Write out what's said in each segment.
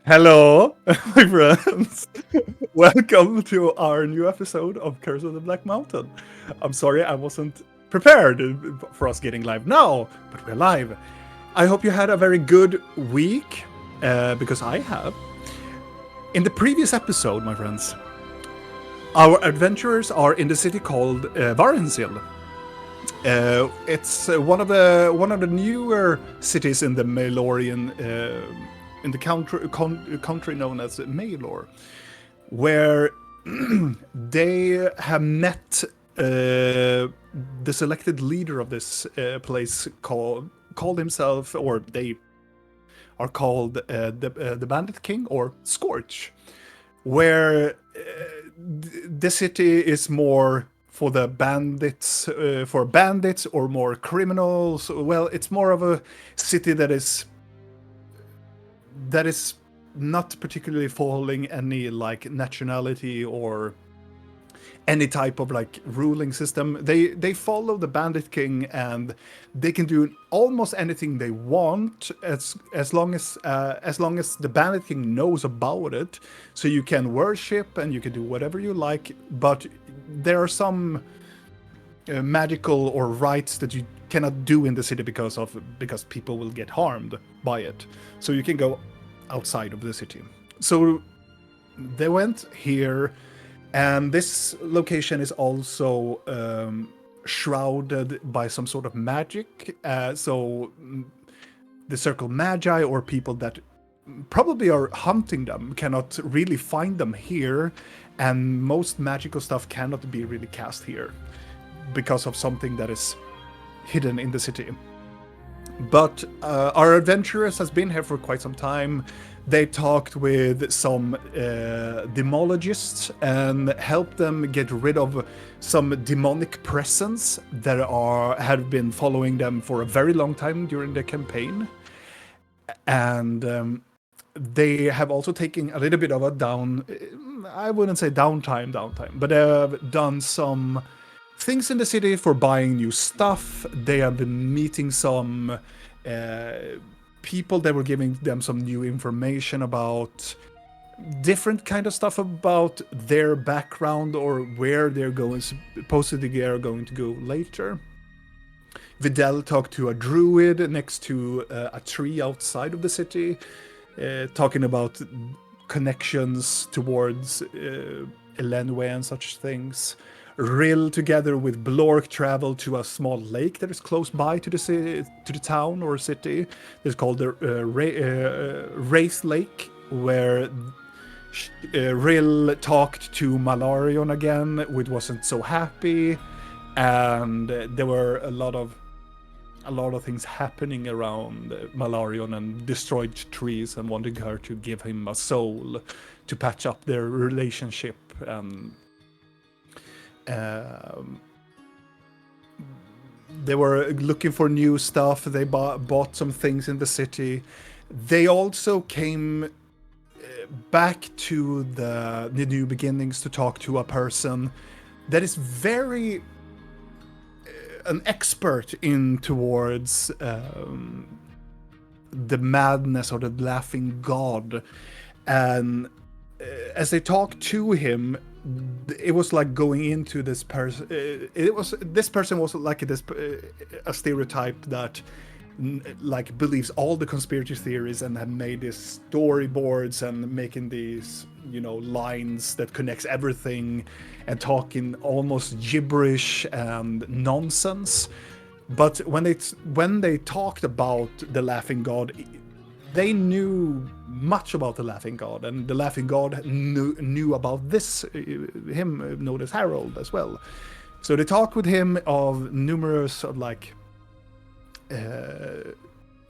Hello, my friends. Welcome to our new episode of Curse of the Black Mountain. I'm sorry I wasn't prepared for us getting live now, but we're live. I hope you had a very good week, because I have. In the previous episode, my friends, our adventurers are in the city called Varensil. It's one of the newer cities in the Malorian in the country known as Malor, where they have met the selected leader of this place called himself, or they are called the Bandit King or Scorch, where the city is more for the bandits, for bandits or more criminals. Well, it's more of a city that is not particularly following any like nationality or any type of like ruling system. They follow the Bandit King, and they can do almost anything they want as long as the Bandit King knows about it. So you can worship and you can do whatever you like, but there are some magical or rites that you cannot do in the city because people will get harmed by it. So you can go outside of the city. So they went here, and this location is also shrouded by some sort of magic. So the Circle Magi, or people that probably are hunting them, cannot really find them here, and most magical stuff cannot be really cast here because of something that is hidden in the city. But our adventurers has been here for quite some time. They talked with some demologists and helped them get rid of some demonic presence that had been following them for a very long time during the campaign. And they have also taken a little bit of a I wouldn't say downtime, but they have done some things in the city for buying new stuff. They have been meeting some people that were giving them some new information about different kind of stuff about their background or where they're going, supposedly they are going to go later. Videl talked to a druid next to a tree outside of the city, talking about connections towards Elenwe and such things. Rill, together with Blork, traveled to a small lake that is close by to the town or city. It's called the Wraith Lake, where Rill talked to Malarion again, which wasn't so happy, and there were a lot of things happening around Malarion, and destroyed trees, and wanted her to give him a soul to patch up their relationship. They were looking for new stuff. They bought some things in the city. They also came back to the New Beginnings to talk to a person that is very an expert in towards the madness or the laughing god. And as they talked to him, it was like going into this person. This person was like a stereotype that like believes all the conspiracy theories and had made these storyboards and making these lines that connects everything, and talking almost gibberish and nonsense. But when they talked about the laughing god, they knew much about the Laughing God, and the Laughing God knew about this, him known as Harold as well. So they talked with him of numerous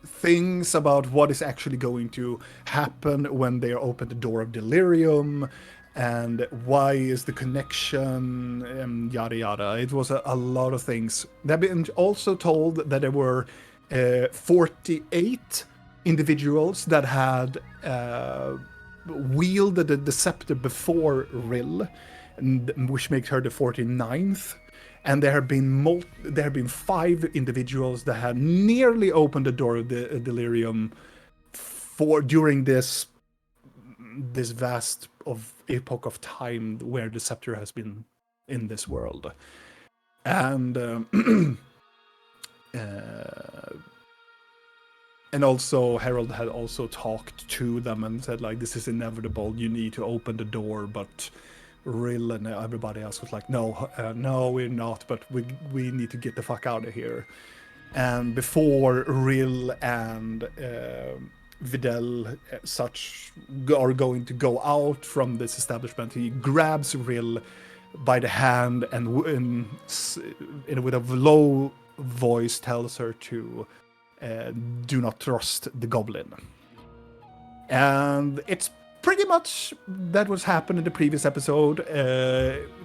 things about what is actually going to happen when they open the door of Delirium, and why is the connection, and yada yada. It was a lot of things. They've been also told that there were 48 individuals that had wielded the scepter before Rill, which makes her the 49th. And there have been 5 individuals that had nearly opened the door of the Delirium during this this vast of epoch of time where the scepter has been in this world. And and also Harold had also talked to them and said like, this is inevitable, you need to open the door, but Rill and everybody else was like, no, we're not, but we need to get the fuck out of here. And before Rill and Videl such are going to go out from this establishment, he grabs Rill by the hand and with a low voice tells her to do not trust the goblin. And it's pretty much that was happened in the previous episode.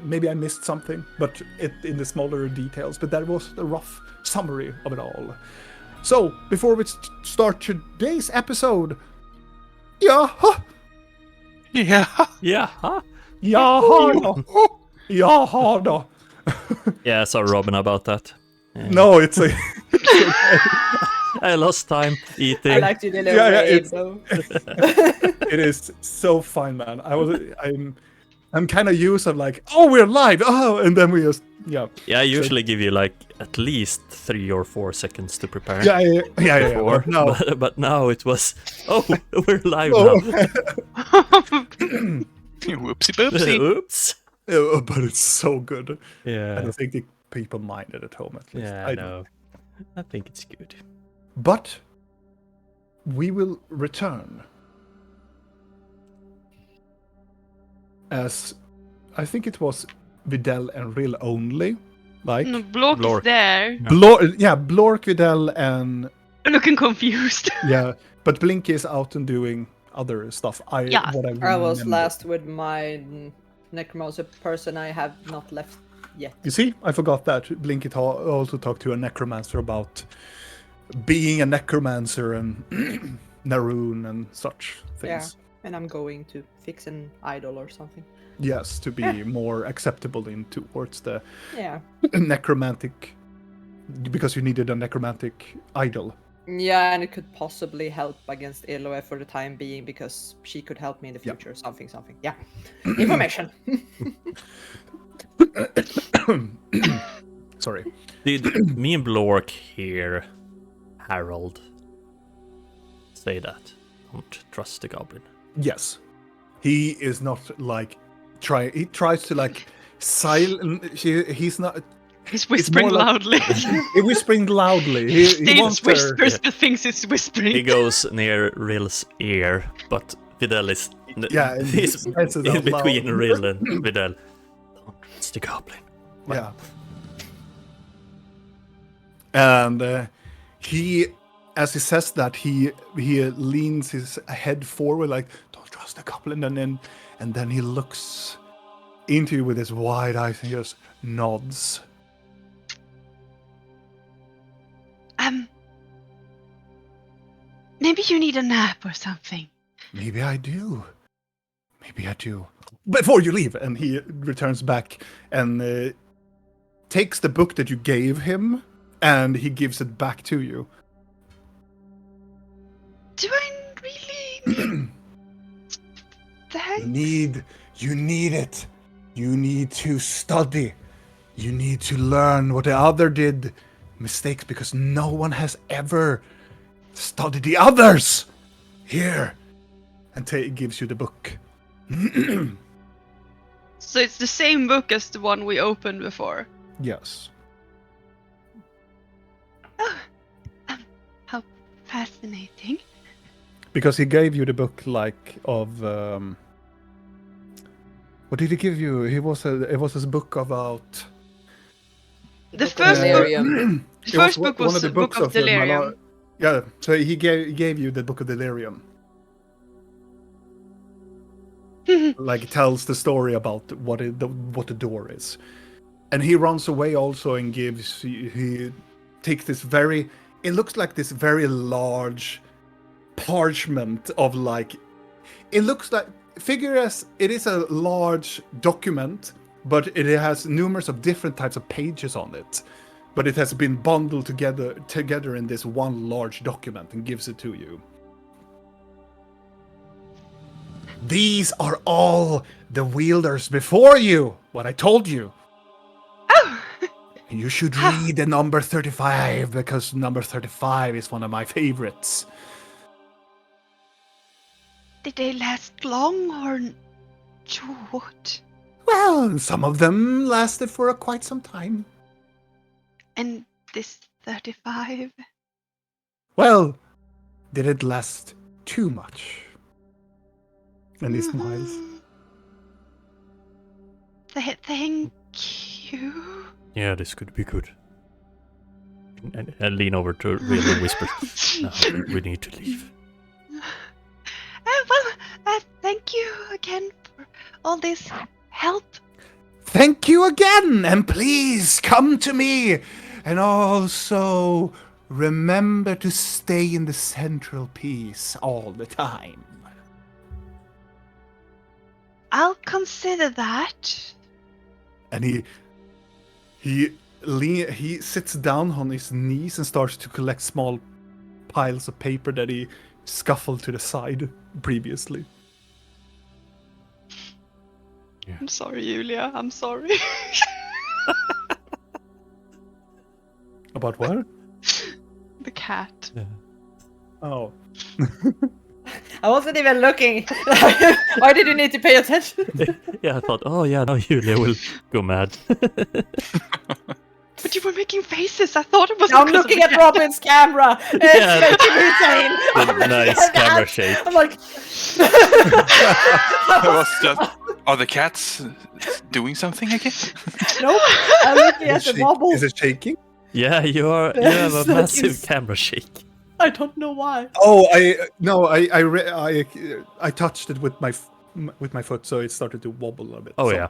Maybe I missed something, but in the smaller details. But that was a rough summary of it all. So before we start today's episode, yeah, Yeah. Yeah, sorry, Robin, about that. Yeah. No, it's a. I lost time eating. I like to deliberate, so. It is so fine, man. I'm kind of used to like, oh, we're live, oh, and then we just, yeah. Yeah, I usually give you like at least 3 or 4 seconds to prepare. Yeah. Before, No. but now it was, oh, we're live Oh. Whoopsie boopsie. Oops. But it's so good. Yeah. I don't think the people mind it at home, at least. Yeah, I know. I think it's good. But we will return as I think it was Videl and Rill only. Like No, Blork Blork. is there. Blork, Videl, and Looking confused. yeah, but Blinky is out and doing other stuff. Yeah. I was remember. last with my necromancer person. I have not left yet. You see, I forgot that Blinky also talked to a necromancer about being a necromancer and Naroon and such things. Yeah, and I'm going to fix an idol or something. Yes, to be more acceptable in towards the Yeah. necromantic, because you needed a necromantic idol. Yeah, and it could possibly help against Eloe for the time being because she could help me in the Yeah. future. Something. Yeah. Information. Sorry. Did me and Blork hear Harold say that? Don't trust the goblin. Yes, he is not like he tries to like silent. He's not. He's whispering more like- loudly. He's whispering loudly. He States wants her. whispers the things he's whispering. He goes near Rill's ear, but Videl is Yeah, and he's he says it in out between loud. Rill and Videl. Don't trust the goblin. Yeah. And he, as he says that, he leans his head forward like, don't trust the goblin, and then he looks into you with his wide eyes and just nods. Maybe you need a nap or something. Maybe I do. Before you leave, and he returns back and takes the book that you gave him, and he gives it back to you. Do I really need that? You need it. You need to study. You need to learn what the other did mistakes, because no one has ever studied the others. Here. And gives you the book. So it's the same book as the one we opened before. Yes. Oh, how fascinating. Because he gave you the book like of what did he give you? It was a book about The first book, Delirium. the first book was the Book of Delirium. Yeah, so he gave you the Book of Delirium. Like it tells the story about what the door is, and he runs away also and he takes this it looks like this very large parchment of like, it looks like, figure as it is a large document, but it has numerous of different types of pages on it, but it has been bundled together in this one large document and gives it to you. These are all the wielders before you, what I told you. Oh! You should read the number 35, because number 35 is one of my favorites. Did they last long or short? Well, some of them lasted for quite some time. And this 35? Well, did it last too much? And he smiles. Thank you. Yeah, this could be good. And I lean over to Rill and whisper, "Now we need to leave." Thank you again for all this help. Thank you again, and please come to me. And also, remember to stay in the central piece all the time. I'll consider that. And he sits down on his knees and starts to collect small piles of paper that he scuffled to the side previously. I'm sorry, Julia. I'm sorry. About what? The cat. Oh. I wasn't even looking. Why did you need to pay attention? Yeah, I thought, oh yeah, now Julia will go mad. But you were making faces. I thought it was. I'm because of looking the at cat. Robin's camera. It's Yeah. making me insane. I'm looking Nice at camera that. shake. I'm like, I was just. Are the cats doing something again? nope. I'm looking at the wobble. Is it shaking? Yeah, you have a Yes, massive it's- camera shake. I don't know why. Oh, I touched it with my foot, so it started to wobble a little bit. Oh so. yeah.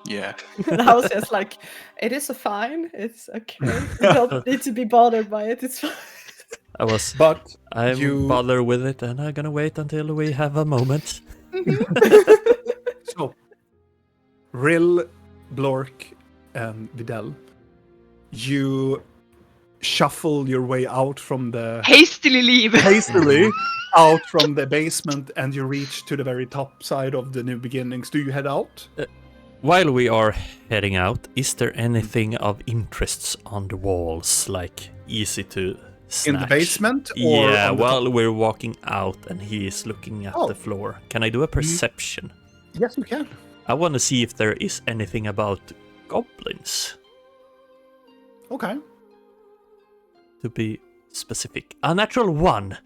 Yeah. And I was just like, it is fine. It's okay. You don't need to be bothered by it. It's fine. But I'm you- bothered with it, and I'm gonna wait until we have a moment. So, Rill, Blork, and Vidal, you shuffle your way out from the Hastily leave. hastily out from the basement, and you reach to the very top side of the New Beginnings. Do you head out? While we are heading out, is there anything of interests on the walls, like easy to snatch? In the basement? Or Yeah, on the while top? we're walking out and he is looking at Oh. the floor. Can I do a perception? Yes, you can. I want to see if there is anything about goblins, Okay. to be specific. A natural 1.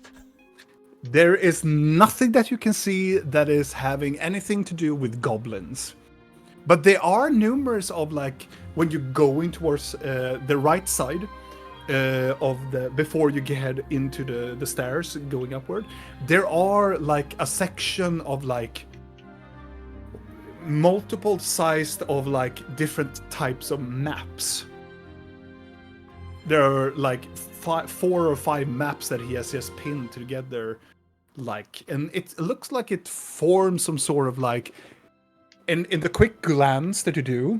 There is nothing that you can see that is having anything to do with goblins. But there are numerous of, like, when you're going towards the right side of the, before you get into the stairs going upward, there are, like, a section of, like, multiple sized of, like, different types of maps. There are, like, 4 or 5 maps that he has just pinned together, like, and it looks like it forms some sort of, like, in the quick glance that you do,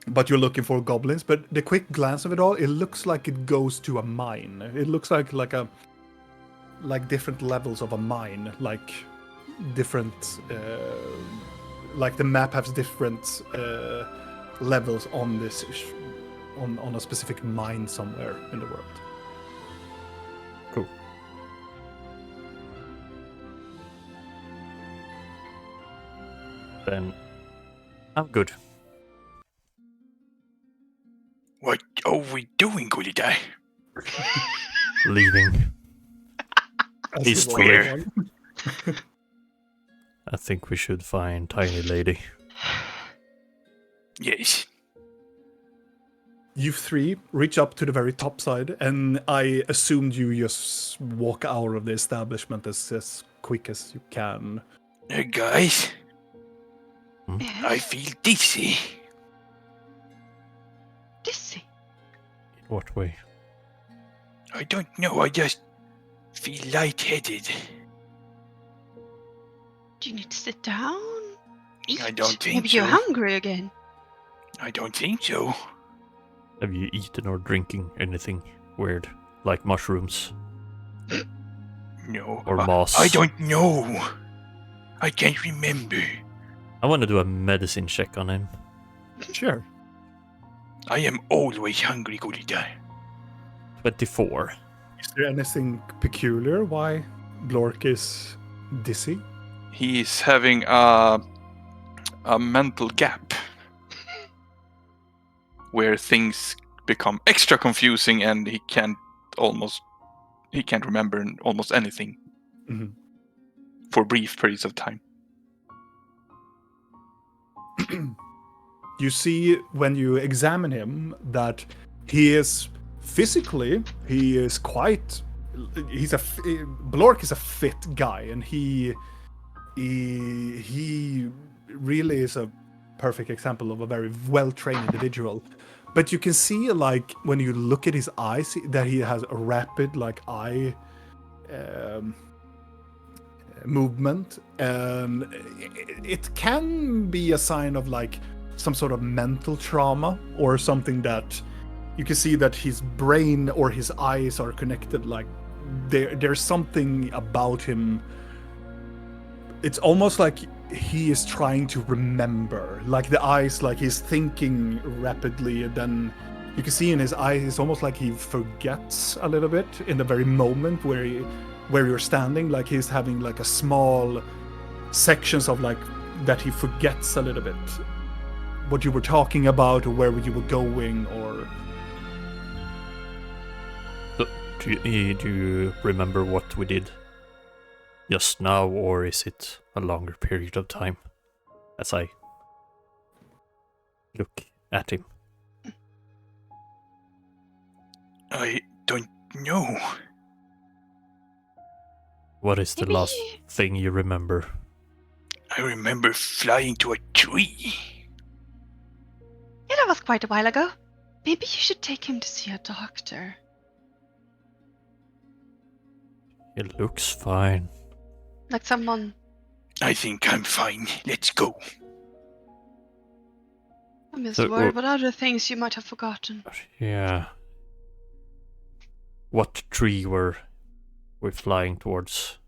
but you're looking for goblins, but the quick glance of it all, it looks like it goes to a mine. It looks like different levels of a mine, like different, like the map has different levels on this, on a specific mine somewhere in the world. Cool. Then I'm good. What are we doing, Goody Guy? Leaving. As He's you queer. walk along. I think we should find Tiny Lady. Yes. You three reach up to the very top side, and I assumed you just walk out of the establishment as quick as you can. Guys, I Yes. feel dizzy. Dizzy. In what way? I don't know, I just feel lightheaded. Do you need to sit down? Eat? I don't think Maybe you're so. hungry again. I don't think so. Have you eaten or drinking anything weird, like mushrooms No. or moss? I don't know. I can't remember. I want to do a medicine check on him. Sure. I am always hungry, Gulida. 24. Is there anything peculiar why Blork is dizzy? He's having a mental gap where things become extra confusing and he can't remember almost anything Mhm. for brief periods of time. You see when you examine him that he is physically, he is quite. Blork is a fit guy, and he really is a perfect example of a very well-trained individual. But you can see, like, when you look at his eyes, that he has a rapid, like, eye movement, and it can be a sign of, like, some sort of mental trauma or something that you can see that his brain or his eyes are connected. Like, there's something about him. It's almost like he is trying to remember, like the eyes, like he's thinking rapidly, and then you can see in his eyes, it's almost like he forgets a little bit in the very moment where you're standing, like he's having like a small sections of like that he forgets a little bit what you were talking about or where you were going, or So, do you remember what we did just now, or is it a longer period of time? As I look at him. I don't know. What is the Maybe- last thing you remember? I remember flying to a tree. Yeah, that was quite a while ago. Maybe you should take him to see a doctor. He looks fine. Like someone. I think I'm fine. Let's go. I'm just So, worried about other things you might have forgotten. Yeah. What tree were we flying towards?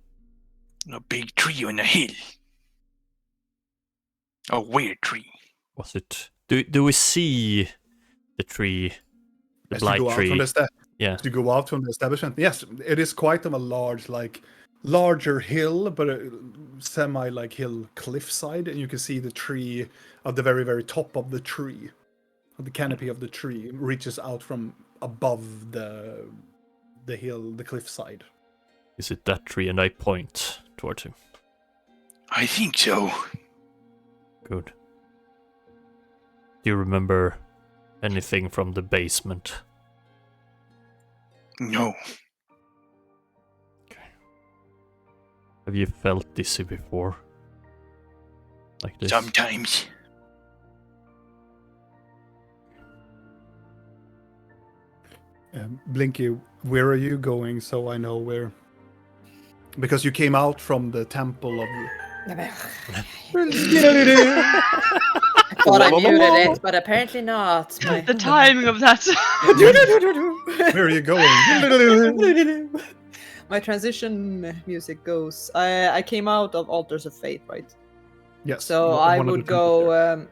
A big tree on a hill. A weird tree. Was it? Do we see the tree? The as you blight go out tree? from the Yeah. to go out from the establishment. Yes, it is quite of a larger hill, but a semi like hill cliffside, and you can see the tree at the very, very top of the tree. The canopy of the tree reaches out from above the hill, the cliffside. Is it that tree? And I point towards him. I think so. Good. Do you remember anything from the basement? No. Have you felt dizzy before? Like this? Sometimes. Blinky, where are you going? So I know where. Because you came out from the temple of. I thought I muted it, but apparently not. The timing of that. Where are you going? My transition music goes. I came out of Altars of Fate, right? Yes. So one I of the would temples there. go.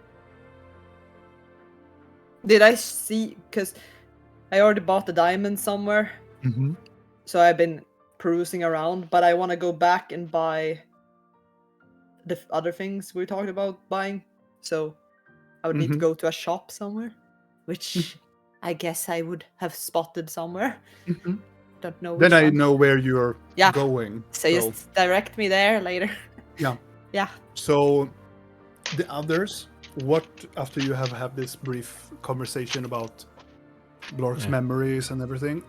Did I see? Because I already bought the diamond somewhere, Mhm. so I've been perusing around. But I want to go back and buy the other things we talked about buying. So I would need to Mhm. go to a shop somewhere, which I guess I would have spotted somewhere. Mhm. Don't know. Then which I one. know where you're Yeah. going. So just direct me there later. Yeah. Yeah. So the others, what after you have had this brief conversation about Blork's Yeah. memories and everything,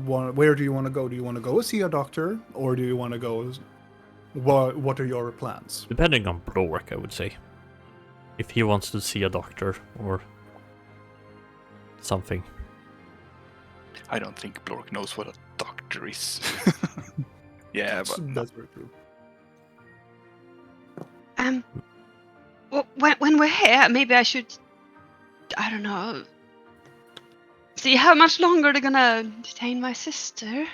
where do you want to go? Do you want to go see a doctor, or do you want to go? What are your plans? Depending on Blork, I would say. If he wants to see a doctor or something. I don't think Blork knows what a doctor is. Yeah, but no. That's very true. Well, when we're here, maybe I should, I don't know, see how much longer they're gonna detain my sister.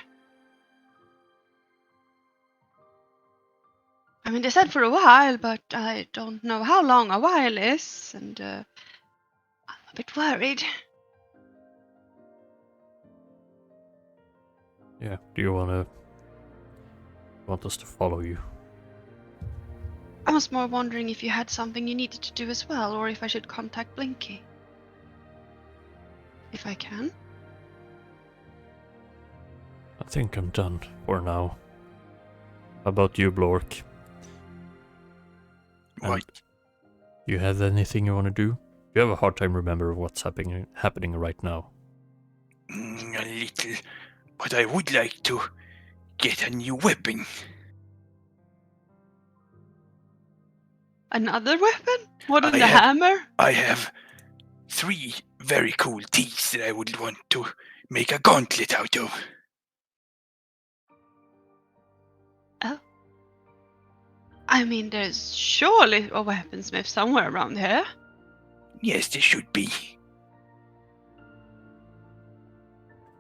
I mean, they said for a while, but I don't know how long a while is, and I'm a bit worried. Yeah. Do you want us to follow you? I was more wondering if you had something you needed to do as well, or if I should contact Blinky. If I can. I think I'm done for now. How about you, Blork? What? You have anything you want to do? You have a hard time remembering what's happening right now. A little, but I would like to get a new weapon. Another weapon? More than I the have- hammer? I have 3 very cool teeth that I would want to make a gauntlet out of. I mean, there's surely a weaponsmith somewhere around here. Yes, there should be.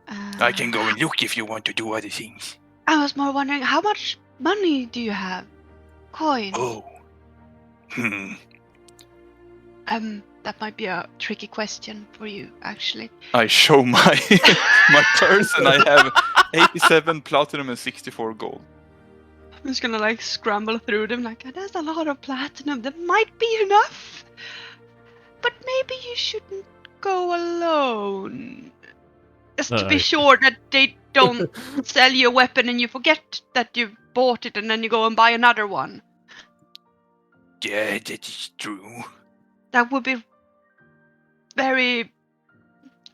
I can go and look if you want to do other things. I was more wondering, how much money do you have? Coins? Oh. That might be a tricky question for you, actually. I show my my purse and I have 87 platinum and 64 gold. I'm just gonna like scramble through them like, there's a lot of platinum, that might be enough. But maybe you shouldn't go alone. Just to be sure that they don't sell you a weapon and you forget that you bought it and then you go and buy another one. Yeah, that is true. That would be very...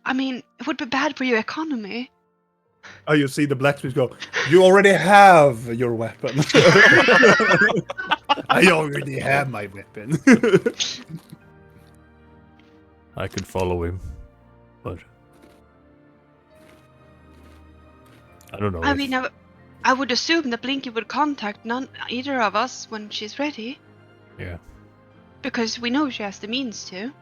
I mean, it would be bad for your economy. Oh, you see the blacksmith go, you already have your weapon. I already have my weapon. I could follow him, but I don't know. I mean, I would assume that Blinky would contact either of us when she's ready. Yeah. Because we know she has the means to.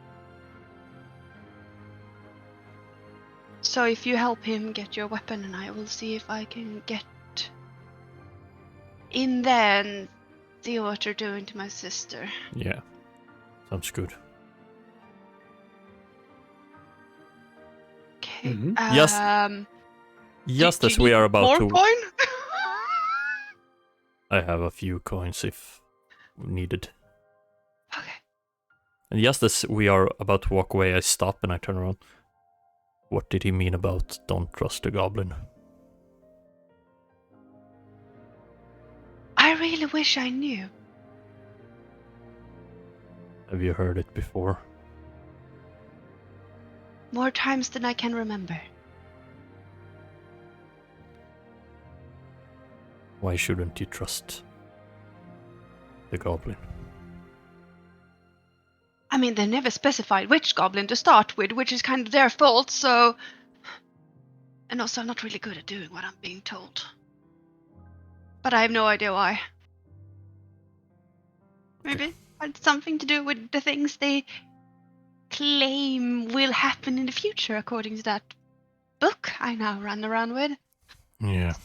So if you help him get your weapon, and I will see if I can get in there and see what you're doing to my sister. Yeah. Sounds good. Okay. Mhm. Just do as you we need are about more to... coin? I have a few coins if needed. Okay. And just as we are about to walk away, I stop and I turn around. What did he mean about don't trust the goblin? I really wish I knew. Have you heard it before? More times than I can remember. Why shouldn't you trust the goblin? I mean, they never specified which goblin to start with, which is kind of their fault, so... And also, I'm not really good at doing what I'm being told. But I have no idea why. Maybe it's something to do with the things they claim will happen in the future, according to that book I now run around with. Yeah.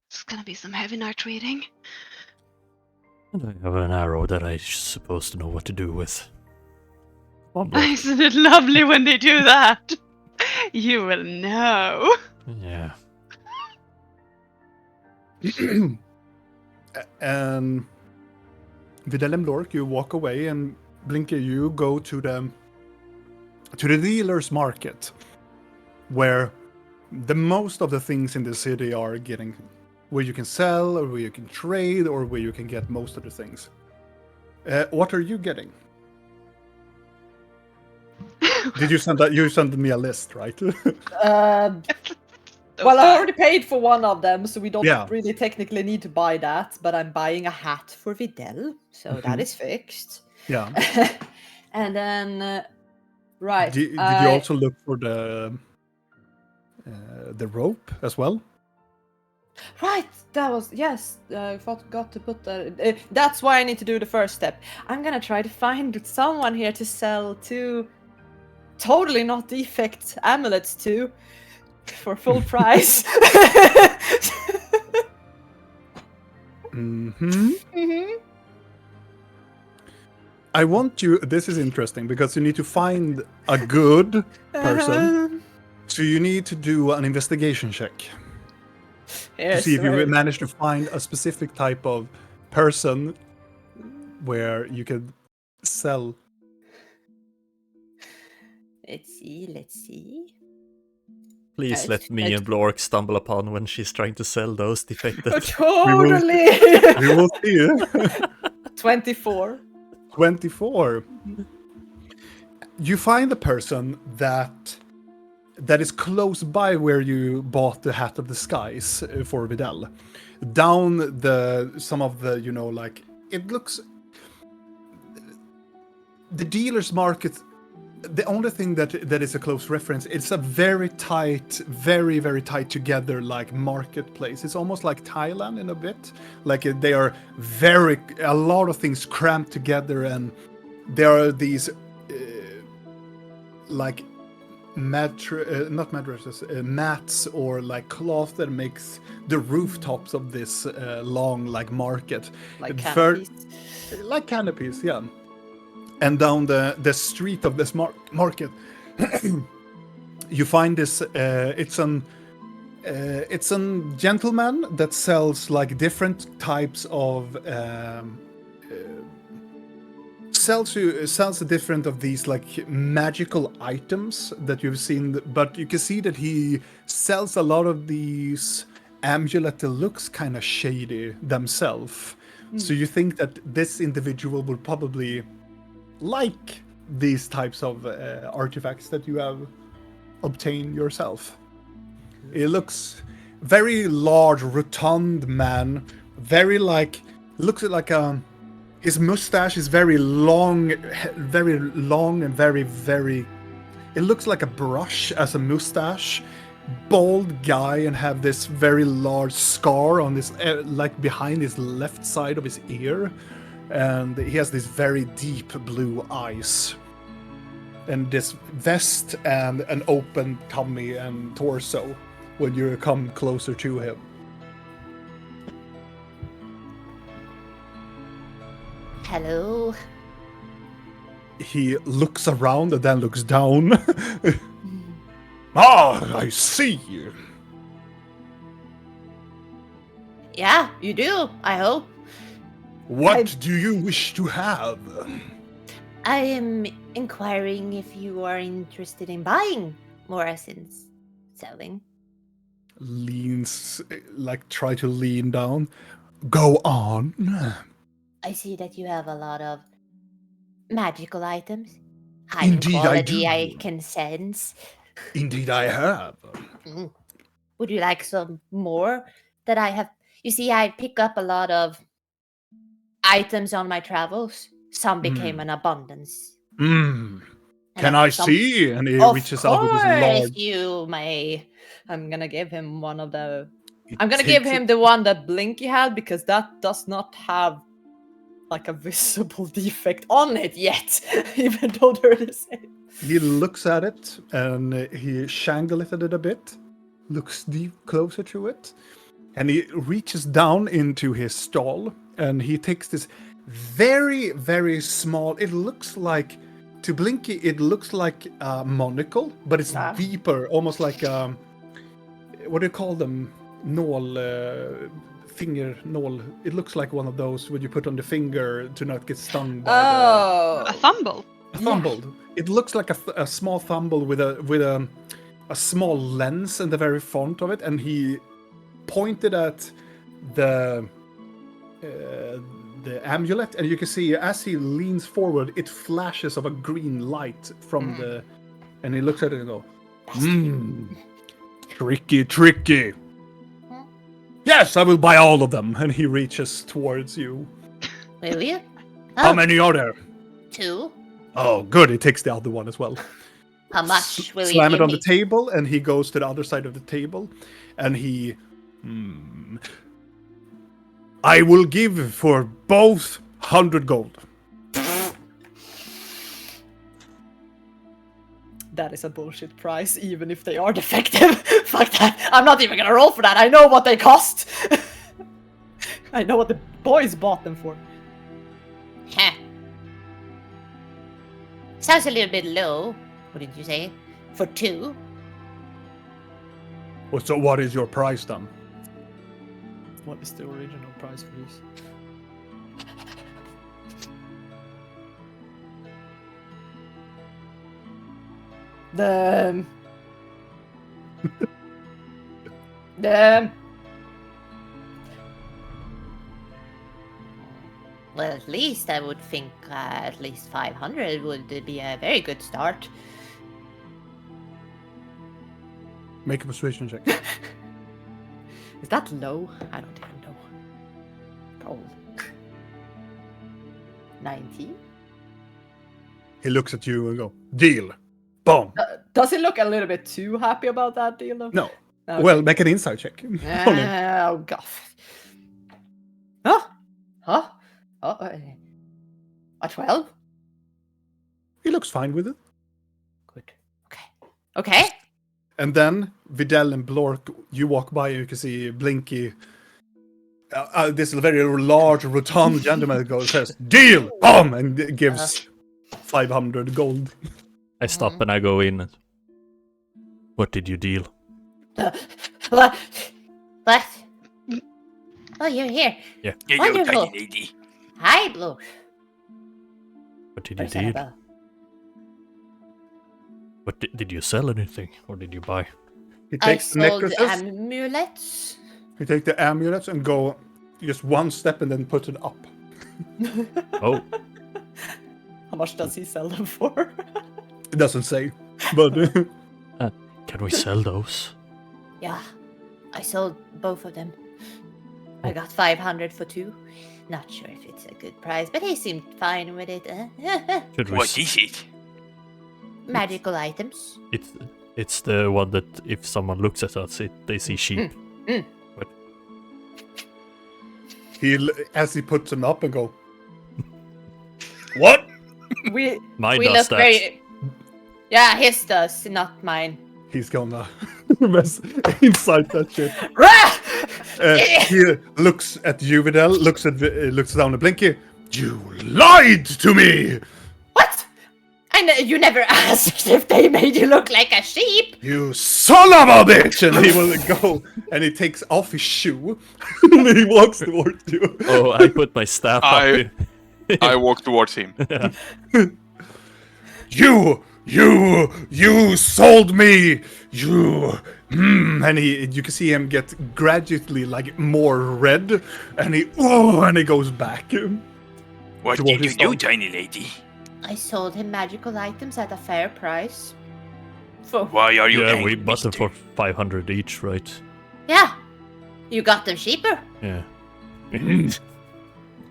It's gonna be some heavy night reading. And I have an arrow that I'm supposed to know what to do with. Come on, Blork. Isn't it lovely when they do that? You will know. Yeah. And Videl and Blork, you walk away, and Blinky, you go to the dealer's market, where the most of the things in the city are getting, where you can sell, or where you can trade, or where you can get most of the things. What are you getting? Did you send that? You sent me a list, right? Well, I already paid for one of them, so we don't Yeah. really technically need to buy that. But I'm buying a hat for Videl, so that is fixed. Yeah. And then, right. Did you also look for the rope as well? Right, that was, yes, I forgot to put that. That's why I need to do the first step. I'm gonna try to find someone here to sell 2 totally not defect amulets to for full price. Mm-hmm. Mhm. I want you. This is interesting because you need to find a good person. So you need to do an investigation check to see if you manage to find a specific type of person where you can sell. Let's see. Please let me and Blork stumble upon when she's trying to sell those defected. Totally. We will see. 24. 24. You find a person that is close by where you bought the Hat of the Skies for Vidal. Down some of the, like, it looks... The dealer's market, the only thing that is a close reference, it's a very tight, very, very tight together, like, marketplace. It's almost like Thailand in a bit. Like, they are a lot of things cramped together, and there are these, like... not mattresses, mats or like cloth that makes the rooftops of this long like market. Like canopies. Like canopies, yeah. And down the street of this market, you find this. It's a gentleman that sells like different types of. Sells different of these like magical items that you've seen, but you can see that he sells a lot of these amulets that looks kind of shady themselves. So you think that this individual will probably like these types of artifacts that you have obtained yourself. It looks very large, rotund man, very like looks like a. His mustache is very long and very, very... It looks like a brush as a mustache. Bald guy and have this very large scar on this, like behind his left side of his ear. And he has this very deep blue eyes. And this vest and an open tummy and torso when you come closer to him. Hello. He looks around and then looks down. I see you. Yeah, you do, I hope. What do you wish to have? I am inquiring if you are interested in buying more since selling. Leans, like try to lean down. Go on. I see that you have a lot of magical items. High Indeed, quality, I do. I can sense. Indeed, I have. Would you like some more that I have? You see, I pick up a lot of items on my travels. Some became an abundance. Can And I some- see? And he Of reaches out with his large. course, you may. I'm gonna give him one of the. He I'm gonna give takes him the one that Blinky had because that does not have like a visible defect on it yet, even though they're the same. He looks at it and he shangles it a bit, looks closer to it, and he reaches down into his stall and he takes this very, very small. It looks like, to Blinky, it looks like a monocle, but it's deeper, almost like what do you call them? Finger nål. It looks like one of those when you put on the finger to not get stung by A thumble. a thumble. It looks like a small thumble with a small lens in the very front of it, and he pointed at the amulet, and you can see as he leans forward, it flashes of a green light from the, and he looks at it and goes, tricky. Yes, I will buy all of them. And he reaches towards you. Will you? How many are there? 2. Oh, good. He takes the other one as well. How much will you Slam give it on me? the table, and he goes to the other side of the table, and he... I will give for both 100 gold. That is a bullshit price, even if they are defective. Fuck that. I'm not even gonna roll for that. I know what they cost. I know what the boys bought them for. Heh. Sounds a little bit low, wouldn't you say? For 2? Well, so what is your price then? What is the original price for this? The Well, at least I would think at least 500 would be a very good start. Make a persuasion check. is that low? I don't even know. Gold. 19? He looks at you and go, deal. Boom. Does he look a little bit too happy about that deal though? No. Okay. Well, make an insight check. Oh god. Huh? Huh? Oh, a 12? He looks fine with it. Good. Okay. And then Videl and Blork, you walk by and you can see Blinky. This very large, rotund gentleman says, deal! Boom! And gives 500 gold. I stop and I go in. What did you deal? What? Oh, you're here. Yeah. Yeah, you Wonderful. tiny lady. Hi, Blue. What did you Where's deal? Annabelle? What did you sell anything or did you buy? He I takes the sold necklaces. amulets. He takes the amulets and go just one step and then put it up. Oh, How much does he sell them for? It doesn't say, but can we sell those? Yeah, I sold both of them. I got 500 for 2. Not sure if it's a good price, but he seemed fine with it. Should we What is it? Magical items. It's the one that if someone looks at us, they see sheep. as he puts them up and go, what? we Mine we does look that. very. Yeah, his does, not mine. He's gonna mess inside that shit. Rah! He looks at you, Videl, looks down at Blinky. You lied to me! What? And you never asked if they made you look like a sheep. You son of a bitch! And he will go, and he takes off his shoe, and he walks towards you. Oh, I put my staff I- up. I walk towards him. You sold me! And you can see him get gradually like more red, and he goes back. What To did what you is do, done. tiny lady? I sold him magical items at a fair price. For Why are you Yeah, angry, we bought them mister? for 500 each, right? yeah, you got them cheaper. Yeah.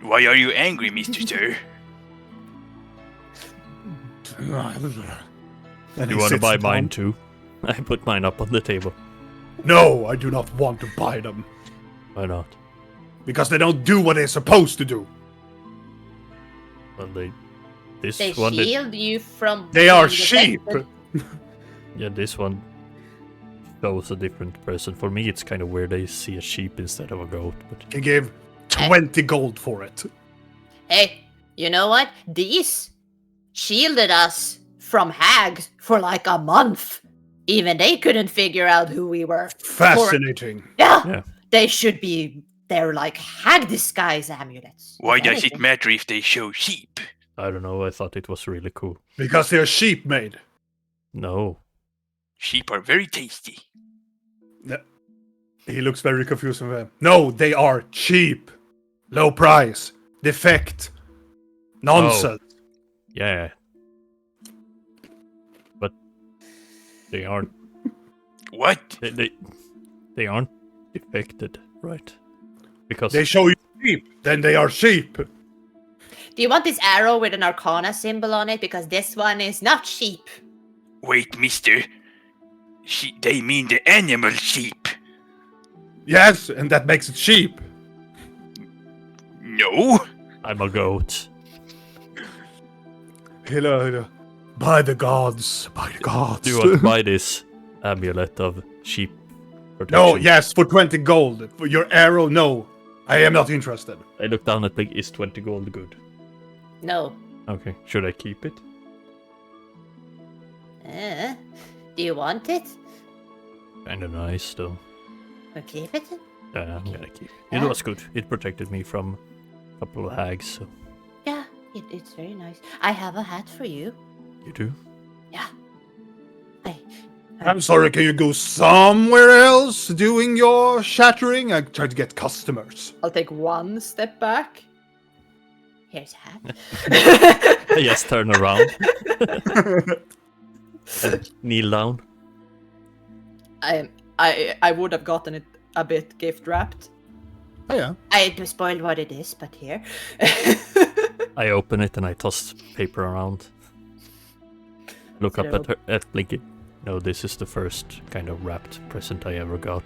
Why are you angry, Mr. Sir? And You he want to sits buy down. mine too? I put mine up on the table. No, I do not want to buy them Why not? because they don't do what they're supposed to do. Well, this They one, shield you from. They are being sheep. detected. yeah, this one shows a different person. For me, it's kind of weird. I see a sheep instead of a goat, but He gave 20 gold for it. Hey, you know what? These shielded us from hags for like a month. Even they couldn't figure out who we were. Fascinating. Yeah, Yeah. they should be. They're like hag disguise amulets. Why if does it anything. matter if they show sheep? I don't know. I thought it was really cool. Because they're sheep made. No. Sheep are very tasty. He looks very confused. No, they are cheap. Low price. Defect. Nonsense. Yeah. But they aren't. What? They aren't defected, right? Because They show you sheep. Then they are sheep. Do you want this arrow with an arcana symbol on it? Because this one is not sheep. Wait, mister. They mean the animal sheep. Yes, and that makes it sheep. No. I'm a goat. Hello. By the gods. By the gods. Do you want to buy this amulet of sheep protection? No, yes, for 20 gold. For your arrow, no. I am not interested. I look down at is 20 gold good? No. Okay, should I keep it? Do you want it? Kinda nice, though. Or keep it? Yeah, I'm gonna keep it. Yeah. It was good. It protected me from a couple of hags, so Yeah, it's very nice. I have a hat for you. you do. Yeah. I'm sorry, can you go somewhere else doing your shattering? I try to get customers. I'll take one step back. Here's a hat. I just turn around and kneel down. I would have gotten it a bit gift wrapped. Oh, yeah. I spoiled what it is, but here. I open it and I toss paper around. Look up at her, at Blinky. No, this is the first kind of wrapped present I ever got.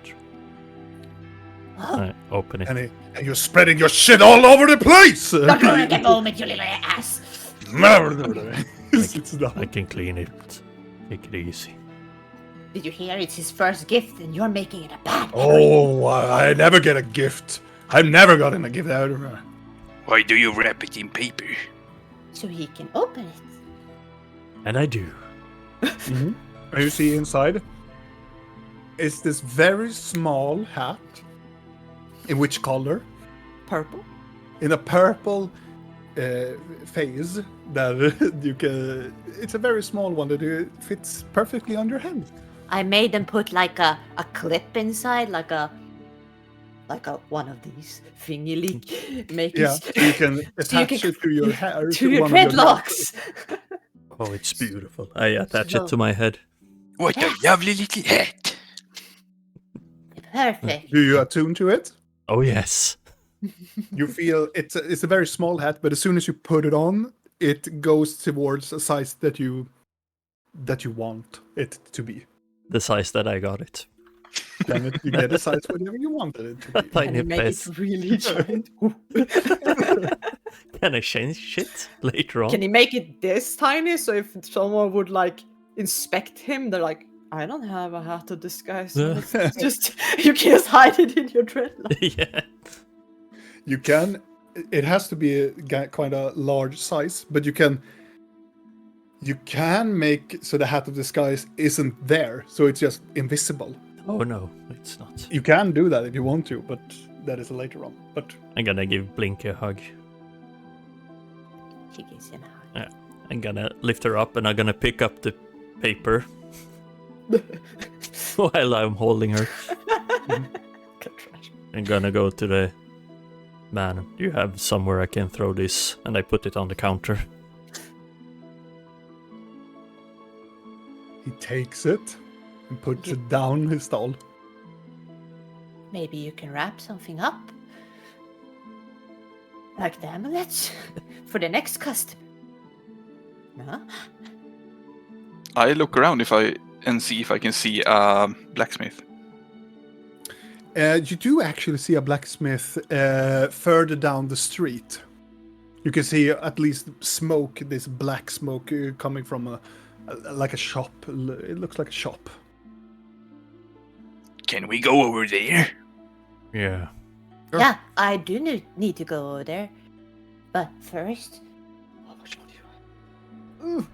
Oh, I open it. And you're spreading your shit all over the place! not gonna get moment, you little ass. It's done. I can clean it. Take it easy. Did you hear? It's his first gift, and you're making it a bad memory. Oh, I never get a gift. I've never gotten a gift out of her. Why do you wrap it in paper? So he can open it. And I do. Mm-hmm. You see inside is this very small hat. In which color? Purple. In a purple phase that you can. It's a very small one that fits perfectly on your head. I made them put like a clip inside, like a one of these thingy make Yeah, it so you can So you attach can- it to your hair. to your one of dreadlocks. Oh, it's beautiful. I attach it to my head. What a lovely little hat! Perfect. Do you attune to it? Oh, yes. You feel it's a very small hat, but as soon as you put it on, it goes towards a size that you want it to be. The size that I got it. Then you get a size whatever you wanted it to be. Can Tiny you make piece. it really giant? Can I change shit later on? Can you make it this tiny so if someone would like inspect him, they're like, I don't have a hat to disguise. It's just you can just hide it in your dreadlock. Yeah. You can. It has to be quite a large size, but you can make so the hat of disguise isn't there, so it's just invisible. Oh no, it's not. You can do that if you want to, but that is later on. But I'm gonna give Blink a hug. She gives him a hug. Yeah. I'm gonna lift her up and I'm gonna pick up the paper while I'm holding her. I'm gonna go to the man. Do you have somewhere I can throw this? And I put it on the counter. he takes it and puts it down his stall. Maybe you can wrap something up. Like the amulets for the next customer. No? I look around and see if I can see a blacksmith. You do actually see a blacksmith further down the street. You can see at least smoke, this black smoke coming from like a shop. It looks like a shop. Can we go over there? Yeah. Sure. Yeah, I do need to go over there. But first, How much money do I have?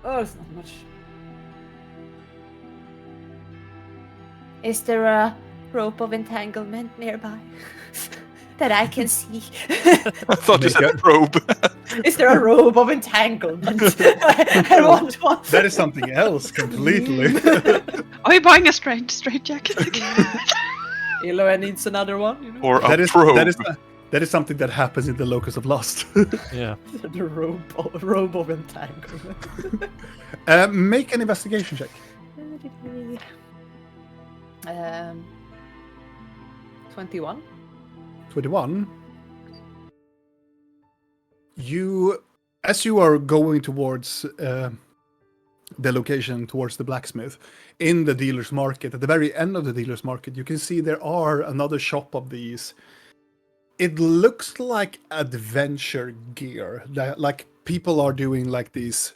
Oh, it's not much. is there a rope of entanglement nearby that I can see? I thought you said probe. Is there a robe of entanglement? I want one. That is something else completely. Are you buying a straight jacket again? Eloy needs another one, you know? Or a that is probe. that is something that happens in the Locus of Lust. Yeah. The robe of entanglement. Make an investigation check. 21. 21. As you are going towards the location, towards the blacksmith, in the dealer's market, at the very end of the dealer's market, you can see there are another shop of these. It looks like adventure gear. Like people are doing like these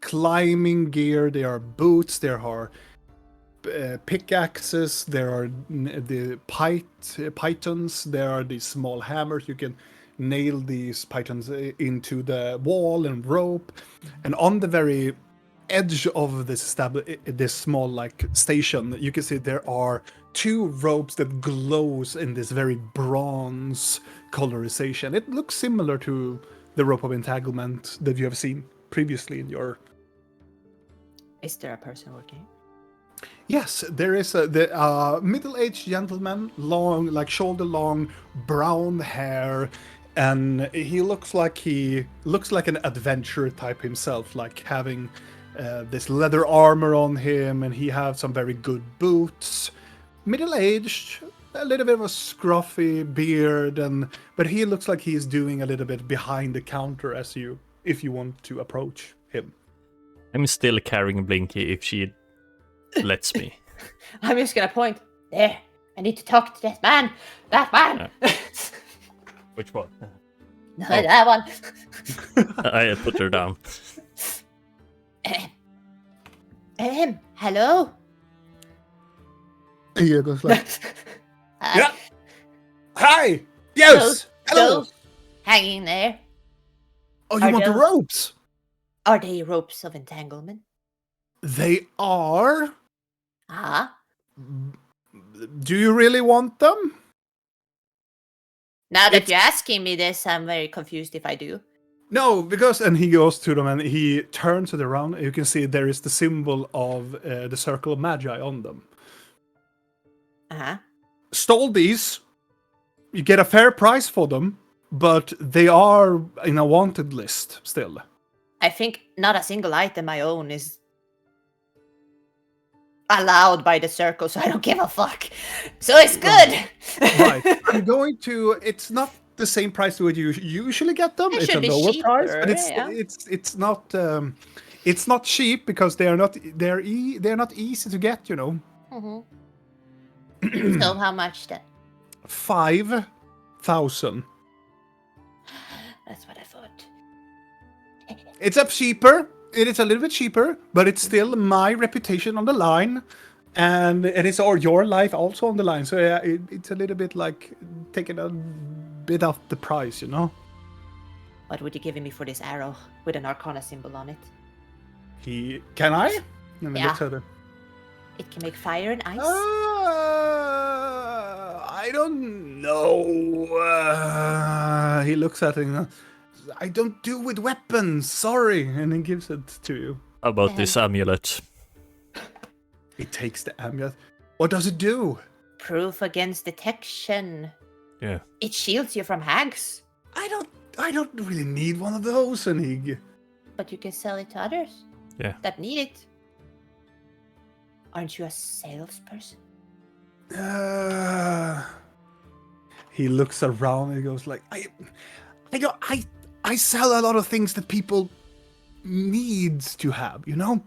climbing gear. There are boots, there are pickaxes, there are the pythons, there are these small hammers. You can nail these pythons into the wall and rope. And on the very edge of this small like station, you can see there are 2 ropes that glows in this very bronze colorization. It looks similar to the rope of entanglement that you have seen previously in your... Is there a person working? Yes, there is the middle-aged gentleman, long, like shoulder-long, brown hair, and he looks like an adventurer type himself, like having this leather armor on him, and he has some very good boots. Middle-aged, a little bit of a scruffy beard, but he looks like he's doing a little bit behind the counter if you want to approach him. I'm still carrying Blinky if she lets me. I'm just gonna point. There. I need to talk to that man. That man. Which one? No, that one. I put her down. Hello? He goes like, Hi. yeah. Hi. Yes. Hello. Those hanging there. Oh, you Are want the those- ropes? Are they ropes of entanglement? They are. Ah. Do you really want them? Now that It's- you're asking me this, I'm very confused if I do. No, because and he goes to them and he turns it around. You can see there is the symbol of the circle of magi on them. Uh-huh. Stole these. You get a fair price for them, but they are in a wanted list still. I think not a single item I own is allowed by the circle, so I don't give a fuck. So it's good. Right. I'm going to. It's not the same price to what you usually get them. It It's a should be lower price, cheaper, but it's yeah. it's not it's not cheap because they're not easy to get. You know, So how much then? 5,000. That's what I thought. It's up cheaper. It is a little bit cheaper, but it's still my reputation on the line, and it's all your life also on the line. So yeah, it's a little bit like taking a bit off the price, you know. What would you give me for this arrow with an Arcana symbol on it? Can I? And he Yeah. looks at it. It can make fire and ice. I don't know. He looks at it. I don't do with weapons. Sorry, and he gives it to you. How about this amulet? He takes the amulet. What does it do? Proof against detection. Yeah. It shields you from hags, I don't really need one of those. And he. but you can sell it to others. Yeah. That need it. Aren't you a salesperson? He looks around and he goes like, I sell a lot of things that people needs to have, you know?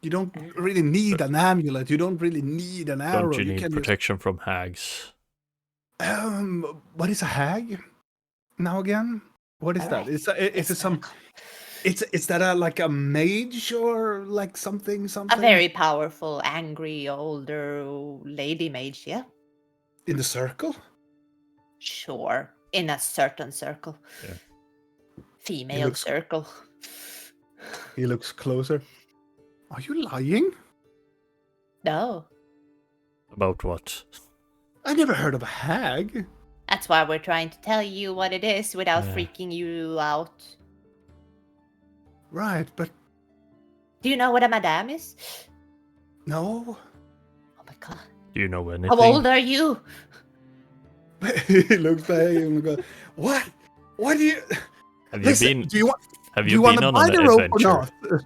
You don't really need an amulet. You don't really need an arrow. Don't you need can protection from hags? What is a hag? Now again? What is that? Is it some? Is that like a mage or like something? A very powerful, angry, older lady mage, yeah? in the circle? Sure. In a certain circle. Yeah. Female looks- circle. He looks closer. Are you lying? No. About what? I never heard of a hag. That's why we're trying to tell you what it is without Yeah. freaking you out. Right, but Do you know what a madame is? no. Oh my god. Do you know anything? How old are you? He looks back and goes, "What? What do you? Have you Listen, been? do you want? Have Do you you want been to on buy an the rope adventure? or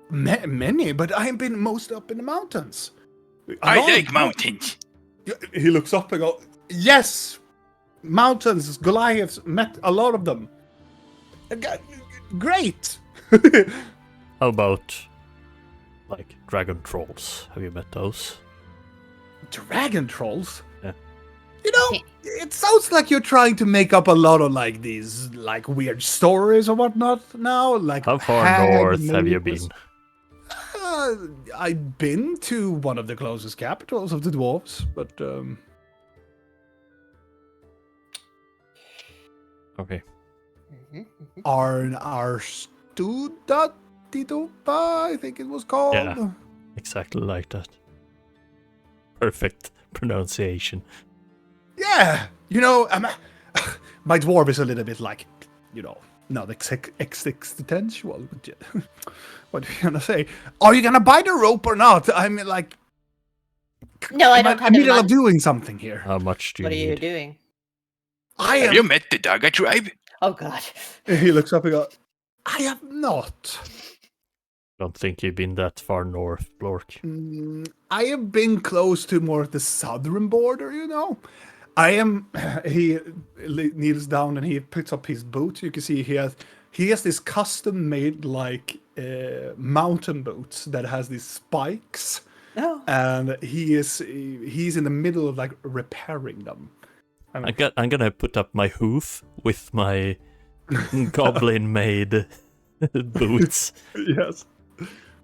not? Many, but I have been most up in the mountains. I Alone. like mountains. He looks up and goes, "Yes, mountains. Goliaths met a lot of them. Great." How about like dragon trolls? Have you met those? Dragon trolls. Yeah. You know, it sounds like you're trying to make up a lot of like these like weird stories or whatnot now. Like How far hag north have you mages. been? I've been to one of the closest capitals of the dwarves, but Okay. Arstudatidupa, I think it was called. Yeah. Exactly like that. Perfect pronunciation. Yeah, my dwarf is a little bit like, not existential. But what are you gonna say? Are you gonna buy the rope or not? I mean, like, No, I don't in have the any middle of money. doing something here. How much do you What are need? you doing? I Have am. you met the Daga tribe? Oh god. He looks up and goes, I have not. Don't think you've been that far north, Blork. I have been close to more of the southern border, I am. He kneels down and he puts up his boots. You can see he has this custom made like mountain boots that has these spikes, No. and he's in the middle of like repairing them. I'm gonna put up my hoof with my goblin-made boots. Yes.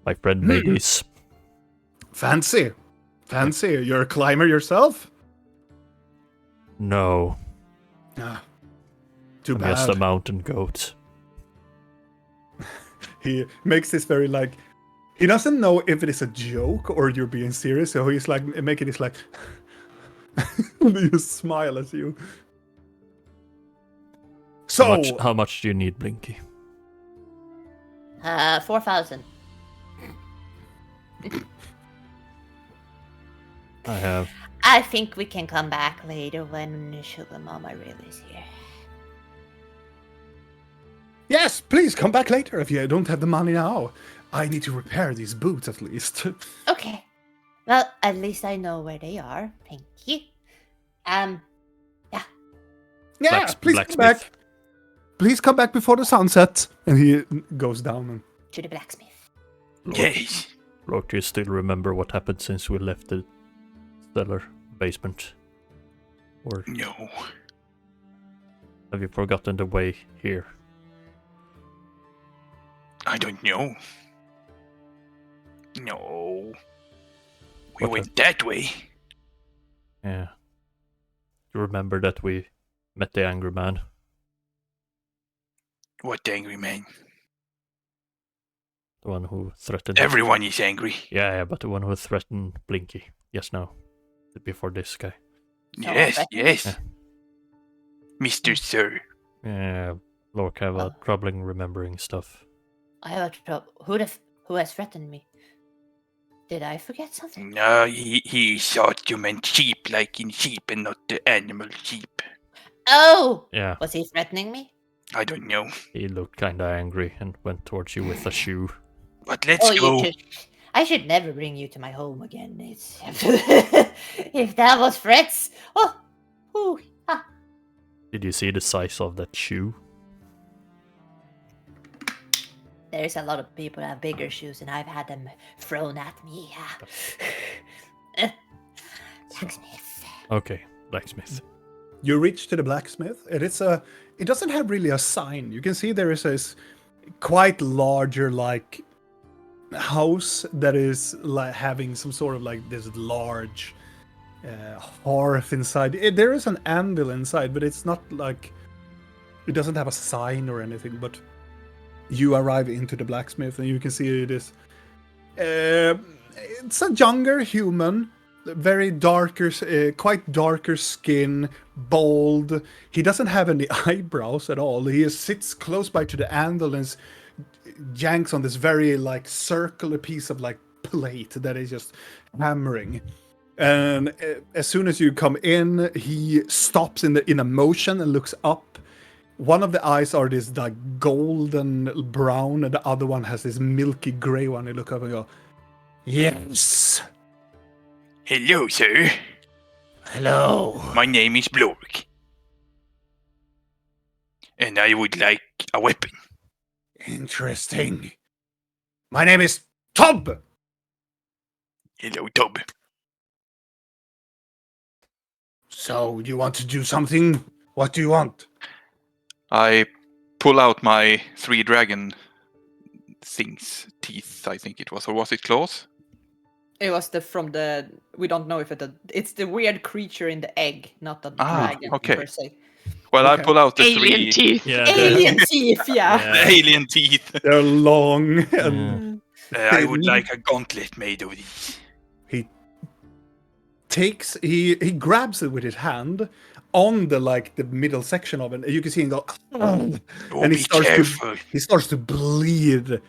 My friend made these. Fancy. You're a climber yourself? No, Too I'm bad. just a mountain goat. He makes this very like. He doesn't know if it is a joke or you're being serious, so he's like making this like. You smile at you. So How much do you need, Blinky? 4,000. I have. I think we can come back later when Sugar Mama really is here. yes, please come back later if you don't have the money now. I need to repair these boots at least. Okay. Well, at least I know where they are. Thank you. Yeah, Blacks- please come blacksmith. back. Please come back before the sunset. And he goes down and To the blacksmith. Yes. Blork, do you still remember what happened since we left the cellar basement? Or No. have you forgotten the way here? I don't know. No. We What went that way. Yeah. You remember that we met the angry man? What angry man? The one who threatened... Everyone is angry. Yeah, but the one who threatened Blinky. Yes, no. Before this guy. Yes, threatened? yes. Yeah. Mr. Sir. Yeah, Lork have a Oh. troubling remembering stuff. I have a trouble. Who has threatened me? Did I forget something? No, he thought you meant sheep, like in sheep and not the animal sheep. Oh! Yeah, Was he threatening me? I don't know. he looked kinda angry and went towards you with a shoe. But let's Oh, go. I should never bring you to my home again. It's if that was threats. Oh, ooh, ah. Did you see the size of that shoe? There's a lot of people that have bigger shoes, and I've had them thrown at me. Blacksmith. Okay, blacksmith. you reach to the blacksmith. It doesn't have really a sign. You can see there is this quite larger like house that is like having some sort of like this large hearth inside. There is an anvil inside, but it's not like it doesn't have a sign or anything. But you arrive into the blacksmith and you can see it is it's a younger human, very darker, quite darker skin, bald. He doesn't have any eyebrows at all. He sits close by to the anvil and yanks on this very like circular piece of like plate that is just hammering. And as soon as you come in, he stops in a motion and looks up. One of the eyes are this like golden brown, and the other one has this milky gray one. You look up and go, "Yes, Hello, sir. hello." My name is Blork. And I would like a weapon. Interesting. My name is Tob. Hello, Tob. So you want to do something? What do you want? I pull out my 3 dragon things, teeth, I think it was, or was it claws? It was we don't know if it's the weird creature in the egg, not the dragon okay. per se. Well, Okay. I pull out the Alien three teeth. Yeah, Alien teeth, yeah. the alien teeth. They're long and I would like a gauntlet made of these. he he grabs it with his hand on the middle section of it. You can see him go, Oh, and be careful. he starts to bleed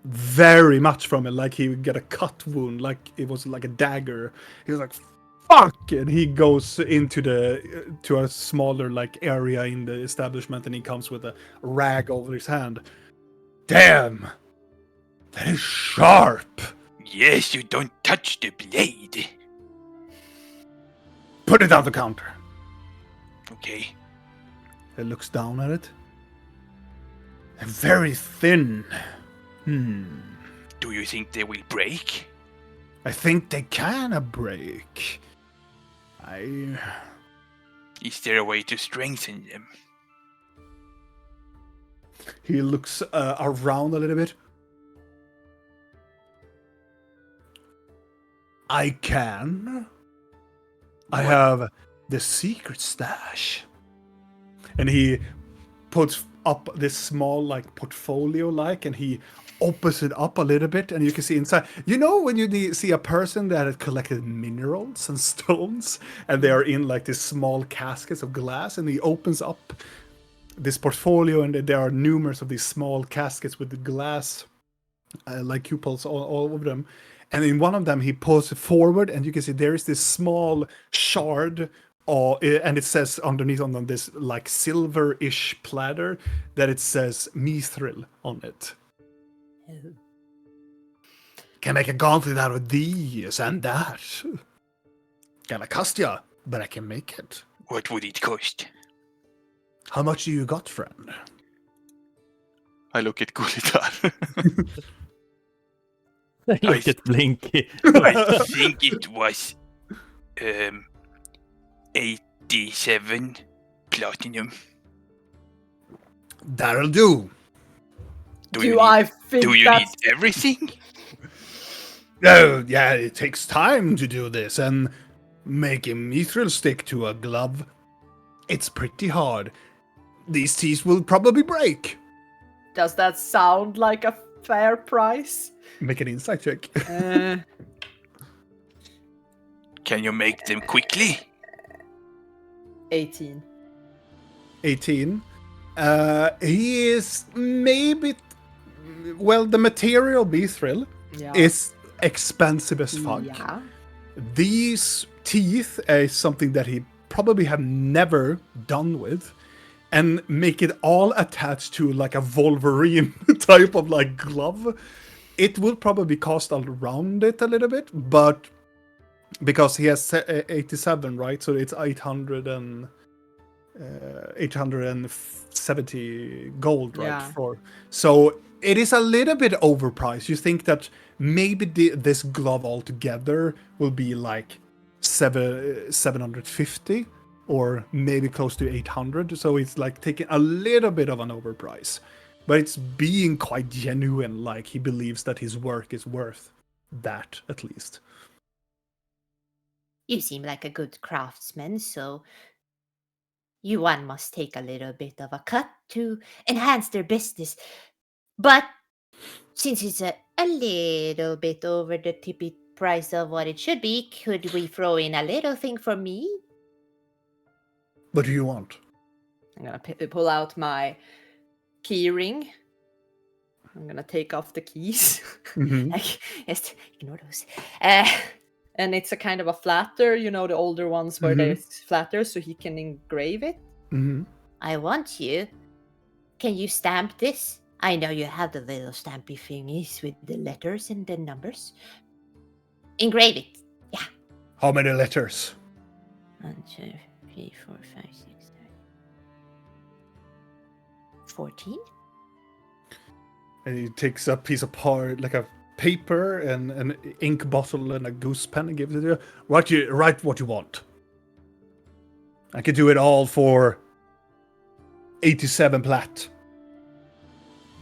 very much from it, like he would get a cut wound, like it was like a dagger. He was like, "Fuck!" and he goes into to a smaller like area in the establishment, and he comes with a rag over his hand. Damn, that is sharp. Yes, you don't touch the blade. Put it on the counter. Okay. He looks down at it. They're very thin. Do you think they will break? I think they can break. Is there a way to strengthen them? He looks around a little bit. I can. I have the secret stash. And he puts up this small like portfolio and he opens it up a little bit, and you can see inside. You know when you see a person that had collected minerals and stones, and they are in like these small caskets of glass, and he opens up this portfolio, and there are numerous of these small caskets with the glass like cupolas all over them. And in one of them, he pulls it forward, and you can see there is this small shard, and it says underneath on this like silver-ish platter that it says mithril on it. Can make a gauntlet out of these and that. Gonna cost ya, but I can make it. What would it cost? How much do you got, friend? I look at Gulitar. Look at Blinky. I think it was 87 platinum. That'll do. Do I think Do you that's need everything? Oh, yeah, it takes time to do this, and make a mithril stick to a glove. It's pretty hard. These teeth will probably break. Does that sound like a fair price? Make an insight check. Can you make them quickly? 18. 18. He is maybe... Well, the material mithril Yeah. is expensive as fuck. Yeah. These teeth is something that he probably have never done with, and make it all attached to like a Wolverine type of like glove. It will probably cost around it a little bit, but because he has 87, right? So it's 870 gold, right? Yeah. So it is a little bit overpriced. You think that maybe this glove altogether will be like 750 or maybe close to 800. So it's like taking a little bit of an overprice, but it's being quite genuine. Like he believes that his work is worth that at least. You seem like a good craftsman, so one must take a little bit of a cut to enhance their business. But since it's a little bit over the tippy price of what it should be, could we throw in a little thing for me? What do you want? I'm gonna pull out my key ring. I'm gonna take off the keys. Mhm. Like, just ignore those. And it's a kind of a flatter, you know, the older ones where Mhm. there's flatter, so he can engrave it. Mm-hmm. I want you. Can you stamp this? I know you have the little stampy thingies with the letters and the numbers. Engrave it. Yeah. How many letters? 1, 2, 3, 4, 5, 6, 7. 14? And he takes a piece of like a paper and an ink bottle and a goose pen and gives it to you. Write what you want. I could do it all for 87 plat.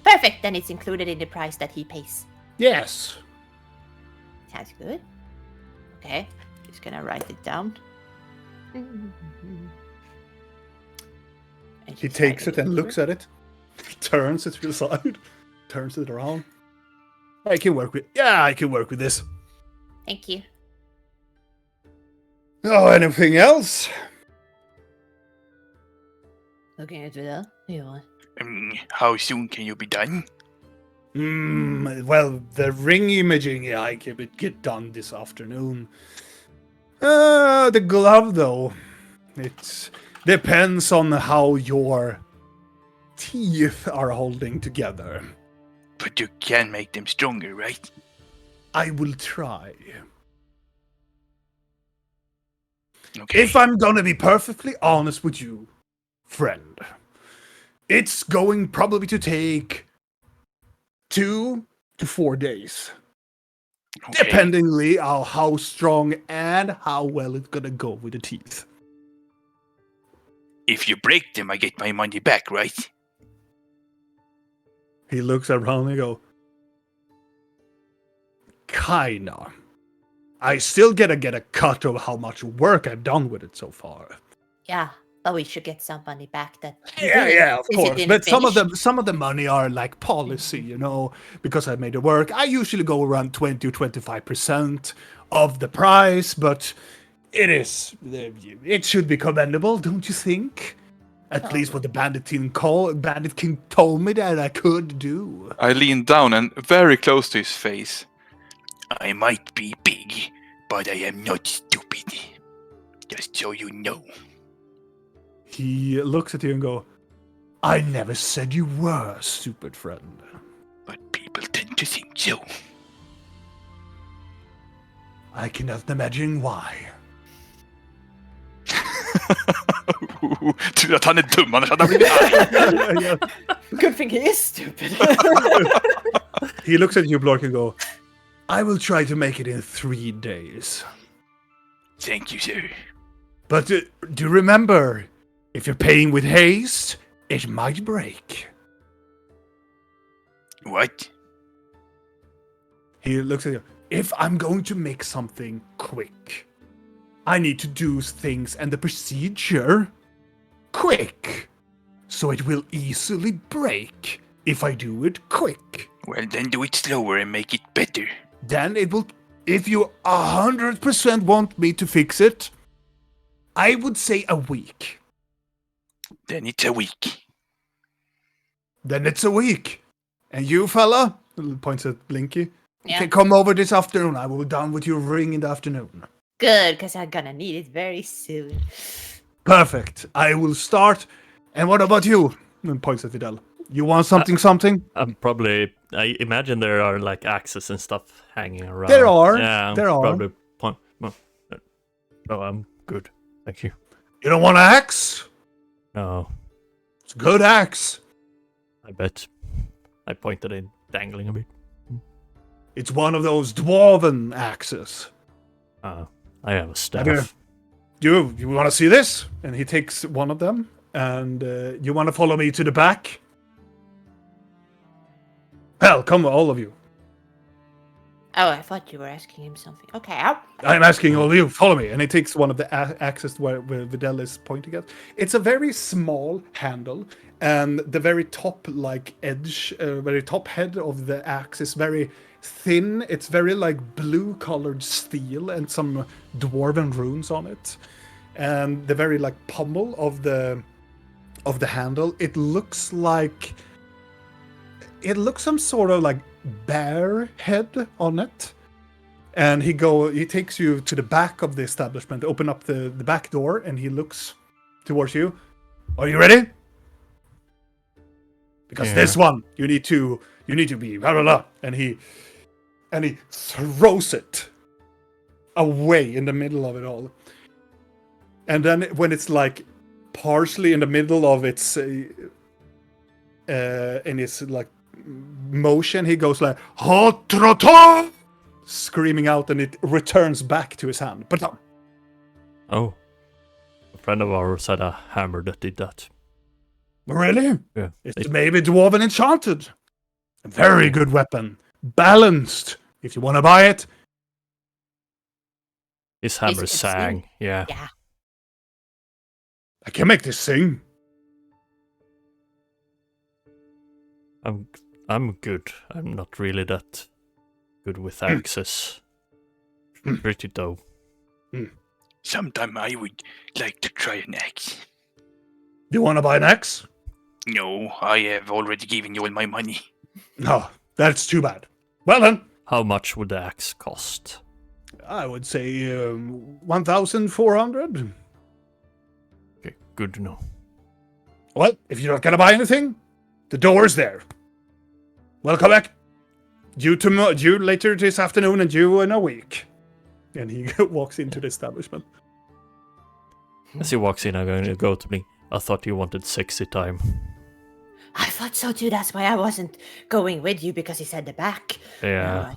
Perfect. Then it's included in the price that he pays. Yes. Sounds good. Okay. Just gonna write it down. He takes it and looks at it. Turns it to the side. Turns it around. I can work with this. Thank you. Oh, anything else? Looking at Vidal. You want? How soon can you be done? Well, the ring imaging, yeah, I can get done this afternoon. The glove, though, it depends on how your teeth are holding together. But you can make them stronger, right? I will try. Okay. If I'm gonna be perfectly honest with you, friend, it's going probably to take 2 to 4 days. Okay. Dependingly on how strong and how well it's gonna go with the teeth. If you break them, I get my money back, right? He looks around and goes, kinda. I still gotta get a cut of how much work I've done with it so far. Yeah, but we should get some money back. That Yeah, of Is it course. in But some of finished? the money are like policy, you know, because I made it work. I usually go around 20 or 25% of the price, but it should be commendable, don't you think? At least what the Bandit King told me that I could do. I lean down and very close to his face. I might be big, but I am not stupid. Just so you know. He looks at you and go, I never said you were, stupid friend. But people tend to think so. I cannot imagine why. Tur att han är dum, annars hade han blivit arg. Good thing he is stupid. He looks at you, Blork, and go, I will try to make it in 3 days. Thank you, sir. But do remember, if you're paying with haste, it might break. What? He looks at you. If I'm going to make something quick, I need to do things and the procedure quick. So it will easily break if I do it quick. Well, then do it slower and make it better. Then it will, if you 100% want me to fix it, I would say a week. Then it's a week. Then it's a week. And you, fella, points at Blinky, Yeah. can come over this afternoon. I will be done with your ring in the afternoon. Good, because I'm gonna need it very soon. Perfect. I will start. And what about you? And points at Vidal. You want something? I'm probably. I imagine there are like axes and stuff hanging around. There are. Yeah, There are. Probably point. No, I'm good. Thank you. You don't want an axe? No, It's a good axe. I bet. I pointed in, dangling a bit. It's one of those dwarven axes. I have a staff. Okay. You want to see this? And he takes one of them. And you want to follow me to the back? Hell, come all of you. Oh, I thought you were asking him something. Okay, I'm asking all of you, follow me. And he takes one of the axes where Vidal is pointing at. It's a very small handle, and the very top edge, very top head of the axe is very thin. It's very like blue-colored steel and some dwarven runes on it. And the very like pommel of the handle, it looks some sort of like bear head on it. And he takes you to the back of the establishment, open up the back door, and he looks towards you. Are you ready? Because Yeah. this one, you need to be blah blah blah. And he throws it away in the middle of it all. And then when it's like partially in the middle of its in its like motion, he goes like "Hotrota!" screaming out, and it returns back to his hand. But Oh, a friend of ours had a hammer that did that. really, Yeah, it's maybe dwarven enchanted. A very good weapon, balanced. If you want to buy it, his hammer it sang. Yeah. yeah. I can make this sing. I'm good. I'm not really that good with axes. Pretty though. Sometime I would like to try an axe. Do you want to buy an axe? No, I have already given you all my money. No, that's too bad. Well then, How much would the axe cost? I would say 1,400. Okay, good to know. Well, if you're not gonna buy anything, the door's there. Welcome back. Due later this afternoon and due in a week. And he walks into the establishment. As he walks in, I'm going to go to me. I thought you wanted sexy time. I thought so too. That's why I wasn't going with you because he said the back. Yeah.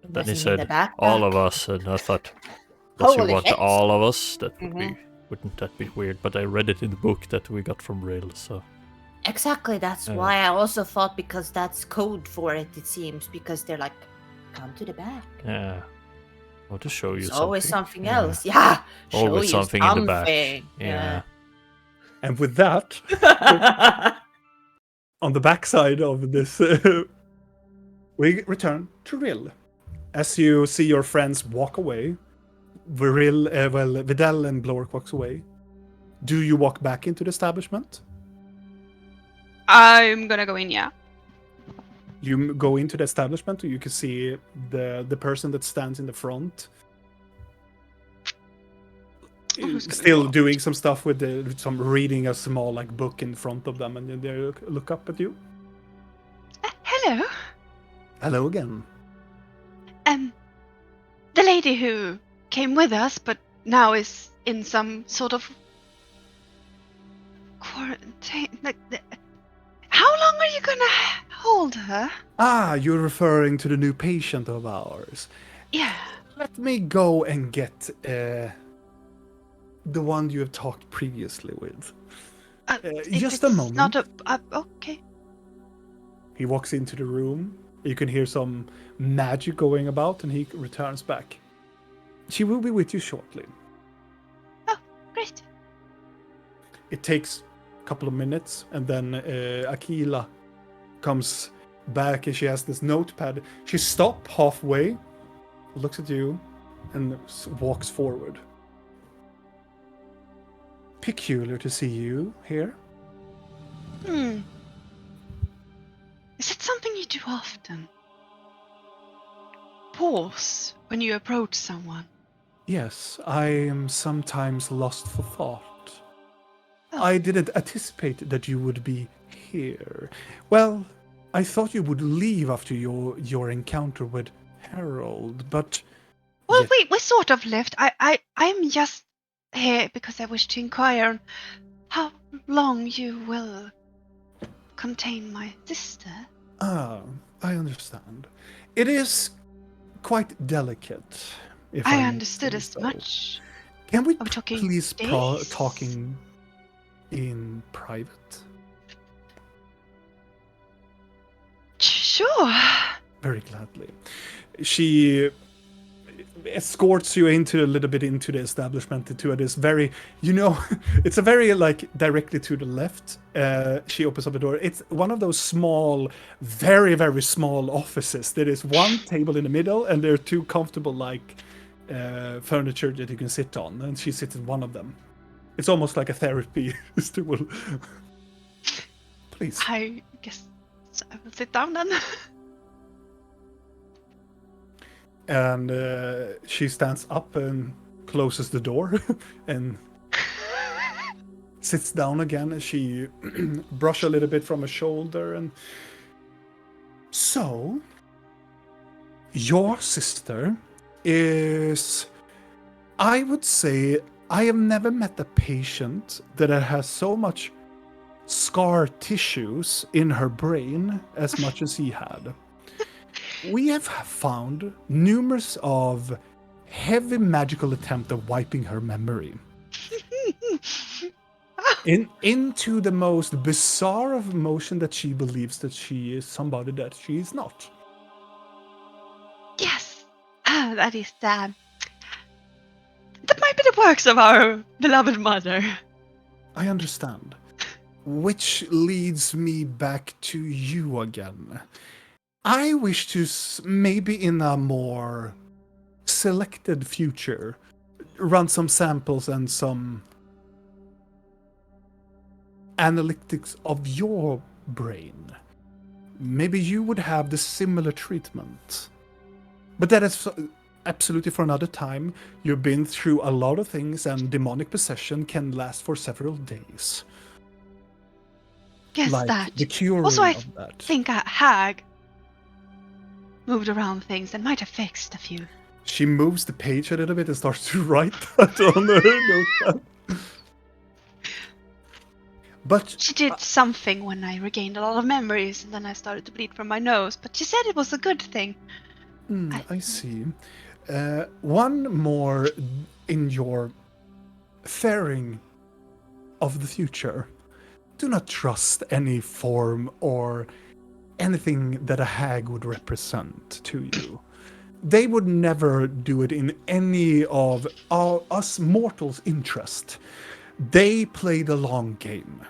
Then he Wasn't in the said back. all of us, and I thought, does he Holy want shit. all of us? That would be, wouldn't that be weird? But I read it in the book that we got from Rill, so. Exactly. That's why I also thought, because that's code for it. It seems, because they're like, come to the back. Yeah. I want to show you There's something. always something Yeah. else. Yeah. Always show you something in the back. something. Yeah. And with that, on the backside of this, we return to Rill. As you see your friends walk away, Vidal and Blork walks away. Do you walk back into the establishment? I'm gonna go in, yeah. You go into the establishment, you can see the person that stands in the front. Who's gonna Still go? doing some stuff with some reading a small book in front of them, and then they look up at you. Hello. Hello again. The lady who came with us, but now is in some sort of quarantine. How long are you gonna hold her? Ah, you're referring to the new patient of ours. Yeah. Let me go and get the one you have talked previously with. Just a moment. Not okay. He walks into the room. You can hear some magic going about, and he returns back. She will be with you shortly. Oh, great. It takes a couple of minutes, and then Aquila comes back, and she has this notepad. She stops halfway, looks at you, and walks forward. Peculiar to see you here. Is it something you do often? Pause when you approach someone. Yes, I am sometimes lost for thought. Oh. I didn't anticipate that you would be here. Well, I thought you would leave after your encounter with Harold, but... Well, Yes. we sort of left. I'm just here because I wish to inquire on how long you will contain my sister. Ah, I understand. It is quite delicate. If I may understood say as so. much. Can we Are we talking please days? talking in private? Sure. Very gladly. She escorts you into a little bit into the establishment to this very, it's a very directly to the left. She opens up the door. It's one of those small, very, very small offices. There is one table in the middle, and there are two comfortable furniture that you can sit on, and she sits in one of them. It's almost like a therapy stool. Please. I guess I will sit down then. And she stands up and closes the door and sits down again, and she brush a little bit from her shoulder. And so your sister is, I would say, I have never met a patient that has so much scar tissues in her brain as much as he had. We have found numerous of heavy magical attempt of wiping her memory into the most bizarre of emotion that she believes that she is somebody that she is not. Yes. That is that might be the works of our beloved mother. I understand. which leads me back to you again. I wish to maybe in a more selected future run some samples and some analytics of your brain. Maybe you would have the similar treatment. But that is absolutely for another time. You've been through a lot of things, and demonic possession can last for several days. Guess Like that. the curing Also, I of that. think a hag moved around things and might have fixed a few. She moves the page a little bit and starts to write that on her notepad. But She did something when I regained a lot of memories, and then I started to bleed from my nose. But she said it was a good thing. I see. One more in your faring of the future. Do not trust any form or anything that a hag would represent to you. They would never do it in any of us mortals' interest. They play the long game.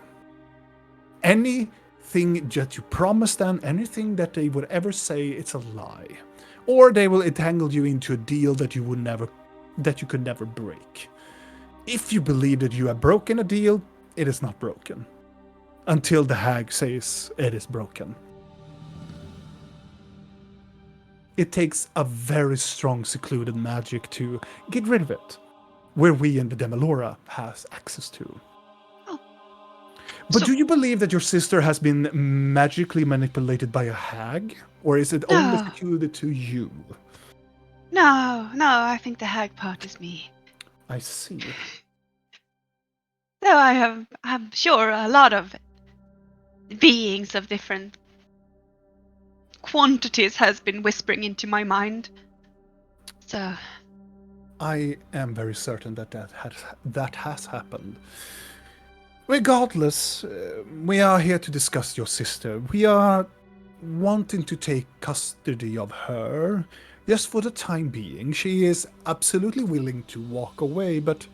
Anything that you promise them, anything that they would ever say, it's a lie. Or they will entangle you into a deal that you could never break. If you believe that you have broken a deal, it is not broken. Until the hag says it is broken. It takes a very strong secluded magic to get rid of it, where we in the Demelora has access to. Oh. But So- do you believe that your sister has been magically manipulated by a hag? Or is it only No. secluded to you? No, I think the hag part is me. I see. Though I'm sure a lot of beings of different quantities has been whispering into my mind. So, I am very certain that has happened. Regardless, we are here to discuss your sister. We are wanting to take custody of her, just for the time being. She is absolutely willing to walk away, but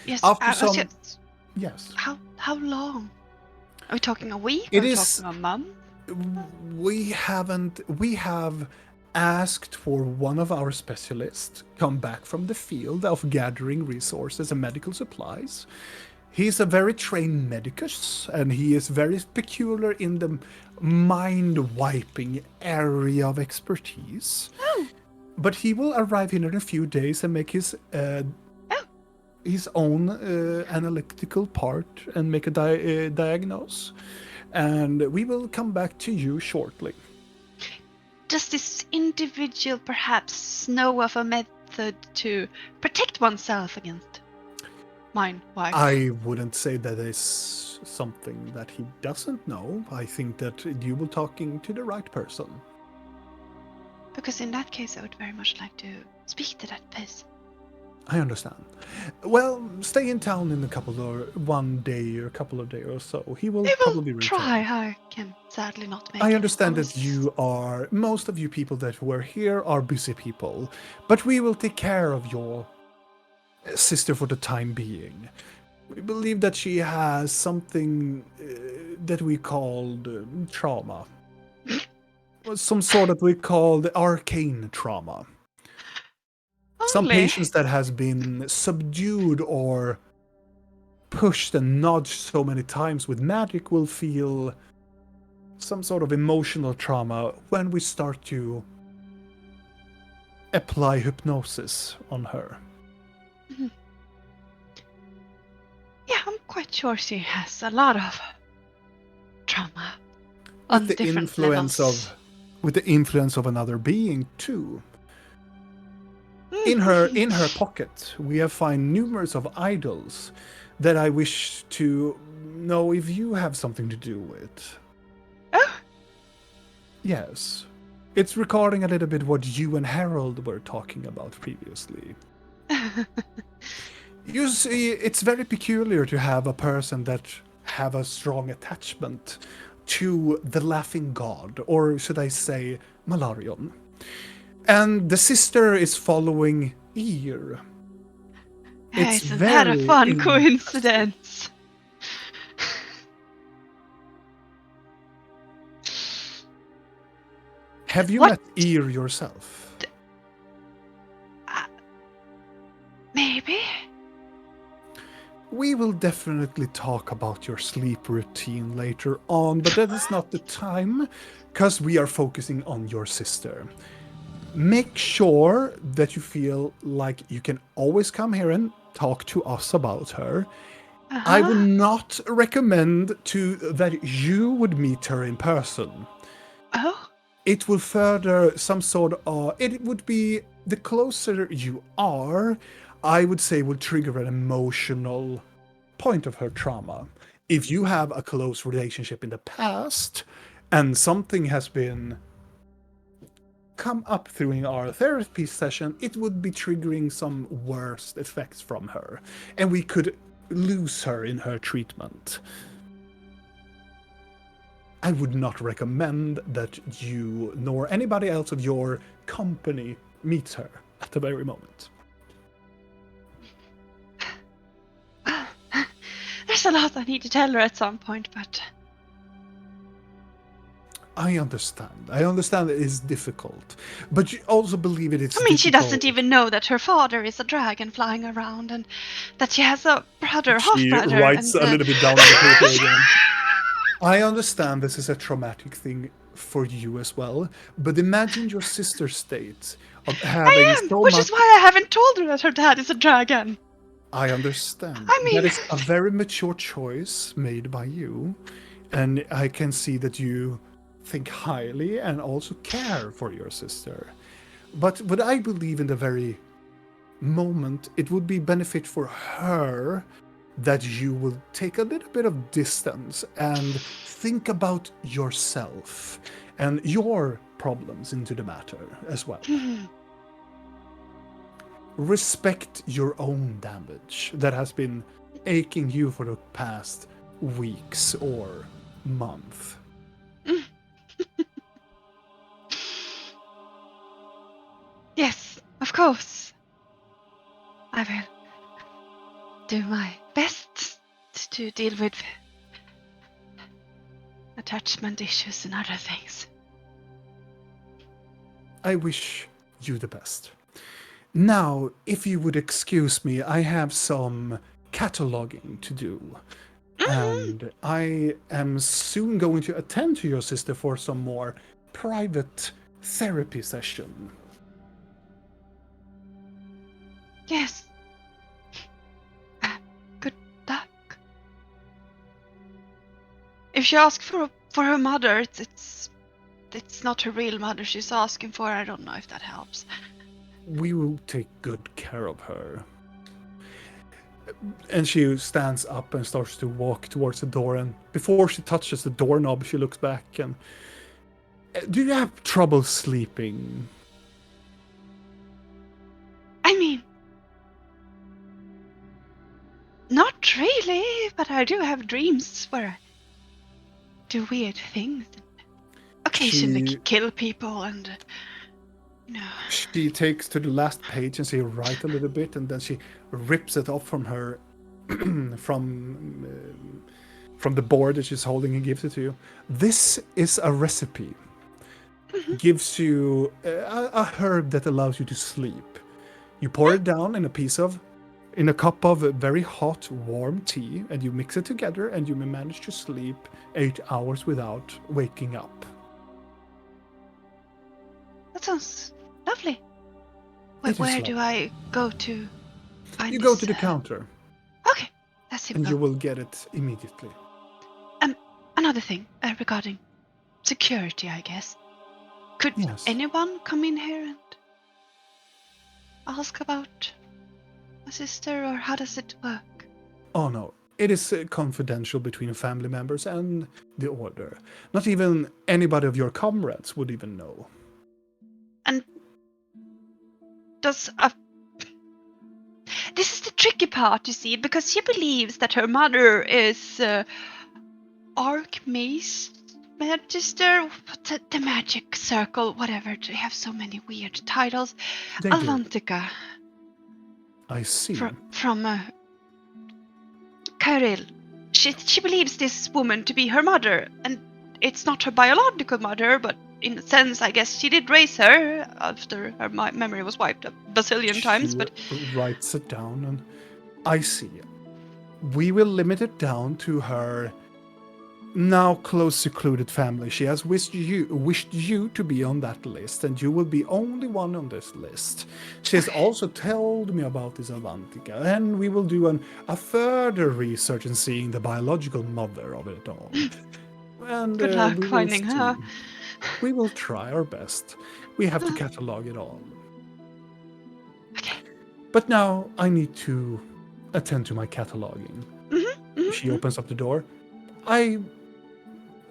yes, after I was some... just- Yes. How long? Are we talking a week? It Are we is- talking a month? We have asked for one of our specialists come back from the field of gathering resources and medical supplies. He's a very trained medicus, and he is very peculiar in the mind-wiping area of expertise. Oh. But he will arrive here in a few days and make his own analytical part and make a diagnose. And we will come back to you shortly. Does this individual perhaps know of a method to protect oneself against mind wipe? I wouldn't say that is something that he doesn't know. I think that you were talking to the right person. Because in that case, I would very much like to speak to that person. I understand. Well, stay in town in a couple of days or so. He will I probably will return. try. I can sadly not make I it. understand that was- most of you people that were here are busy people, but we will take care of your sister for the time being. We believe that she has something that we called trauma. Some sort that we called arcane trauma. Some Only. patients that has been subdued or pushed and nudged so many times with magic will feel some sort of emotional trauma when we start to apply hypnosis on her. Yeah, I'm quite sure she has a lot of trauma With on the different influence levels. with the influence of another being too. In her pocket, we have found numerous of idols that I wish to know if you have something to do with. Oh. Yes. It's recording a little bit what you and Harold were talking about previously. You see, it's very peculiar to have a person that have a strong attachment to the laughing god, or should I say, Malarion. And the sister is following Ear. Isn't that a fun coincidence? Have you What? met Ear yourself? Maybe. We will definitely talk about your sleep routine later on, but that is not the time, because we are focusing on your sister. Make sure that you feel like you can always come here and talk to us about her. I would not recommend that you would meet her in person. Oh. It will further some sort of... It would be... The closer you are, I would say will trigger an emotional point of her trauma. If you have a close relationship in the past, and something has been come up during our therapy session, it would be triggering some worst effects from her. And we could lose her in her treatment. I would not recommend that you nor anybody else of your company meets her at the very moment. There's a lot I need to tell her at some point, but I understand. I understand it is difficult, but you also believe it is I mean, she difficult. doesn't even know that her father is a dragon flying around, and that she has a brother, half She brother. writes and, a little bit down on the paper again. I understand this is a traumatic thing for you as well, but imagine your sister's state of having I am, so which much... is why I haven't told her that her dad is a dragon. I understand. I mean- That is a very mature choice made by you, and I can see that you think highly and also care for your sister. But what I believe in the very moment, it would be benefit for her that you will take a little bit of distance and think about yourself and your problems into the matter as well. Respect your own damage that has been aching you for the past weeks or month. Yes, of course. I will do my best to deal with attachment issues and other things. I wish you the best. Now, if you would excuse me, I have some cataloging to do. And I am soon going to attend to your sister for some more private therapy session. Yes. Good luck. If she asks for her mother, it's not her real mother she's asking for. I don't know if that helps. We will take good care of her. And she stands up and starts to walk towards the door, and before she touches the doorknob, she looks back and... Do you have trouble sleeping? I mean, not really, but I do have dreams where I do weird things. Occasionally She- kill people and... No. She takes to the last page and she writes a little bit, and then she rips it off from her, from the board that she's holding, and gives it to you. This is a recipe. Gives you a herb that allows you to sleep. You pour it down in a cup of very hot, warm tea, and you mix it together, and you may manage to sleep 8 hours without waking up. That sounds lovely. It is Where do lovely. I go to find You go this, to the counter, Okay, that's simple. and you will get it immediately. Another thing regarding security, I guess. Could Yes. anyone come in here and ask about my sister, or how does it work? Oh no, it is confidential between family members and the order. Not even anybody of your comrades would even know. And does this is the tricky part, you see, because she believes that her mother is Archmace Magister, the magic circle, whatever. They have so many weird titles. They do. Avantika I see. from Kyril. She believes this woman to be her mother, and it's not her biological mother, but in a sense, I guess she did raise her after her memory was wiped a bazillion times, She but writes it down, and I see. We will limit it down to her now close secluded family. She has wished you to be on that list, and you will be only one on this list. She has also told me about this Avantika, and we will do a further research in seeing the biological mother of it all. And good luck we will finding her. see. We will try our best. We have to catalog it all. Okay. But now I need to attend to my cataloging. She opens up the door. I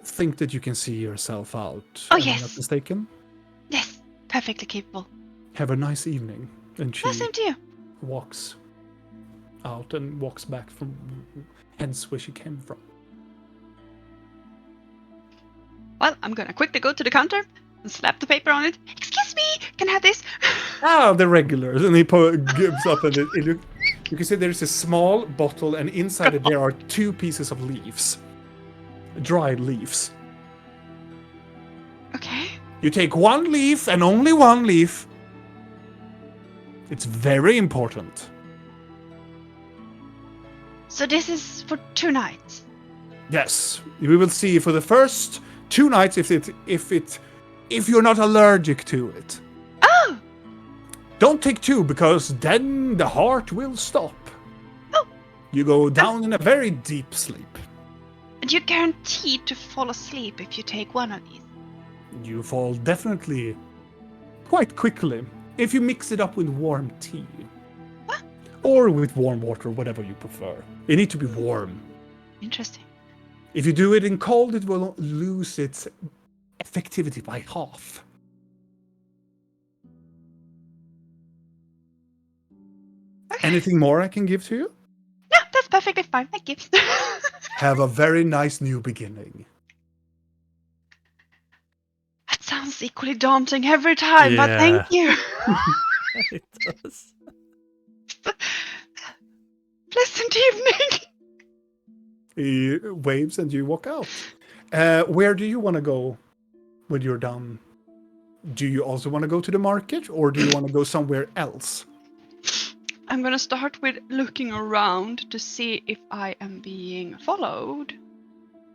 think that you can see yourself out. Oh, Am I yes. not mistaken? Yes, perfectly capable. Have a nice evening. And she Same to you. walks out and walks back from hence where she came from. Well, I'm gonna quickly go to the counter and slap the paper on it. Excuse me, can I have this? Ah, the regulars. And he gives up, and you can see there's a small bottle, and inside it there are 2 pieces of leaves. Dried leaves. Okay. You take 1 leaf and only 1 leaf. It's very important. So this is for 2 nights. Yes, we will see for the first 2 nights if you're not allergic to it. Oh! Don't take 2 because then the heart will stop. Oh. You go down in a very deep sleep. And you're guaranteed to fall asleep if you take 1 of these. You fall definitely quite quickly if you mix it up with warm tea. What? Or with warm water, whatever you prefer. It needs to be warm. Interesting. If you do it in cold, it will lose its effectivity by half. Okay. Anything more I can give to you? No, that's perfectly fine. Thank you. Have a very nice new beginning. That sounds equally daunting every time, but thank you. It does. Pleasant evening. He waves and you walk out. Where do you want to go when you're done? Do you also want to go to the market, or do you want to go somewhere else? I'm gonna start with looking around to see if I am being followed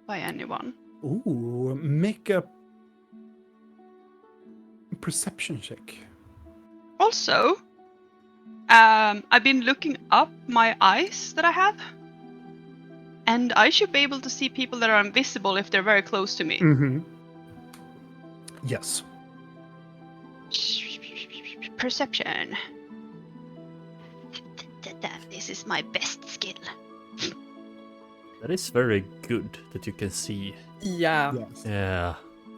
by anyone. Ooh, make a perception check. Also, I've been looking up my eyes that I have, and I should be able to see people that are invisible if they're very close to me. Mm-hmm. Yes. Perception. This is my best skill. That is very good that you can see. Yeah. Yes. Yeah.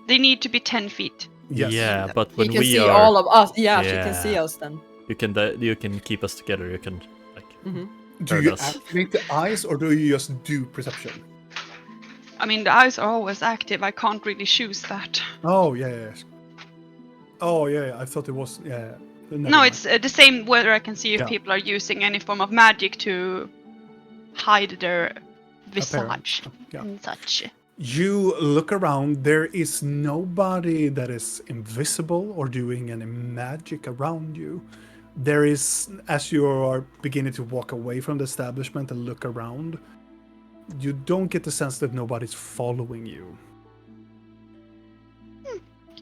They need to be 10 feet. Yes. Yeah, but She when can we see are, all of us. Yeah, she Yeah. can see us then. you can keep us together. You can like. Hmm. Do Heard you us. activate the eyes, or do you just do perception? I mean, the eyes are always active. I can't really choose that. Oh, yeah. Oh, yeah. I thought it was. Yeah. Never No, mind. it's the same whether I can see if Yeah. people are using any form of magic to hide their visage Yeah. and such. You look around. There is nobody that is invisible or doing any magic around you. There is, as you are beginning to walk away from the establishment and look around, you don't get the sense that nobody's following you.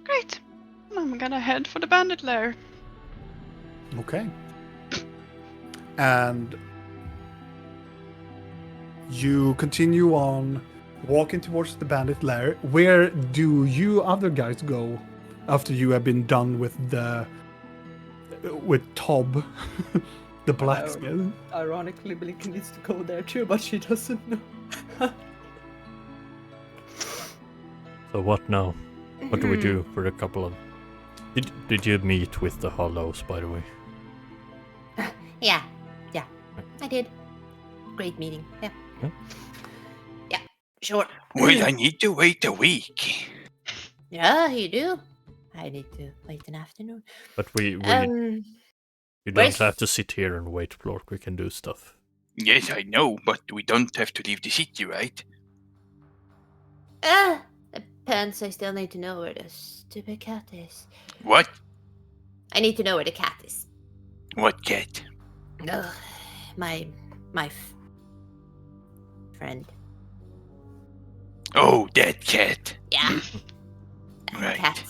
Great. I'm gonna head for the bandit lair. Okay. And you continue on walking towards the bandit lair. Where do you other guys go after you have been done with Tob, the blacksmith? Ironically, Blinky needs to go there too, but she doesn't know. So what now? What do we do for a couple of? Did you meet with the Hollows, by the way? Yeah, I did. Great meeting. Yeah. Yeah. Yeah, sure. Well, I need to wait a week. Yeah, you do. I need to wait an afternoon. But we you don't where's- have to sit here and wait, Plork. We can do stuff. Yes, I know, but we don't have to leave the city, right? Pence, I still need to know where the stupid cat is. What? I need to know where the cat is. What cat? Ugh, my friend. Oh, that cat. Yeah. Right. Cat.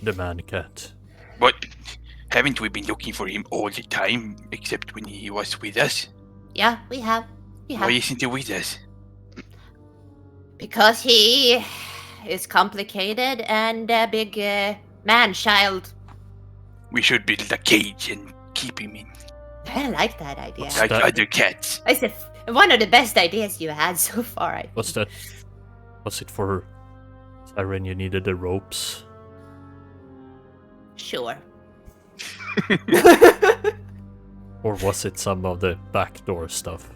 The man cat. What? Haven't we been looking for him all the time, except when he was with us? Yeah, we have. Why isn't he with us? Because he is complicated and a big man-child. We should build a cage and keep him in, I like that idea. What's like that? other cats. It's one of the best ideas you had so far. I think. What's that? Was it for Siren you needed the ropes? Sure. Or was it some of the backdoor stuff?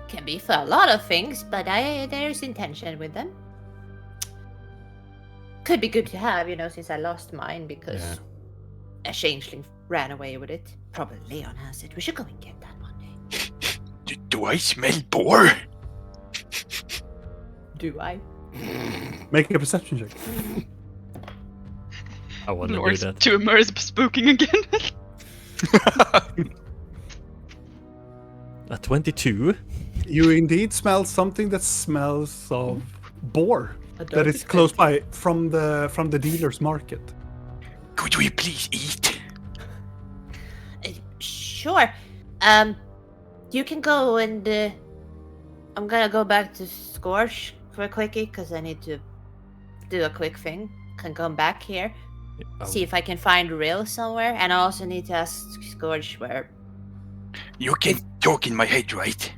Can be for a lot of things, but there's intention with them. Could be good to have, since I lost mine because a changeling ran away with it. Probably Leon has it. We should go and get that one day. Do I smell boar? Do I? Make a perception check. I want to do Lord's that. tumor is spooking again. A 22. You indeed smell something that smells of boar. That is close by from the dealer's market. Could we please eat? Sure. You can go and I'm gonna go back to Scorch for a quickie because I need to do a quick thing. Can come back here, see if I can find Rill somewhere, and I also need to ask Scorch where. You can talk in my head, right?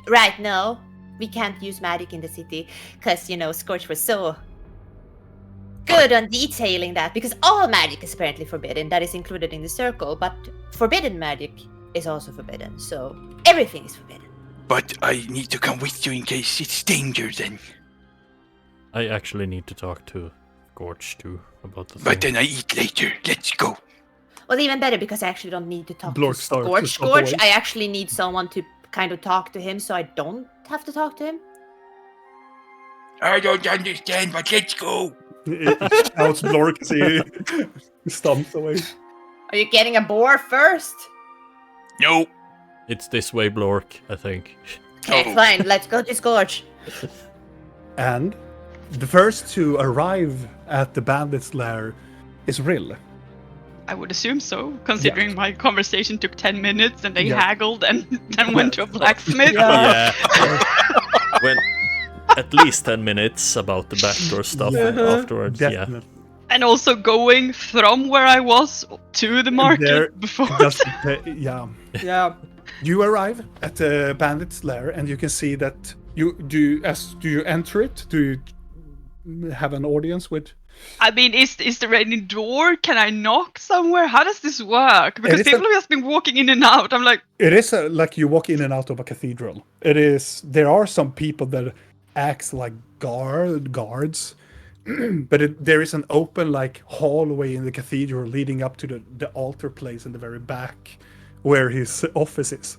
Right, no. We can't use magic in the city because, Scorch was so good on detailing that because all magic is apparently forbidden. That is included in the circle, but forbidden magic is also forbidden. So everything is forbidden. But I need to come with you in case it's danger then. I actually need to talk to Gorge too about the But thing. then I eat later. Let's go. Well, even better because I actually don't need to talk Blork to starts Scorch. to stop Scorch, away. I actually need someone to kind of talk to him so I don't have to talk to him. I don't understand, but let's go. It shouts Blork as he stomps away. Are you getting a boar first? No. It's this way, Blork, I think. Okay, Oh. fine. Let's go to Scorch. And the first to arrive at the bandit's lair is Rill. I would assume so, considering my conversation took 10 minutes and they Yeah. haggled and then went to a blacksmith. Yeah. When at least 10 minutes about the backdoor stuff afterwards. Yeah. Definitely. And also going from where I was to the market There- before. Yeah. Yeah. You arrive at the bandit's lair, and you can see that do you enter it? Do you have an audience with? I mean, is there any door? Can I knock somewhere? How does this work? Because is a- people have just been walking in and out. I'm like, It is like you walk in and out of a cathedral. It is. There are some people that acts like guards, but there is an open like hallway in the cathedral leading up to the altar place in the very back, where his office is.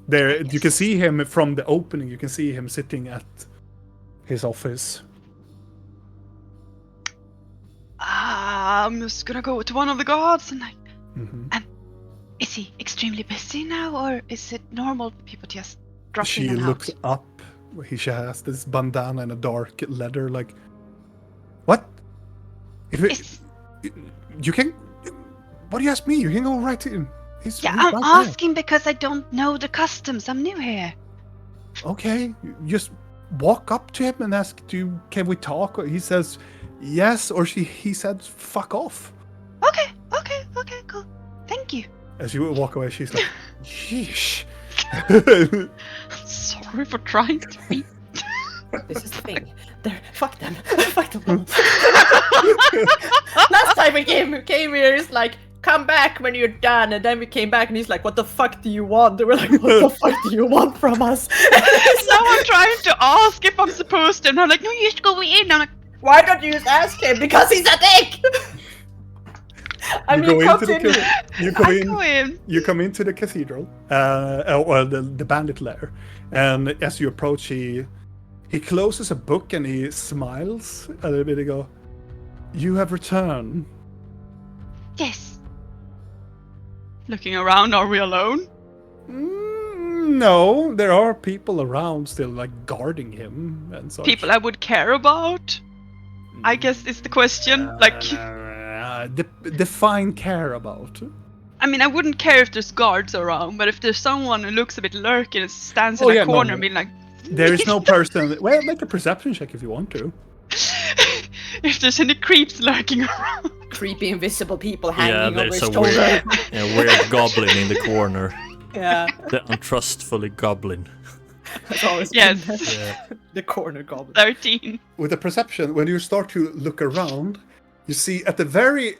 There, you can see him from the opening. You can see him sitting at his office. I'm just gonna go to one of the guards and like, Mhm. is he extremely busy now, or is it normal people just drop She in and looks out? up. She has this bandana and a dark leather. Like, what? If it, Is- you can. What do you ask me? You can go right in. He's Yeah, he's I'm right there. asking because I don't know the customs. I'm new here. Okay, just walk up to him and ask, can we talk? He says yes, or he says fuck off. Okay, cool. Thank you. As you walk away, she's like, sheesh. Sorry for trying to be. This is the thing. Fuck them. Fuck them. Last time we came here, it's like, come back when you're done. And then we came back and he's like, what the fuck do you want? And we're like, what the fuck do you want from us? Now I'm trying to ask if I'm supposed to, and I'm like, no, you should go in. I'm like, Why don't you just ask him? Because he's a dick! I You mean, go into the continue. You come I in. go in. You come into the cathedral, or the bandit lair, and as you approach, he He closes a book and he smiles a little bit ago. You have returned. Yes. Looking around, are we alone? No, there are people around still, like guarding him and such. People I would care about? I guess is the question. Like, Define care about. I mean, I wouldn't care if there's guards around, but if there's someone who looks a bit lurky and stands in a corner and being like, there is no person. Well, make a perception check if you want to. if there's any creeps lurking around. Creepy invisible people hanging over there's his a shoulder. weird goblin in the corner. Yeah. The untrustfully goblin. That's always Yes. been Yeah. the corner goblin. 13. With the perception, when you start to look around, you see at the very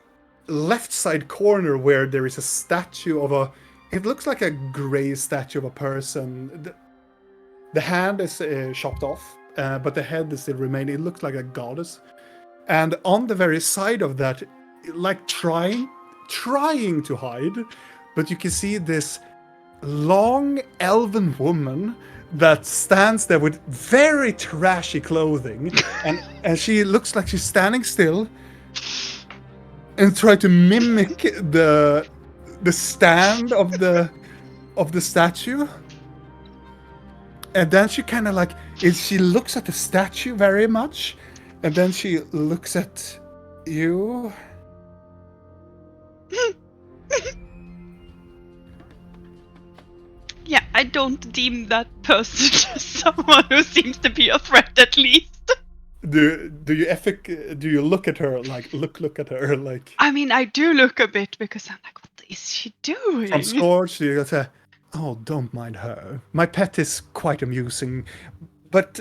left side corner where there is a statue of a. It looks like a gray statue of a person. The hand is chopped off, but the head is still remaining. It looks like a goddess. And on the very side of that, like trying to hide, but you can see this long elven woman that stands there with very trashy clothing, and she looks like she's standing still and try to mimic the stand of the statue. And then she kind of like she looks at the statue very much, and then she looks at you. Yeah, I don't deem that person as someone who seems to be a threat, at least. Do you look at her like look at her like? I mean, I do look a bit because I'm like, what is she doing? From Scourge, you say, "Oh, don't mind her. My pet is quite amusing, but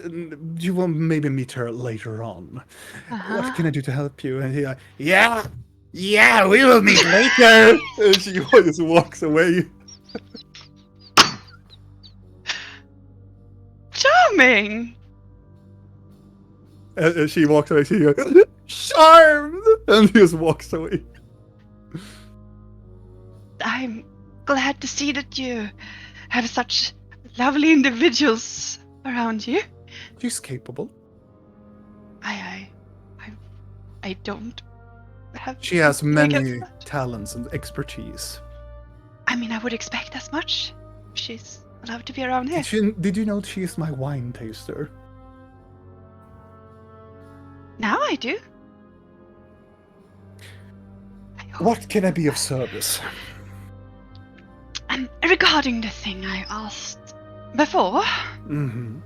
you will maybe meet her later on. What can I do to help you?" And he, yeah, we will meet later. And she just walks away. Charming. And she walks away. She goes, "Charmed," and he just walks away. I'm glad to see that you have such lovely individuals around you. She's capable. I don't have. She has anything against many that. talents and expertise. I mean, I would expect as much. She's allowed to be around here. Did you know she is my wine taster? Now I do. What can I be of service? Regarding the thing I asked before, Mm-hmm.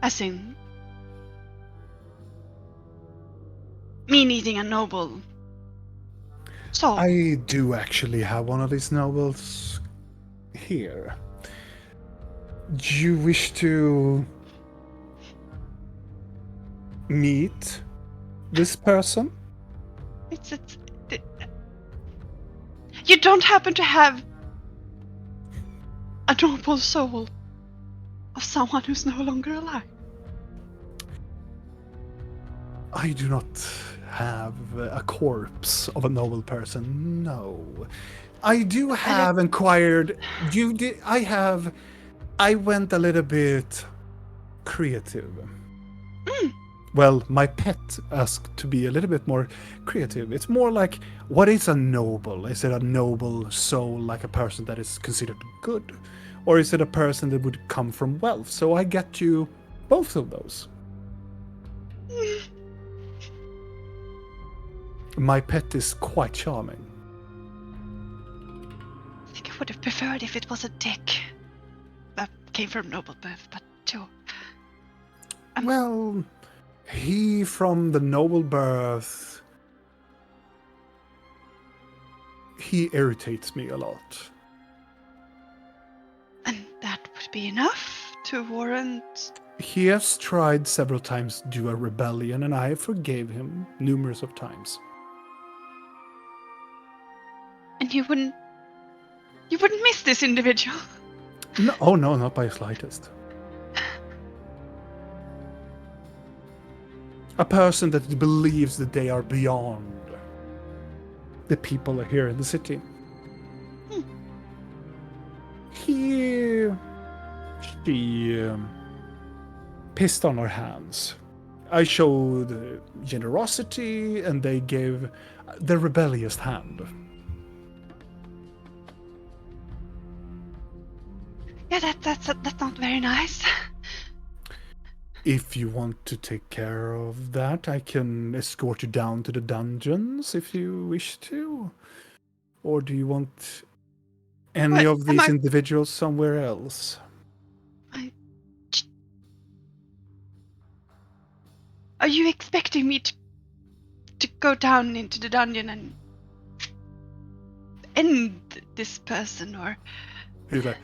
as in me needing a noble soul. I do actually have one of these nobles here. Do you wish to meet this person? You don't happen to have a noble soul of someone who's no longer alive? I do not have a corpse of a noble person, no. I do have inquired. I went a little bit creative. Well, my pet asked to be a little bit more creative. It's more like, what is a noble? Is it a noble soul, like a person that is considered good? Or is it a person that would come from wealth? So I get you both of those. My pet is quite charming. I think I would have preferred if it was a dick that came from noble birth, but too. Well, he from the noble birth, he irritates me a lot. And that would be enough to warrant. He has tried several times to do a rebellion, and I forgave him numerous of times. And you wouldn't miss this individual? No, oh no, not by the slightest. A person that believes that they are beyond the people here in the city. She pissed on our hands. I showed generosity, and they gave the rebellious hand. Yeah, that's not very nice. If you want to take care of that, I can escort you down to the dungeons if you wish to. Or do you want any What? of Am these I- individuals somewhere else? Are you expecting me to go down into the dungeon and end this person, or? He's like,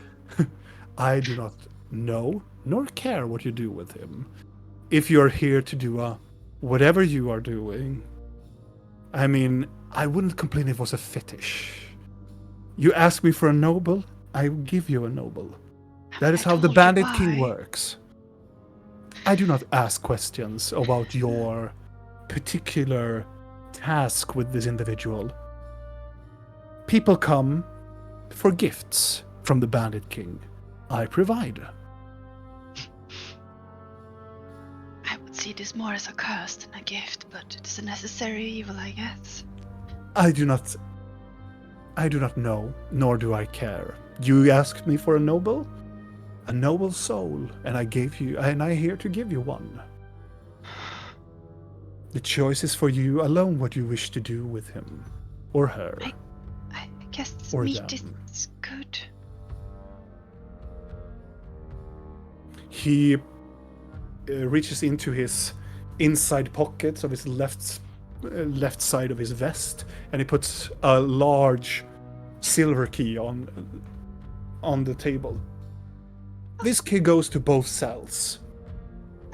I do not know nor care what you do with him. If you're here to do whatever you are doing, I mean, I wouldn't complain if it was a fetish. You ask me for a noble, I will give you a noble. That is I how the told you Bandit King why. works. I do not ask questions about your particular task with this individual. People come for gifts from the Bandit King. I provide. I would see this more as a curse than a gift, but it's a necessary evil, I guess. I do not know, nor do I care. You asked me for a noble soul, and I here to give you one. The choice is for you alone what you wish to do with him or her. I guess Or meat them. is good. He reaches into his inside pockets of his left side of his vest, and he puts a large silver key on the table. This key goes to both cells.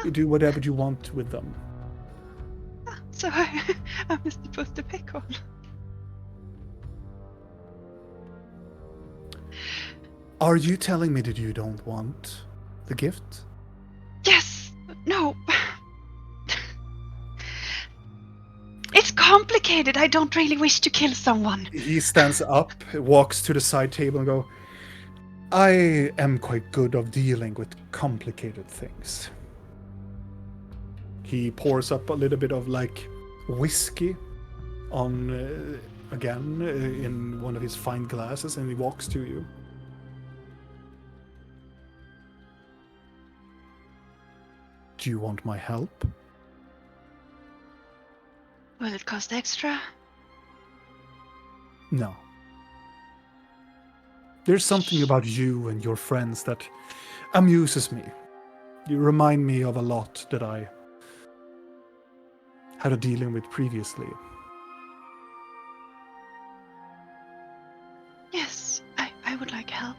You do whatever you want with them. So I'm supposed to pick one. Are you telling me that you don't want the gift? Yes! No! It's complicated. I don't really wish to kill someone. He stands up, walks to the side table and go, I am quite good of dealing with complicated things. He pours up a little bit of whiskey on again in one of his fine glasses, and he walks to you. Do you want my help? Will it cost extra? No. There's something about you and your friends that amuses me. You remind me of a lot that I had a dealing with previously. Yes, I would like help.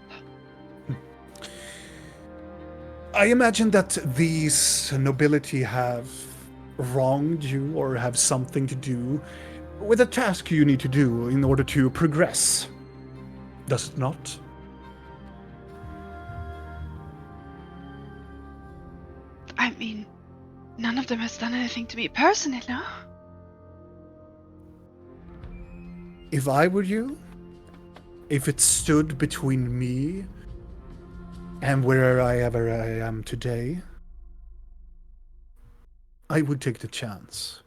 I imagine that these nobility have wronged you or have something to do with a task you need to do in order to progress. Does it not? I mean, none of them has done anything to me personally, no? If I were you, if it stood between me and wherever I am today, I would take the chance.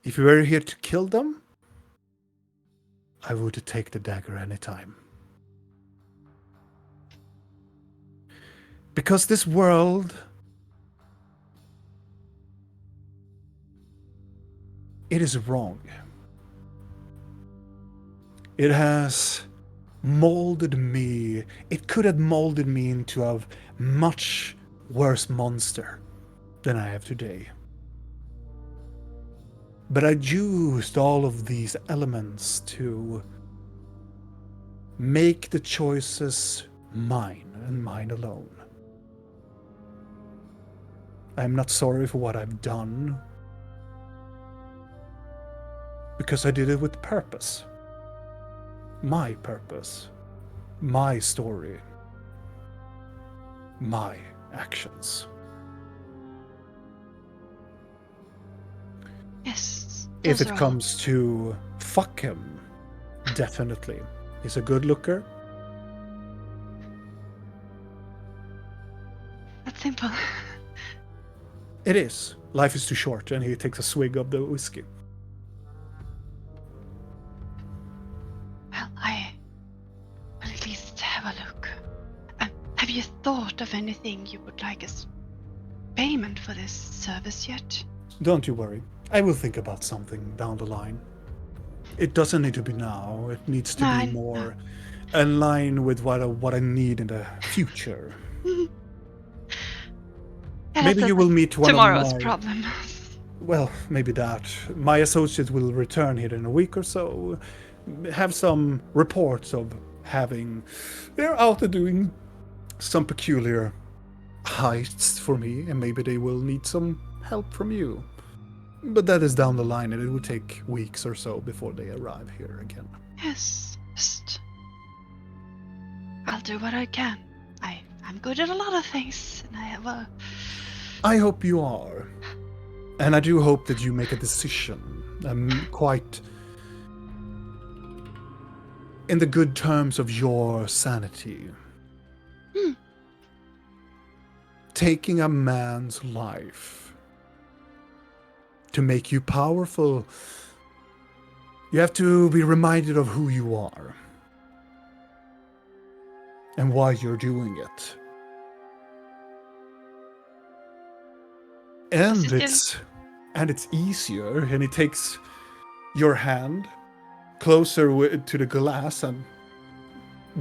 If you were here to kill them, I would take the dagger anytime. Because this world, it is wrong. It has molded me. It could have molded me into a much worse monster than I have today. But I used all of these elements to make the choices mine and mine alone. I'm not sorry for what I've done, because I did it with purpose. My purpose, my story, my actions. Yes. If those it are all. comes to fuck him, definitely. He's a good looker. That's simple. It is. Life is too short, and he takes a swig of the whiskey. Well, I will at least have a look. Have you thought of anything you would like as payment for this service yet? Don't you worry. I will think about something down the line. It doesn't need to be now. It needs to No, be more in line with what I need in the future. Yeah, Maybe that's you will meet one tomorrow's of my... problem. Well, maybe that. My associate will return here in a week or so. Have some reports of having... They're out there doing some peculiar heists for me, and maybe they will need some help from you. But that is down the line, and it will take weeks or so before they arrive here again. Yes, just I'll do what I can. I'm good at a lot of things, and I have a... I hope you are. And I do hope that you make a decision. Quite in the good terms of your sanity. Taking a man's life to make you powerful, you have to be reminded of who you are and why you're doing it. And it's easier, and it takes your hand closer to the glass and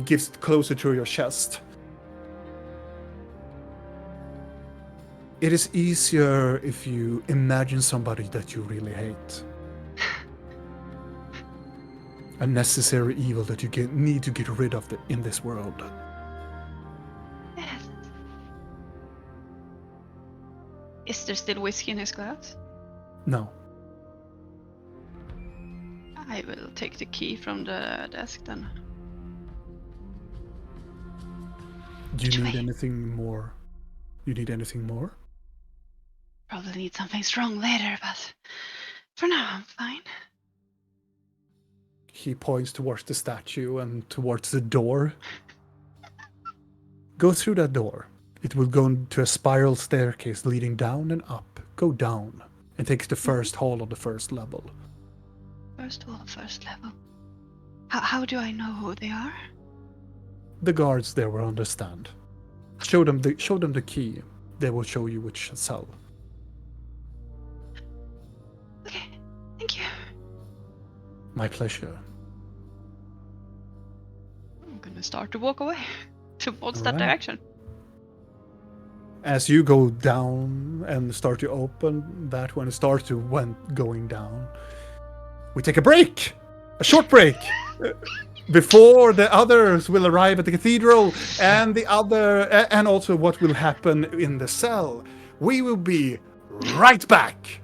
gives it closer to your chest. It is easier if you imagine somebody that you really hate. A necessary evil that you need to get rid of in this world. Yes. Is there still whiskey in his glass? No. I will take the key from the desk then. Do you Which need way? anything more? You need anything more? Probably need something strong later, but for now I'm fine. He points towards the statue and towards the door. Go through that door. It will go into a spiral staircase leading down and up. Go down and takes the first hall on the first level. First wall, first level. How do I know who they are? The guards there will understand. Show them the key. They will show you which cell. Okay, thank you. My pleasure. I'm gonna start to walk away towards that Alright. direction. As you go down and start to open that when it starts to going down, we take a break, a short break, before the others will arrive at the cathedral and and also what will happen in the cell. We will be right back.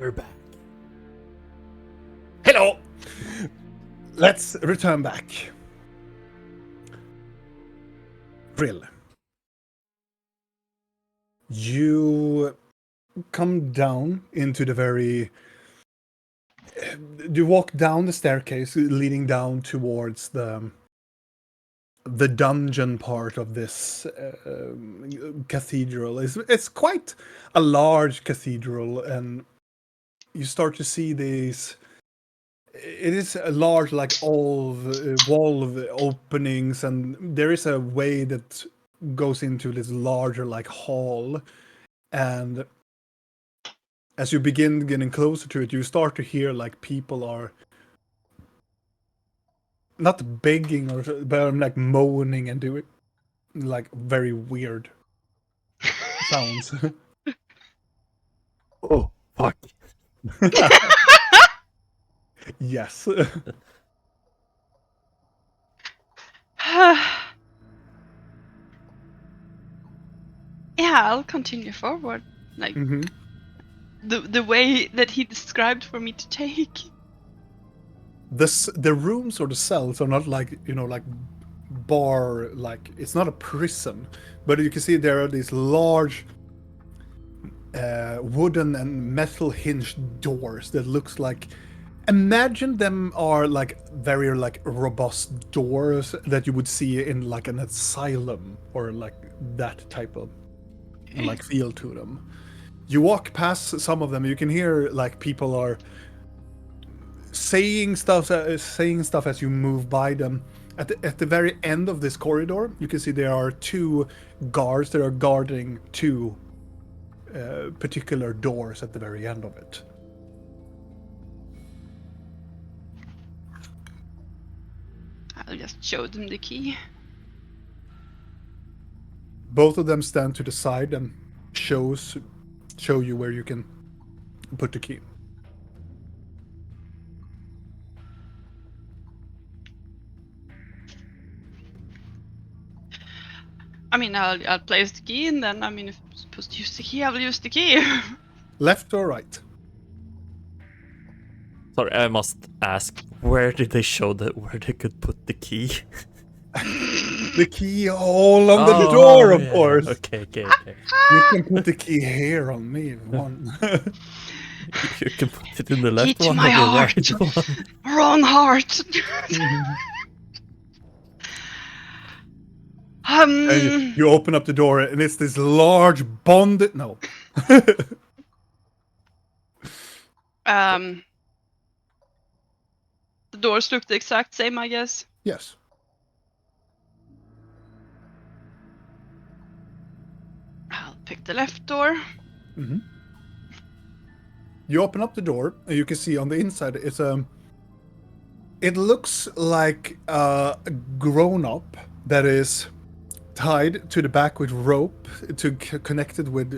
We're back. Hello! Let's return back. Rill. You come down into the very... You walk down the staircase leading down towards the dungeon part of this cathedral. It's quite a large cathedral, and you start to see these... It is a large, like, wall openings, and there is a way that goes into this larger, like, hall. And as you begin getting closer to it, you start to hear, like, people are not begging, but like moaning and doing, like, very weird sounds. Oh, fuck. Yes. Yeah, I'll continue forward. Like Mhm. the way that he described for me to take. The rooms or the cells are not like, like bar, like, it's not a prison, but you can see there are these large wooden and metal hinged doors that looks like, imagine them are like very, like, robust doors that you would see in, like, an asylum, or like that type of, like, feel to them. You walk past some of them, you can hear, like, people are saying stuff as you move by them. At the very end of this corridor, you can see there are two guards that are guarding two particular doors at the very end of it. I'll just show them the key. Both of them stand to the side and show you where you can put the key. I mean, I'll place the key, and then, I mean, if I'm supposed to use the key, I will use the key. Left or right? Sorry, I must ask, where did they show that where they could put the key? The key all on the door, of course. Okay. You can put the key here on me if you want. You can put it in the Key left to one my or the heart. right one. Wrong heart. And you open up the door, and it's this large bonded... No. The doors look the exact same, I guess. Yes. I'll pick the left door. Mm-hmm. You open up the door, and you can see on the inside it's it looks like a grown-up that is tied to the back with rope connected with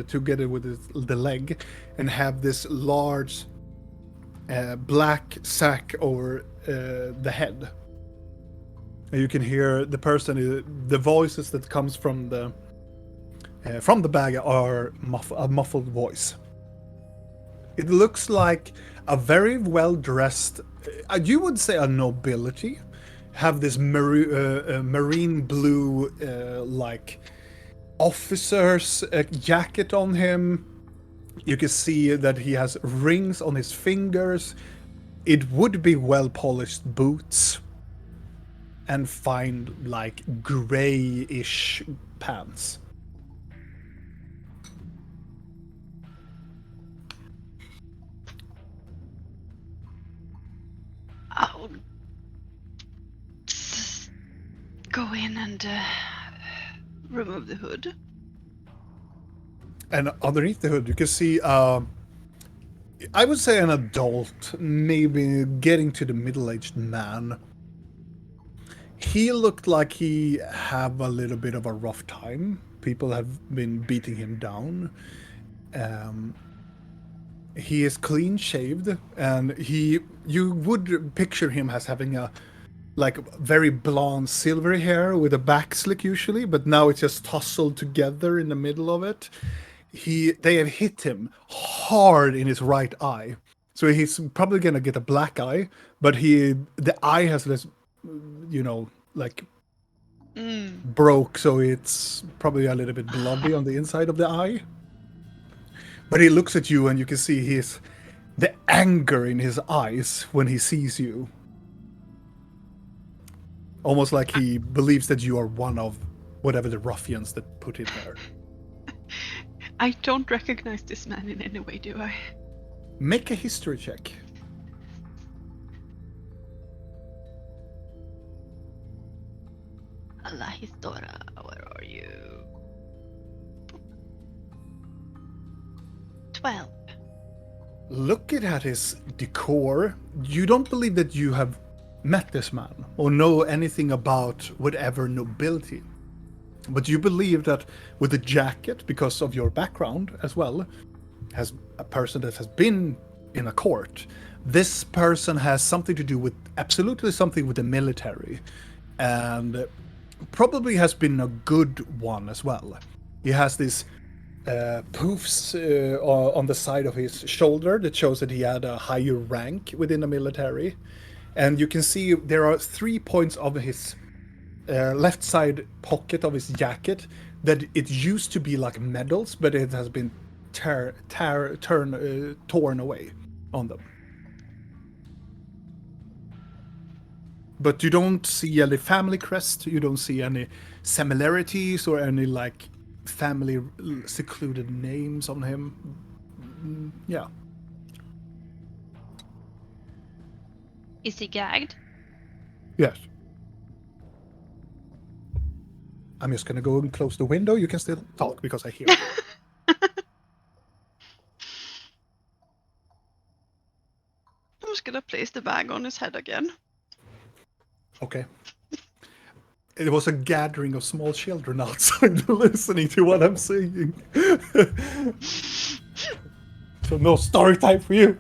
together with the leg, and have this large black sack over the head. And you can hear the person, the voices that comes from the bag are a muffled voice. It looks like a very well-dressed, you would say a nobility, have this marine blue, like, officer's jacket on him. You can see that he has rings on his fingers. It would be well-polished boots. And fine, like, grayish pants. I'll go in and remove the hood. And underneath the hood, you can see, I would say an adult, maybe getting to the middle-aged man. He looked like he had a little bit of a rough time. People have been beating him down. He is clean shaved, and you would picture him as having a, like, very blonde silvery hair with a back slick usually, but now it's just tousled together in the middle of it. they have hit him hard in his right eye. So he's probably gonna get a black eye, but the eye has this, like broke, so it's probably a little bit bloody on the inside of the eye. But he looks at you, and you can see the anger in his eyes when he sees you. Almost like he believes that you are one of whatever the ruffians that put him there. I don't recognize this man in any way, do I? Make a history check. La Historia, where are you? 12. Looking at his decor, you don't believe that you have met this man or know anything about whatever nobility. But you believe that with the jacket, because of your background as well, as a person that has been in a court, this person has something to do with, absolutely something with the military, and probably has been a good one as well. He has these poofs on the side of his shoulder that shows that he had a higher rank within the military. And you can see there are 3 points of his left side pocket of his jacket that it used to be like medals, but it has been torn away on them. But you don't see any family crest, you don't see any similarities or any like family secluded names on him. Yeah. Is he gagged? Yes. I'm just gonna go and close the window. You can still talk because I hear. I'm just gonna place the bag on his head again. Okay. It was a gathering of small children outside listening to what I'm saying. So no story time for you.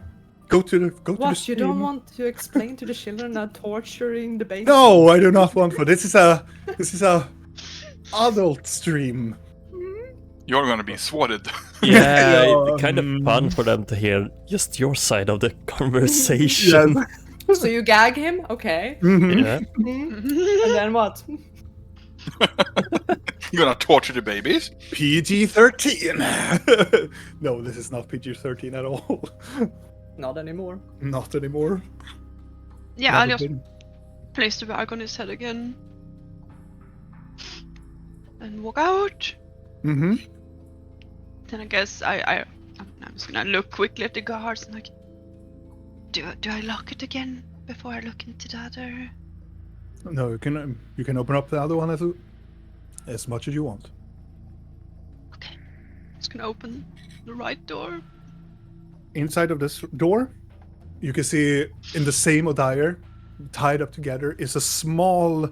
Go to the What, you stream. don't want to explain to the children that torturing the baby? No, I do not want for this is a adult stream. You're gonna be swatted. Yeah, Yeah, it's kind of fun for them to hear just your side of the conversation. Yes. So you gag him? Okay. Mhm. Yeah. And then what? You're gonna torture the babies? PG-13. No, this is not PG-13 at all. Not anymore. Not anymore. Yeah, I'll Never just been. place the bag on his head again. And walk out. Mm-hmm. Then I guess I'm just gonna look quickly at the guards and like, do I lock it again before I look into the other? No, you can open up the other one as much as you want. Okay, just gonna open the right door. Inside of this door, you can see in the same attire, tied up together, is a smaller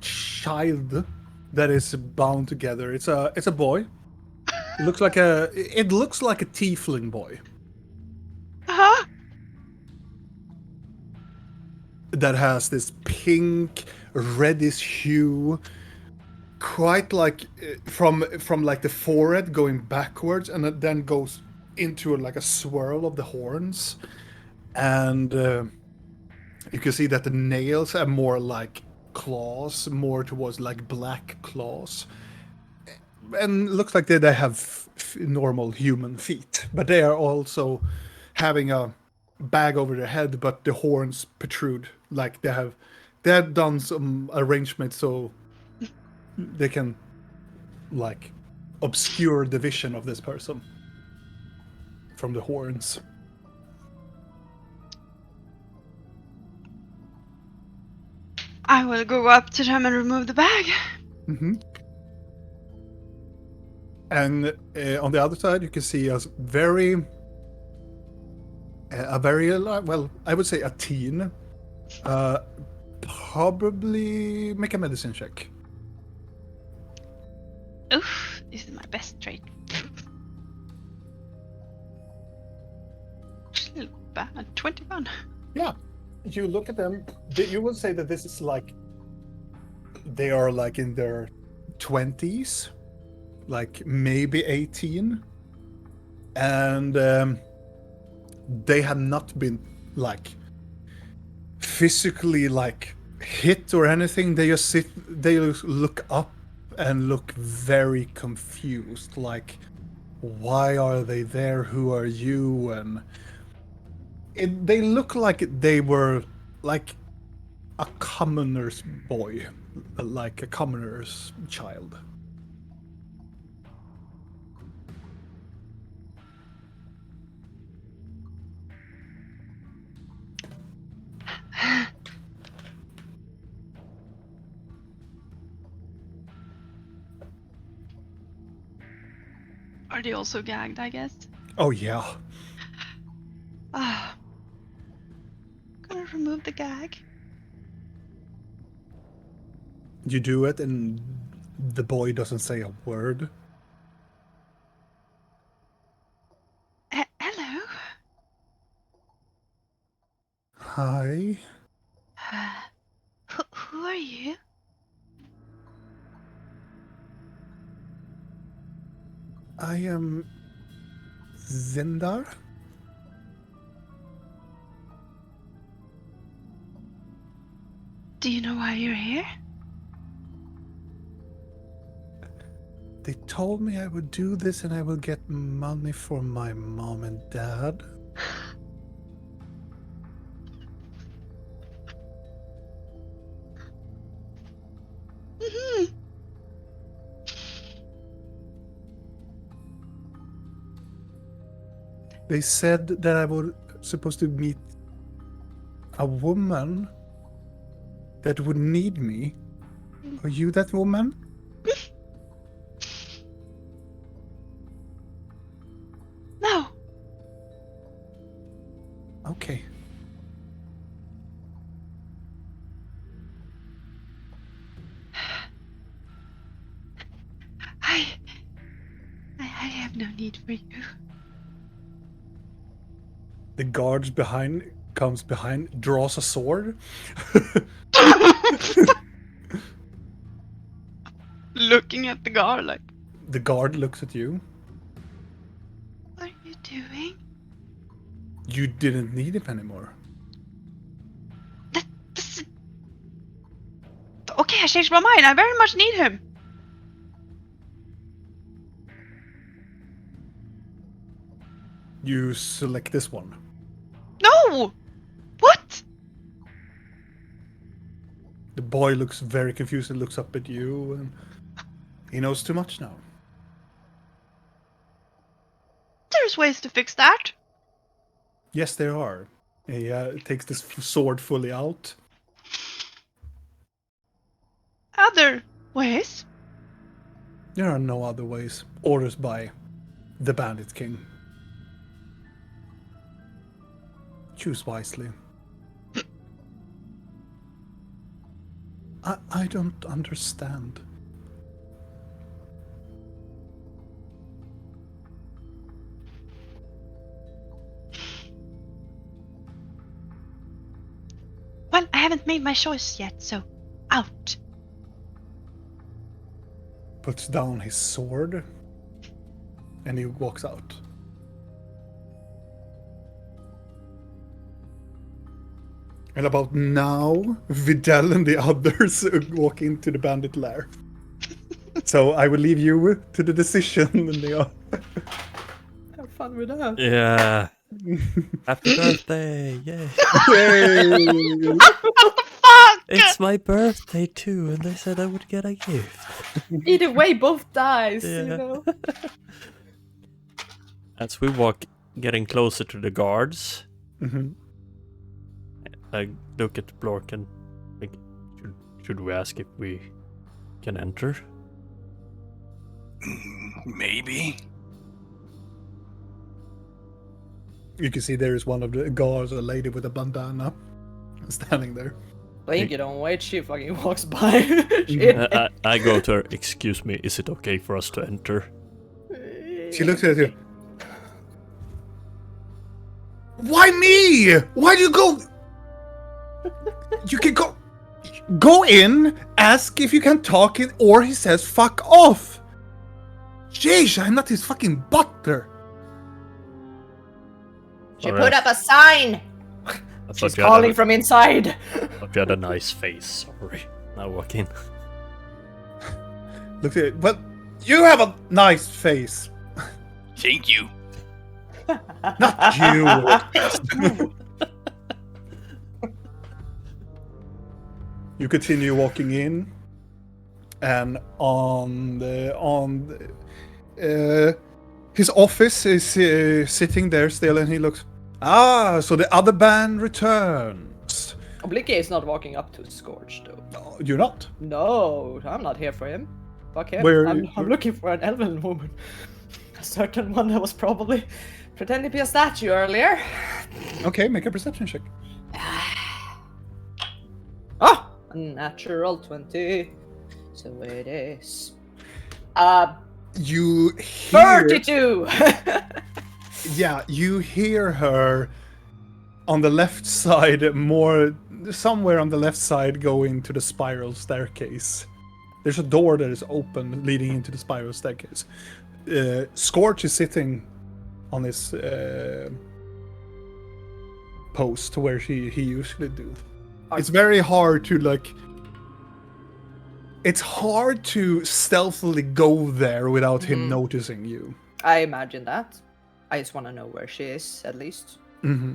child that is bound together. It's a boy. It looks like a tiefling boy Uh-huh. that has this pink, reddish hue, quite like from like the forehead going backwards, and it then goes into like a swirl of the horns, and you can see that the nails are more like claws, more towards like black claws, and looks like they have normal human feet, but they are also having a bag over their head, but the horns protrude, like they have done some arrangement so they can like obscure the vision of this person from the horns. I will go up to them and remove the bag. Mm-hmm. And on the other side, you can see a very well, I would say a teen. Probably make a medicine check. Oof, this is my best trait. Still bad. 21. Yeah, you look at them. You would say that this is like they are like in their 20s, like maybe 18, and they have not been like physically like hit or anything. They just they look up and look very confused, like, why are they there? Who are you? And they look like they were like a commoner's boy, like a commoner's child. Are they also gagged, I guess? Oh yeah. Ah. Gonna remove the gag. You do it, and the boy doesn't say a word. Hello. Hi. Who are you? I am Zindar. Do you know why you're here? They told me I would do this and I will get money for my mom and dad. Mhm. They said that I was supposed to meet a woman that would need me. Are you that woman? No. Okay. I have no need for you. The guards comes behind, draws a sword. Looking at the guard like, The guard looks at you. what are you doing? You didn't need him anymore. This... Okay, I changed my mind. I very much need him. You select this one. No! What? The boy looks very confused and looks up at you, and he knows too much now. There's ways to fix that. Yes, there are. He takes this sword fully out. Other ways? There are no other ways. Orders by the Bandit King. Choose wisely. I don't understand. Well, I haven't made my choice yet, so out. Puts down his sword, and he walks out. And about now, Vidal and the others walk into the bandit lair. So I will leave you to the decision, Neo. Have fun with that. Yeah. Happy birthday! Yay! What the fuck? It's my birthday too, and they said I would get a gift. Either way, both dies, Yeah. you know? As we walk, getting closer to the guards, Mhm. I look at Blork and think, should we ask if we can enter? Maybe. You can see there is one of the guards, a lady with a bandana, standing there. Blink, you don't wait, she fucking walks by. Shit. I go to her, excuse me, is it okay for us to enter? She looks at you. Why me? Why do you go? You can go in, ask if you can talk, or he says fuck off. Sheesh, I'm not his fucking butler. She Alright. put up a sign. I She's thought you had calling a- from inside. thought you had a nice face. Sorry. Now walk in. Look at it. Well, you have a nice face. Thank you. Not you. You continue walking in, and his office is sitting there still, and he looks. Ah, so the other band returns. Oblique is not walking up to Scorch, though. No, you're not. No, I'm not here for him. Fuck him. Where are I'm, you- I'm looking for an elven woman. A certain one that was probably pretending to be a statue earlier. Okay, make a perception check. Ah! A natural 20. So it is. You hear. 32! Yeah, you hear her on the left side, somewhere on the left side, going to the spiral staircase. There's a door that is open leading into the spiral staircase. Scorch is sitting on his post where he usually do. It's very hard to It's hard to stealthily go there without him noticing you. I imagine that. I just want to know where she is, at least. Mm-hmm.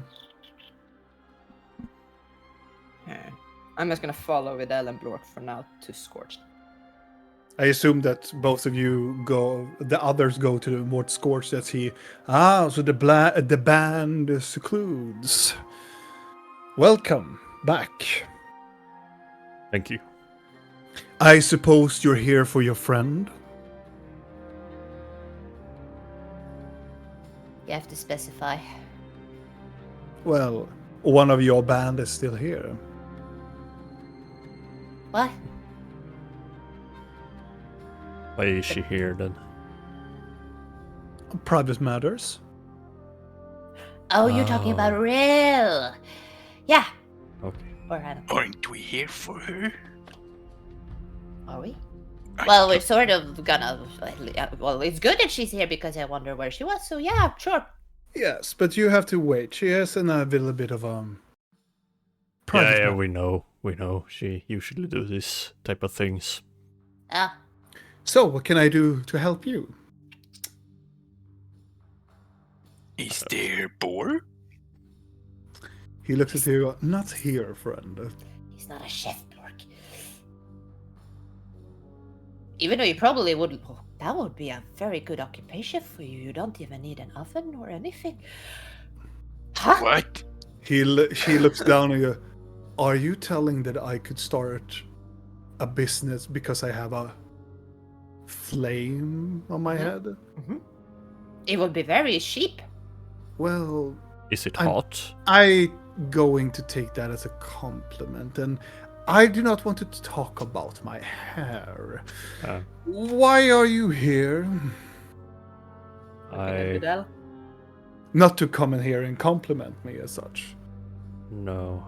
Yeah. I'm just gonna follow with and Blork for now to Scorch. I assume that both of you go, the others go towards Scorch. That's he. Ah, so the band secludes. Welcome back. Thank you. I suppose you're here for your friend? You have to specify. Well, one of your band is still here. What? Why is she here then? Private matters. Oh, you're talking about Oh. Rill. Yeah. Okay. Or Hannah. Aren't we here for her? Are we? I Well, we're thought- sort of gonna. Well, it's good that she's here because I wonder where she was. So yeah, sure. Yes, but you have to wait. She has a little bit of private Yeah, matter. we know. We know. She usually do this type of things. Ah, So, what can I do to help you? Is there Boar? He looks at you. Not here, friend. he's not a chef, Dork. Even though you probably would. Oh, that would be a very good occupation for you. You don't even need an oven or anything. Huh? What? He looks down at you. Are you telling that I could start a business because I have a flame on my head? It would be very cheap. Well, Is it I'm- hot? I going to take that as a compliment, and I do not want to talk about my hair. Uh, Why are you here? I Not to come in here and compliment me as such. no.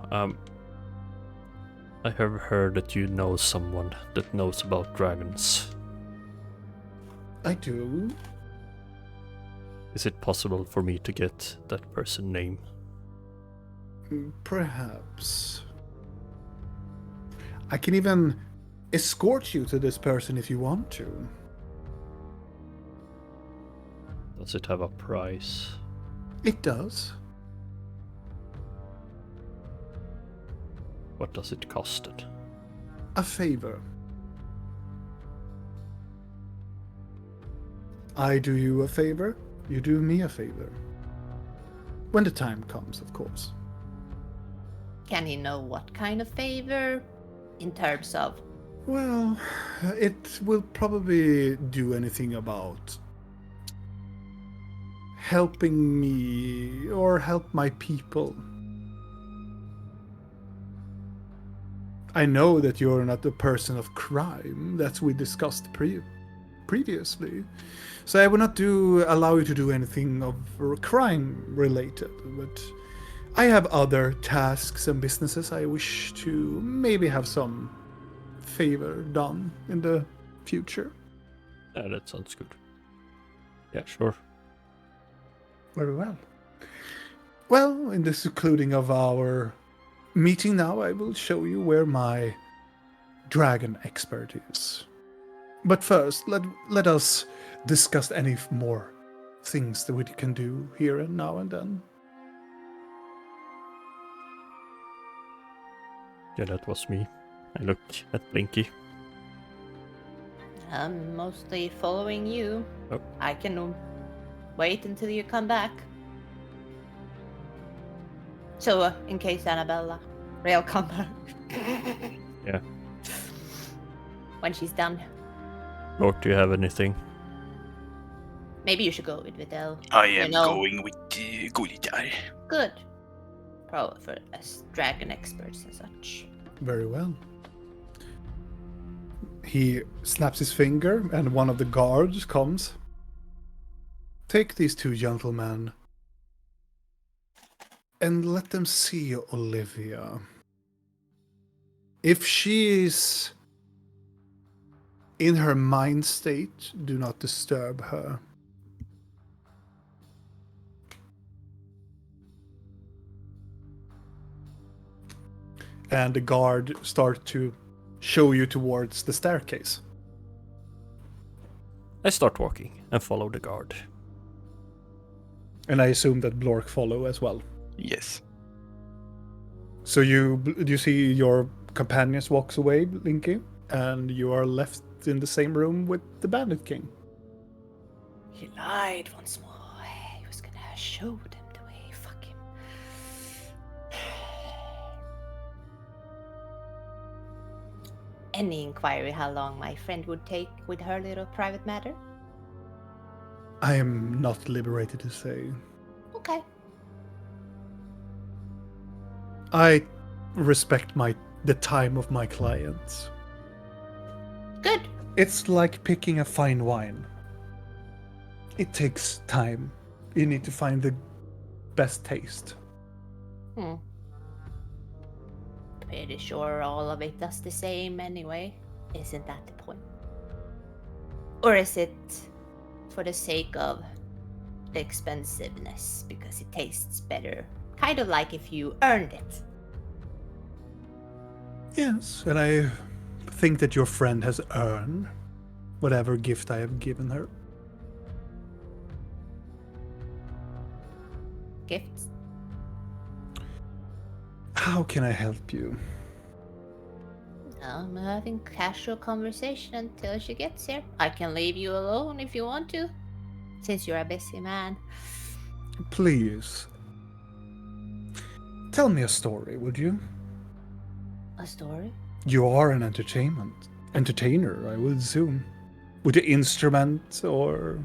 I have heard that you know someone that knows about dragons. I do. Is it possible for me to get that person's name? Perhaps. I can even escort you to this person if you want to. Does it have a price? It does. What does it cost it? A favor. I do you a favor, you do me a favor. When the time comes, of course. Can he know what kind of favor? In terms of. Well, it will probably do anything about helping me or help my people. I know that you're not a person of crime, that we discussed previously. So I will not allow you to do anything of crime related, but I have other tasks and businesses I wish to maybe have some favor done in the future. Yeah, that sounds good. Yeah, sure. Very well. Well, in the secluding of our meeting now, I will show you where my dragon expert is. But first, let us discuss any more things that we can do here and now and then. Yeah, that was me. I look at Blinky. I'm mostly following you. Oh. I can wait until you come back. So, in case Annabella, Rail come back. Yeah. When she's done. Lord, do you have anything? Maybe you should go with Videl. I You am know. going with Gullitar. Good. Probably for us dragon experts and such. Very well. He snaps his finger, and one of the guards comes. Take these two gentlemen and let them see Olivia. If she is in her mind state, do not disturb her. And the guard starts to show you towards the staircase. I start walking and follow the guard. And I assume that Blork follow as well. Yes. So you see your companions walks away, Linky, and you are left in the same room with the Bandit King. He lied once more. He was gonna show them the way. Fuck him. Any inquiry how long my friend would take with her little private matter? I am not liberated to say. Okay. I respect the time of my clients. Good. It's like picking a fine wine. It takes time. You need to find the best taste. Pretty sure all of it does the same anyway. Isn't that the point? Or is it for the sake of the expensiveness because it tastes better? Kind of like if you earned it. Yes, and I think that your friend has earned whatever gift I have given her. Gifts? How can I help you? I'm having casual conversation until she gets here. I can leave you alone if you want to, since you're a busy man. Please. Tell me a story, would you? A story? You are an entertainer, I would assume. With the instrument, or...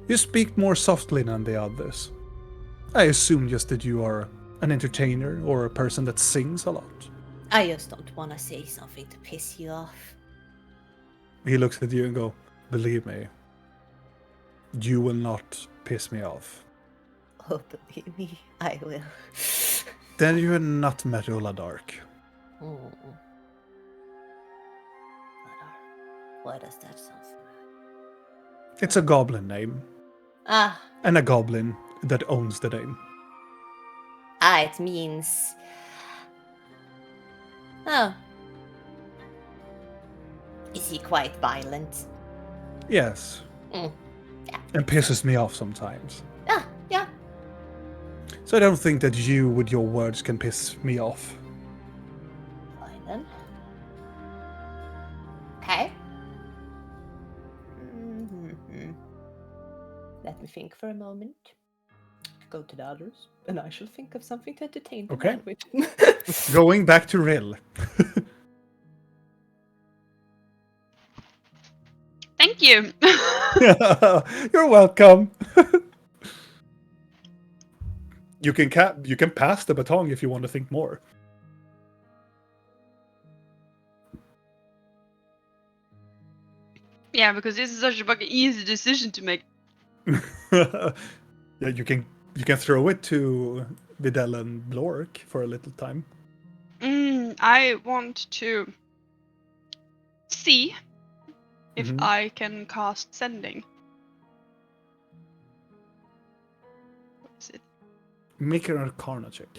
You speak more softly than the others. I assume just that you are an entertainer or a person that sings a lot. I just don't want to say something to piss you off. He looks at you and go, believe me, you will not piss me off. Oh, believe me, I will. Then you have not met Ulla Dark. Mm. Why does that sound familiar? It's a goblin name, Ah, and a goblin that owns the name. it means... Oh. Is he quite violent? Yes. Mm. Yeah. And pisses me off sometimes. Ah, yeah. So I don't think that you, with your words, can piss me off. Fine then. Okay. Mm-hmm. Let me think for a moment. Go to the others, and I shall think of something to entertain the Okay. man with. Going back to Rill. Thank you. You're welcome. You can pass the baton if you want to think more. Yeah, because this is such a fucking easy decision to make. Yeah, you can throw it to Videl and Blork for a little time. I want to see if Mhm. I can cast sending. What is it? Make an Arcana check.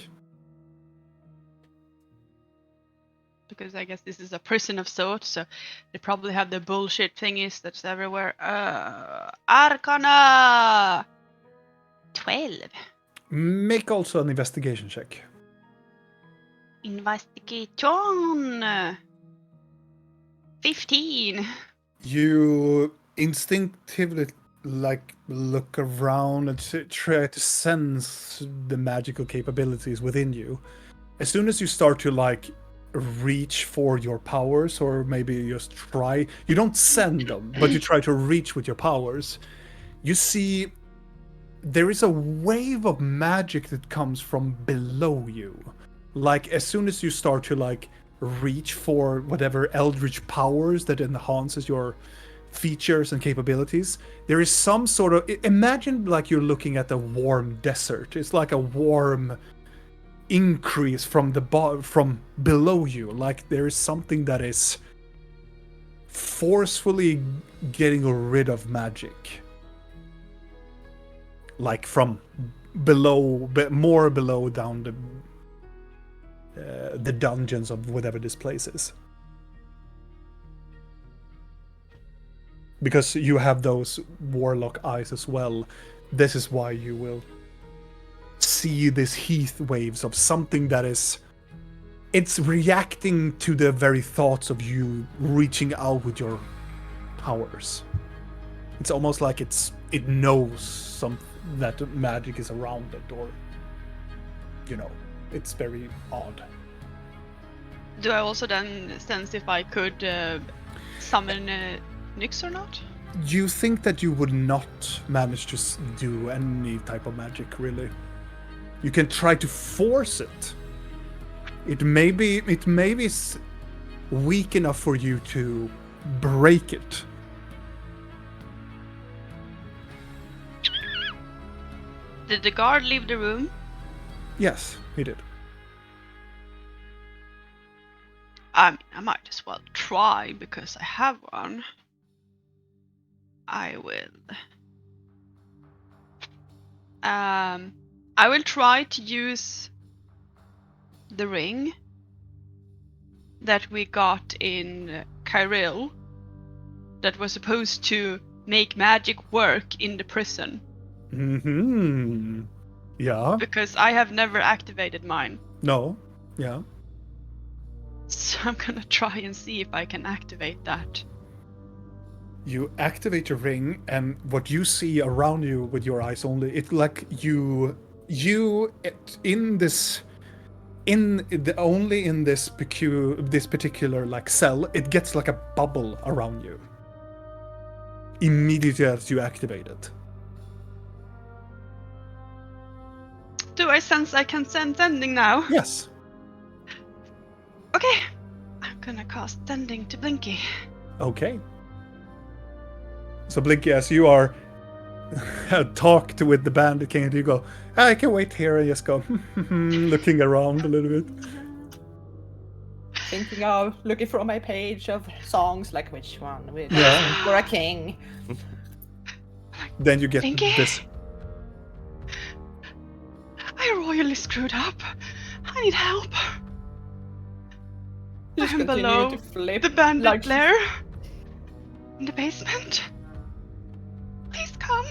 Because I guess this is a prison of sorts, so they probably have the bullshit thingies that's everywhere. Arcana 12. Make also an investigation check. Investigation 15. You instinctively look around and try to sense the magical capabilities within you. As soon as you start to reach for your powers, or maybe just try, you don't send them, but you try to reach with your powers, you see there is a wave of magic that comes from below you. Like, as soon as you start to reach for whatever eldritch powers that enhances your features and capabilities, there is some sort of, imagine like you're looking at a warm desert. It's like a warm increase from from below you. Like, there is something that is forcefully getting rid of magic, like from below, more below, down the dungeons of whatever this place is. Because you have those warlock eyes as well, this is why you will see these heat waves of something that is, it's reacting to the very thoughts of you reaching out with your powers. It's almost like it knows that magic is around it, or it's very odd. Do I also then sense if I could summon Nyx or not? You think that you would not manage to do any type of magic, really. You can try to force it. It may be weak enough for you to break it. Did the guard leave the room? Yes, he did. I mean, I might as well try because I have one. I will try to use the ring that we got in Kyril that was supposed to make magic work in the prison. Mm-hmm. Yeah. Because I have never activated mine. No. Yeah. So I'm gonna try and see if I can activate that. You activate your ring, and what you see around you with your eyes only, it's like only in this particular cell, it gets like a bubble around you immediately as you activate it. Do I sense I can send sending now? Yes. Okay. I'm gonna cast sending to Blinky. Okay. So Blinky, as you are talked with the Bandit King, and you go, I can wait here, and just go looking around a little bit. Thinking of looking for my page of songs, like which one with Yeah. for a king. Then you get Blinky? this. I royally screwed up. I need help. Just I'm continue below to flip the bandit like lair in the basement. Please come.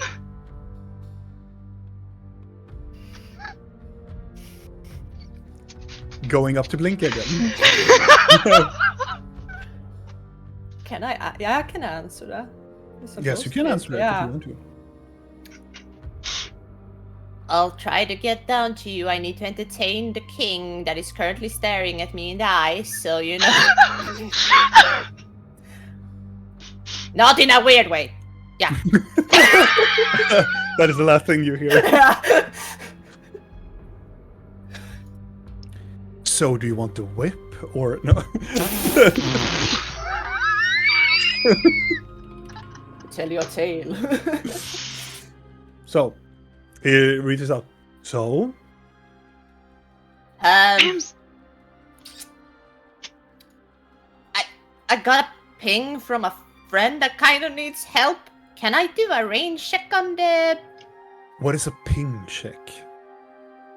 Going up to Blinky again. Can I? Yeah, I can answer that. Yes, you can answer that if you want to. I'll try to get down to you. I need to entertain the king that is currently staring at me in the eyes, so you know. Not in a weird way. Yeah. That is the last thing you hear. So, do you want to whip or no? Tell your tale. So, he reaches out. So, I got a ping from a friend that kind of needs help. Can I do a range check on the What is a ping check?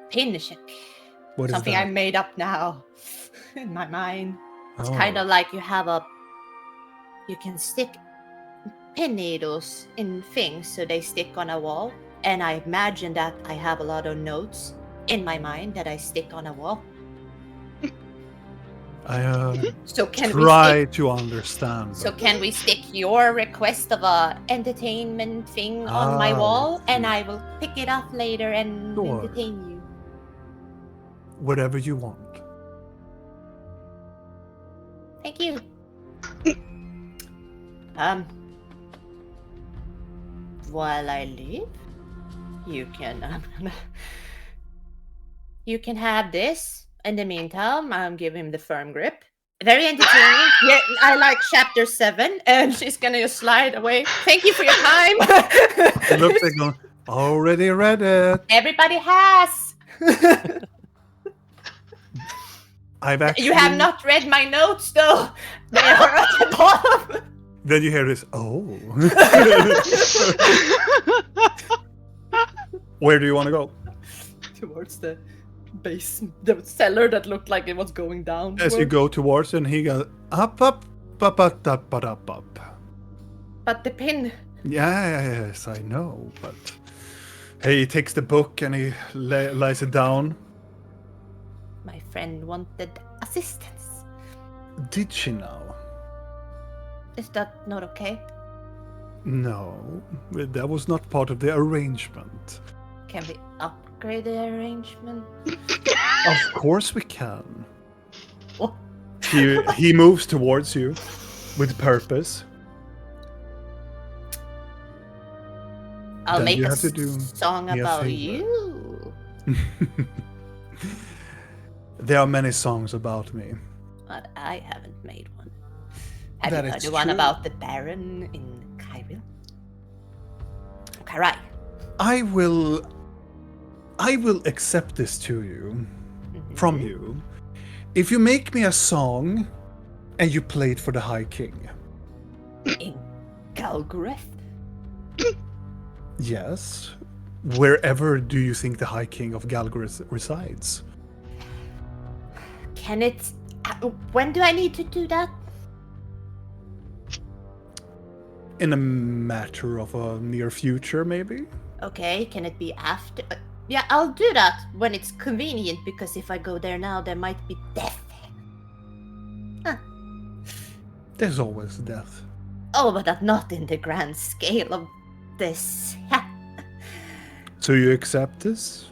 pin check? What is Something that? I made up now in my mind. It's Oh. kind of like you can stick pin needles in things so they stick on a wall. And I imagine that I have a lot of notes in my mind that I stick on a wall. I So can try to understand. So but- can we stick your request of a entertainment thing on my Ah, wall, I and see. I will pick it up later and Sure. entertain you? Whatever you want. Thank you. While I leave, you can you can have this. In the meantime, I'm giving him the firm grip. Very entertaining. Yeah, I like chapter 7, and she's gonna just slide away. Thank you for your time. It looks like going, already read it. Everybody has. I've actually. You have not read my notes, though. They are at the bottom. Then you hear this. Oh. Where do you want to go? Towards the base, the cellar that looked like it was going down. As you go towards, and he goes up, up, up, up, up, up, up, up. But the pin. Yes, I know, but he takes the book and he lies it down. My friend wanted assistance. Did she now? Is that not okay? No, that was not part of the arrangement. Can we upgrade the arrangement? Of course we can. What? He moves towards you with purpose. I'll Then make you a have to do song me a about favor. you. There are many songs about me. But I haven't made one. Have That you heard is the one true. about the Baron in Kyril? Okay, right. I will accept this to you, from you, if you make me a song and you play it for the High King. In Galgoreth? Yes. Wherever do you think the High King of Galgoreth resides? Can it... when do I need to do that? In a matter of a near future, maybe? Okay, can it be after? Yeah, I'll do that when it's convenient, because if I go there now, there might be death. There's always death. Oh, but that's not in the grand scale of this. So you accept this?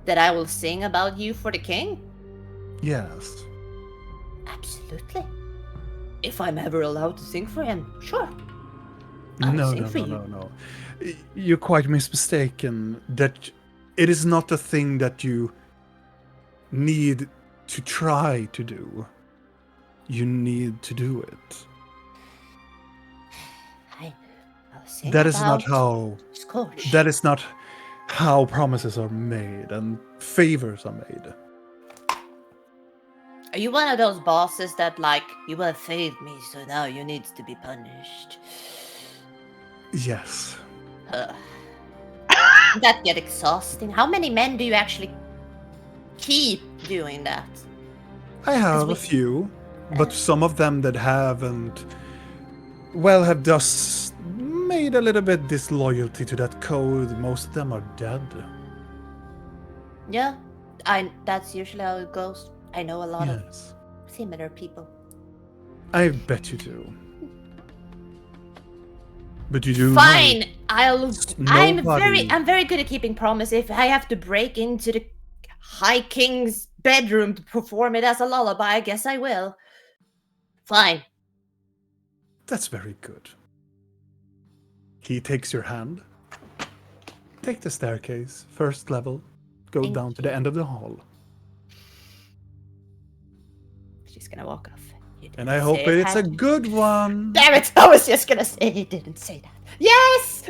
That I will sing about you for the king? Yes. Absolutely. If I'm ever allowed to sing for him, sure. No, sing no, for no, you. no, no. You're quite mistaken. That it is not a thing that you need to try to do. You need to do it. I'll sing That is not about how. Scorch. That is not how promises are made and favors are made. Are you one of those bosses that, like, you have failed me, so now you need to be punished? Yes. That get exhausting. How many men do you actually keep doing that? I have we- a few, but some of them that haven't, well, have just made a little bit disloyalty to that code. Most of them are dead. Yeah, that's usually how it goes. I know a lot of Yes. similar people. I bet you do. But you do Fine, know I'm nobody- very good at keeping promise. If I have to break into the High King's bedroom to perform it as a lullaby, I guess I will. Fine. That's very good. He takes your hand. Take the staircase, first level. Go Thank down to the end of the hall. She's gonna walk off. You And didn't I hope say it it's a had to- good one. Damn it! I was just gonna say he didn't say that. Yes!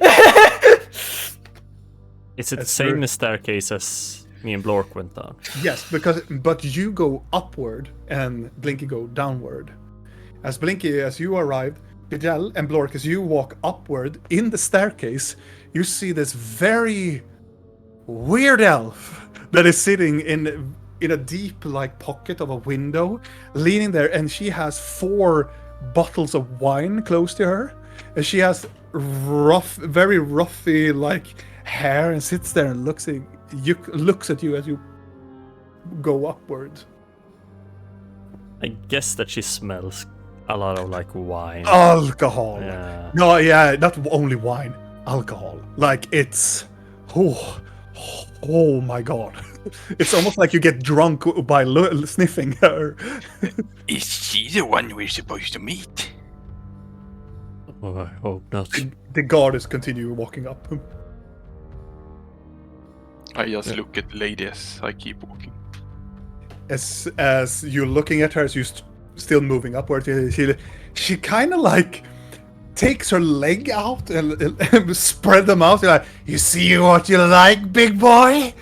Is it the That's same true. staircase as me and Blork went down? Yes, but you go upward and Blinky go downward. As you arrived, Vidal and Blork, as you walk upward in the staircase, you see this very weird elf that is sitting in a deep like pocket of a window, leaning there, and she has 4 bottles of wine close to her, and she has very roughy like hair, and sits there and looks at you as you go upward. I guess that she smells a lot of like wine. Alcohol. Yeah. No, yeah, not only wine, alcohol. Like it's, oh my god. It's almost like you get drunk by sniffing her. Is she the one we're supposed to meet? Oh, I hope not. The guards continue walking up. I just look at the lady as I keep walking. As you're looking at her, as you're still moving upward, she kind of like takes her leg out and spread them out. Like, you see what you like, big boy?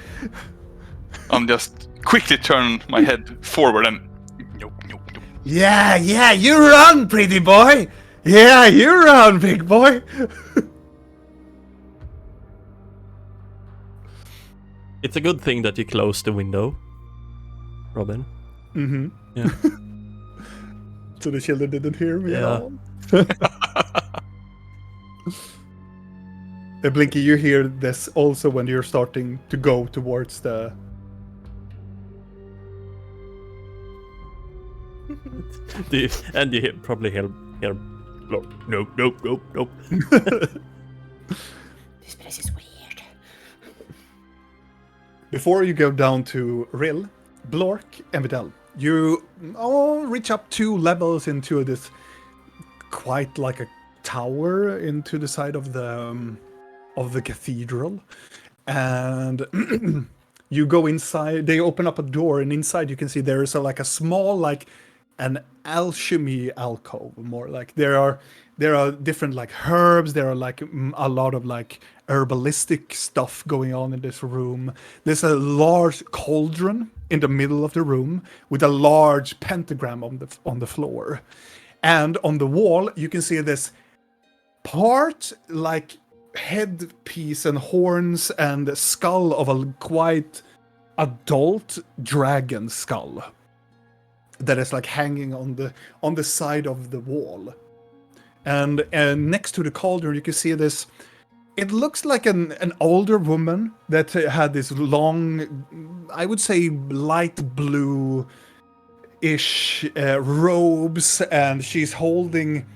I'm just quickly turn my head forward and nope. Yeah, you run, pretty boy. Yeah, you run, big boy. It's a good thing that you closed the window, Robin. Mm-hmm. Yeah. So the children didn't hear me at Yeah. all. Blinky, you hear this also when you're starting to go towards the... And you probably hear nope. This place is weird. Before you go down to Rill, Blork, and Vidal, you all reach up 2 levels into this quite like a tower into the side of the cathedral, and you go inside. They open up a door, and inside you can see there is like a small like an alchemy alcove, more like there are different like herbs. There are like a lot of like herbalistic stuff going on in this room. There's a large cauldron in the middle of the room with a large pentagram on the floor, and on the wall you can see this part like headpiece and horns and skull of a quite adult dragon skull that is like hanging on the side of the wall. And next to the cauldron you can see this, it looks like an older woman that had this long, I would say light blue ish robes, and she's holding,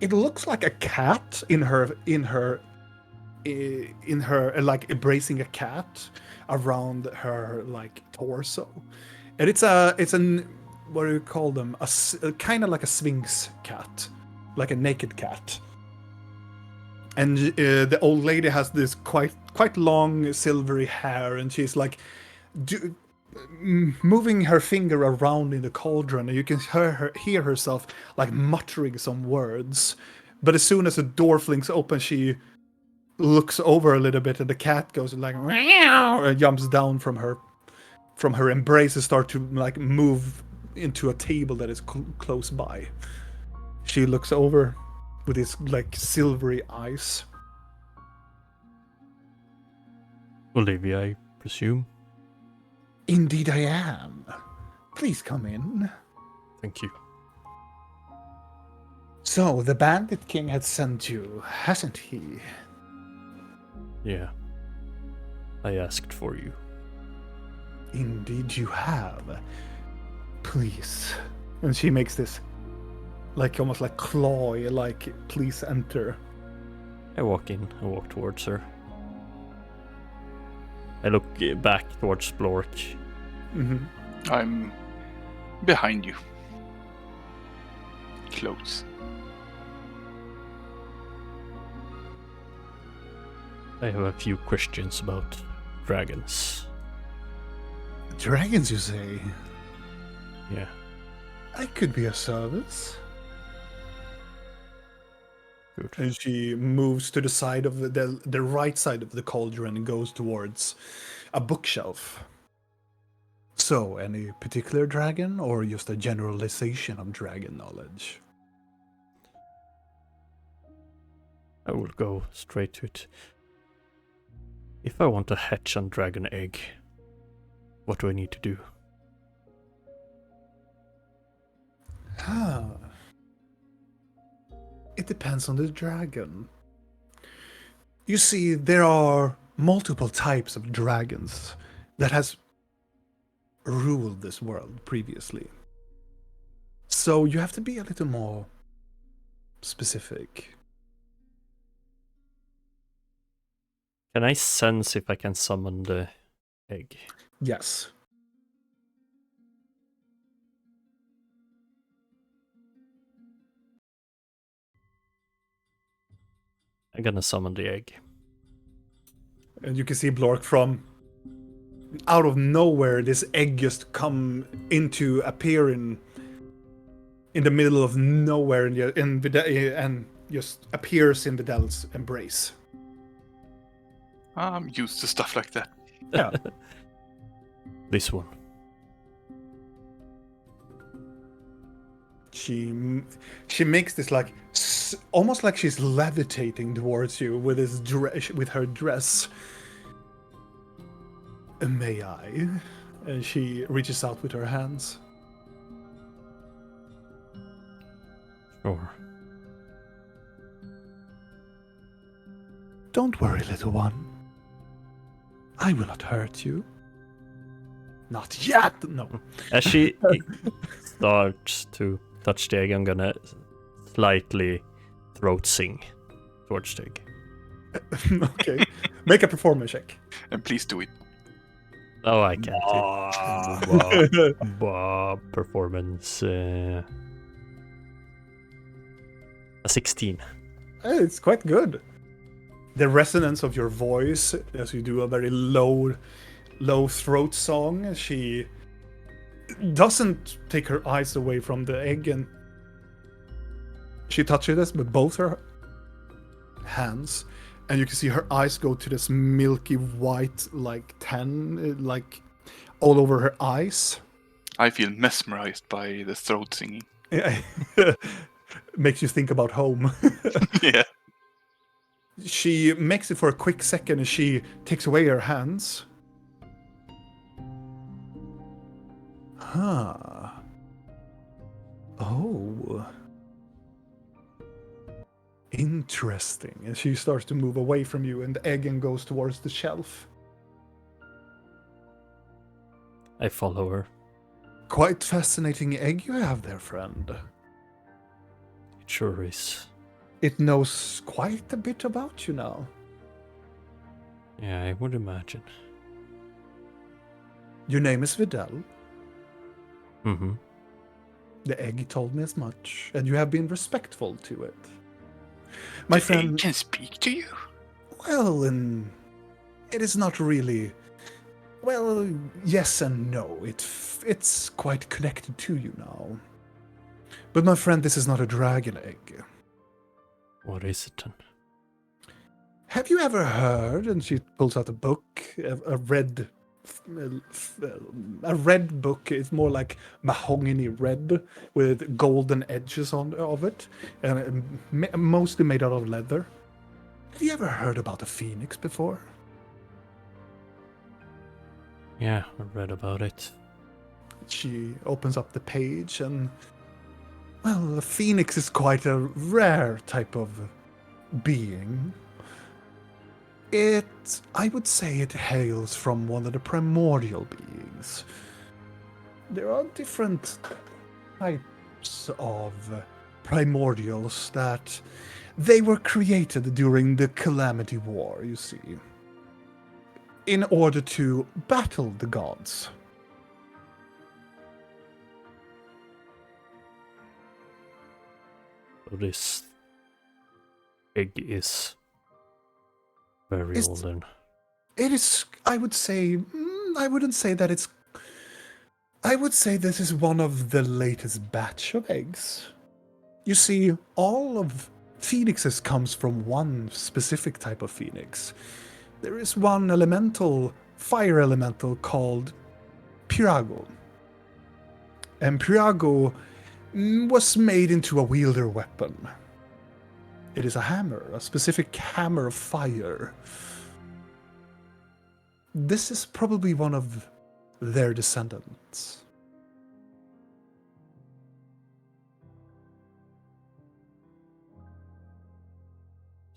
it looks like a cat in her like embracing a cat around her like torso. And it's an what do you call them, a kind of like a sphinx cat, like a naked cat. And the old lady has this quite long silvery hair, and she's like moving her finger around in the cauldron, and you can hear herself like muttering some words. But as soon as the door flings open, she looks over a little bit, and the cat goes like meow, and jumps down from her embrace and start to like move into a table that is close by. She looks over with his like silvery eyes. Olivia, I presume. Indeed I am. Please come in. Thank you. So, the Bandit King had sent you, hasn't he? Yeah. I asked for you. Indeed you have. Please. And she makes this, like almost like claw, like, please enter. I walk in. I walk towards her. I look back towards Blork. Mm-hmm. I'm behind you. Close. I have a few questions about dragons. Dragons, you say? Yeah. I could be of service. Good. And she moves to the side of the right side of the cauldron and goes towards a bookshelf. So, any particular dragon, or just a generalization of dragon knowledge? I will go straight to it. If I want to hatch a dragon egg, what do I need to do? It depends on the dragon. You see, there are multiple types of dragons that has ruled this world previously. So you have to be a little more specific. Can I sense if I can summon the egg? Yes. I'm gonna summon the egg. And you can see Blork from out of nowhere, this egg just appear in the middle of nowhere and just appears in Vidal's embrace. I'm used to stuff like that. Yeah. This one. She makes this like almost like she's levitating towards you with her dress. May I? And she reaches out with her hands. Sure. Don't worry, little one. I will not hurt you. Not yet! No. As she starts to touch the egg, I'm gonna slightly throat sing towards the egg. Okay. Make a performance check. And please do it. Oh, I can't. Performance. A 16. It's quite good. The resonance of your voice as you do a very low throat song. She doesn't take her eyes away from the egg, and she touches it with both her hands, and you can see her eyes go to this milky white, like tan, like all over her eyes. I feel mesmerized by the throat singing. Makes you think about home. Yeah. She makes it for a quick second, and she takes away her hands. Huh. Oh. Interesting. And she starts to move away from you, and the egg goes towards the shelf. I follow her. Quite fascinating egg you have there, friend. It sure is. It knows quite a bit about you now. Yeah, I would imagine. Your name is Vidal. Mm-hmm. The egg told me as much, and you have been respectful to it. My friend can speak to you. Well, it is not really. Well, yes and no. It's quite connected to you now. But my friend, this is not a dragon egg. What is it then? Have you ever heard? And she pulls out a book, a red book. It's more like mahogany red with golden edges of it, and mostly made out of leather. Have you ever heard about a phoenix before? Yeah, I read about it. She opens up the page, and well, a phoenix is quite a rare type of being. I would say it hails from one of the primordial beings. There are different types of primordials that they were created during the Calamity War, you see, in order to battle the gods. So this egg is very old then. It is, I would say, I wouldn't say that it's. I would say this is one of the latest batch of eggs. You see, all of phoenixes comes from one specific type of phoenix. There is one fire elemental called Pirago. And Pirago was made into a wielder weapon. It is a hammer, a specific hammer of fire. This is probably one of their descendants.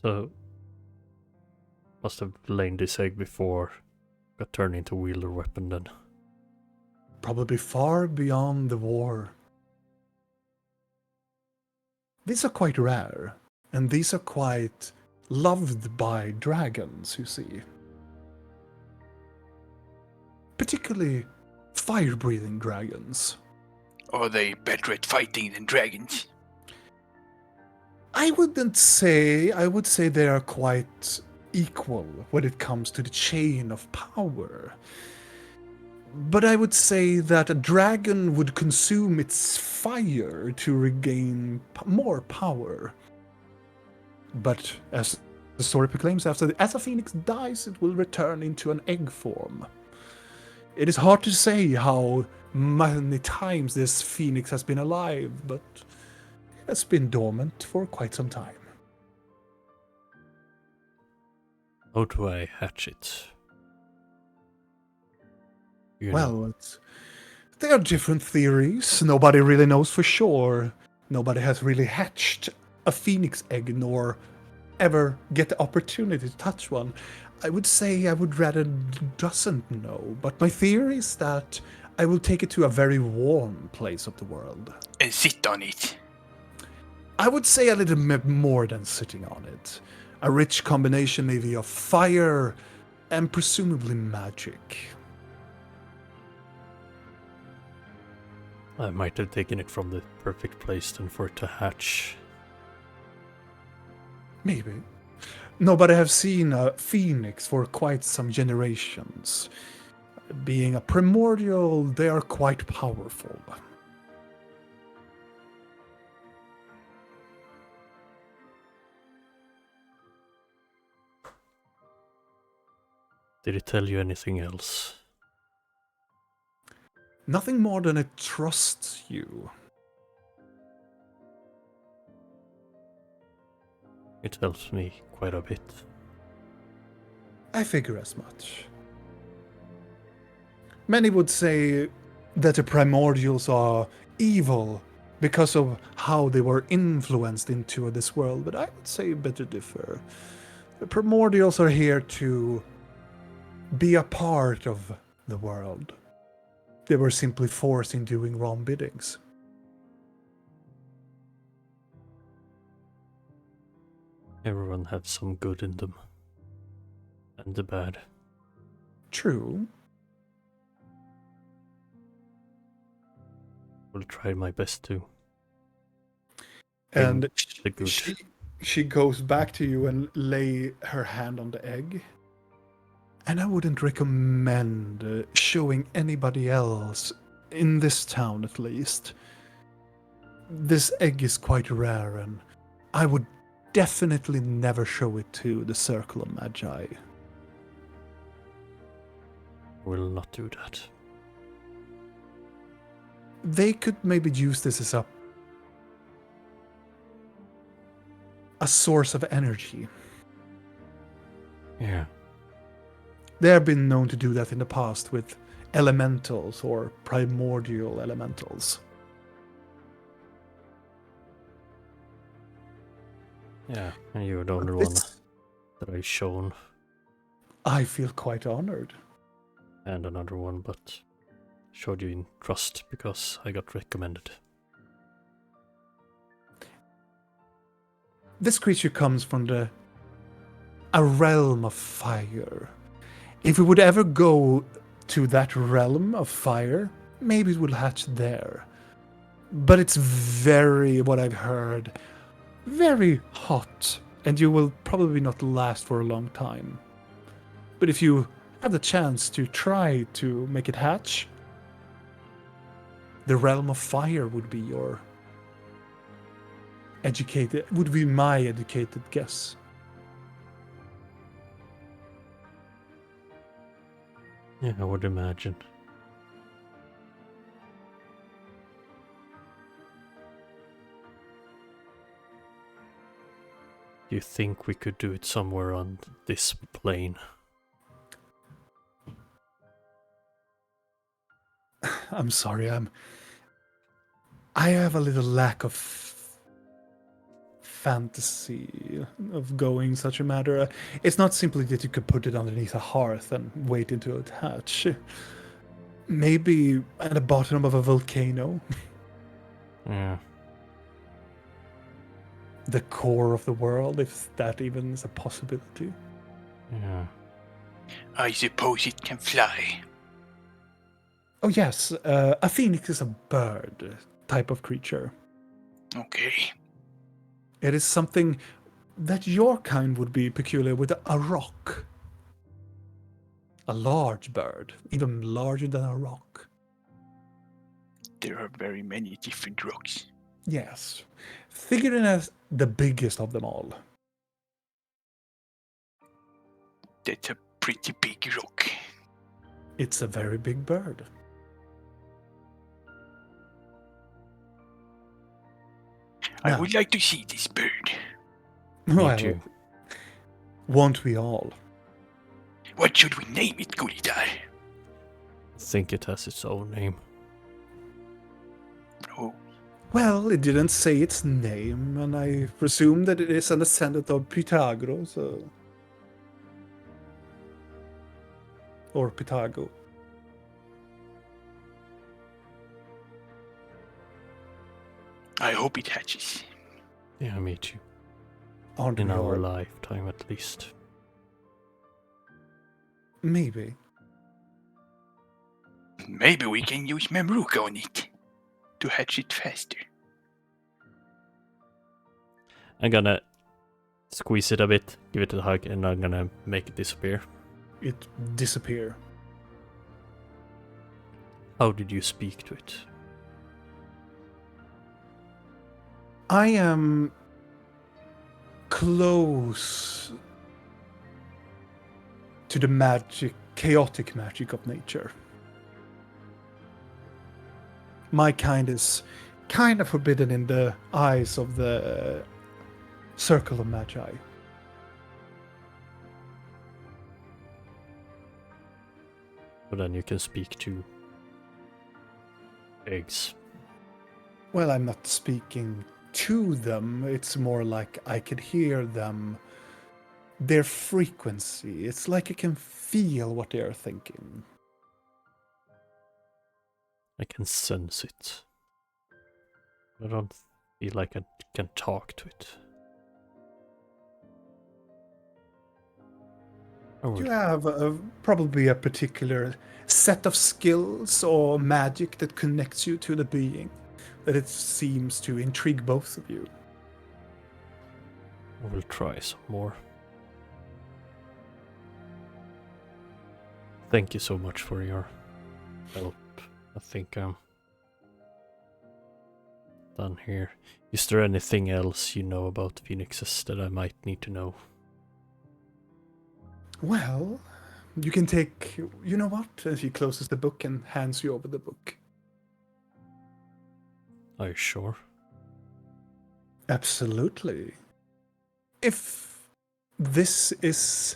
So, must have lain this egg before got turned into wielder weapon then. Probably far beyond the war. These are quite rare, and these are quite loved by dragons, you see. Particularly fire-breathing dragons. Are they better at fighting than dragons? I wouldn't say. I would say they are quite equal when it comes to the chain of power. But I would say that a dragon would consume its fire to regain more power. But as the story proclaims, as a phoenix dies, it will return into an egg form. It is hard to say how many times this phoenix has been alive, but it has been dormant for quite some time. How do I hatch it? You know. Well, there are different theories. Nobody really knows for sure. Nobody has really hatched a phoenix egg nor ever get the opportunity to touch one. I would say I would rather doesn't know, but my theory is that I will take it to a very warm place of the world. And sit on it. I would say a little bit more than sitting on it. A rich combination maybe of fire and presumably magic. I might have taken it from the perfect place then for it to hatch. Maybe. Nobody have seen a phoenix for quite some generations. Being a primordial, they are quite powerful. Did it tell you anything else? Nothing more than it trusts you. It helps me quite a bit. I figure as much. Many would say that the primordials are evil because of how they were influenced into this world, but I would say a bit differ. The primordials are here to be a part of the world. They were simply forced in doing wrong biddings. Everyone has some good in them. And the bad. True. Will try my best to. And the good. she goes back to you and lay her hand on the egg. And I wouldn't recommend showing anybody else, in this town at least. This egg is quite rare, and I would definitely never show it to the Circle of Magi. Will not do that. They could maybe use this as a source of energy. Yeah. They have been known to do that in the past with elementals or primordial elementals. Yeah, and you're the only But one this- that I've shown. I feel quite honored. And another one, but showed you in trust because I got recommended. This creature comes from a realm of fire. If we would ever go to that realm of fire, maybe it will hatch there. But it's very, what I've heard, very hot, and you will probably not last for a long time. But if you have the chance to try to make it hatch, the realm of fire would be my educated guess. Yeah, I would imagine. Do you think we could do it somewhere on this plane? I'm sorry, I have a little lack of fantasy of going such a matter. It's not simply that you could put it underneath a hearth and wait until it hatch. Maybe at the bottom of a volcano. Yeah. The core of the world, if that even is a possibility. Yeah. I suppose it can fly. Oh yes, a phoenix is a bird type of creature. Okay. It is something that your kind would be peculiar with a rock. A large bird, even larger than a rock. There are very many different rocks. Yes. Figuring as the biggest of them all. That's a pretty big rock. It's a very big bird. I Now- would like to see this bird. Well, too. won't we all? What should we name it, Gulidar? I think it has its own name. Oh, Well, it didn't say its name, and I presume that it is an descendant of Pythagoras. Or Pythago. I hope it hatches. Yeah, me too. Aren't In we our all? lifetime, at least. Maybe. Maybe we can use Memruka on it to hatch it faster. I'm gonna squeeze it a bit, give it a hug, and I'm gonna make it disappear. It disappear. How did you speak to it? I am close to the magic, chaotic magic of nature. My kind is kind of forbidden in the eyes of the circle of magi. But then you can speak to eggs. Well, I'm not speaking to them. It's more like I could hear them, their frequency. It's like I can feel what they are thinking. I can sense it. I don't feel like I can talk to it. You have probably a particular set of skills or magic that connects you to the being, that it seems to intrigue both of you. I will try some more. Thank you so much for your help. I think I'm done here. Is there anything else you know about phoenixes that I might need to know? Well, you can take, you know what? And she closes the book and hands you over the book. Are you sure? Absolutely. If this is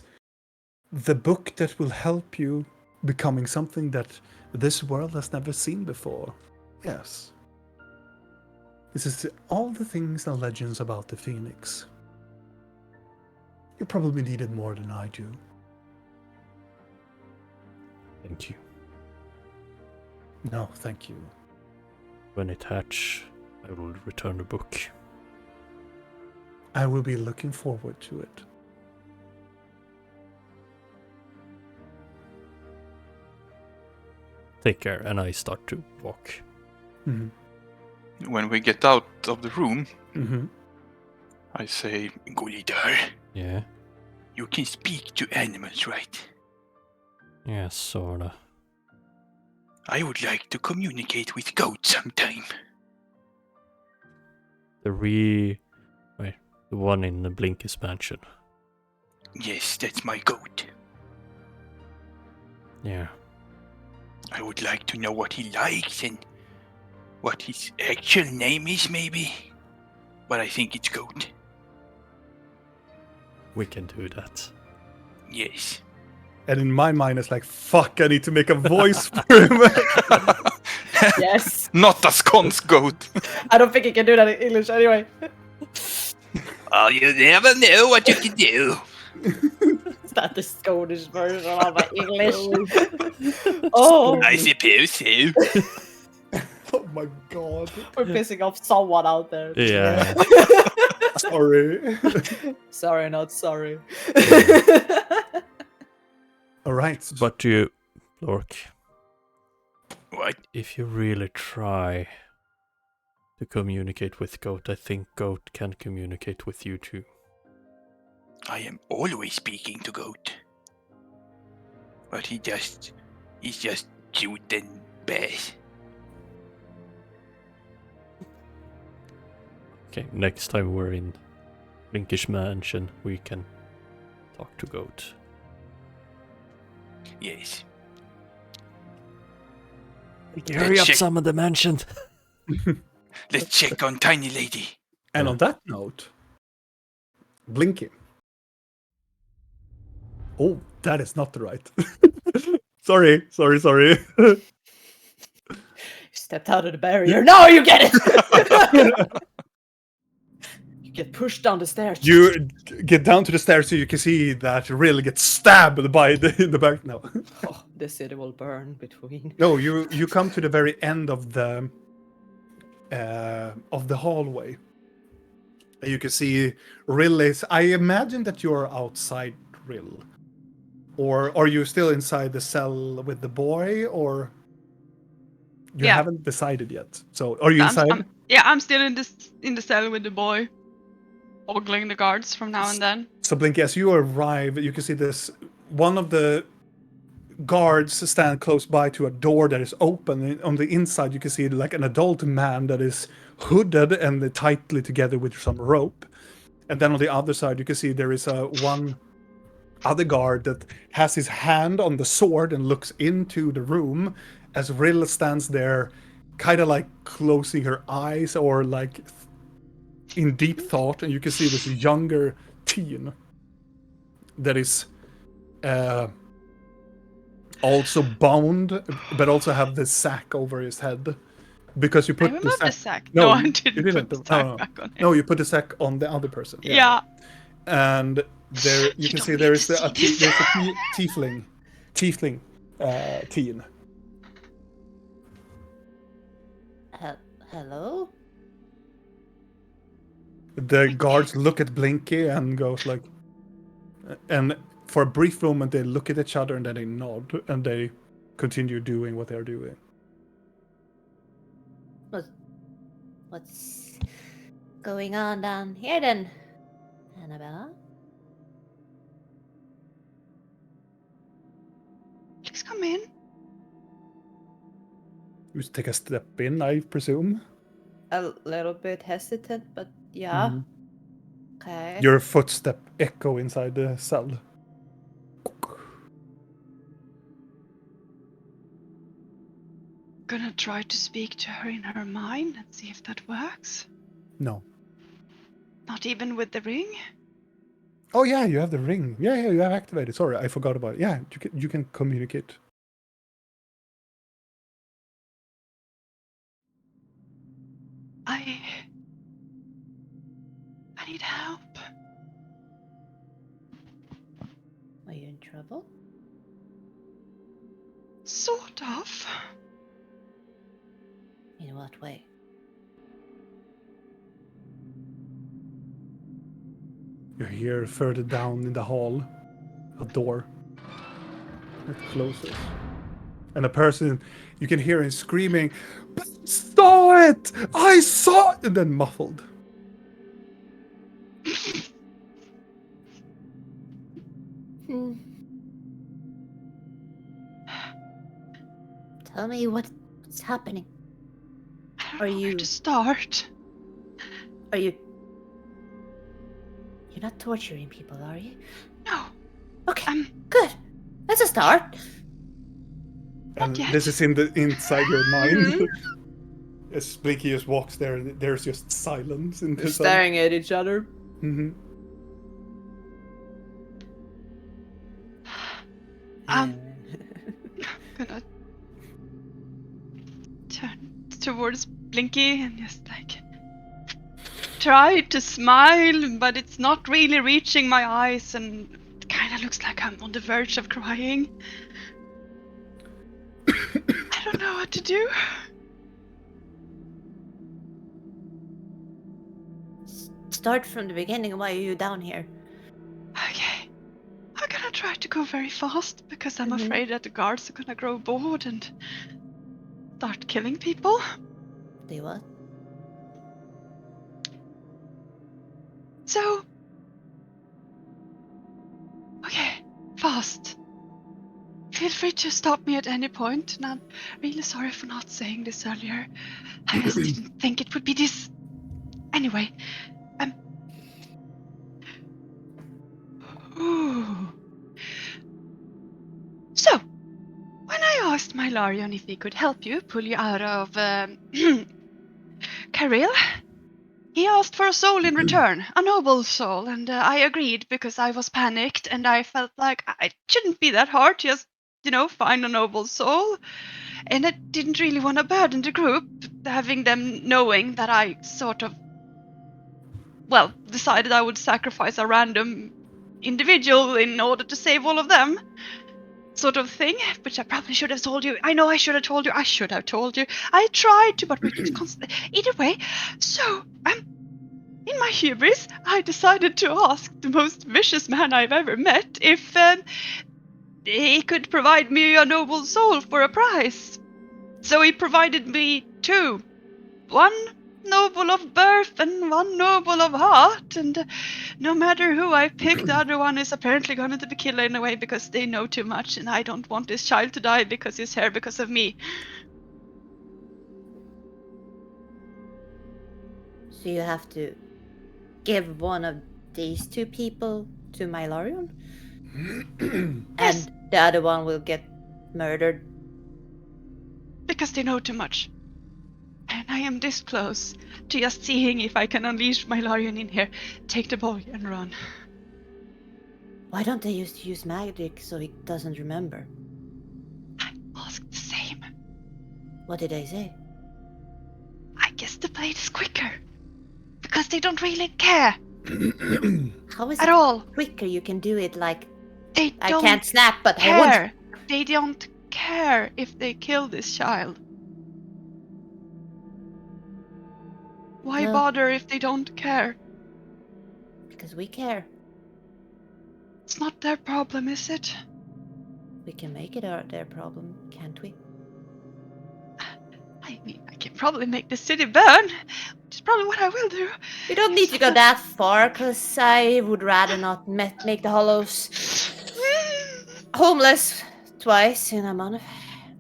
the book that will help you becoming something that this world has never seen before, yes. This is all the things and legends about the Phoenix. You probably need it more than I do. Thank you. No, thank you. When it hatch, I will return the book. I will be looking forward to it. Take care, and I start to walk. Mm-hmm. When we get out of the room, Mm-hmm. I say, Gulidar, Yeah? you can speak to animals, right? Yeah, sorta. I would like to communicate with goats sometime. The one in the Blinkist mansion. Yes, that's my goat. Yeah. I would like to know what he likes and what his actual name is, maybe. But I think it's goat. We can do that. Yes. And in my mind, it's like, fuck, I need to make a voice for him. Yes. Not a sconce goat. I don't think he can do that in English anyway. Oh, you never know what you can do. It's not the Scottish version of my English. Oh, I suppose so. Oh my god. we're pissing off someone out there. Yeah. Sorry. Sorry, not sorry. All right. But you, Lork, What? if you really try to communicate with Goat, I think Goat can communicate with you too. I am always speaking to Goat. But he's just cute and bad. Okay, next time we're in Blinkish Mansion, we can talk to Goat. Yes. Hurry up, check. summon the mansion! Let's check on Tiny Lady. And on that note, Blinky. Oh, that is not the right. sorry. You stepped out of the barrier. Now you get it! You get pushed down the stairs. You get down to the stairs so you can see that Rill gets stabbed by in the back. No. Oh, the city will burn between. No, you come to the very end of the hallway. And you can see Rill is. I imagine that you're outside Rill, or are you still inside the cell with the boy, or you Yeah. haven't decided yet? So, are you inside? I'm still in the cell with the boy, ogling the guards from now and then. So, Blinky, as you arrive, you can see this. One of the guards stand close by to a door that is open. And on the inside, you can see like an adult man that is hooded and tightly together with some rope. And then on the other side, you can see there is one other guard that has his hand on the sword and looks into the room as Rill stands there, kind of like closing her eyes or like in deep thought. And you can see this younger teen that is also bound, but also have the sack over his head. Because you I put removed the sack. No, No, I you didn't put the sack back on him. No, you put the sack on the other person. Yeah. And there you can don't see need there to is see this. there's a tiefling teen. Hello? The guards look at Blinky and goes like, and for a brief moment they look at each other and then they nod and they continue doing what they're doing. What's going on down here then, Annabella? Please come in. You take a step in, I presume. A little bit hesitant, but yeah. Mhm. Okay. Your footstep echo inside the cell. Gonna try to speak to her in her mind and see if that works. No. Not even with the ring. Oh yeah, you have the ring. Yeah, you have activated. Sorry, I forgot about it. Yeah, you can communicate. I need help. Are you in trouble? Sort of. In what way? You hear further down in the hall a door that closes. And a person, you can hear him screaming, "Saw it! I saw it!" And then muffled. Tell me what's happening. I don't Are know where you- to start. Are you... You're not torturing people, are you? No. Okay, good. That's a start. And yet. this is inside your mind. As Blinky just walks there, there's just silence in They're the staring at each other. Mm-hmm. Gonna turn towards Blinky and just like try to smile, but it's not really reaching my eyes, and it kind of looks like I'm on the verge of crying. I don't know what to do. Start from the beginning. Why are you down here? Okay. I'm gonna try to go very fast because I'm Mhm. afraid that the guards are gonna grow bored and start killing people. They what? So. Okay, fast. Feel free to stop me at any point, and I'm really sorry for not saying this earlier. I just didn't think it would be this. Anyway, Ooh. So, when I asked my Larion if he could help you pull you out of Karil, he asked for a soul in return, a noble soul, and I agreed because I was panicked and I felt like it shouldn't be that hard to just, find a noble soul. And I didn't really want to burden the group, having them knowing that I sort of, decided I would sacrifice a random individual in order to save all of them. Sort of thing, which I probably should have told you. I know I should have told you. I should have told you. I tried to, but we just constantly. Either way, so in my hubris, I decided to ask the most vicious man I've ever met if he could provide me a noble soul for a price. So he provided me two. One noble of birth and one noble of heart, and no matter who I pick, the other one is apparently going to be killed anyway because they know too much, and I don't want this child to die because he's here because of me. So you have to give one of these two people to my Larion? Yes. And the other one will get murdered? Because they know too much. And I am this close to just seeing if I can unleash my Larion in here, take the boy and run. Why don't they use magic so he doesn't remember? I asked the same. What did they say? I guess the blade is quicker. Because they don't really care How is at it all. quicker? You can do it like They I don't can't snap, but I want. care. They don't care if they kill this child. Why No. bother if they don't care? Because we care. It's not their problem, is it? We can make it their problem, can't we? I mean, I can probably make the city burn, which is probably what I will do. We don't need to go that far, because I would rather not make the Hollows homeless twice in a month.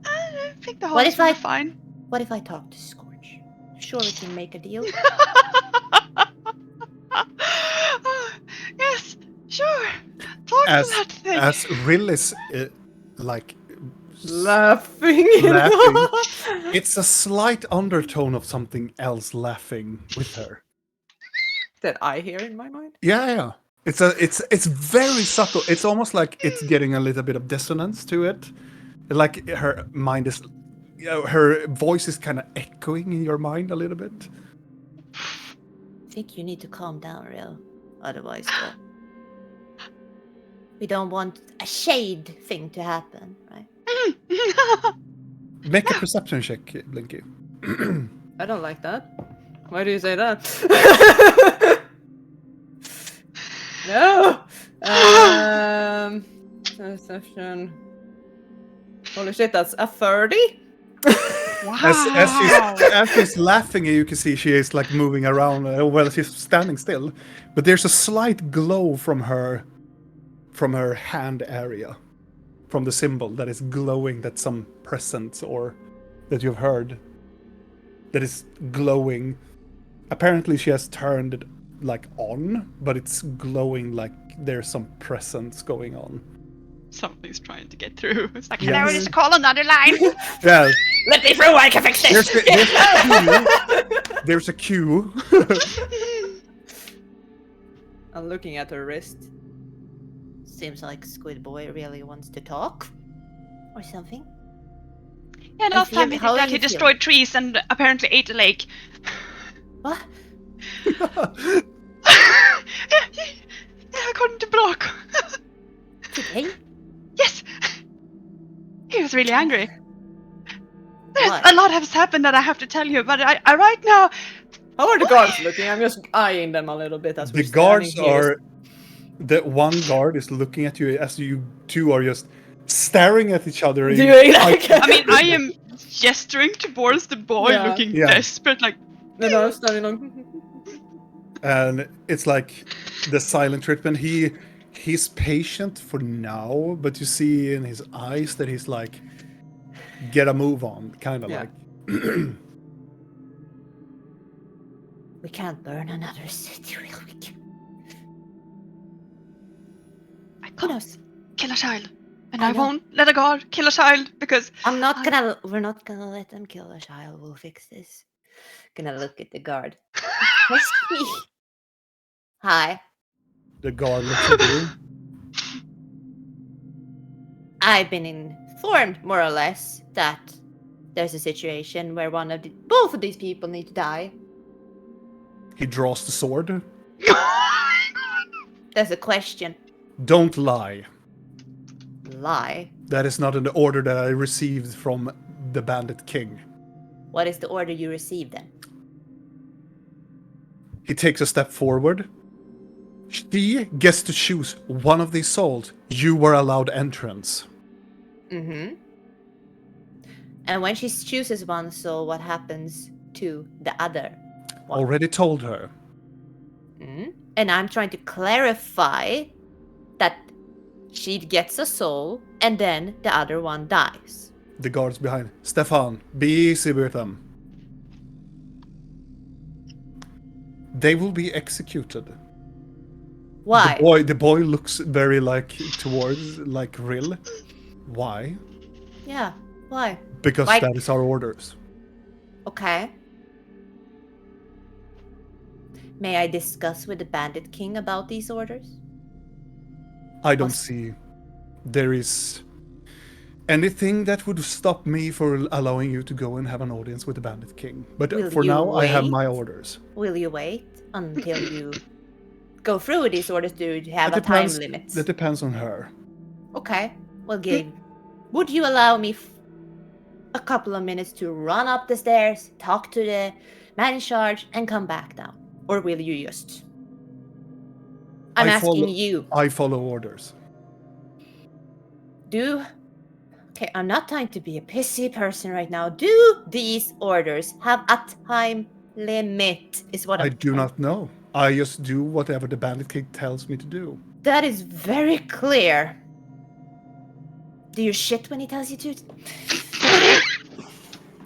I think the What holes if will I- be fine. What if I talk to Scorch? Sure, we can make a deal. Yes, sure. Talk to that thing. As Rill is like Laughing. laughing, it's a slight undertone of something else laughing with her. That I hear in my mind. Yeah. It's very subtle. It's almost like it's getting a little bit of dissonance to it. Like her mind is, her voice is kind of echoing in your mind a little bit. I think you need to calm down, Real. Otherwise, we don't want a shade thing to happen, right? Make a perception check, Blinky. I don't like that. Why do you say that? No. Perception. Holy shit, that's a 30. As she's laughing, you can see she is like moving around. Well, she's standing still, but there's a slight glow from her hand area, from the symbol that is glowing. That's some presence or that you've heard that is glowing. Apparently, she has turned it like on, but it's glowing like there's some presence going on. Something's trying to get through. It's like, Yes. now we need to call another line. Yeah, Let me through, I can fix this! there's a queue. I'm looking at her wrist. Seems like Squid Boy really wants to talk. or something. Yeah, last feel- time he how did that, you he feel? destroyed trees and apparently ate a lake. What? According to Brock. Today? Yes! He was really angry. There's Why? a lot has happened that I have to tell you, but I right now... How are the guards looking? I'm just eyeing them a little bit as The we're standing guards here. are. The one guard is looking at you as you two are just staring at each other. Doing like- I mean, I am gesturing towards the boy Yeah. looking Yeah. desperate, like... Then I'm standing on. And it's like the silent treatment. He's patient for now, but you see in his eyes that he's like, get a move on, kind of Yeah. like. We can't burn another city real quick. I Who can't knows? kill a child. And I I know. won't let a guard kill a child because... We're not gonna let them kill a child. We'll fix this. Gonna look at the guard. Trust me. Hi. The guard looks at you. I've been informed, more or less, that there's a situation where both of these people need to die. He draws the sword. There's a question. Don't lie. Lie. That is not an order that I received from the Bandit King. What is the order you received then? He takes a step forward. She gets to choose one of these souls. You were allowed entrance. Mm-hmm. And when she chooses one soul, what happens to the other one? Already told her. And I'm trying to clarify that she gets a soul and then the other one dies. The guards behind. Stefan, be easy with them. They will be executed. Why? The boy looks very like towards like Rill. Why? Yeah, why? Because Why- that is our orders. Okay. May I discuss with the Bandit King about these orders? I don't Must- see there is anything that would stop me for allowing you to go and have an audience with the Bandit King. But Will for you now, I have wait? my orders. Will you wait until you go through with these orders? Do you have That a time depends- limit? That depends on her. Okay, well, Gabe, would you allow me a couple of minutes to run up the stairs, talk to the man in charge, and come back down? Or will you just... I'm I asking follow- you. I follow orders. Okay, I'm not trying to be a pissy person right now. Do these orders have a time limit? Is what I I'm do trying- not know. I just do whatever the Bandit King tells me to do. That is very clear. Do you shit when he tells you to?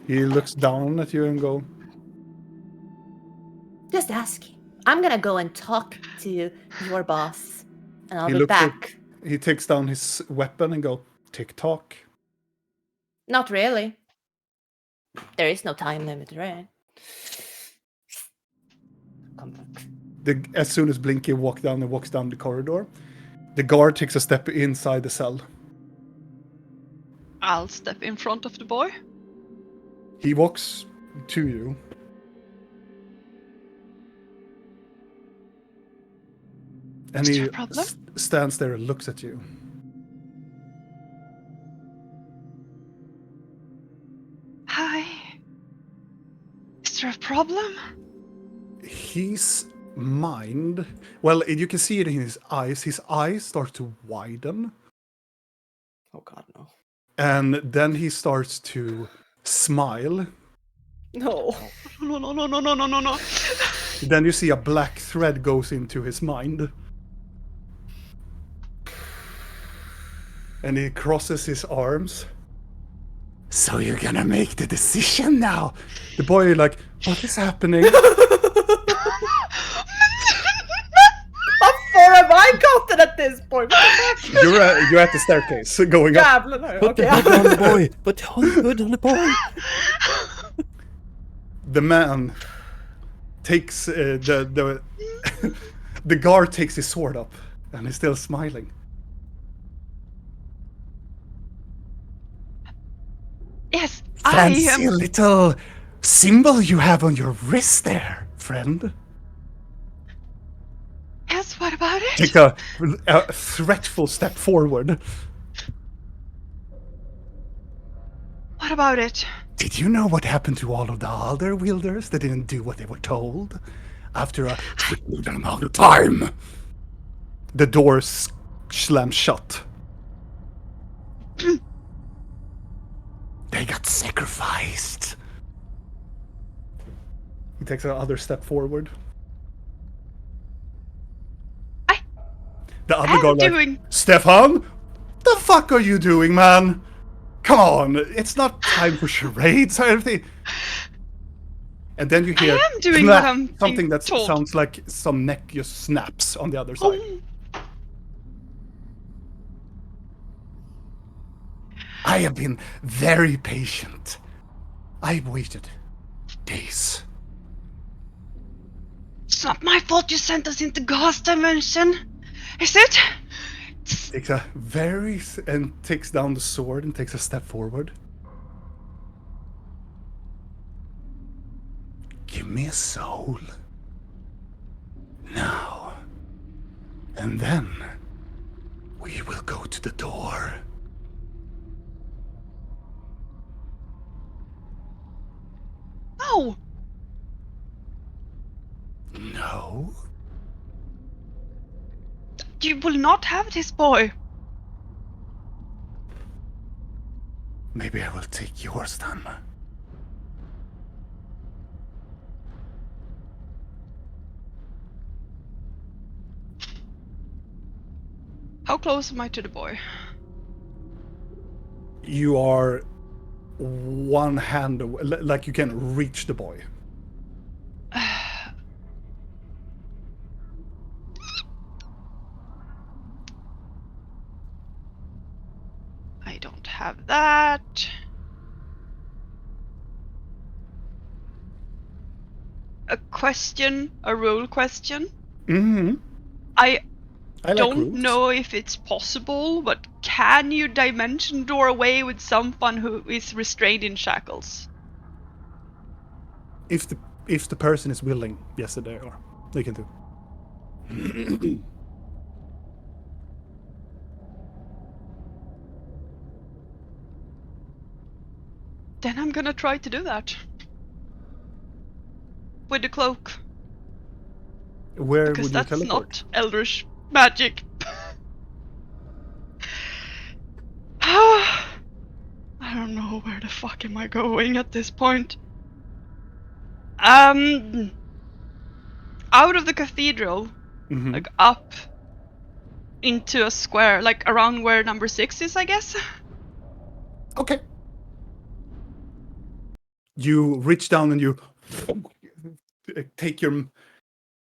He looks down at you and go, Just asking. I'm gonna go and talk to your boss, and I'll He be looks at- back. he takes down his weapon and go, tick tock. Not really. There is no time limit, right? Come back. As soon as Blinky walks down the corridor, the guard takes a step inside the cell. I'll step in front of the boy. He walks to you. And Is he there a problem? stands there and looks at you. Hi. Is there a problem? His mind, well, you can see it in his eyes start to widen, Oh god, no. and then he starts to smile. No. No, no, no, no, no, no, no, no. Then you see a black thread goes into his mind. And he crosses his arms. So you're gonna make the decision now? The boy is like, what is happening? How far have I gotten at this point? What the fuck? You're at the staircase going up. Jävlar, no. Put the Okay. hood on the boy! Put the hood on the boy! The man takes the the guard takes his sword up, and he's still smiling. Fancy little symbol you have on your wrist there, friend. Yes, what about it? Take a threatful step forward. What about it? Did you know what happened to all of the other wielders that didn't do what they were told? After a certain amount of time, the doors slam shut. They got sacrificed. He takes another step forward. The other guy I'm like, doing. Stefan, the fuck are you doing, man? Come on, it's not time for charades or anything. And then you hear I am doing snap, what I'm something being that told. sounds like some neck just snaps on the other side. Oh, I have been very patient. I waited days. it's not my fault you sent us into Ghost Dimension. Is it? Takes a and takes down the sword and takes a step forward. Give me a soul. Now. And then we will go to the door. No. No? You will not have this boy. Maybe I will take yours then. How close am I to the boy? You are one hand away, like you can reach the boy. I don't have that. A question, a rule question. Mm-hmm. I I don't rules. know if it's possible, but can you dimension door away with someone who is restrained in shackles? If the person is willing, yes, they are. They can do. Then I'm gonna try to do that. With the cloak. Where Because would you that's teleport? not Eldritch magic. I don't know where the fuck am I going at this point. Out of the cathedral, Mm-hmm. like up into a square, like around where number 6 is, I guess. Okay. You reach down and you take your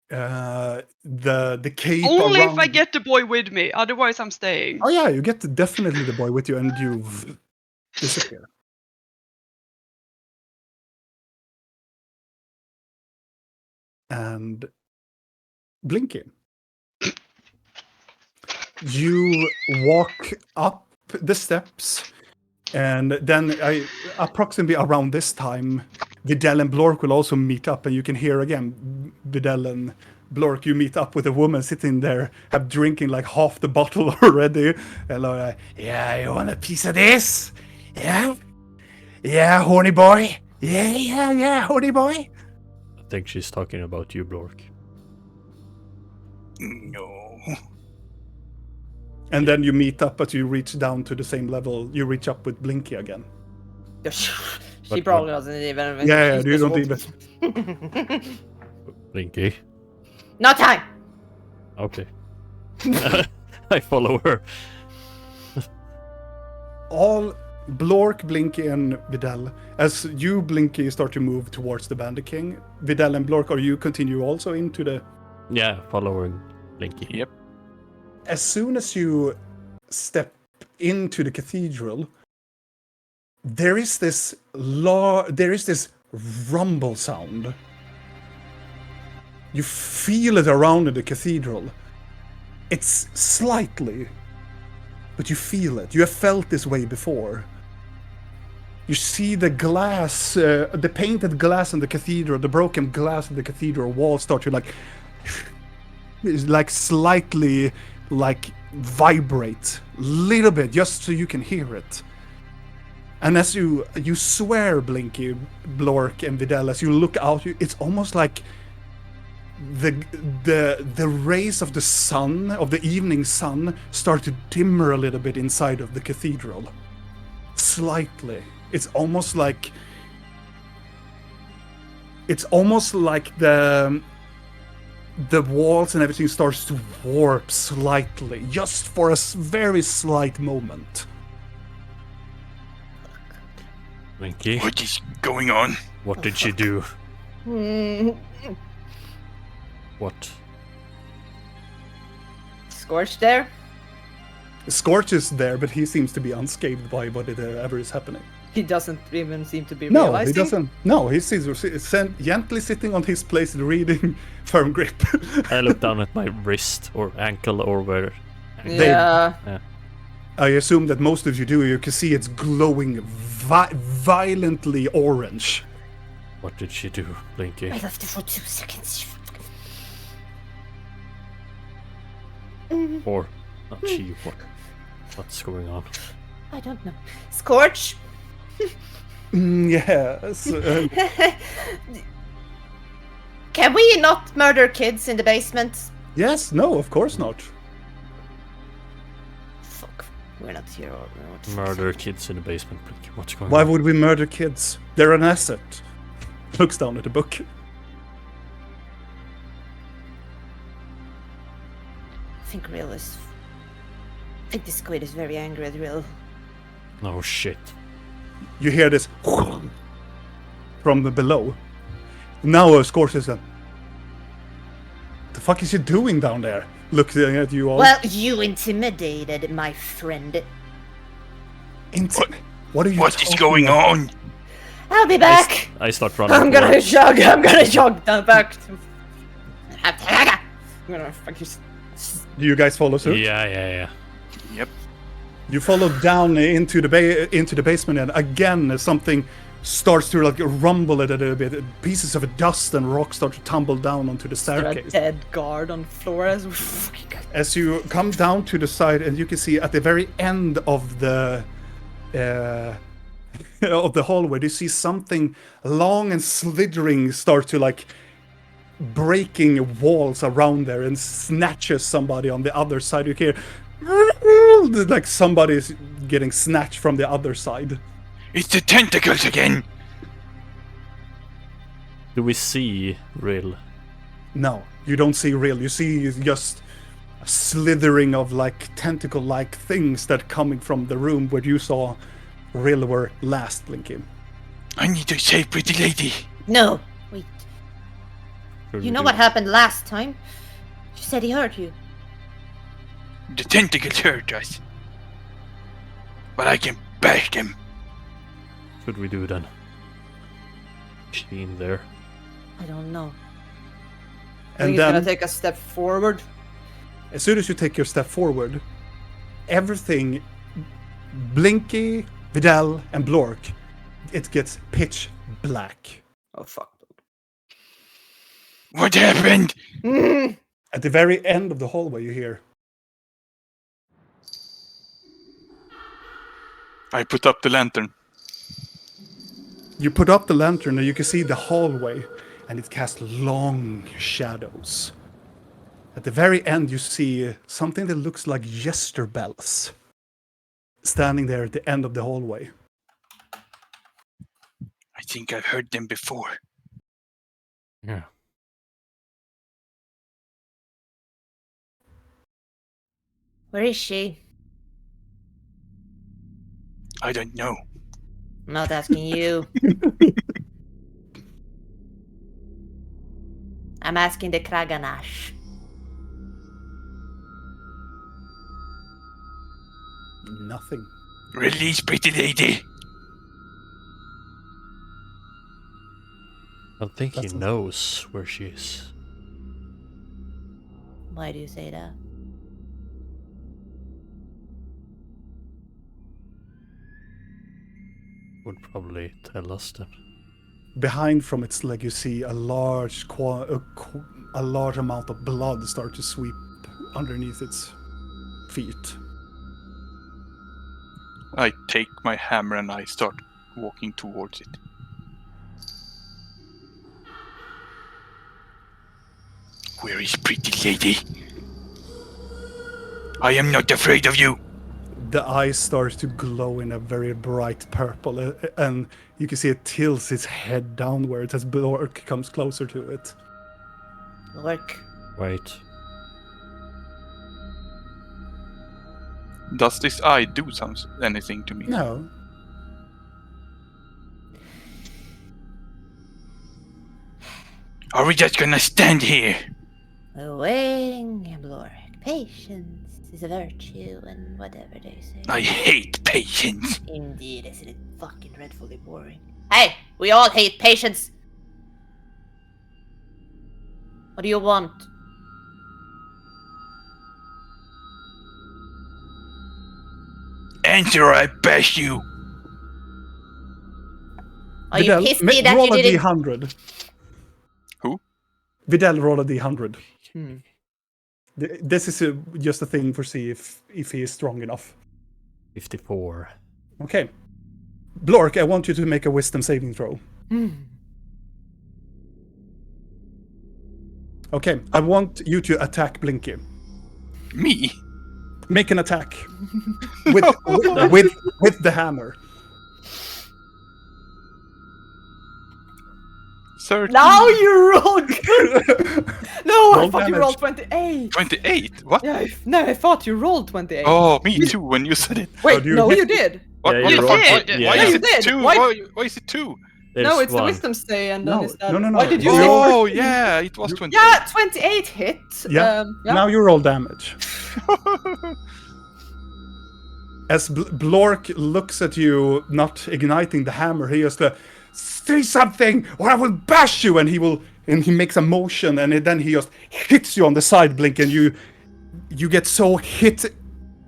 the cape Only around. if I get the boy with me, otherwise I'm staying. Oh yeah, you get definitely the boy with you, and you disappear. And blinking. You walk up the steps, and then approximately around this time, Videl and Blork will also meet up, and you can hear again, Videl and Blork, you meet up with a woman sitting there, drinking like half the bottle already. And like, yeah, you want a piece of this? Yeah? Yeah, horny boy? Yeah, horny boy? I think she's talking about you, Blork. No. And then you meet up, but you reach down to the same level. You reach up with Blinky again. She But probably doesn't even. Yeah, she's you just don't walking. Blinky. No time. Okay. I follow her. All Blork, Blinky, and Videl. As you, Blinky, start to move towards the Bandit King, Videl and Blork, are you continue also into the... Yeah, following Blinky. Yep. As soon as you step into the cathedral, there is this rumble sound. You feel it around in the cathedral. It's slightly, but you feel it. You have felt this way before. you see the glass, the painted glass in the cathedral, the broken glass in the cathedral wall start to like slightly like vibrate a little bit, just so you can hear it. And as you swear, Blinky, Blork, and Videl, as you look out, it's almost like the rays of the sun, of the evening sun, start to dimmer a little bit inside of the cathedral. Slightly. It's almost like the walls and everything starts to warp slightly, just for a very slight moment. Winky, What is going on? what did she do? What? Scorch there. Scorch is there, but he seems to be unscathed by whatever is happening. He doesn't even seem to be No, realizing. he doesn't. No, he's gently sitting on his place reading Firm Grip. I look down at my wrist or ankle or where. Yeah. I assume that most of you do. You can see it's glowing violently orange. What did she do, Blinky? I left it for 2 seconds. Or not she? What's going on? I don't know. Scorch. Yes. Can we not murder kids in the basement? Yes. No, of course not. Fuck. We're not here. Murder kids in the basement, Blinky. What's going Why on? would we murder kids? They're an asset. Looks down at the book. I think the squid is very angry at Rill. Oh shit. You hear this from below. Now Scorch is the fuck is he doing down there? Looking at you all. Well, you intimidated my friend. What are you What is talking going about? on? I'll be back. I start running. I'm gonna towards- jog. I'm gonna jog down back. I'm gonna fuck you. Do you guys follow suit? Yeah. Yep. You follow down into the basement, and again something starts to like rumble a little bit. Pieces of dust and rocks start to tumble down onto the Is there a staircase. dead guard on the floor as we fucking got. As you come down to the side, and you can see at the very end of the hallway, you see something long and slithering start to like breaking walls around there and snatches somebody on the other side. You hear like somebody's getting snatched from the other side. It's the tentacles again. Do we see Rill? No, you don't see real. You see just a slithering of like tentacle-like things that coming from the room where you saw Rill were last, Blinky. I need to save pretty lady. No, wait. Should You we know do- what happened last time? You said he hurt you. The tentacles hurt us. But I can bash them. Should we do then? Is she in there? I don't know. I think And he's gonna then, take a step forward. as soon as you take your step forward, everything, Blinky, Vidal, and Blork, it gets pitch black. Oh fuck. What happened? At the very end of the hallway, you hear, I put up the lantern. you put up the lantern and you can see the hallway, and it casts long shadows. At the very end, you see something that looks like jester bells standing there at the end of the hallway. I think I've heard them before. Yeah. Where is she? I don't know. I'm not asking you. I'm asking the Kraganash. Nothing. Release pretty lady. I don't think he That's- knows where she is. Why do you say that? would probably tell us then. Behind from its leg, you see a large amount of blood start to sweep underneath its feet. I take my hammer and I start walking towards it. Where is pretty lady? I am not afraid of you. The eyes start to glow in a very bright purple, and you can see it tilts its head downwards as Blork comes closer to it. Work. Wait. Does this eye do anything to me? No. Are we just gonna stand here? Waiting, Blork. Patience is a virtue, and whatever they say. I hate patience. Indeed, isn't it fucking dreadfully boring? Hey, we all hate patience. What do you want? Answer or I bash you. Are you pissed that you roll a didn't? D100. Who? Vidal, roll a D100. Hmm. This is just a thing for see if he is strong enough. 54. Okay. Blork, I want you to make a wisdom saving throw. Okay, I want you to attack Blinky. Me? Make an attack with the hammer. 13. Now you rolled good! No, I Roll thought you damage. rolled 28! 28? What? Yeah, I thought you rolled 28. Oh, me too, when you said it. Wait, do you no, hit- you did! What, Yeah, what you the rolled- fuck? yeah, Why yeah. is You it did. 2? Why- Why is it 2? There's No, it's the one. wisdom say, and then No, is that... no. Why did you You- say... Oh, yeah, it was 28. Yeah, 28 hit! Yeah. Yeah. Now you roll damage. As Blork looks at you, not igniting the hammer, he just say something or I will bash you, and he makes a motion, and then he just hits you on the side, Blink, and you get so hit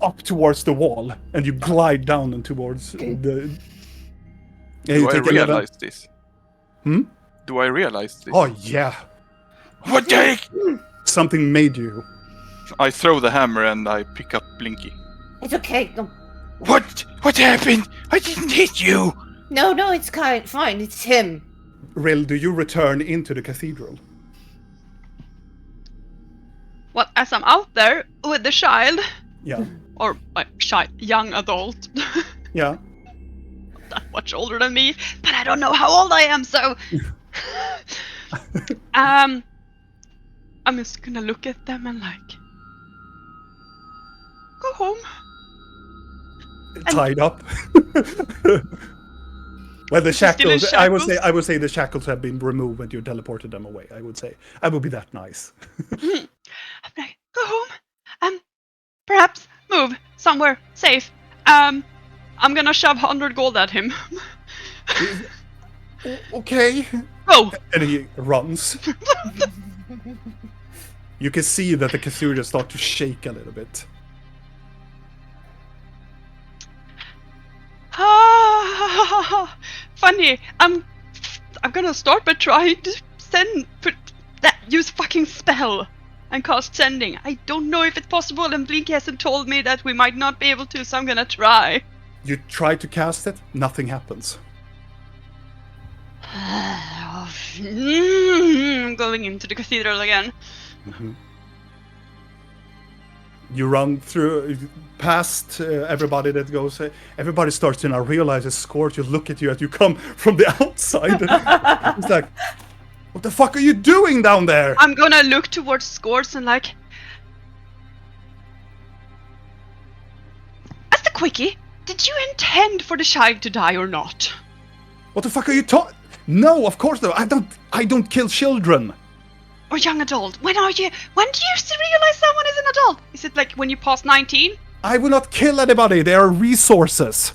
up towards the wall, and you glide down and towards the. Yeah, Do you I take 11. realize this? Hmm? Do I realize this? Oh yeah, What the heck? something made you. I throw the hammer and I pick up Blinky. It's okay. What happened? I didn't hit you! No, it's fine. It's him. Rill, do you return into the cathedral? What, as I'm out there with the child, Yeah, or young adult, yeah. that much older than me, but I don't know how old I am, so I'm just gonna look at them and like go home. Tied up. Well, the Still in shackles. shackles? I would say the shackles have been removed when you teleported them away. I would say I would be that nice. I'm like, go home. Perhaps move somewhere safe. I'm gonna shove 100 gold at him. Okay. Go. And he runs. You can see that the cathedral start to shake a little bit. Funny. I'm gonna start by trying to use fucking spell and cast sending. I don't know if it's possible, and Blinky hasn't told me that we might not be able to, so I'm gonna try. You try to cast it, nothing happens. I'm going into the cathedral again. You run through, past everybody that goes. Everybody starts to now realize it's Scourge. You look at you as you come from the outside. It's like, what the fuck are you doing down there? I'm gonna look towards Scores and like... As the quickie, did you intend for the child to die or not? What the fuck are you talking? No, of course not. I don't kill children. Or young adult? When do you realize someone is an adult? Is it like when you pass 19? I will not kill anybody. They are resources.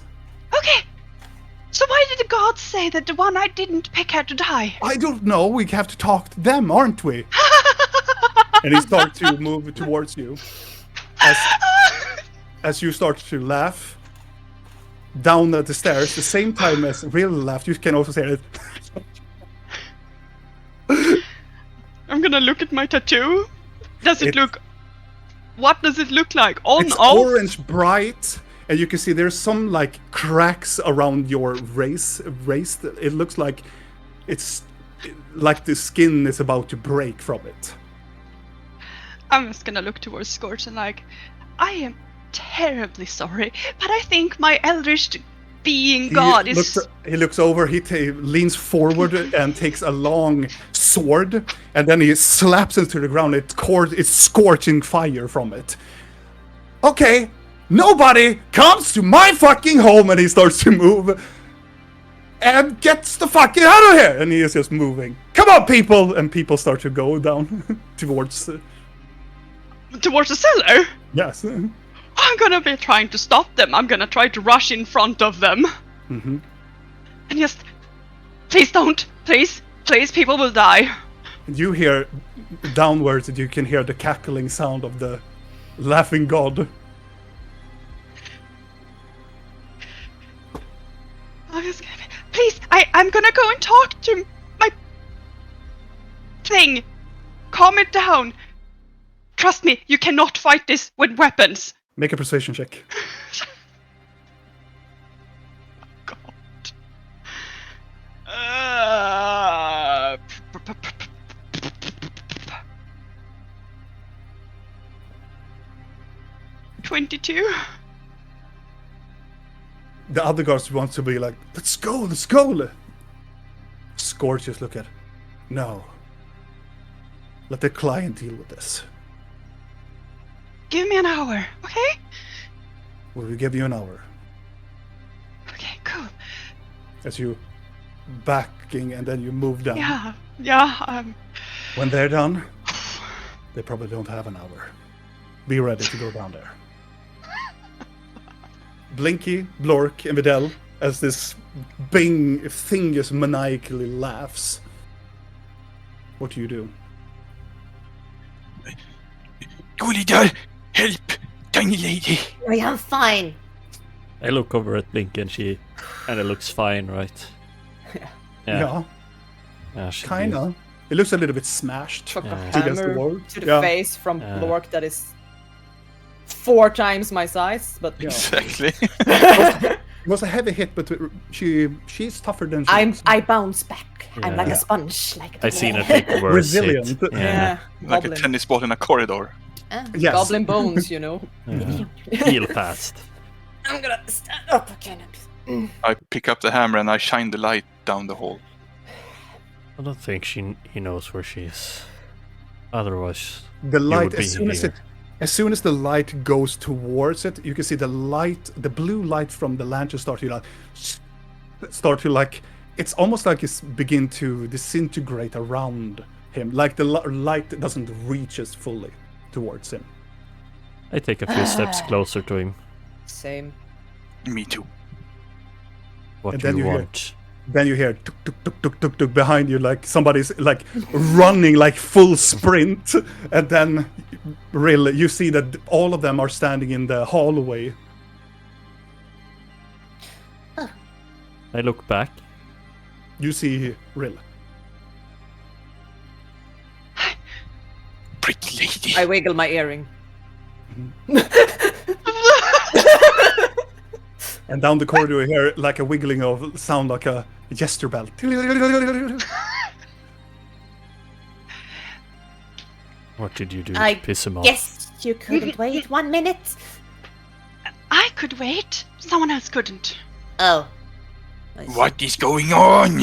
Okay. So why did the gods say that the one I didn't pick had to die? I don't know. We have to talk to them, aren't we? And he starts to move towards you. As you start to laugh, down the stairs, the same time as Real laughed. You can also hear it. I'm gonna look at my tattoo. Does it It's- look... What does it look like? On, It's off? orange bright, and you can see there's some like cracks around your waist. It looks like it's like the skin is about to break from it. I'm just gonna look towards Scorch and like, I am terribly sorry, but I think my eldritch being god is... He looks over, he leans forward and takes a long sword, and then he slaps it to the ground. It's scorching fire from it. Okay, nobody comes to my fucking home, and he starts to move and gets the fuck out of here, and he is just moving. Come on, people! And people start to go down towards... Towards the cellar? yes. I'm gonna be trying to stop them. I'm gonna try to rush in front of them. Mm-hmm. And just... Please don't. Please. Please, people will die. You hear downwards, and you can hear the cackling sound of the laughing god. I'm just gonna be... Please, I'm gonna go and talk to my... thing. Calm it down. Trust me, you cannot fight this with weapons. Make a persuasion check. God. 22. The other guards want to be like, let's go. Scorch just look at, no. Let the client deal with this. Give me an hour, okay? We will give you an hour. Okay, cool. As you backing and then you move down. Yeah, When they're done, they probably don't have an hour. Be ready to go down there. Blinky, Blork, and Videl, as this thing just maniacally laughs. What do you do? Gullider, help, tiny lady. I am fine. I look over at Blink and she kinda looks fine, right? Yeah, she Kinda. It looks a little bit smashed. Chuck a Yeah. Against the hammer wall. to the Yeah. face from Yeah. Blork that is 4 times my size, but Yeah. Exactly. It was a heavy hit, but she's tougher than she I bounce back. I'm like Yeah. a sponge. Like I seen her take a worse Resilient. hit. Yeah, Like a goblin. tennis ball in a corridor. Yes. Goblin bones, you know. Yeah. Heal fast. I'm gonna stand up again. I pick up the hammer and I shine the light down the hall. I don't think he knows where she is. Otherwise, The would light, be as soon as the light goes towards it, you can see the blue light from the lantern start to like, it's almost like it's begin to disintegrate around him, like the light doesn't reach us fully towards him. I take a few steps closer to him. Same. Me too. What And do then you you hear- want? Then you hear tuk tuk tuk tuk tuk tuk behind you, like somebody's like running like full sprint, and then really you see that all of them are standing in the hallway. I look back. You see Rill. Pretty lady. I wiggle my earring. And down the corridor you hear like a wiggling of sound like a jester bell. What did you do I to piss him off? Guess you couldn't wait 1 minute. I could wait. Someone else couldn't. Oh. I see. What is going on?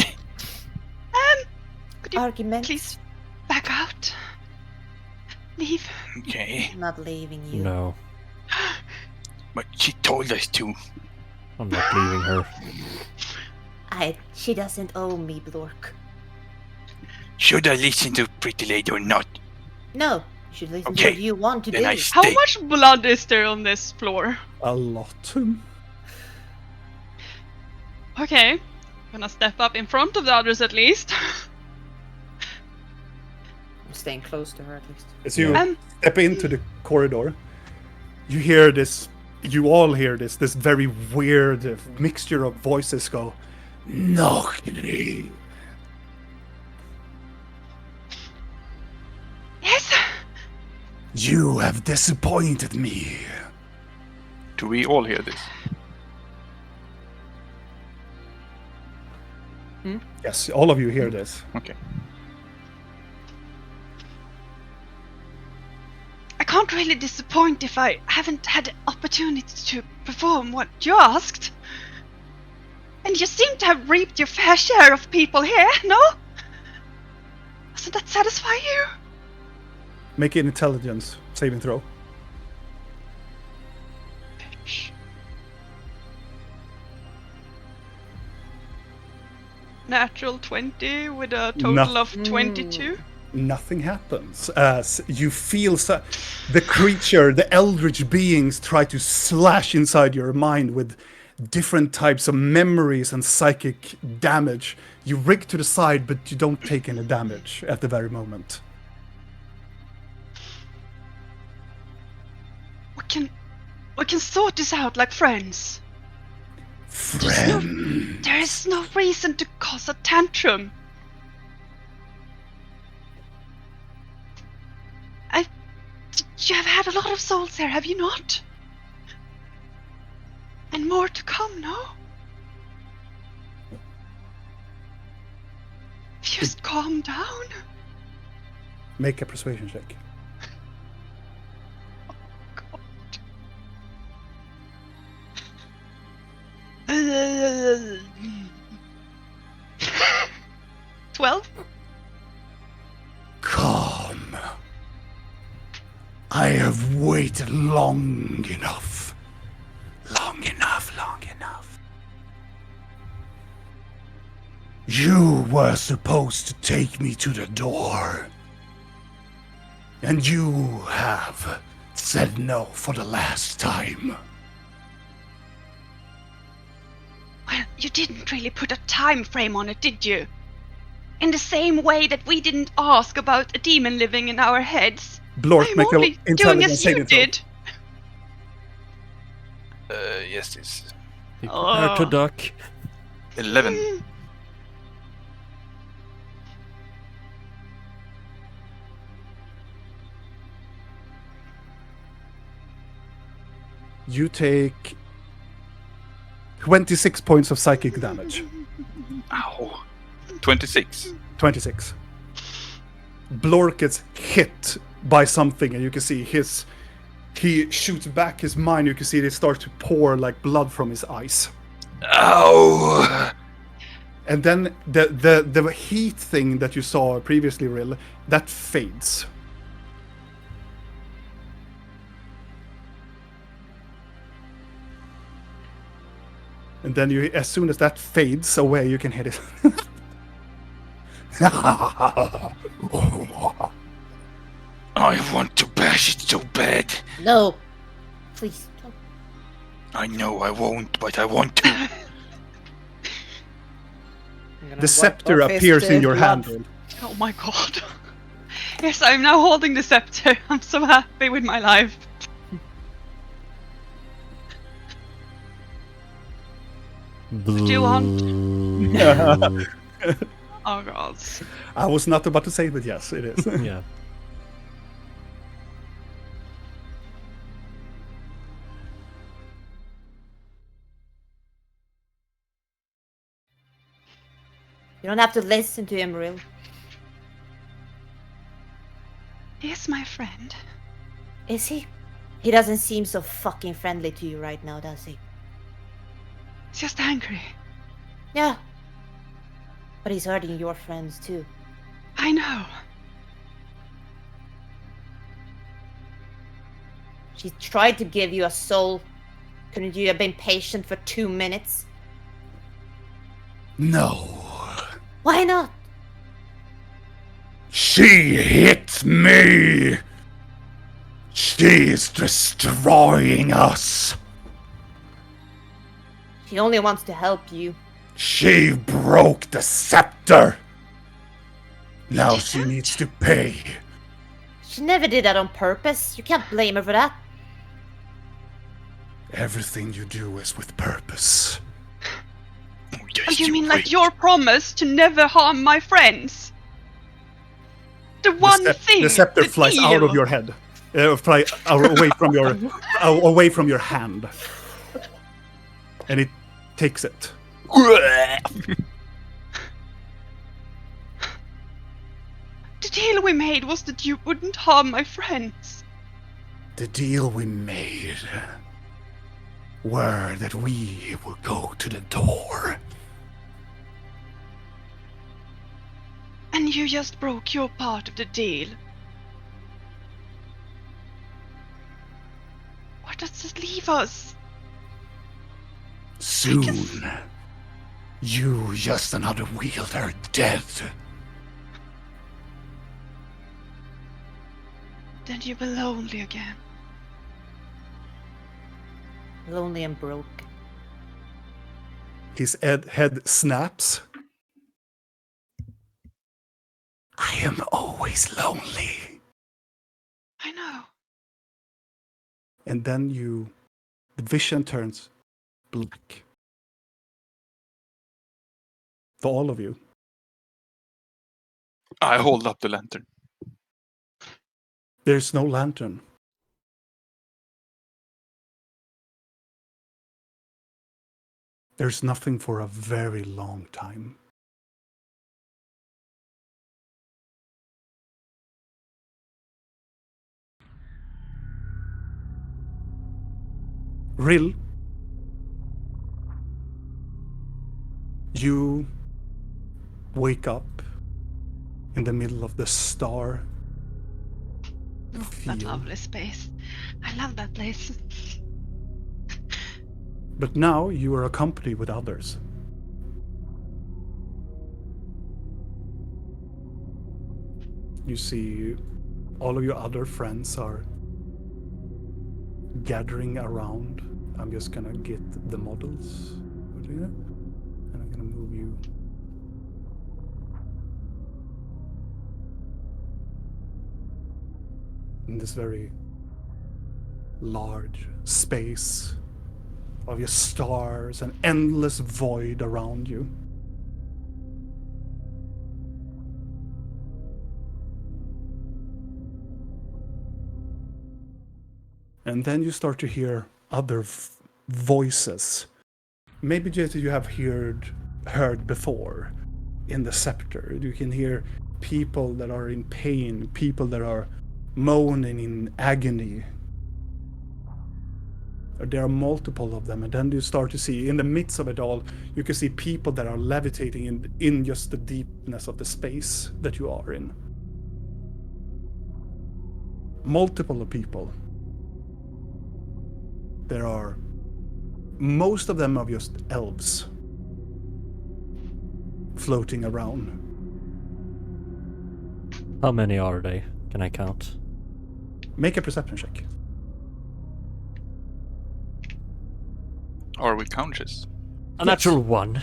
Could you Argument? please back out? Leave. Okay, I'm not leaving you. No, but she told us to. I'm not leaving her. She doesn't owe me, Blork. Should I listen to Pretty Lady or not? No, you should listen to Okay, what you want to then do. I How stay. much blood is there on this floor? A lot. Okay. Gonna step up in front of the others at least. I'm staying close to her at least. As you Um, step into the corridor, you hear this you all hear this very weird mixture of voices go, Noctri. Yes? You have disappointed me. Do we all hear this? Yes, all of you hear this. Okay. I can't really disappoint if I haven't had the opportunity to perform what you asked. And you seem to have reaped your fair share of people here, no? Doesn't that satisfy you? Make an intelligence saving throw. Natural 20 with a total of 22. Nothing happens as you feel the creature, the eldritch beings try to slash inside your mind with different types of memories and psychic damage. You rig to the side, but you don't take any damage at the very moment. We can sort this out like friends. Friend. There is no reason to cause a tantrum. You have had a lot of souls here, have you not? And more to come, no? Just calm down. Make a persuasion check. God. 12? Calm. I have waited long enough. Long enough, long enough. You were supposed to take me to the door. And you have said no for the last time. Well, you didn't really put a time frame on it, did you? In the same way that we didn't ask about a demon living in our heads. Blork, I'm make an only doing intelligence as you saving throw. did. Yes, it's Be prepared to Oh. duck. 11. You take 26 points of psychic damage. Ow. 26. 26. Blork gets hit by something, and you can see he shoots back his mind. You can see it starts to pour like blood from his eyes. Ow! And then the heat thing that you saw previously, Rill, that fades. And then you, as soon as that fades away, you can hit it. I want to bash it so bad. No. Please don't. I know I won't, but I want to. I'm gonna The wipe scepter off his, appears in your blood. hand. Oh my god. Yes, I'm now holding the scepter. I'm so happy with my life. Do you want? Boo. Oh god. I was not about to say, but yes, it is. Yeah. You don't have to listen to him, Rill. He's my friend. Is he? He doesn't seem so fucking friendly to you right now, does he? He's just angry. Yeah. But he's hurting your friends too. I know. She tried to give you a soul. Couldn't you have been patient for 2 minutes? No. Why not? She hit me! She is destroying us! She only wants to help you. She broke the scepter! Now she needs to pay. She never did that on purpose. You can't blame her for that. Everything you do is with purpose. Oh, Oh, yes, you mean wait. like your promise to never harm my friends? The one thing. The scepter the flies out of deal. your head, away from your hand, and it takes it. The deal we made was that you wouldn't harm my friends. The deal we made were that we will go to the door. And you just broke your part of the deal. Where does this leave us? Soon, you, just another wielder, dead. Then you'll be lonely again. Lonely and broke. His head snaps. I am always lonely. I know. And then the vision turns black. For all of you. I hold up the lantern. There's no lantern. There's nothing for a very long time. Rill, you wake up in the middle of the star. Oh, that lovely space. I love that place. But now you are accompanied with others. You see all of your other friends are gathering around. I'm just gonna get the models over here, and I'm gonna move you. In this very large space of your stars and endless void around you. And then you start to hear other voices. Maybe just you have heard before in the scepter. You can hear people that are in pain, people that are moaning in agony. There are multiple of them, and then you start to see, in the midst of it all, you can see people that are levitating in just the deepness of the space that you are in. Multiple of people. There are, most of them are just elves floating around. How many are they? Can I count? Make a perception check. Are we conscious? A natural one.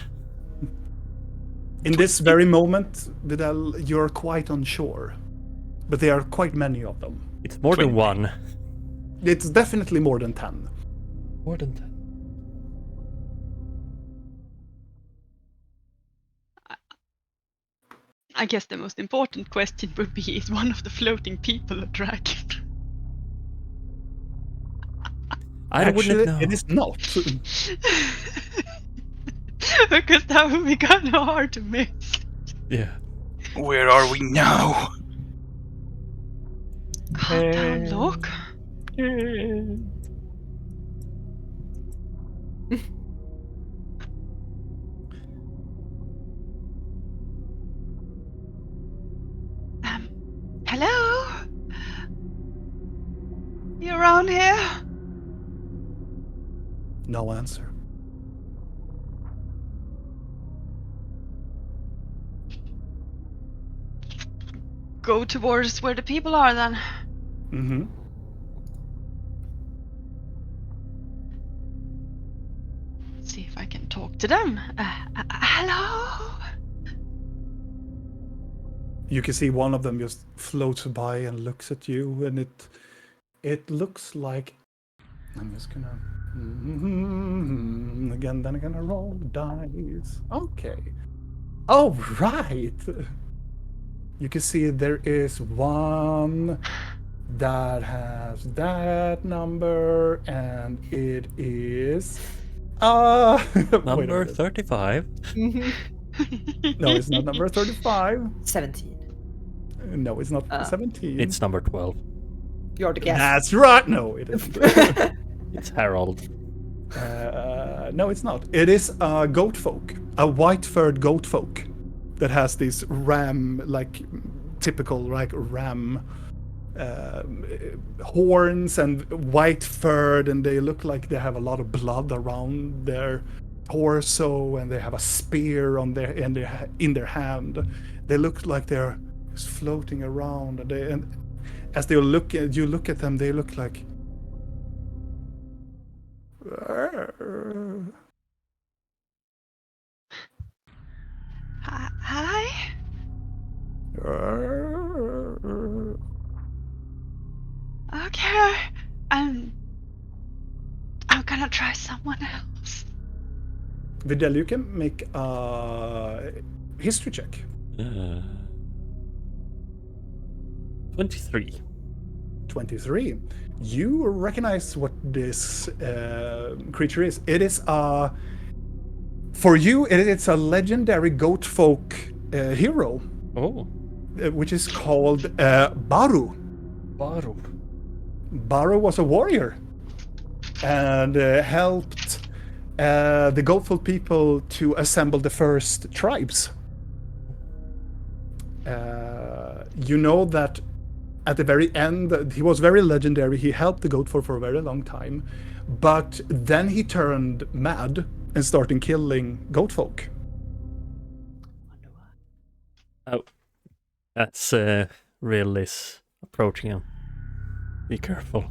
In this very moment, Vidal, you're quite unsure. But there are quite many of them. It's more than 20. one. It's definitely more than 10. More than 10. I guess the most important question would be, is one of the floating people a dragon? I wouldn't know. It is not. Because that would be kind of hard to miss. Yeah. Where are we now? Calm down, look. Hello? You around here? No answer. Go towards where the people are then. Mm-hmm. See if I can talk to them. Hello? You can see one of them just floats by and looks at you, and it looks like, I'm just gonna Again, then I'm gonna roll dice. Okay. All right. You can see there is one that has that number, and it is wait a Number minute. 35. No, it's not number 35. 17. No, it's not 17. It's number 12. You're the guest. That's right. No, it isn't. It's Harold. No, it's not. It is a goat folk, a white-furred goat folk that has these ram, like typical like ram horns and white-furred, and they look like they have a lot of blood around their torso, and they have a spear on their in their hand. They look like they're just floating around, and as they look at you, look at them, they look like. Hi. Okay. I'm gonna try someone else. Videl, you can make a history check. 23. 23. You recognize what this creature is. It is a. For you, it's a legendary goat folk hero, Oh, which is called Baru. Baru. Baru was a warrior and helped the goatfolk people to assemble the first tribes. You know that at the very end, he was very legendary. He helped the goatfolk for a very long time, but then he turned mad and started killing goatfolk. Oh, that's Real approaching him. Be careful.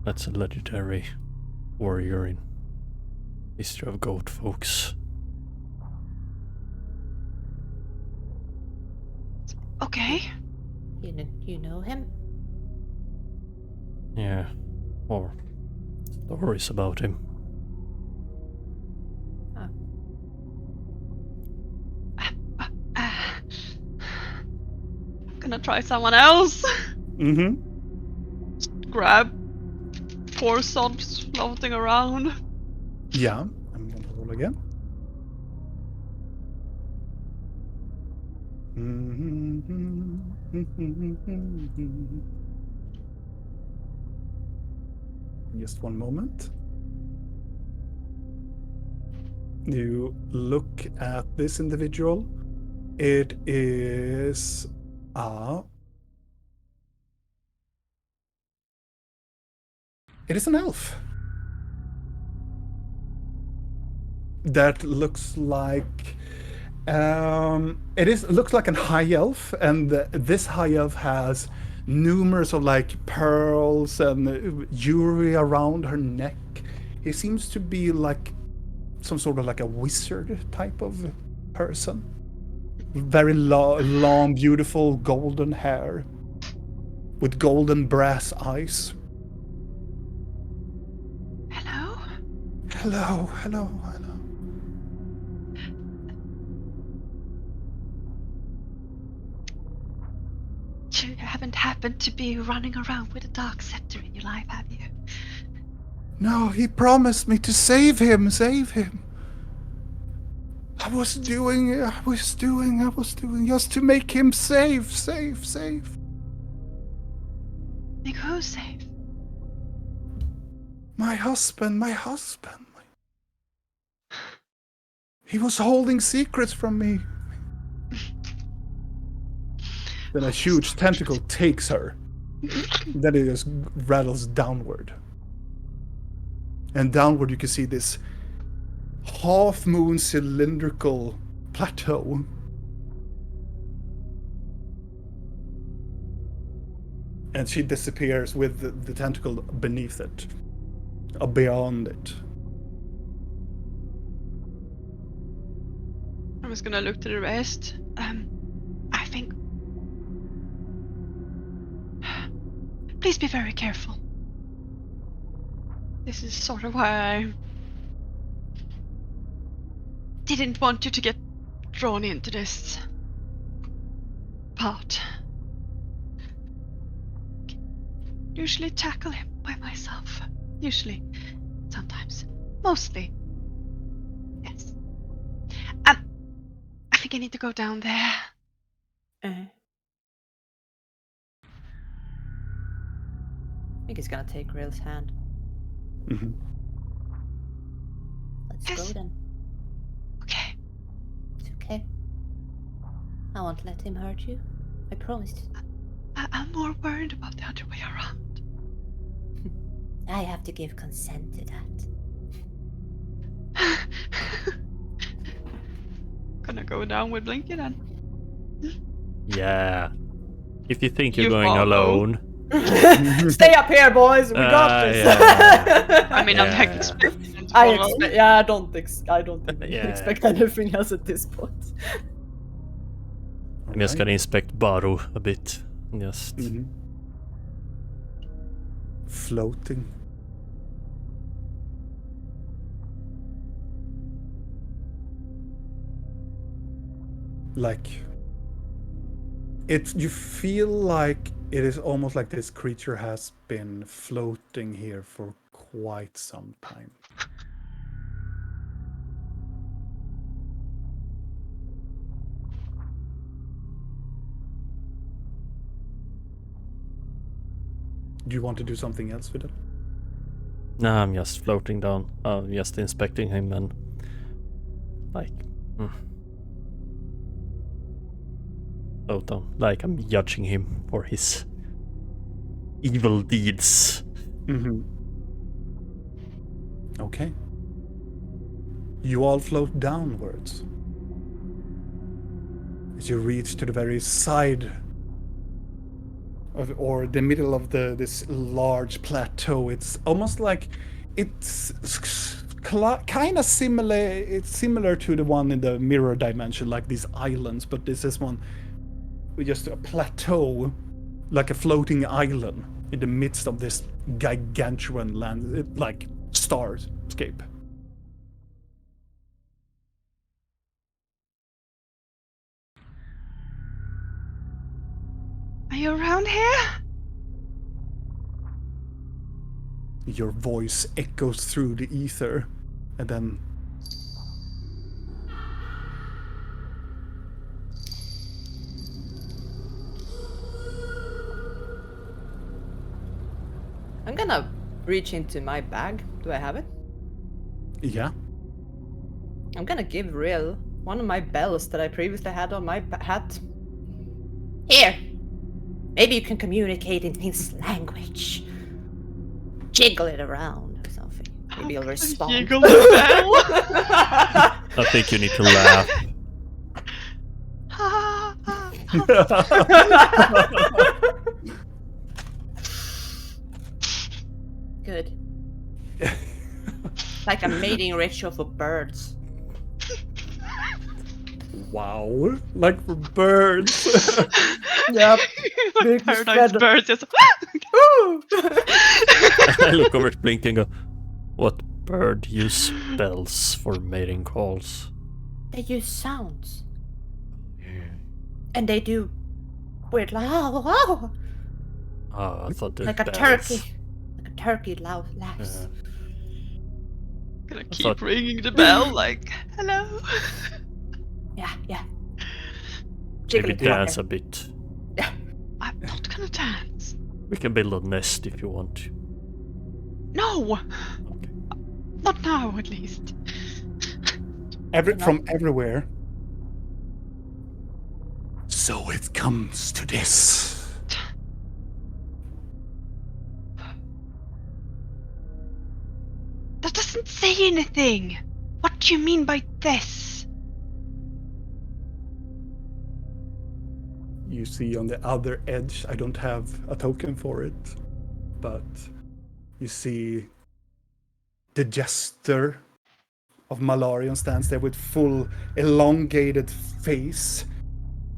That's a legendary warrior in history of goat folks. Okay. You know him? Yeah, or stories about him. I'm gonna try someone else. Mm-hmm. Grab poor sobs floating around. Yeah, I'm gonna roll again. Just one moment. You look at this individual. It is it is an elf. That looks like looks like a high elf, and this high elf has numerous of like pearls and jewelry around her neck. He seems to be like some sort of like a wizard type of person. Very long, beautiful golden hair with golden brass eyes. Hello? Hello, hello, hello. You haven't happened to be running around with a dark scepter in your life, have you? No, he promised me to save him, save him. I was doing just to make him safe. Make who safe? My husband. He was holding secrets from me. Then a huge tentacle takes her. Then it just rattles downward. And downward you can see this half-moon cylindrical plateau. And she disappears with the tentacle beneath it, beyond it. I'm just gonna look to the rest. I think. Please be very careful. This is sort of why I didn't want you to get drawn into this part. Usually tackle him by myself. Usually. Sometimes. Mostly. Yes. I think I need to go down there. I think he's gonna take Rail's hand. Mhm. Let's Yes. go then. Okay. It's okay. I won't let him hurt you. I promised. I'm more worried about the other way around. I have to give consent to that. Gonna go down with Blinky then. Yeah. If you think you're You going follow. alone, Stay up here, boys. We got this. yeah. I mean, I'm Yeah. like expecting him to I follow. expect. Yeah, I don't even Yeah. expect anything else at this point. I'm just gonna inspect Baru a bit. Just Floating. Like you feel like it is almost like this creature has been floating here for quite some time. Do you want to do something else with it? no, I'm just floating down. I'm just inspecting him and like like I'm judging him for his evil deeds. Mm-hmm. Okay. You all float downwards. As you reach to the very side or the middle of this large plateau, it's almost like it's kind of similar. It's similar to the one in the mirror dimension, like these islands, but this is one with just a plateau, like a floating island in the midst of this gigantuan land, like starscape. Are you around here? Your voice echoes through the ether, and then I'm gonna reach into my bag. Do I have it? yeah, I'm gonna give Rail one of my bells that I previously had on my hat. Here! Maybe you can communicate in his language. Jiggle it around or something. Maybe he'll respond. Jiggle the bell. I think you need to laugh. Good. Like a mating ritual for birds. wow, like for birds. Yep. Like Big paradise spread. birds. Just... I look over at Blink and go, what bird use bells for mating calls? They use sounds. And they do weird like oh. Oh, I thought the Like a bells. turkey. Like a turkey laughs. Yeah. Gonna thought- keep ringing the bell like, hello. Yeah. Maybe Jiggly dance a powder. bit. I'm not gonna dance. We can build a nest if you want to. No! Okay. Not now, at least. From everywhere. So it comes to this. That doesn't say anything. What do you mean by this? You see on the other edge, I don't have a token for it, but you see the jester of Malarion stands there with full elongated face,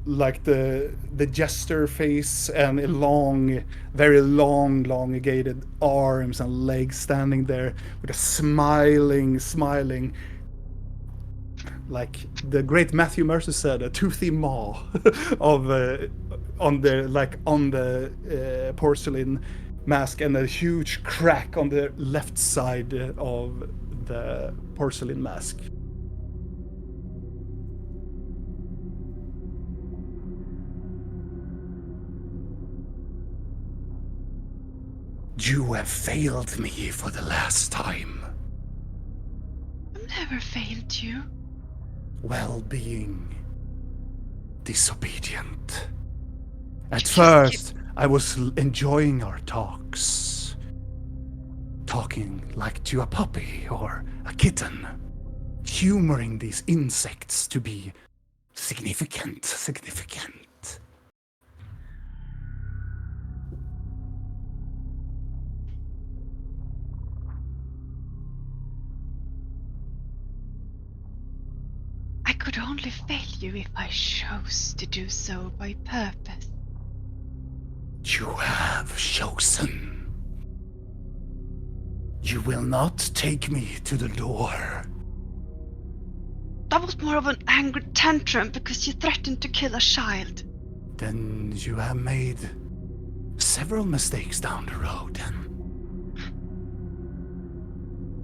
like the jester face and a long, very long, elongated arms and legs, standing there with a smiling, like the great Matthew Mercer said, a toothy maw of on the porcelain mask, and a huge crack on the left side of the porcelain mask. You have failed me for the last time. I've never failed you. Well, being disobedient. At just first, I was enjoying our talks. Talking like to a puppy or a kitten. Humoring these insects to be significant. I could only fail you if I chose to do so by purpose. You have chosen. You will not take me to the door. That was more of an angry tantrum because you threatened to kill a child. Then you have made several mistakes down the road, then.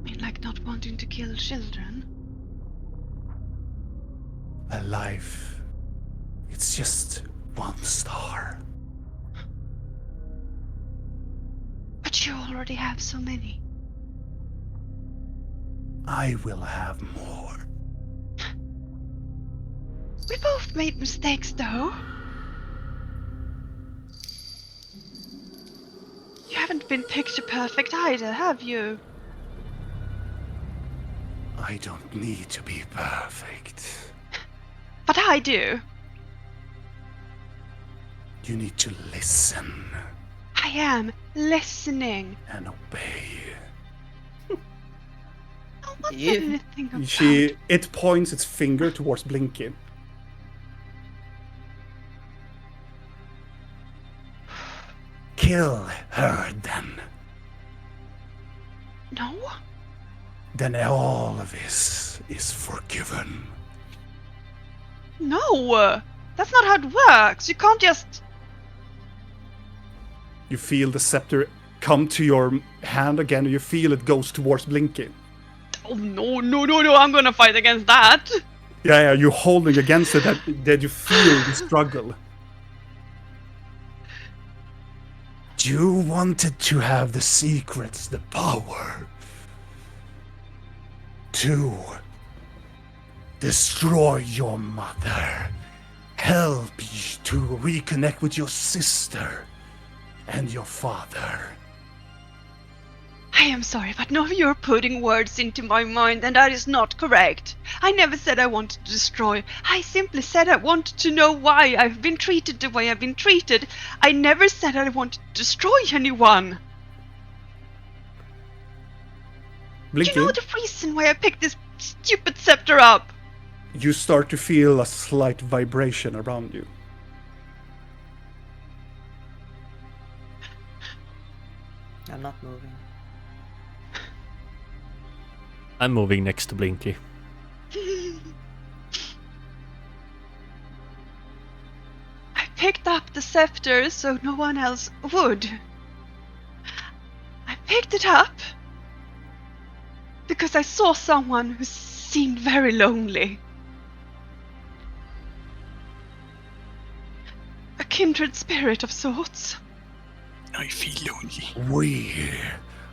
I mean, like not wanting to kill children. A life, it's just one star. But you already have so many. I will have more. We both made mistakes, though. You haven't been picture perfect either, have you? I don't need to be perfect. But I do. You need to listen I am listening. and obey. No one You- said anything about It points its finger towards Blinky. Kill her then. No? Then all of this is forgiven. No! That's not how it works. You can't just. You feel the scepter come to your hand again, and you feel it goes towards Blinky. Oh no, I'm gonna fight against that! Yeah, you're holding against it, that you feel the struggle. You wanted to have the secrets, the power to destroy your mother, help you to reconnect with your sister and your father. I am sorry, but no, you're putting words into my mind, and that is not correct. I never said I wanted to destroy. I simply said I wanted to know why I've been treated the way I've been treated. I never said I wanted to destroy anyone. Blinky, You know the reason why I picked this stupid scepter up? you start to feel a slight vibration around you. I'm not moving. I'm moving next to Blinky. I picked up the scepter so no one else would. I picked it up because I saw someone who seemed very lonely. A kindred spirit of sorts. I feel lonely. We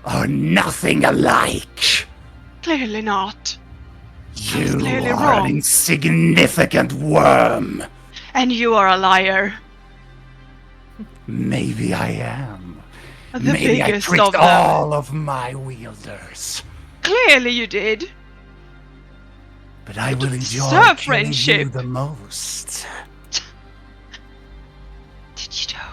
are nothing alike. Clearly not. You clearly are wrong. an insignificant worm. And you are a liar. Maybe I am. The Maybe I biggest tricked of them. all of my wielders. Clearly you did. But I will enjoy deserve killing you friendship. the most. Did you know?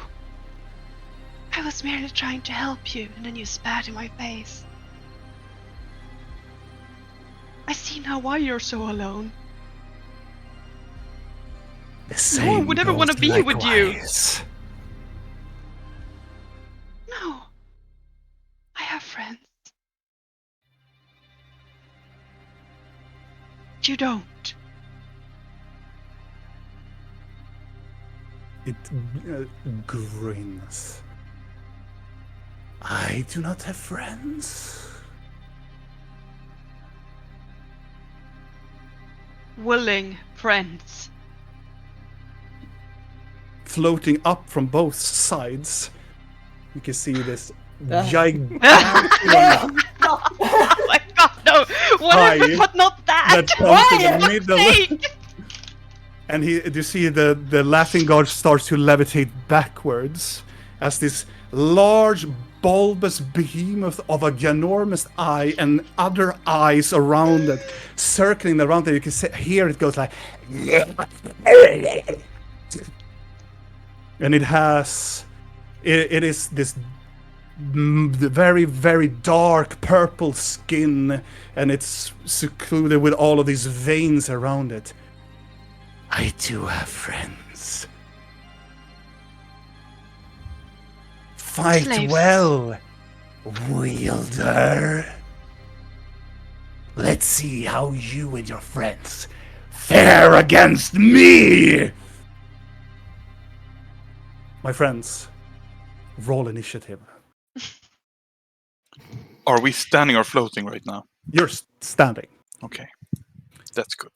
I was merely trying to help you, and then you spat in my face. I see now why you're so alone. The No one would ever want to be with you. likewise. No. I have friends. You don't. It grins. I do not have friends. Willing friends. Floating up from both sides, you can see this gigantic Oh my god, no! Whatever, Hi. but not that! that comes in the middle. And you see the laughing god starts to levitate backwards as this large bulbous behemoth of a ginormous eye and other eyes around it, circling around it. You can hear it goes like, and it has, it is this very, very dark purple skin, and it's secluded with all of these veins around it. I do have friends. Fight Slaves. well, wielder. Let's see how you and your friends fare against me. My friends, roll initiative. Are we standing or floating right now? You're standing. Okay. That's good.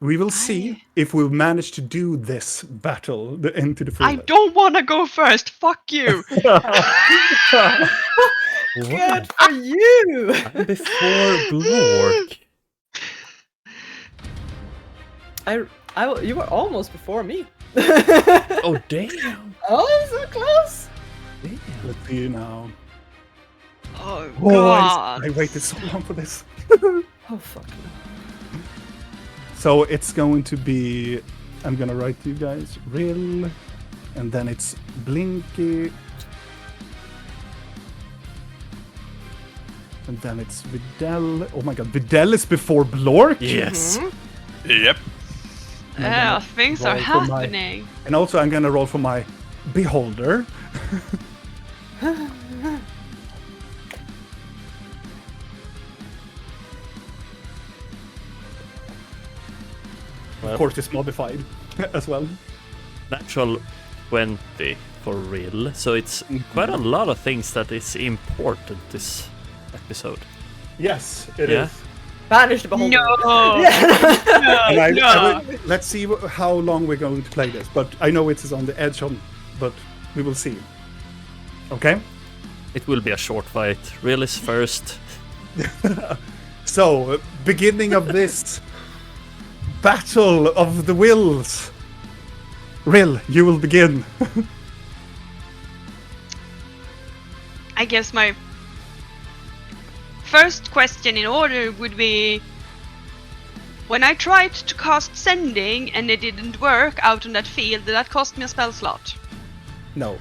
We will see if we'll manage to do this battle into the I fullest. don't want to go first. Fuck you. Good for you! I'm before Blork. You were almost before me. Oh, damn. Oh, so close! Damn. Let's see now. Oh Oh, god. I waited so long for this. Oh, fuck no. So it's going to be, I'm gonna write to you guys, Rill, and then it's Blinky, and then it's Videl. Oh my god, Videl is before Blork? Yes. Yep. Yeah, things are roll for my- happening. And also I'm gonna roll for my Beholder. Of course it's modified as well. Natural 20 for real. So it's quite a lot of things that is important this episode. Yes, it is. Yeah. Banish the beholder. No. And No. let's see how long we're going to play this, but I know it is on the edge on, but we will see. Okay? It will be a short fight. Real is first. So, beginning of this battle of the wills. Rill, you will begin. I guess my first question in order would be, when I tried to cast Sending and it didn't work out on that field, did that cost me a spell slot? No.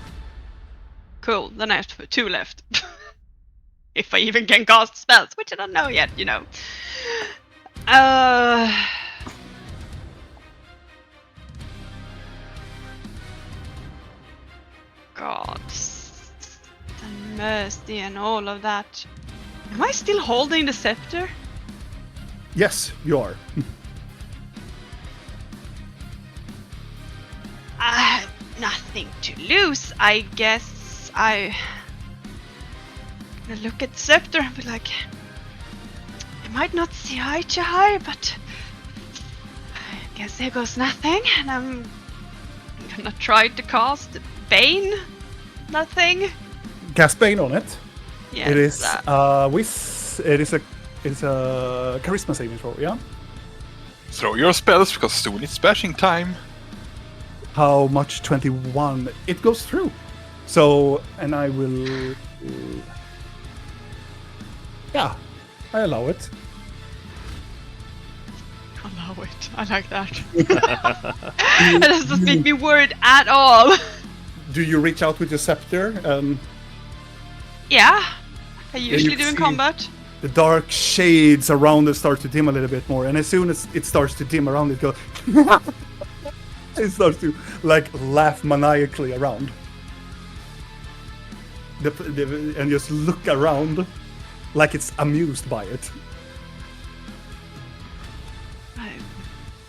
Cool, then I have 2 left. If I even can cast spells, which I don't know yet, you know. God, and mercy and all of that. Am I still holding the scepter? Yes, you are. I have nothing to lose, I guess. I'm gonna look at the scepter and be like, I might not see eye to eye, but I guess there goes nothing, and I'm gonna try to cast Bane. Nothing. Cast Bane on it. Yes, It is it's a charisma saving throw, yeah? Throw your spells because soon it's bashing time. How much? 21. It goes through. So, and I will. Yeah, I allow it. allow it. I like that. That doesn't make me worried at all. Do you reach out with your scepter? Yeah, I usually you do in see- combat. the dark shades around it start to dim a little bit more, and as soon as it starts to dim around, it goes. It starts to like laugh maniacally around, and just look around, like it's amused by it.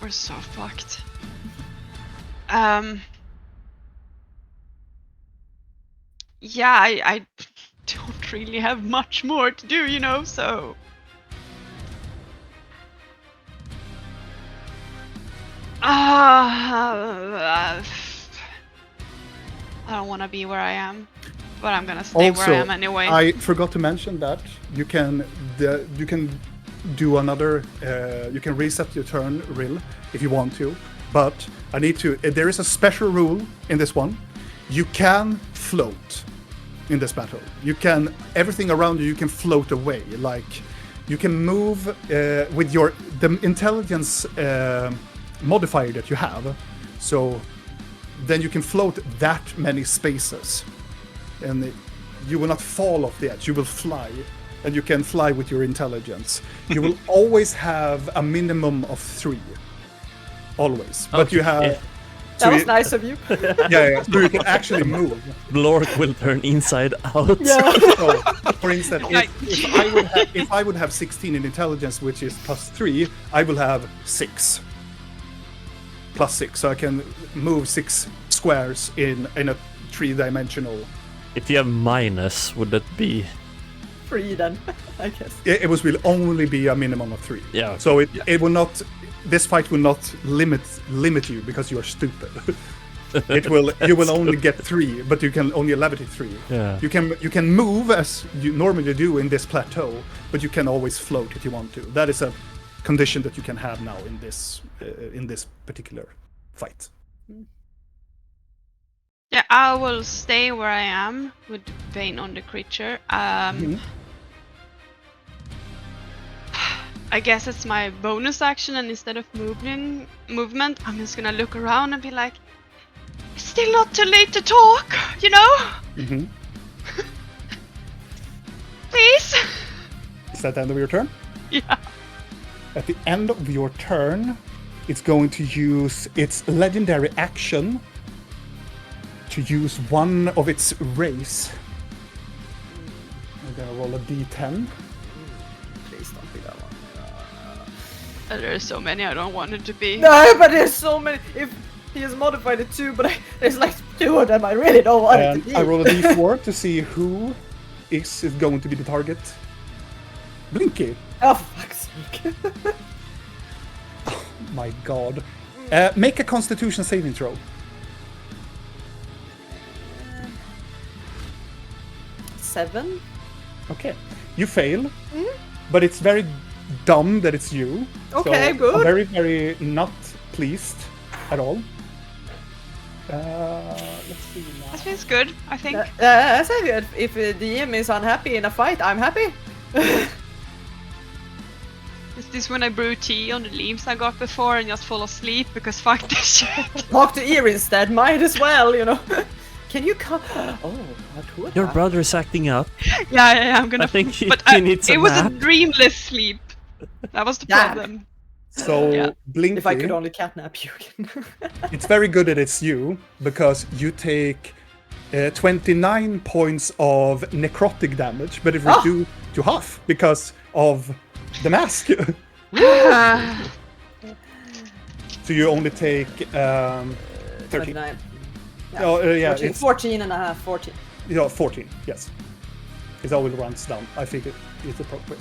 We're so fucked. Yeah, I don't really have much more to do, you know, so. I don't want to be where I am, but I'm gonna stay where I am anyway. I forgot to mention that you can do another. You can reset your turn, Rill, if you want to. But I need to. There is a special rule in this one. You can float in this battle. You can everything around you. You can float away. Like you can move with the intelligence modifier that you have. So then you can float that many spaces, and you will not fall off the edge. You will fly, and you can fly with your intelligence. You will always have a minimum of 3. Always, but Okay, you have. yeah. That was nice of you. Yeah. So you can actually move. Lork will turn inside out. Yeah. So, for instance, if I would have 16 in intelligence, which is +3, I will have 6. +6, so I can move 6 squares in a 3-dimensional. If you have minus, would that be? 3 then, I guess. It will only be a minimum of 3. Yeah. So it will not. This fight will not limit you because you are stupid. You will only get 3, but you can only levitate 3. Yeah. You can move as you normally do in this plateau, but you can always float if you want to. That is a condition that you can have now in this particular fight. Yeah, I will stay where I am with Bane on the creature. I guess it's my bonus action, and instead of movement, I'm just gonna look around and be like, it's still not too late to talk, you know? Mm-hmm. Please? Is that the end of your turn? Yeah. At the end of your turn, it's going to use its legendary action to use one of its rays. I'm gonna roll a d10. Please don't be that one. There are so many I don't want it to be. No, but there's so many. If he has modified it too, but there's like 2 of them I really don't want it to be. I roll a d4 to see who is going to be the target. Blinky. Oh, for fuck's sake. My god. Make a constitution saving throw. 7? Okay. You fail, but it's very dumb that it's you. Okay, so good. I'm very, very not pleased at all. Let's see now. That feels good, I think. I said if DM is unhappy in a fight, I'm happy. Is this when I brew tea on the leaves I got before and just fall asleep because fuck this shit? Talk to Ear instead, might as well, you know. Can you come? Oh, what Your brother is acting up. Yeah, I'm gonna. I think he but needs a it was nap. a dreamless sleep. That was the Yeah. problem. So, Yeah. Blinky, If I could only catnap you again. it's very good that it's you, because you take 29 points of necrotic damage, but if we do to half because of the mask. So you only take 13. 29. Oh, yeah, 14, it's 14 and a half, 14. 14, yes. It always runs down. I think it's appropriate.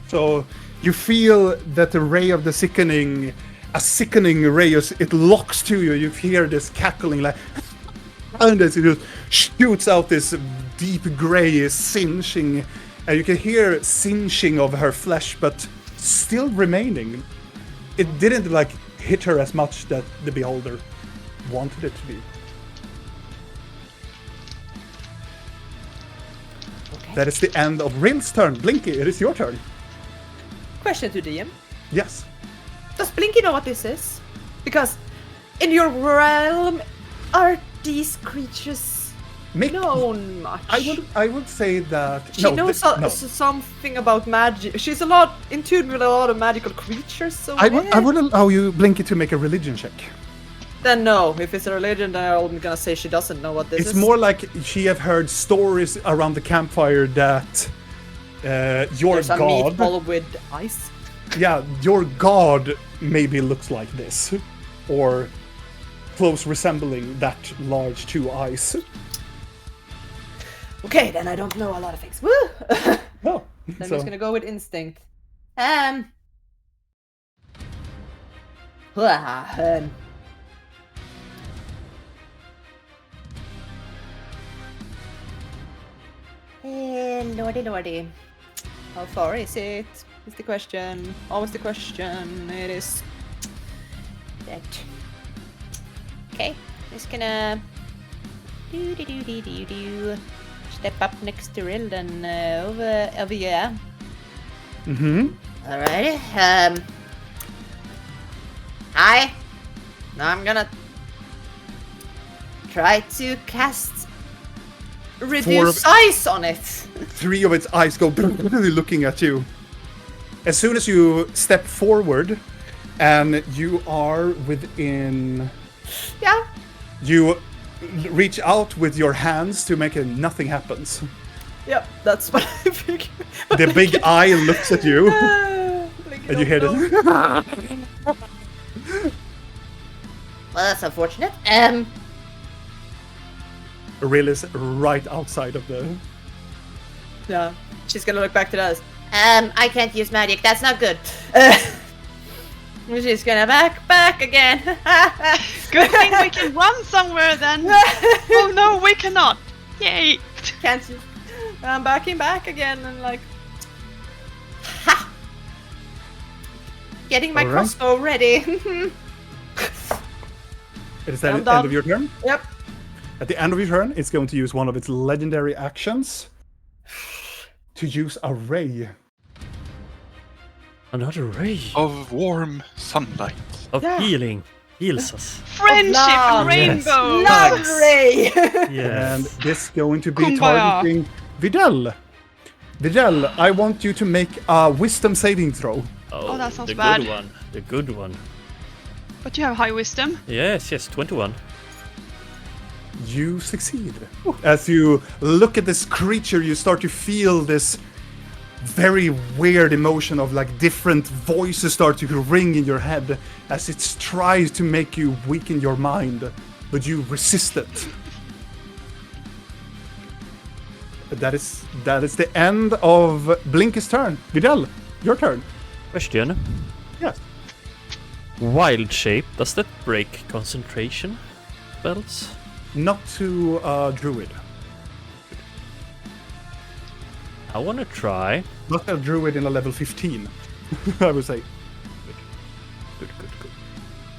So you feel that the ray of the sickening, a sickening ray, it locks to you. You hear this cackling, like, and it just shoots out this deep gray singeing, and you can hear singeing of her flesh, but still remaining. It didn't like hit her as much that the beholder wanted it to be. That is the end of Rim's turn. Blinky, it is your turn. Question to DM. Yes. Does Blinky know what this is? Because in your realm, are these creatures Make, known much. I would say that She knows something about magic. She's in tune with a lot of magical creatures. So I would allow you, Blinky, to make a religion check. Then no. If it's a religion, then I'm gonna say she doesn't know what this is. It's more like she have heard stories around the campfire that your There's a god, meatball with ice. yeah, your god maybe looks like this, or close resembling that large 2 eyes. Okay, then I don't know a lot of things. Woo! No, I'm just gonna go with instinct. Lordy. How far is it? Is the question. Always the question. It is that. Okay, just gonna do. Step up next to Rildan over here. Mm-hmm. Alrighty. Hi. Now I'm gonna try to cast reduce ice on it. 3 of its eyes go looking at you. As soon as you step forward, and you are within. Yeah. You reach out with your hands to make it. Nothing happens. Yep, that's what I figured. The big eye looks at you, and you hear this. Well, that's unfortunate. Rill is right outside of the. Yeah, she's gonna look back to us. I can't use magic. That's not good. She's gonna back again. Good thing we can run somewhere then. Oh no, we cannot. Yay. Can't you? I'm backing back again and like. Ha! Getting my Alright. crossbow ready. Is that I'm the end done. of your turn? Yep. At the end of your turn, it's going to use one of its legendary actions to use a ray. Another ray Of warm sunlight. of Yeah. healing heals us. Friendship love. and rainbow. Love Ray. Yes. And this going to be Kumbaya. targeting Videl. Videl, I want you to make a wisdom saving throw. Oh, that sounds the bad. good one. The good one. But you have high wisdom. Yes, 21. You succeed. As you look at this creature, you start to feel this very weird emotion of like different voices start to ring in your head as it tries to make you weaken your mind, but you resist it. That is the end of Blinky's turn. Videl, your turn. Question. Yes. Wild shape, does that break concentration spells? Not to druid. I wanna try. Not a druid in a level 15, I would say. Good.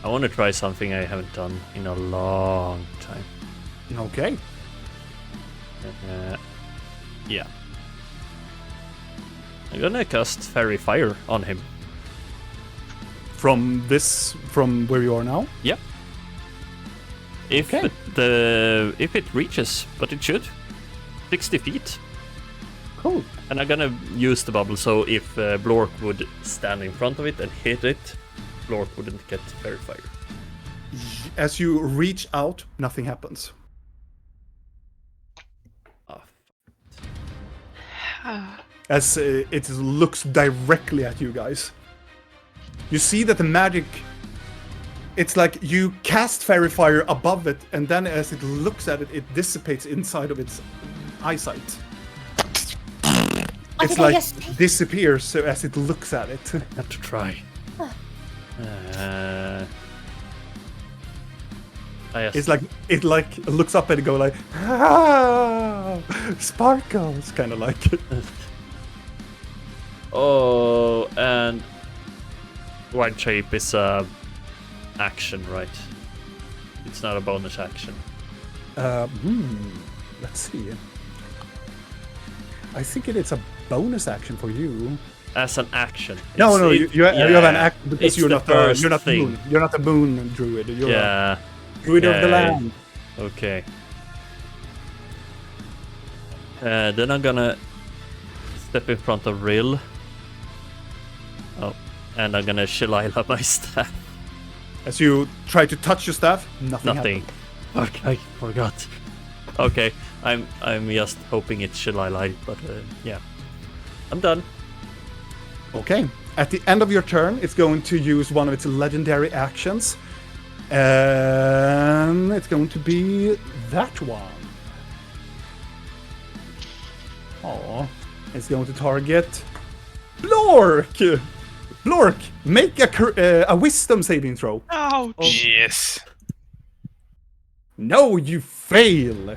I wanna try something I haven't done in a long time. Okay. Yeah. I'm gonna cast Fairy Fire on him. From where you are now? Yep. If Okay. if it reaches, but it should, 60 feet. Cool. And I'm gonna use the bubble, so if Blork would stand in front of it and hit it, Blork wouldn't get Fairy Fire. As you reach out, nothing happens. Oh, As it looks directly at you guys. You see that the magic... It's like you cast Fairy Fire above it, and then as it looks at it, it dissipates inside of its eyesight. It's did I like just say? disappears so as it looks at it. have to try. It's like it looks up and it go like ah, sparkles, kind of like. Oh, and Wild Shape is a action, right? It's not a bonus action. Let's see. I think it's a bonus action for you. As an action. No, It's- you have an action because It's you're the not first you're not the thing. moon. You're not a moon druid. You're Yeah. a druid of the Yeah. land. Okay. Then I'm gonna step in front of Rill. Oh, and I'm gonna Shalila my staff. As you try to touch your staff, nothing. Nothing. Okay, I forgot. Okay, I'm just hoping it's Shalila, but yeah. I'm done. Okay. At the end of your turn, it's going to use one of its legendary actions. And it's going to be that one. Oh, it's going to target Blork. Blork, make a wisdom saving throw. Ouch. Yes. No, you fail.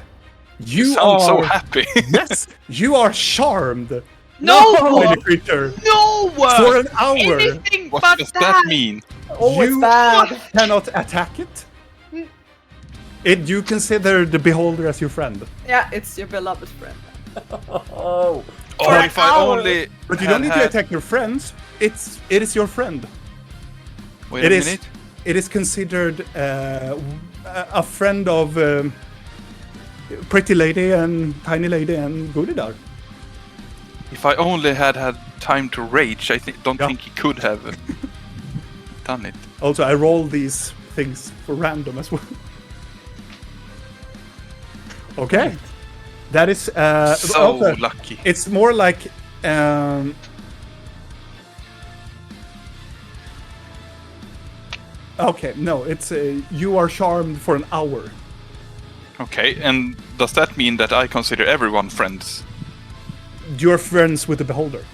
You You sound so are happy. yes, you are charmed No! by the creature No! for an hour. Anything What but does that mean? Oh, it's You bad. cannot attack it. You consider the beholder as your friend, Yeah, it's your beloved friend. Oh. Or an if I hour. only. but you don't need to attack your friends. It is your friend. Wait It a is- minute. It is considered a friend of Pretty Lady and Tiny Lady and Goodidar. If I only had time to rage, I don't Yeah. think he could have done it. Also, I roll these things for random as well. Okay, that is So also, lucky. it's more like okay, no, it's you are charmed for an hour. Okay, and does that mean that I consider everyone friends? You're friends with the beholder.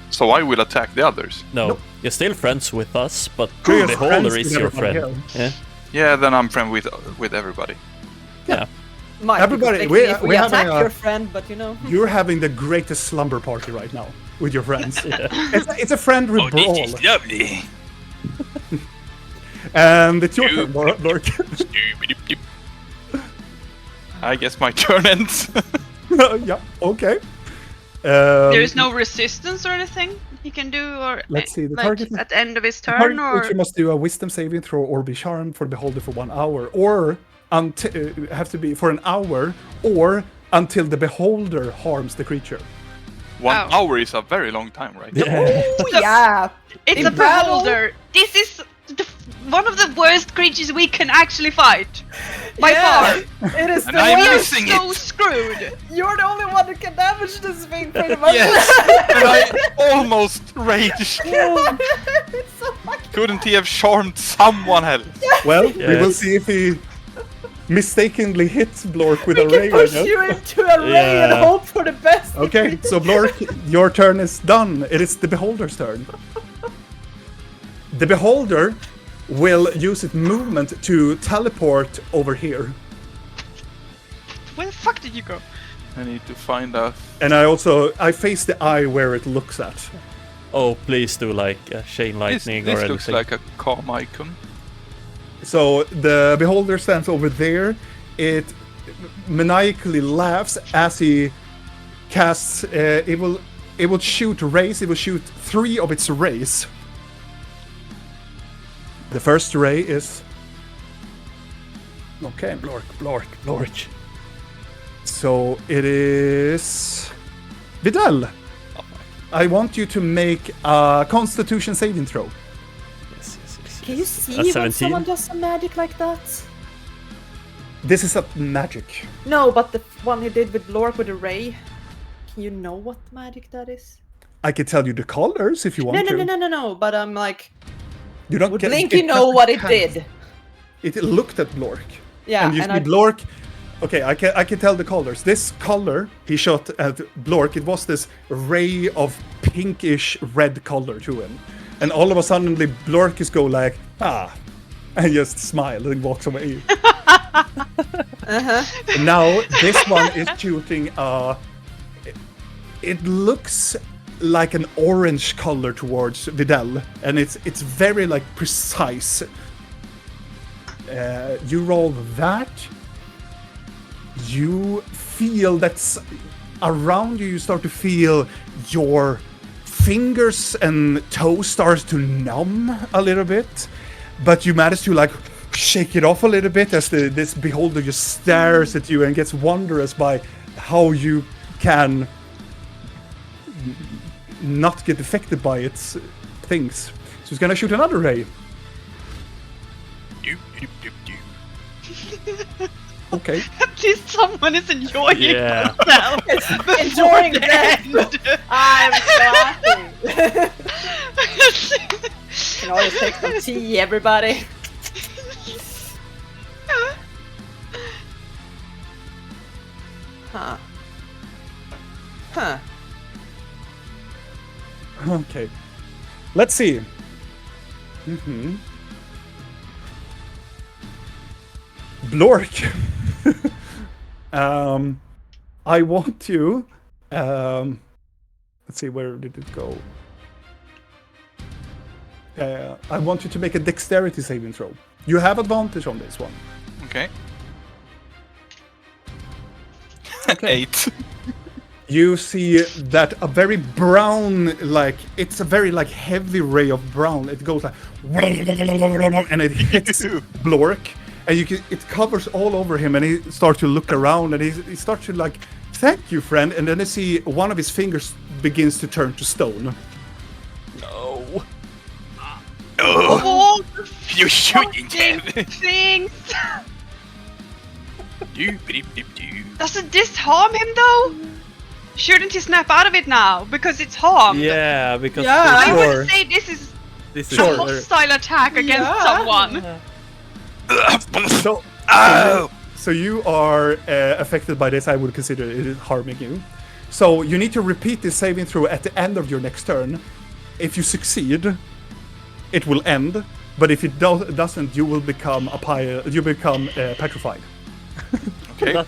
So I will attack the others? No, Nope. you're still friends with us, but You're the friends beholder with is your everybody friend. else. Yeah. Yeah, then I'm friend with everybody. Yeah. Might Everybody, be conflicting if we're we having attack a- your friend, but you know. You're having the greatest slumber party right now with your friends. It's a friend with brawl, lovely. and it's your turn, Lork. I guess my turn ends. Yeah, okay. There is no resistance or anything he can do, or Let's see, the like target- at the end of his turn, Target or creature must do a wisdom saving throw or be charmed for the beholder for 1 hour, or have to be for an hour, or until the beholder harms the creature. 1 Oh. hour is a very long time, right? Oh, yeah. it's In a battle? beholder. This is one of the worst creatures we can actually fight by Yeah. far. It is And the I'm worst. missing So it. screwed. You're the only one that can damage this thing, pretty much. Yes, and I almost raged. It's so fucking Couldn't he have charmed someone else? Well, we will Yes. see if he mistakenly hits Blork with We a can ray. I push guess. you into a ray and Yeah. hope for the best. Okay, so Blork, your turn is done. It is the beholder's turn. The beholder will use its movement to teleport over here. Where the fuck did you go? I need to find a. And I face the eye where it looks at. Oh, please do like chain This, lightning this or looks anything. like a calm icon. So the beholder stands over there. It maniacally laughs as he casts. It will shoot rays. It will shoot 3 of its rays. The first ray is okay. Blork. So it is Vidal. I want you to make a Constitution saving throw. Yes. Can you see A when 17? someone does some magic like that? This is a magic. No, but the one he did with Lork with the ray. Can you know what magic that is? I can tell you the colors if you want No, to. no. But I'm like, You don't would get- Blinky it know doesn't what it count. did? It looked at Blork. Yeah, and you see Blork. Okay, I can tell the colors. This color he shot at Blork. It was this ray of pinkish red color to him, and all of a sudden, Blork is go like and just smile and walks away. And now this one is shooting. It looks like an orange color towards Vidal, and it's very like precise. You roll that. You feel that's around you. You start to feel your fingers and toes start to numb a little bit, but you manage to like shake it off a little bit as this beholder just stares at you and gets wondrous by how you can not get affected by its things. So it's gonna shoot another ray. Doop, doop, doop, doop. Okay. At least someone is enjoying Yeah. themselves. Enjoying the end. death. I'm so happy. Can always take some tea, everybody. Huh. Huh. Okay. Let's see. Blork. I want to. Let's see, where did it go? I want you to make a dexterity saving throw. You have advantage on this one. Okay. Okay. 8. You see that a very brown, like, it's a very, like, heavy ray of brown. It goes like, and it hits Blork, and it covers all over him, and he starts to look around, and he starts to, like, thank you, friend, and then you see one of his fingers begins to turn to stone. No. Oh, Oh, you shouldn't fucking have. things! Doop, doop, doop, doop. Doesn't this harm him though? Shouldn't he snap out of it now? Because it's harmed. Yeah, because Yeah. I Sure. would say this is this a is Sure. hostile attack against Yeah. someone. So, Ow! so you are affected by this. I would consider it is harming you. So you need to repeat this saving throw at the end of your next turn. If you succeed, it will end. But if it doesn't, you will become petrified. Okay.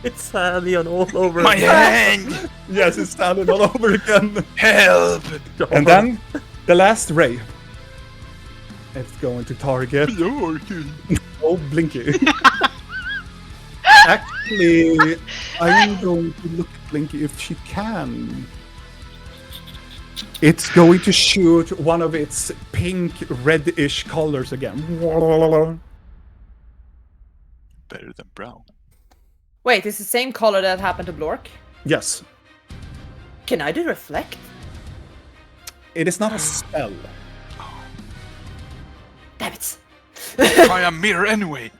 It's Alien all over. My again. hand! Yes, it's standing all over again. Help! And then the last ray. It's going to target. Oh, Blinky. Actually, I'm going to look at Blinky if she can. It's going to shoot one of its pink, reddish colors again. Better than brown. Wait, it's the same color that happened to Blork? Yes. Can I do reflect? It is not a spell. Damn it. Try a mirror anyway.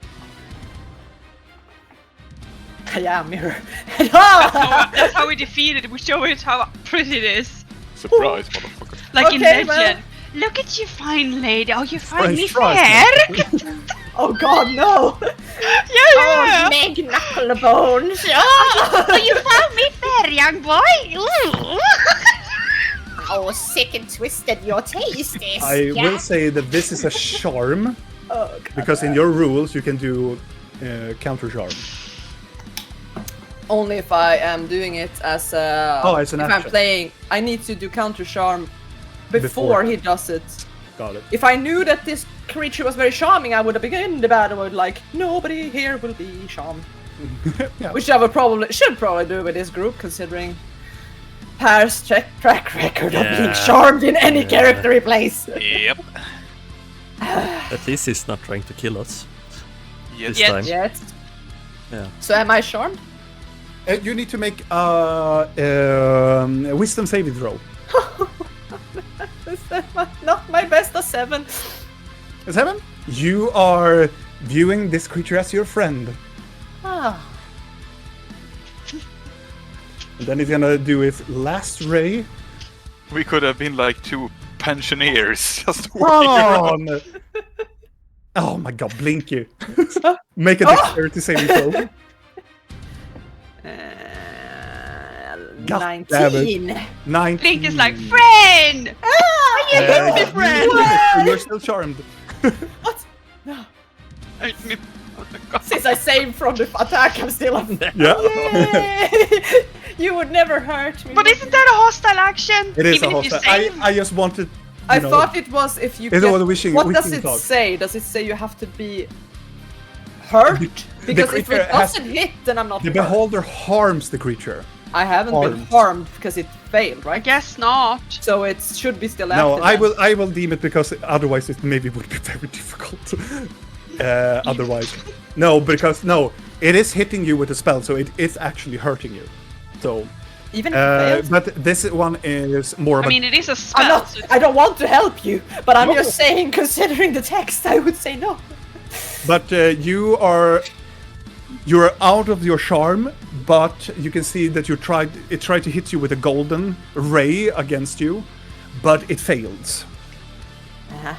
Yeah, mirror. That's how we defeat it. We show it how pretty it is. Surprise, motherfucker. Like in Okay, Legend. Look at you, fine lady. Oh, you find me French fair? fries. Oh god, no! Yeah. Oh, Meg Knucklebones. Oh, You found me fair, young boy. Ooh. how sick and twisted your taste is. I yeah? will say that this is a charm, Oh god. because in your rules you can do counter charm. Only if I am doing it as a... Oh, it's an if I'm action. playing, I need to do counter charm Before. before he does it. Got it. If I knew that this creature was very charming, I would have begun the battle with like, nobody here will be charmed. Yeah. Which I would should probably do with this group, considering Per's track record of being Yeah. charmed in any Yeah. character he plays. Yep. At least he's not trying to kill us Yes. this Yes. time. Yes. Yeah. So am I charmed? You need to make a wisdom saving throw. Is that not my best of 7? A 7? You are viewing this creature as your friend. Ah. And then it's gonna do its last ray. We could have been like 2 pensioners just Come walking around. on! Oh my god, Blinky. Make a dexterity saving throw. God damn it. 19. 19. Blink is like, friend! You're still charmed. What? Oh my God. Since I saved from the attack, I'm still on. Yeah. Yay! You would never hurt me. But isn't that a hostile action? It is Even a if you hostile. save? I just wanted. I know, thought it was if you. It's Get, all the wishing- what wishing does it thought. say? Does it say you have to be hurt? Because if creature it has- doesn't hit, then I'm not. The hurt. beholder harms the creature. I haven't been harmed. harmed because it failed, I right? guess not. So it should be still No, active. I will deem it because otherwise it maybe would be very difficult. Otherwise, no, because no, It is hitting you with a spell, so it is actually hurting you. So, Even if it fails? but this one is more of I a mean, it is a I'm spell. not, So I don't want to help you, but I'm No. just saying, considering the text, I would say no. But you're out of your charm, but you can see that it tried to hit you with a golden ray against you, but it fails. Uh-huh.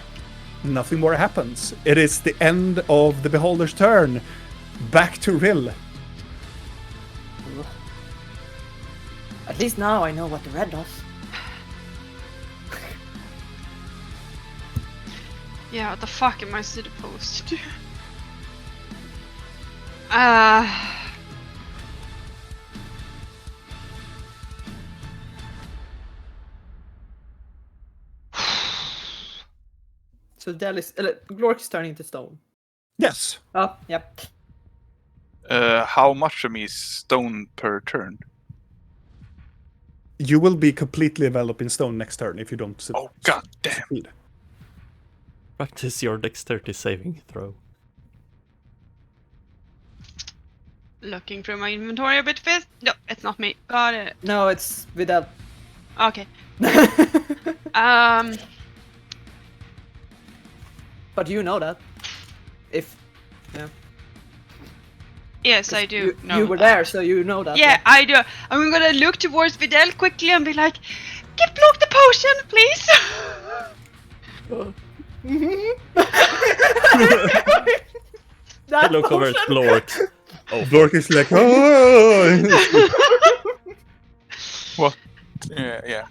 Nothing more happens. It is the end of the beholder's turn. Back to Rill. At least now I know what the red does. yeah, what the fuck am I supposed to do? So Glork is turning to stone. Yes. Oh, yep. How much of me is stone per turn? You will be completely enveloped in stone next turn if you don't Oh, god damn. succeed. Practice your dexterity saving throw. Looking through my inventory a bit fast. No, it's not me. Got it. No, it's Vidal. Okay. But you know that. If Yes, I do. you were there, so you know that. Yeah, I do. I'm gonna look towards Vidal quickly and be like, "Give Block the potion, please." That I look over at potion. Glork. Oh, Glork is like, oh! What? Yeah.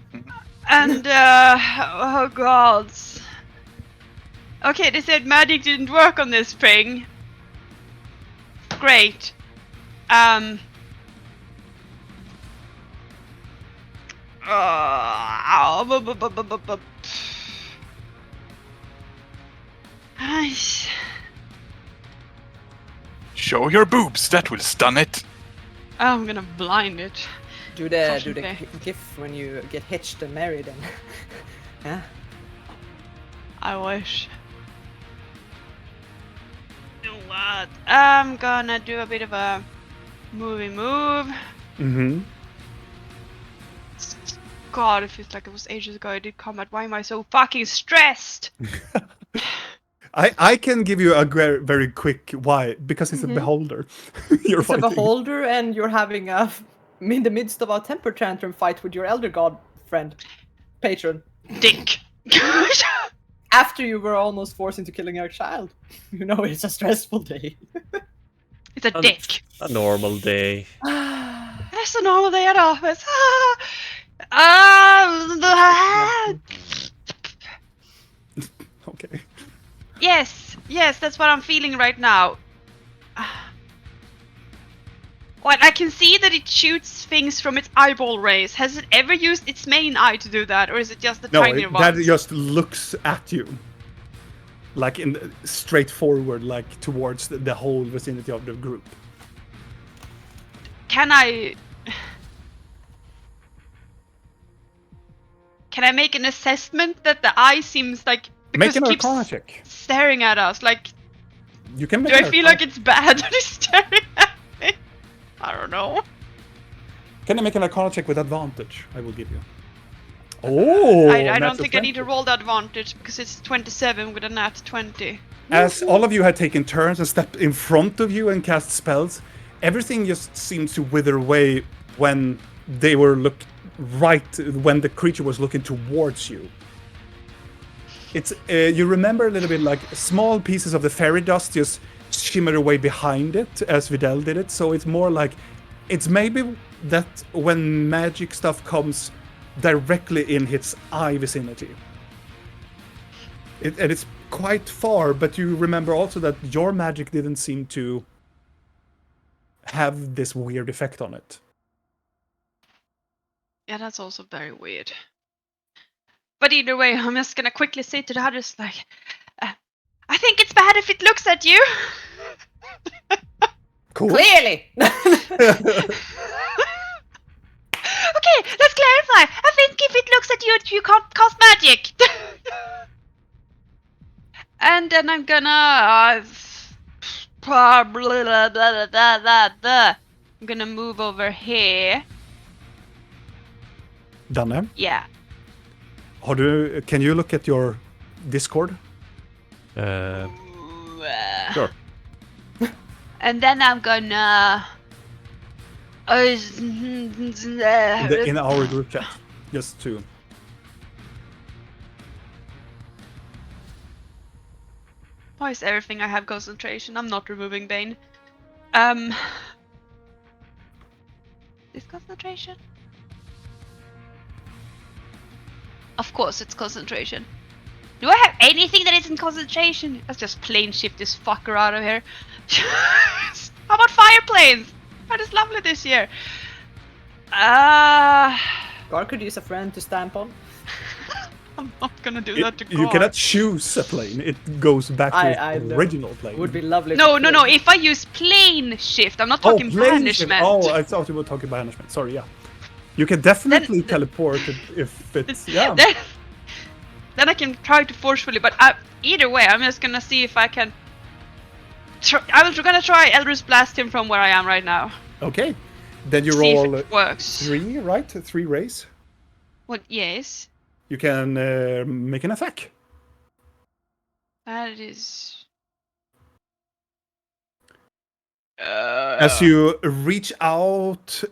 And oh god. Okay, they said magic didn't work on this thing. Great. Nice. Show your boobs, that will stun it. I'm gonna blind it. Do the Okay. gif when you get hitched and married and yeah. I wish. You know what? I'm gonna do a bit of a move. Mm-hmm. God, it feels like it was ages ago I did combat. Why am I so fucking stressed? I can give you a very quick why, because it's a beholder. You're It's a fighting. beholder and you're having a in the midst of a temper tantrum fight with your elder god friend. Patron. Dick. After you were almost forced into killing your child. You know it's a stressful day. It's a dick. a normal day. That's a normal day at office. Okay. Yes, that's what I'm feeling right now. Well, I can see that it shoots things from its eyeball rays. Has it ever used its main eye to do that, or is it just the No, tiny that one? just looks at you. Like straight forward, like towards the whole vicinity of the group. Can I make an assessment that the eye seems like Make because an it keeps Arcana check. staring at us? Like, You can make do an I feel Arcana- like it's bad that it's staring at me? I don't know. Can I make an Arcana check with advantage? I will give you. Oh, I don't natural think I need to 20. roll the advantage because it's 27 with a nat 20. As all of you had taken turns and stepped in front of you and cast spells, everything just seems to wither away when they were when the creature was looking towards you. It's you remember a little bit like small pieces of the fairy dust just shimmer away behind it as Vidal did it. So it's more like it's maybe that when magic stuff comes directly in its eye vicinity. And it's quite far, but you remember also that your magic didn't seem to have this weird effect on it. Yeah, that's also very weird. But either way, I'm just gonna quickly say to the others, like, I think it's bad if it looks at you. Cool. Clearly! Okay, let's clarify. I think if it looks at you, you can't cast magic. And then I'm gonna blah, blah, blah, blah, blah, blah, blah. I'm gonna move over here. Danne, Yeah. can you look at your Discord? Sure. And then I'm gonna. In our group chat, just to. Why is everything I have concentration? I'm not removing Bane. Is concentration? Of course it's concentration. Do I have anything that isn't concentration? Let's just plane shift this fucker out of here. How about fire planes? That is lovely this year. Gar could use a friend to stamp on. I'm not gonna do that to God. You cannot choose a plane. It goes back to the original plane. Would be lovely. No. If I use plane shift, I'm not talking plane shift. banishment. Oh, I thought you were talking banishment. Sorry, yeah. You can definitely teleport if it's yeah. Then I can try to forcefully, but either way, I'm just gonna see if I can. I'm gonna try Eldritch Blast him from where I am right now. Okay, then you See roll if it works. 3, right? 3 rays. What? Yes. You can make an attack. That is. As you reach out,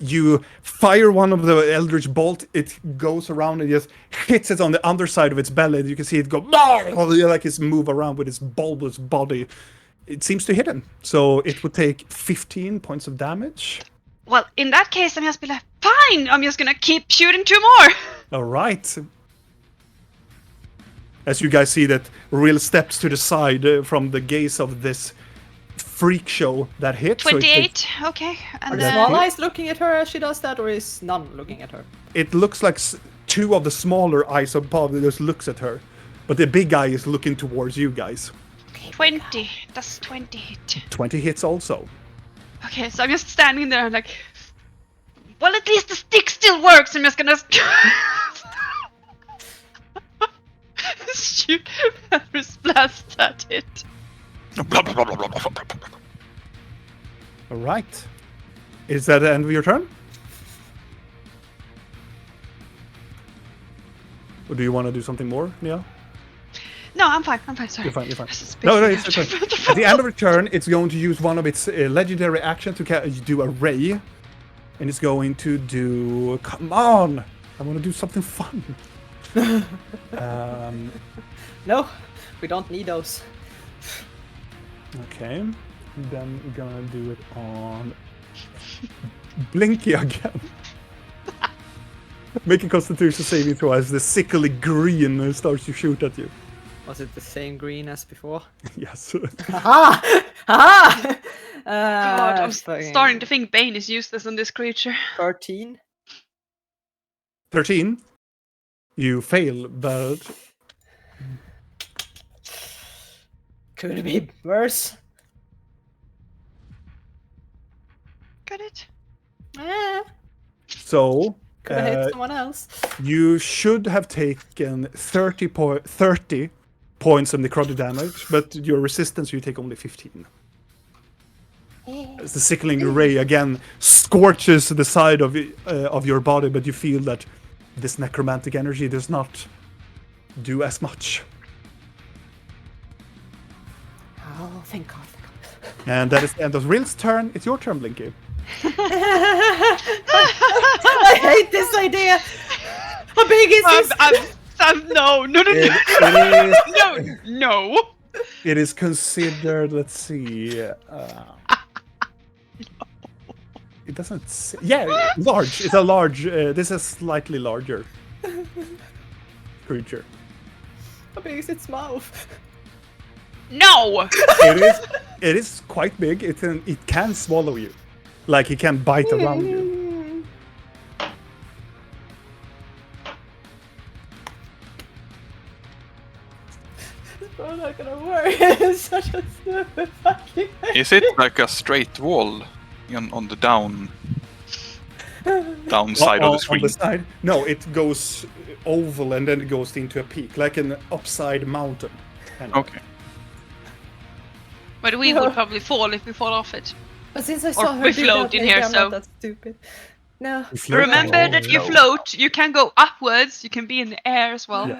you fire one of the Eldritch Bolt. It goes around and just hits it on the underside of its belly. You can see it go like it's move around with its bulbous body. It seems to hit him, so it would take 15 points of damage. Well, in that case, I'm just be like, fine. I'm just gonna keep shooting 2 more. All right. As you guys see that Rill steps to the side from the gaze of this freak show that hit. 28. Okay. And Are then. Small Eyes looking at her as she does that, or is none looking at her? It looks like 2 of the smaller eyes of Bob just looks at her, but the big eye is looking towards you guys. 20. That's 20 hit. 20 hits also. Okay, so I'm just standing there like, well, at least the stick still works. I'm just gonna shoot Eldritch Blast at it. All right. Is that the end of your turn? Or do you want to do something more, Nia? No, I'm fine. Sorry. You're fine. This is No, basically- it's okay. At the end of the turn, it's going to use one of its legendary actions to do a ray. And it's going to do... Come on! I want to do something fun. No, we don't need those. Okay. Then we're gonna do it on... Blinky again. Make a constitution saving throw as the sickly green starts to shoot at you. Was it the same green as before? Yes. Aha! Aha! God, I'm fucking starting to think Bane is useless on this creature. 13. 13. You fail, but... Could it be worse? Got it? Eh, So... could have hit someone else. You should have taken 30 points of necrotic damage, but your resistance, you take only 15. As the sickling ray again scorches the side of your body, but you feel that this necromantic energy does not do as much. Oh, thank God. And that is the end of Rill's turn. It's your turn, Blinky. I hate this idea. How big is this? No. No. It is considered, let's see... It doesn't say... Yeah, large. It's a large... this is slightly larger creature. How big is its mouth? No. It is quite big. It can swallow you. Like, it can bite around you. It's probably not gonna work. It's such a stupid fucking thing. Is it like a straight wall on the downside of the screen? On the side? No, it goes oval and then it goes into a peak, like an upside mountain. Kind of. Okay. But we would probably fall if we fall off it. But since I saw her we do float that, in maybe here, I'm so- not that stupid. No. You float Remember down. that you float, you can go upwards, you can be in the air as well.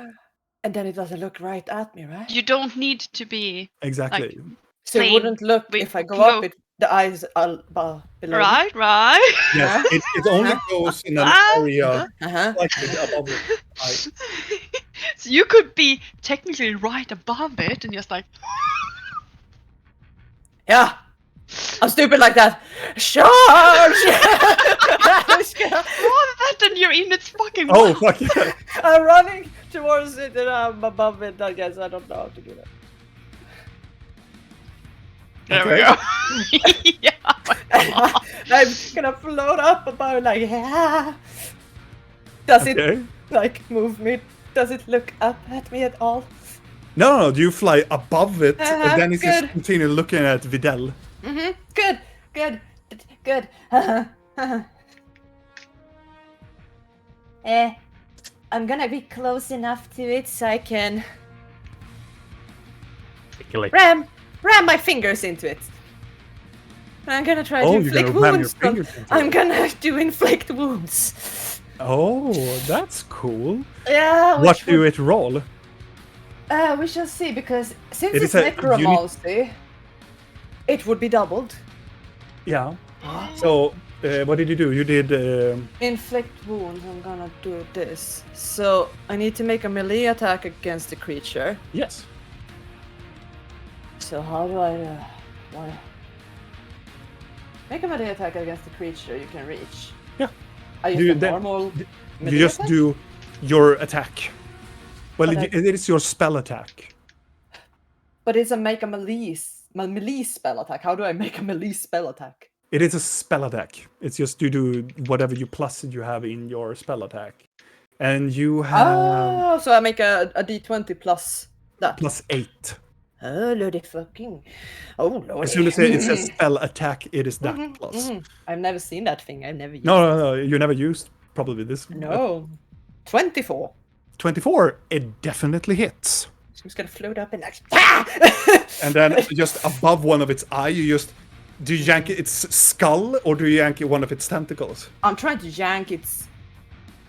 And then it doesn't look right at me, right? You don't need to be Exactly. So it plain. wouldn't look We if I go can up go- it. The eyes are below. right. Yes, it only goes in an area Uh-huh. slightly above it. So you could be technically right above it and just like Yeah. I'm stupid like that. Charge! rather that than you're in its fucking Oh, mouth. fuck yeah. I'm running towards it and I'm above it. I guess I don't know how to do that. There Okay. we go. Yeah. I'm gonna float up above like Does it Okay. like move me? Does it look up at me at all? No, you fly above it, and then it's just good. continue looking at Videl. Mm-hmm. Good. I'm gonna be close enough to it so I can Like, ram my fingers into it. And I'm gonna try to Oh, you're inflict gonna ram your wounds. fingers into I'm it. gonna do inflict wounds. Oh, that's cool. Yeah. What do it roll? We shall see, because since It it's is a necromancy, it would be doubled. Yeah. So, what did you do? You did. Inflict wounds. I'm gonna do this. So I need to make a melee attack against the creature. Yes. So how do I why? Make a melee attack against the creature you can reach. Yeah. I Do you use a then- normal You melee just attack? do your attack. Well, But it is your spell attack. But it's a make a melee spell attack. How do I make a melee spell attack? It is a spell attack. It's just you do whatever you plus you have in your spell attack, and you have Oh, so I make a D20 plus that. +8. Oh, lordy fucking. Oh, lordy. As soon as it says spell attack, it is that plus. I've never seen that thing. I've never used No, you never used probably this. No. 24. 24, it definitely hits. So it's gonna float up and actually. And then just above one of its eye, do you yank its skull or do you yank one of its tentacles? I'm trying to yank its.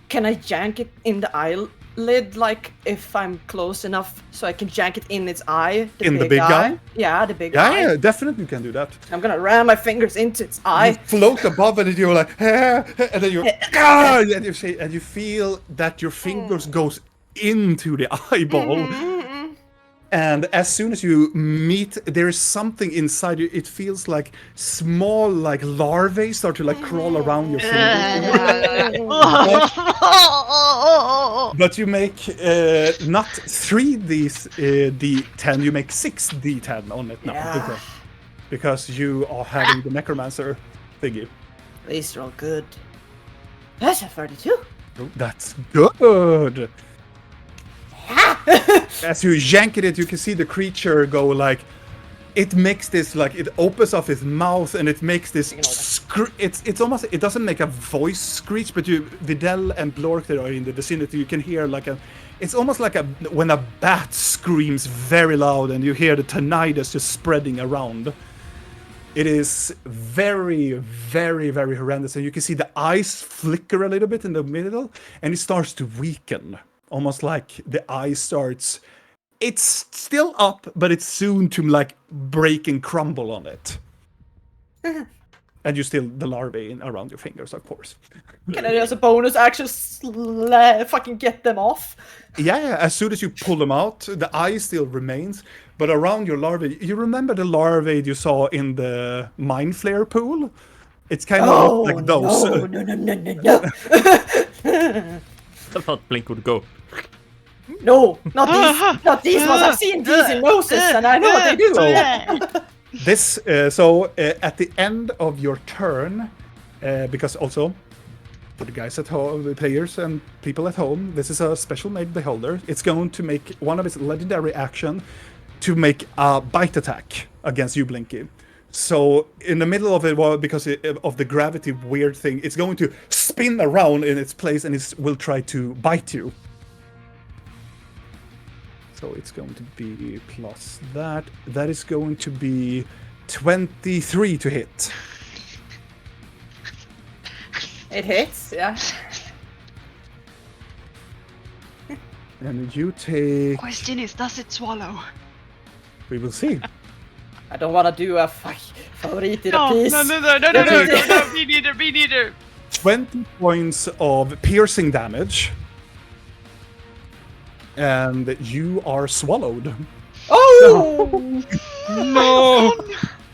Can I yank it in the eyelid, like if I'm close enough so I can yank it in its eye? In the big guy? Yeah, the big eye. Yeah, definitely you can do that. I'm gonna ram my fingers into its You eye. float above it and you're like, and then and you feel that your fingers goes into the eyeball. And as soon as you meet, there is something inside you. It feels like small, like larvae start to like crawl around your fingers. But you make not 3 D10, you make 6 D10 on it now. Yeah. Because you are having the necromancer thingy. These are all good. That's a 32. Oh, that's good. As you yank it, you can see the creature go like. It makes this like it opens up its mouth and it makes this. It's almost it doesn't make a voice screech, but Videl and Blork that are in the vicinity, you can hear like a. It's almost like when a bat screams very loud and you hear the tinnitus just spreading around. It is very, very, very horrendous, and you can see the eyes flicker a little bit in the middle, and it starts to weaken. Almost like the eye starts. It's still up, but it's soon to like break and crumble on it. And you still the larvae around your fingers, of course. Can I as a bonus action fucking get them off? Yeah, as soon as you pull them out, the eye still remains, but around your larvae, you remember the larvae you saw in the mind flare pool? It's kind of like those. No. I thought Blink would go. No, not these. Not these ones. I've seen these in Moses, and I know what they do. This at the end of your turn, because also for the guys at home, the players and people at home, this is a special made beholder. It's going to make one of its legendary action to make a bite attack against you, Blinky. So in the middle of it, well, because of the gravity weird thing, it's going to spin around in its place and it will try to bite you. So it's going to be plus that. That is going to be 23 to hit. It hits, yeah. And you take... Question is, does it swallow? We will see. I don't want to do a favorit i No, repris. no, me neither. 20 points of piercing damage. And you are swallowed. Oh! No!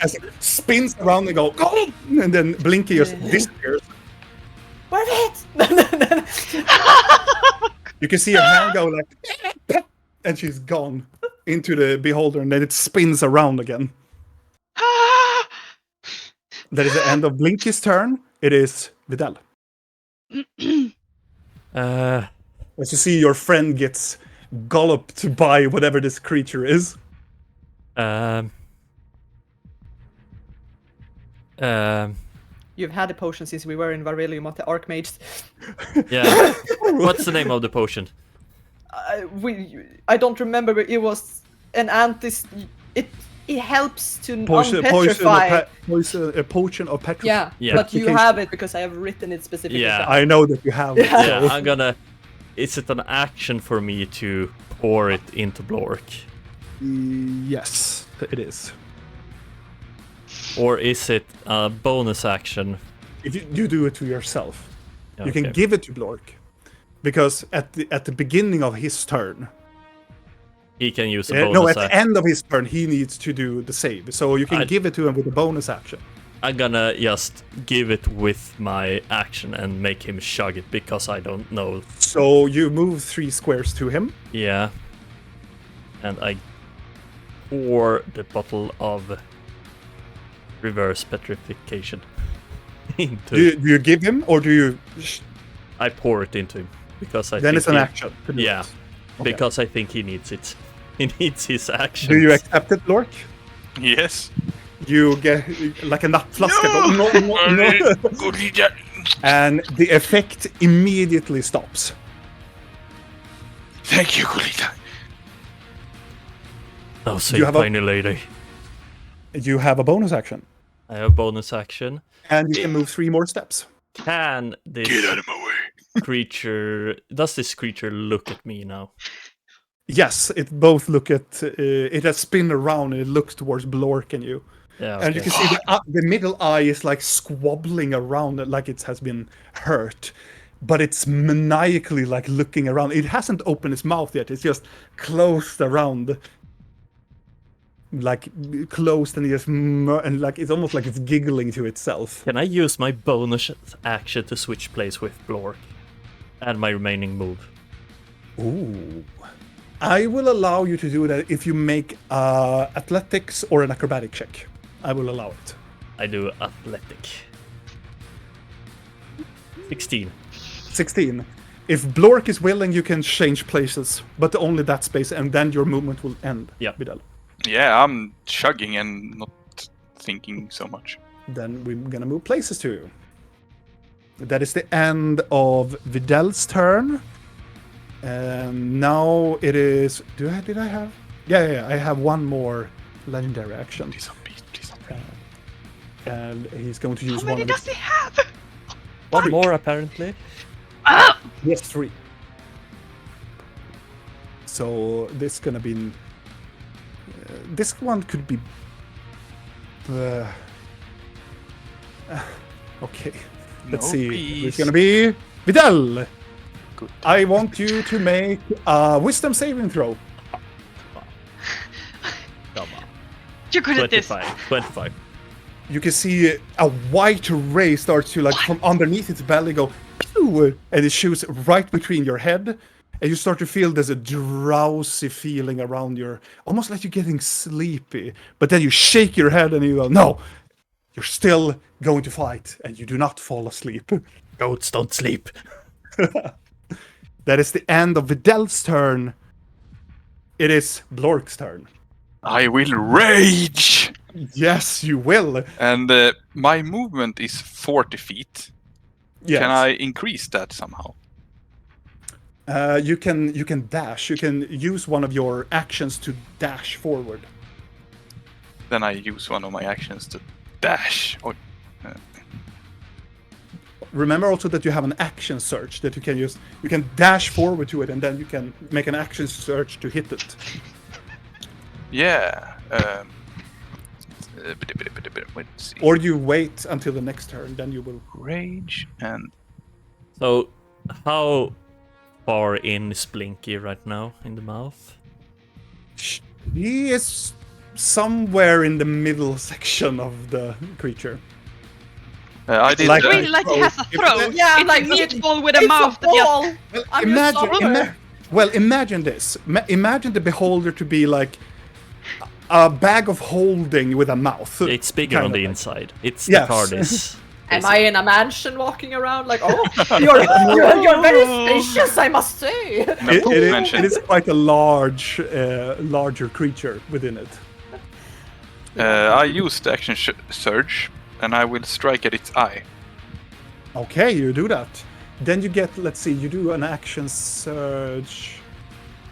As it spins around and go, "Go!" And then Blinky just disappears. Perfect! You can see her hand go like, and she's gone into the beholder, and then it spins around again. That is the end of Blinky's turn. It is Vidal. As you see, your friend gets galloped by whatever this creature is. You've had the potion since we were in Varelium at the Archmages. Yeah. What's the name of the potion? I don't remember, but it was an it helps to Potion unpetrify. a potion of petrify. Yeah, Yeah. but you have it because I have written it specifically. Yeah. I know that you have it. Yeah, so- I'm gonna. Is it an action for me to pour it into Blork? Yes, it is. Or is it a bonus action? If you do it to yourself, you can Okay. give it to Blork, because at the beginning of his turn, He can use a no, bonus at the action. end of his turn, he needs to do the save. So you can give it to him with a bonus action. I'm gonna just give it with my action and make him chug it because I don't know. So you move 3 squares to him. Yeah. And I pour the bottle of reverse petrification into. Do you give him, or do you? I pour it into him because I Then think it's an he- action. to do Yeah, it. Okay. because I think he needs it. He needs his action. Do you accept it, Lork? Yes. You get like a nappflaska. No! No. Good leader. And the effect immediately stops. Thank you, good leader. Oh, say You have a- tiny lady. You have a bonus action, I have bonus action. and you can move 3 more steps. Can this Get out of my way. creature... Does this creature look at me now? Yes, it both look at. It has spin around and it looks towards Blork and you. Yeah, And you okay. can see the middle eye is like squabbling around it, like it has been hurt. But it's maniacally like looking around. It hasn't opened its mouth yet. It's just closed around. Like closed and just and like it's almost like it's giggling to itself. Can I use my bonus action to switch place with Blork? And my remaining move. Ooh. I will allow you to do that if you make athletics or an acrobatic check. I will allow it. I do athletic. 16. 16. If Blork is willing, you can change places, but only that space, and then your movement will end. Yeah. Vidal. Yeah, I'm chugging and not thinking so much. Then we're gonna move places to you. That is the end of Vidal's turn. And now it is. Did I have? Yeah. I have one more legendary action. Please don't beat, please don't beat. And he's going to How use many one of does his. he have? One more, apparently. Ah! Yes, 3. So this gonna be. This one could be. Okay. Let's No, see. please. It's gonna be Vidal. Good. I want you to make a wisdom saving throw. Come on. You're good at this. 25. You can see a white ray starts to like from underneath its belly go, pew, and it shoots right between your head, and you start to feel there's a drowsy feeling around your, almost like you're getting sleepy. But then you shake your head and you go, no, you're still going to fight, and you do not fall asleep. Goats don't sleep. That is the end of Vidal's turn. It is Blork's turn. I will rage! Yes, you will. And my movement is 40 feet. Yes. Can I increase that somehow? You can dash. You can use one of your actions to dash forward. Then I use one of my actions to dash. Or Remember also that you have an action search that you can use. You can dash forward to it, and then you can make an action search to hit it. yeah. Let's see. Or you wait until the next turn, then you will. Rage and So, how far in is Blinky right now in the mouth? He is somewhere in the middle section of the creature. I did. Like- I really like he has a throat. Yeah, it's like a meatball with a It's mouth. a that just- ball. Well, I'm your soldier. imagine this. Imagine the beholder to be like a bag of holding with a mouth. It's bigger kind on of the like. inside. It's Yes. the TARDIS. Am I in a mansion walking around like, oh, you're very spacious, I must say. It is quite a larger creature within it. I used the action surge, and I will strike at its eye. Okay, you do that. Then you get, let's see, you do an action surge.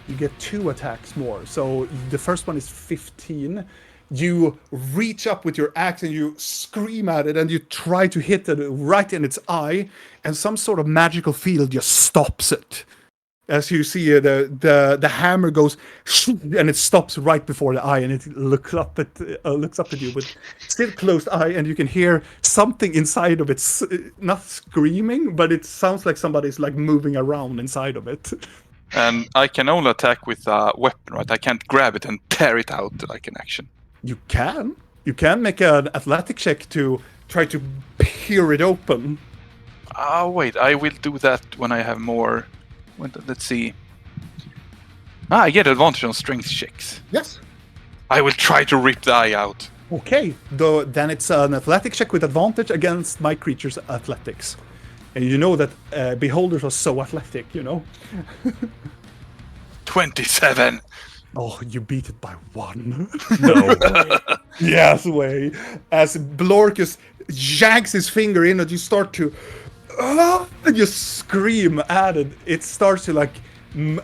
You get 2 attacks more. So the first one is 15. You reach up with your axe and you scream at it and you try to hit it right in its eye, and some sort of magical field just stops it. As you see, the hammer goes and it stops right before the eye, and it looks up at you with still closed eye, and you can hear something inside of it, not screaming, but it sounds like somebody's like moving around inside of it. And I can only attack with a weapon, right? I can't grab it and tear it out like an action. You can make an athletic check to try to peer it open. Oh wait, I will do that when I have more. Let's see. I get advantage on strength checks. Yes. I will try to rip the eye out. Okay, then it's an athletic check with advantage against my creature's athletics. And you know that beholders are so athletic, you know? 27. Oh, you beat it by 1. No. Yes, way. As Blorkus yanks his finger in and you start to... and you scream at it. It starts to like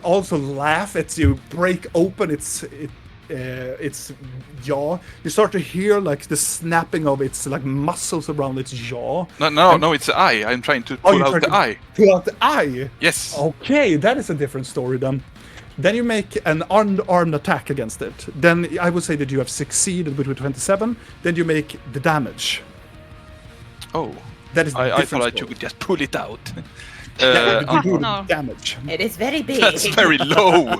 also laugh as you break open its jaw. You start to hear like the snapping of its like muscles around its jaw. No, it's the eye. I'm trying to pull out the eye. Pull out the eye. Yes. Okay, that is a different story then. Then you make an armed attack against it. Then I would say that you have succeeded with 27. Then you make the damage. Oh. That is I thought I story. could just pull it out. You do no. damage. It is very big. That's very low.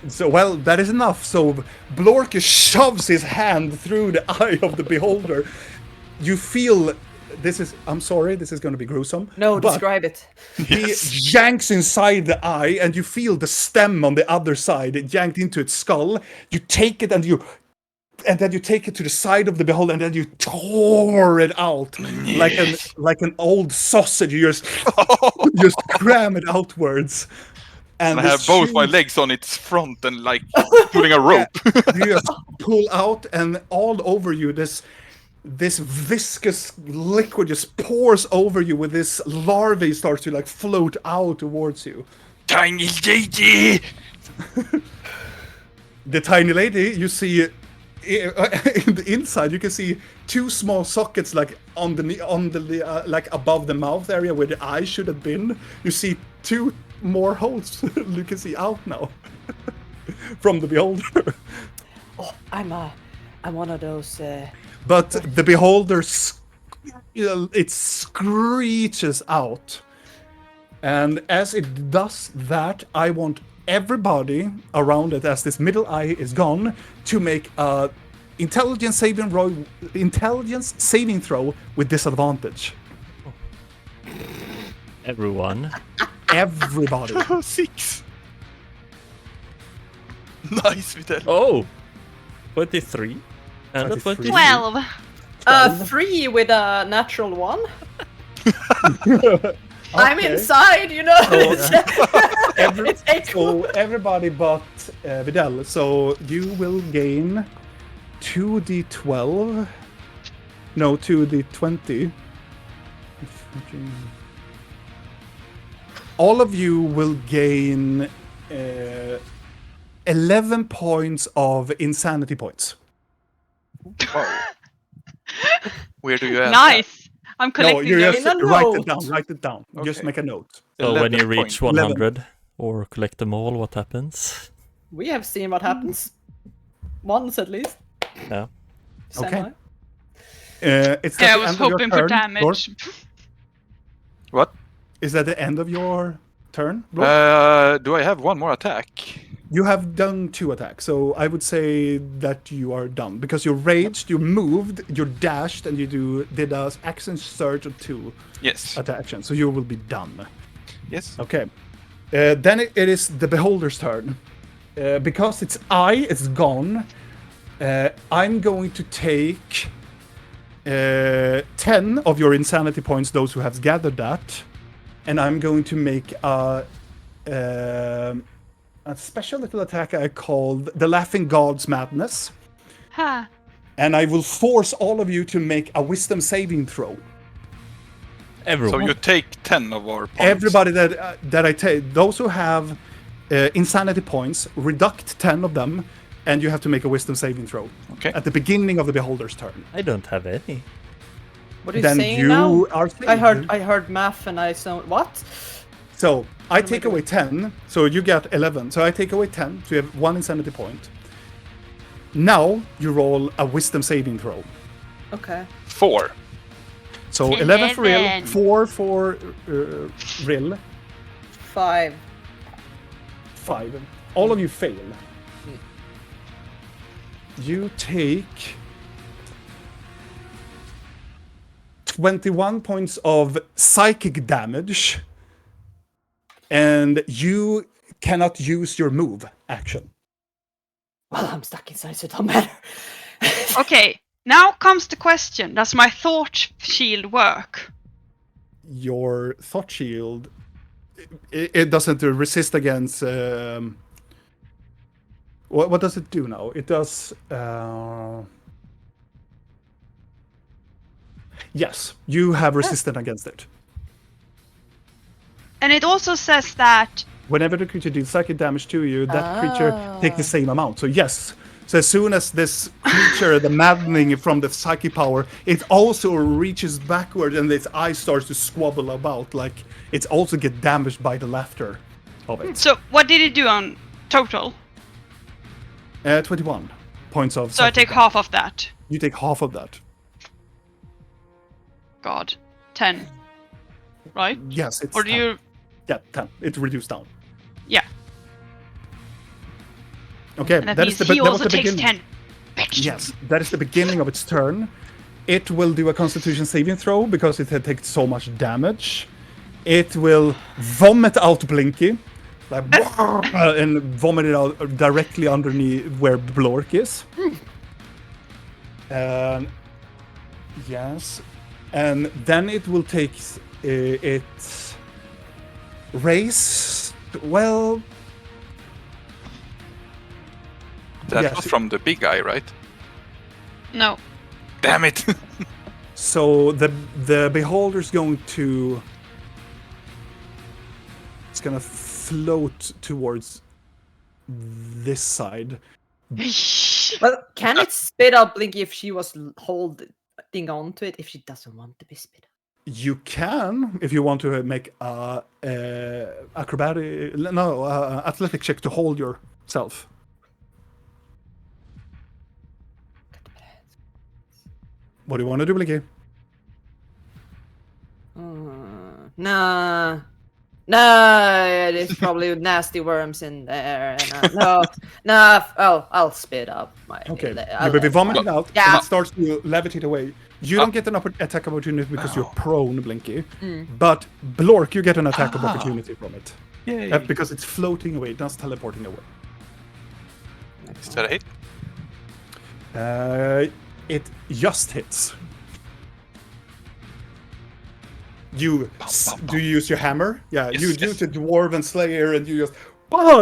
So, well, that is enough. So, Blorkus shoves his hand through the eye of the beholder. You feel I'm sorry, this is going to be gruesome. No, but describe it. he yanks inside the eye, and you feel the stem on the other side. It yanked into its skull. You take it, and then you take it to the side of the beholder, and then you tore it out like an old sausage. You just cram it outwards. And I the have both my shoes- legs on its front and like pulling a rope. You just pull out, and all over you, this viscous liquid just pours over you. With this larvae starts to like float out towards you. Tiny lady. The tiny lady, you see in the inside, you can see 2 small sockets like on the like above the mouth area where the eye should have been. You see 2 more holes you can see out now from the beholder. Oh, I'm one of those. But the beholder, it screeches out. And as it does that, I want everybody around it, as this middle eye is gone, to make a intelligence saving throw with disadvantage. Everyone. Everybody. 6. Nice, Vidal. Oh! 23. And a 23. 12. 3 with a natural 1. I'm Okay. inside, you know. It's So everybody but Vidal. So you will gain 2d12. No, 2d20. all of you will gain 11 points of insanity points. Wow. Where do you add Nice. I'm No, collecting you those. just In a write it note. down. Write it down. Just Okay. make a note. So when 11 you reach points. 100 or collect them all, what happens? We have seen what happens. Once at least. Yeah. Okay. Semi. It's Yeah, at I the was end of your hoping for turn. damage. What? Is that the end of your turn? Roar? Do I have one more attack? You have done 2 attacks, so I would say that you are done because you raged, you moved, you dashed, and you did a action surge of 2 Yes. attack actions. So you will be done. Yes. Okay. Then it is the beholder's turn. Because it's gone. I'm going to take 10 of your insanity points, those who have gathered that, and I'm going to make a special little attack I called the Laughing God's Madness, Ha. and I will force all of you to make a wisdom saving throw. Everyone. So you take 10 of our points. Everybody that I take, those who have insanity points, reduct 10 of them, and you have to make a wisdom saving throw Okay. at the beginning of the beholder's turn. I don't have any. What are you Then saying you now? are I heard math and I sound what? So I take away 10, so you get 11. So I take away 10, so you have 1 insanity point. Now you roll a wisdom saving throw. Okay. 4. So 11 for real, 11. 4 for real, 5. 5. All of you fail. You take 21 points of psychic damage, and you cannot use your move action. Well, I'm stuck inside, so it don't matter. Okay, now comes the question. Does my thought shield work? Your thought shield, it doesn't resist against. What does it do now? It does. Yes, you have resistance against it. And it also says that Whenever the creature deals psychic damage to you, that creature takes the same amount. So yes. So as soon as this creature, the maddening from the psychic power, it also reaches backward and its eyes starts to squabble about, like it's also get damaged by the laughter of it. So what did it do on total? 21 points of. So I psychic take damage. half of that. You take half of that. God. 10. Right? Yes, it's. Or do 10. you... Yeah, 10. It reduced down. Yeah. Okay, And that, that means is the he that was also the takes beginning. 10. Bitch. Yes, that is the beginning of its turn. It will do a Constitution saving throw because it had taken so much damage. It will vomit out Blinky, like and vomit it out directly underneath where Blork is. Yes, and then it will take its race. Well, That yes. was from the big guy, right? No. Damn it! So the beholder's going to. It's gonna float towards this side. Well, can it spit out Blinky if she was holding on to it if she doesn't want to be spit out? You can, if you want to make a athletic check to hold yourself. What do you want to do, Blinky? Nah. No, there's probably nasty worms in there. And, I'll spit up my. Okay, I'll you will be vomited out, Yeah. and it starts to levitate away. You don't get an attack opportunity because you're prone, Blinky. But Blork, you get an attack of opportunity from it. Yay! Because it's floating away, it's not teleporting away. Is that a hit? It just hits. Do you use your hammer? Yeah, Yes, you yes. use the Dwarven Slayer and you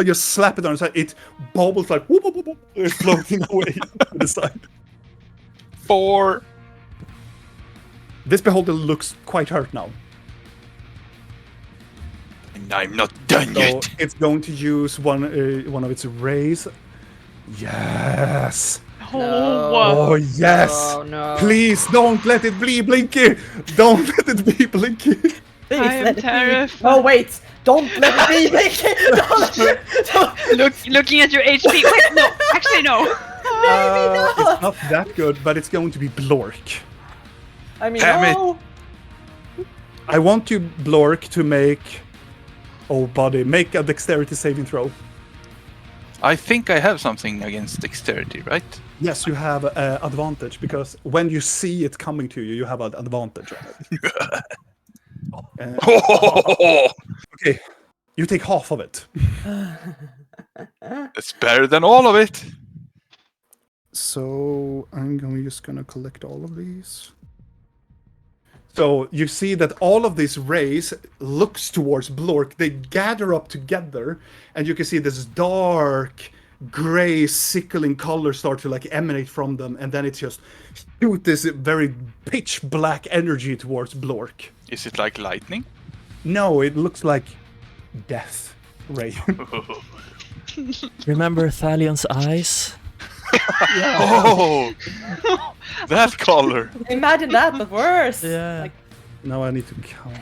just slap it on the side. It bobbles like whoop, whoop, whoop, whoop. It's floating away to the side. 4. This beholder looks quite hurt now. I I'm not done So yet. it's going to use one of its rays. Yes. Oh yes. No. Please don't let it be Blinky. Don't let it be Blinky. Please I am let it be. terrified. Oh wait, don't let it be Blinky. Don't. Looking at your HP. Wait, no. Actually, no. It's not that good, but it's going to be Blork. I mean, Damn it. no. I want you, Blork, to make. Oh, buddy, make a dexterity saving throw. I think I have something against dexterity, right? Yes, you have advantage because when you see it coming to you, you have an advantage on it. Okay, you take half of it. It's better than all of it. So I'm just gonna collect all of these. So you see that all of these rays looks towards Blork. They gather up together, and you can see this dark, gray, sickling color start to like emanate from them, and then it just shoot this very pitch black energy towards Blork. Is it like lightning? No, it looks like death ray. Remember Thalion's eyes? Oh, that color. Imagine that, but worse. Yeah. Like, Now I need to count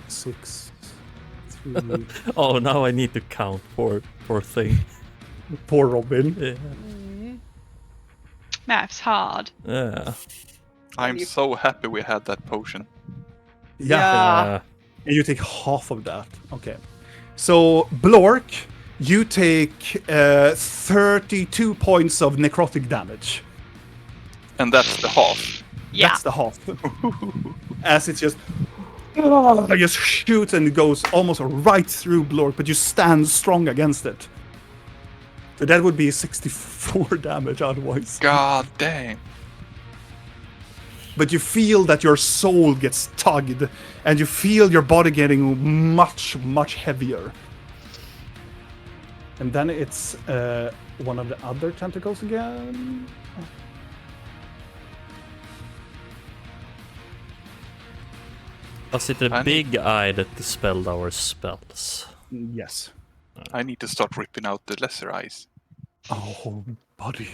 6, 3. Oh, now I need to count. Poor thing. Poor Robin. Yeah. Math's hard. Yeah. I'm so happy we had that potion. Yeah. And you take half of that. Okay. So, Blork, you take 32 points of necrotic damage. And that's the half. Yeah. That's the half. As it just shoots and it goes almost right through Blork, but you stand strong against it. So that would be 64 damage otherwise. God damn. But you feel that your soul gets tugged, and you feel your body getting much, much heavier. And then it's one of the other tentacles again. Was it a big eye that dispelled our spells? Yes. I need to start ripping out the lesser eyes. Oh, buddy.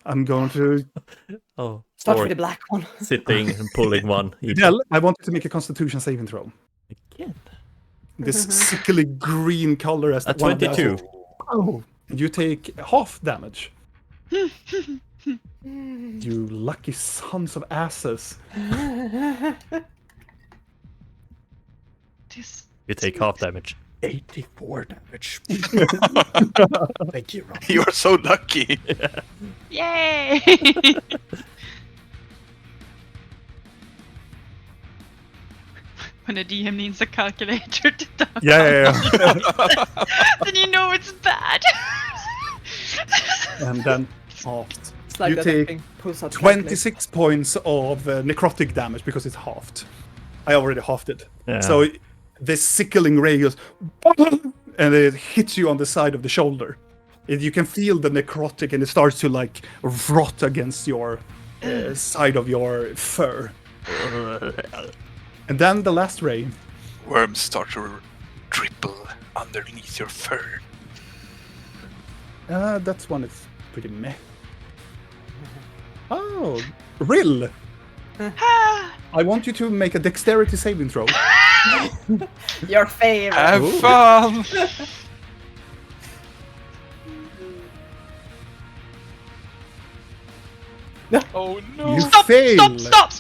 I'm going to... Oh, start or with the black one. sitting and pulling one. Each. Yeah, I wanted to make a Constitution saving throw. Again. This sickly green color as A one of the 22. others. Oh, you take half damage. You lucky sons of asses. You take half damage. 84 damage. Thank you, Rob. You're so lucky. Yay! When a DM needs a calculator to die, Yeah. then you know it's bad. And then halved. It's like You that take thing pulls out 26 points of necrotic damage because it's halved. I already halved it. Yeah. So this sickling ray goes, and it hits you on the side of the shoulder. You can feel the necrotic, and it starts to like rot against your side of your fur. And then the last ray. Worms start to dribble underneath your fur. That's one that's pretty meh. Oh, Rill! I want you to make a dexterity saving throw. Your favorite. Have Ooh. fun! Oh no! You Stop! fail! Stop!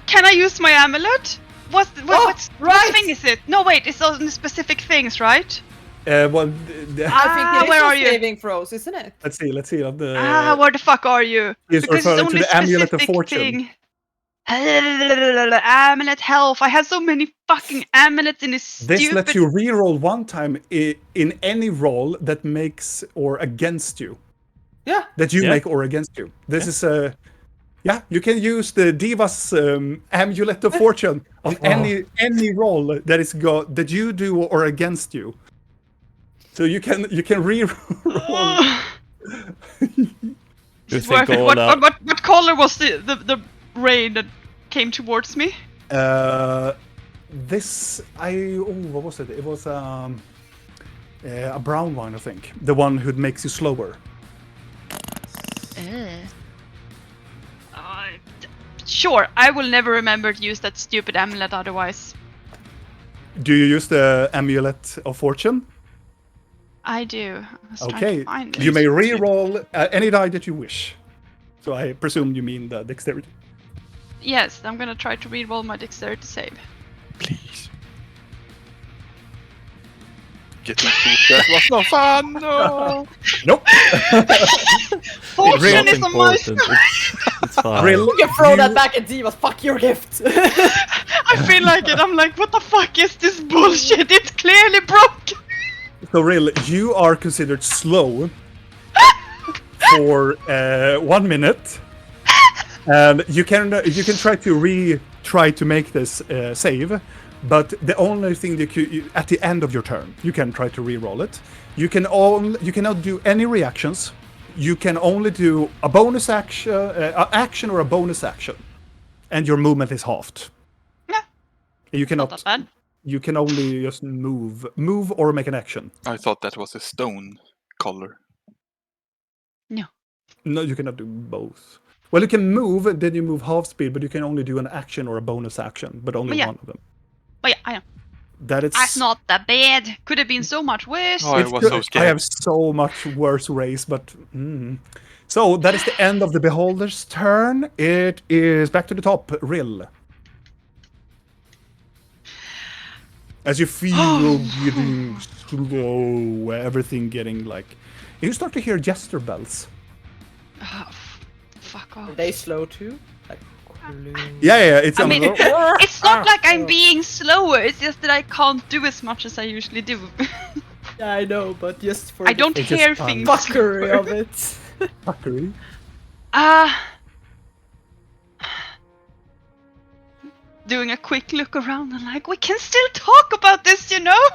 Can I use my amulet? What thing is it? No, wait, it's on specific things, right? Well, I think it where is are a you? saving throws, isn't it? let's see. Where the fuck are you? He's Because it's referring to only the Amulet of specific Fortune. thing. Amulet health. I have so many fucking amulets in this This stupid. lets you reroll one time in any roll that makes or against you. Yeah. That you Yeah. make or against you. This is a... Yeah, you can use the Diva's Amulet of Fortune on any roll that you do or against you. So you can reroll. You It's think worth it. all What that? color was the ray that came towards me? This what was it? It was a brown one, I think. The one who makes you slower. Sure, I will never remember to use that stupid amulet otherwise. Do you use the Amulet of Fortune? I do. I was trying Okay, to find it. you may re-roll any die that you wish. So I presume you mean the dexterity. Yes, I'm gonna try to re-roll my dexterity save. Please. Get my food. That was no fun. No. Nope. Fortune Really is on my important. It's fine. Rill, You can throw that back at Divas. Fuck your gift. I feel like it. I'm like, what the fuck is this bullshit? It's clearly broken. So Rill, you are considered slow for 1 minute, and you can try to make this save, but the only thing that you at the end of your turn you can try to re-roll it. You cannot do any reactions. You can only do a bonus action or a bonus action, and your movement is halved. Yeah. You Not cannot. that bad. You can only just move or make an action. I thought that was a stone color. No, you cannot do both. Well, you can move, then you move half speed, but you can only do an action or a bonus action, but only Yeah. one of them. But yeah, I know. That That's not that bad. Could have been so much worse. Oh, I it's was good. so I scared. have so much worse race, but so that is the end of the beholder's turn. It is back to the top, Rill. As you feel getting slow, everything getting like, you start to hear jester bells. Oh, fuck off. Are they slow too? Like, Yeah. It's. I mean, it's not like I'm being slower. It's just that I can't do as much as I usually do. yeah, I know, but just for I don't It's just hear fun. things. fuckery of it. fuckery. Doing a quick look around and like, we can still talk about this, you know?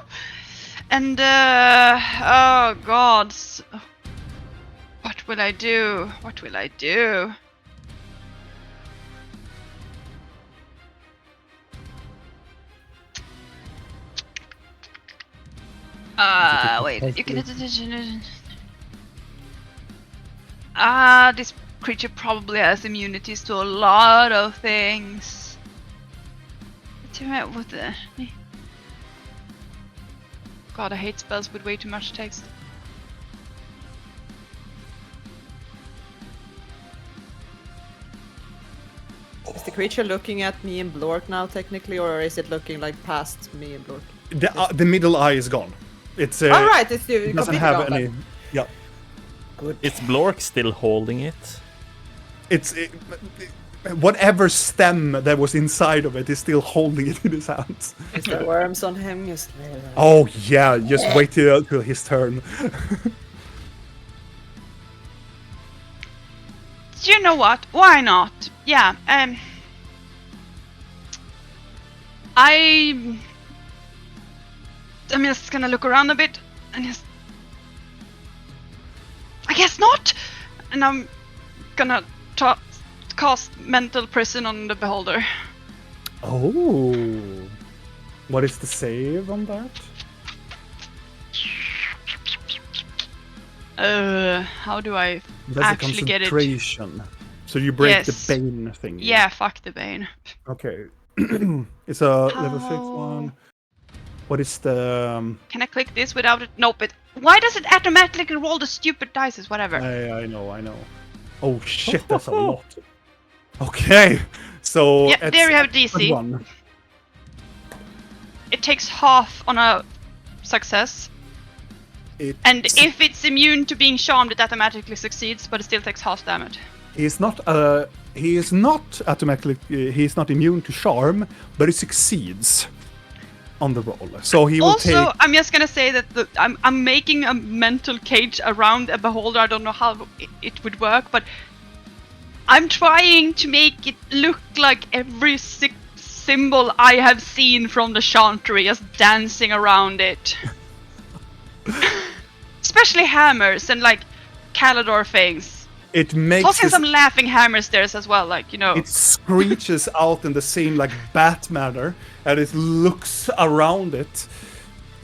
And, oh god. What will I do? What will I do? Wait, you can... this creature probably has immunities to a lot of things. What the... God, I hate spells with way too much text. Is the creature looking at me and Blork now, technically, or is it looking like past me and Blork? The middle eye is gone. It's All right, it's it doesn't completely have gone any. then. Yeah, Good. Is Blork still holding it? whatever stem that was inside of it is still holding it in his hands. Is there worms on him? Just... Oh yeah, just wait till his turn. You know what? Why not? Yeah, I'm just gonna look around a bit and just... I guess not! And I'm gonna cast Mental Prison on the Beholder. Oh, what is the save on that? How do I That's actually a get it? concentration. So you break Yes. the bane thing. Yeah, fuck the Bane. Okay. It's a level 6 one. What is the? Can I click this without it? Nope. Why does it automatically roll the stupid dice? Whatever. I know. Oh shit, that's a lot. Okay, so Yeah, there you have DC. One. It takes half on a success. And if it's immune to being charmed, it automatically succeeds, but it still takes half damage. He is not automatically. He is not immune to charm, but he succeeds on the roll. So he will Also, take. I'm just gonna say that I'm making a mental cage around a beholder. I don't know how it would work, but I'm trying to make it look like every symbol I have seen from the Chantry just dancing around it. Especially hammers and like Calador things. It makes Tossing some laughing hammers there as well, like, you know. it screeches out in the same like bat manner, and it looks around it,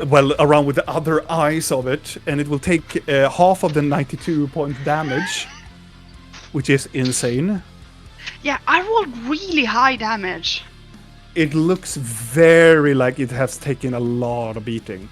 well, around with the other eyes of it, and it will take half of the 92 point damage, which is insane. Yeah, I rolled really high damage. It looks very like it has taken a lot of beating.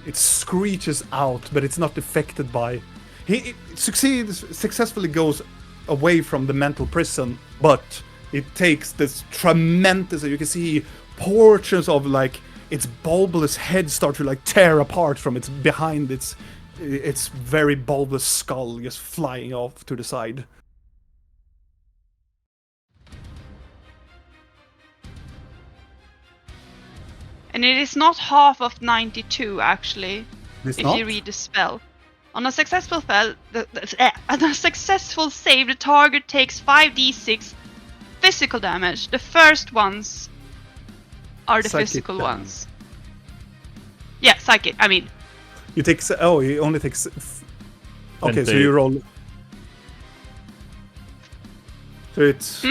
It screeches out, but it's not affected by. He successfully goes away from the mental prison, but it takes this tremendous. You can see portions of like its bulbous head start to like tear apart from its behind its very bulbous skull, just flying off to the side. And it is not half of 92, actually, It's if not? you read the spell. On a successful on a successful save, the target takes 5d6 physical damage. The first ones are the Psychic physical damage. ones. Yeah, psychic. I mean, You take. Oh, he only takes. Okay, And so they- you roll. So it's.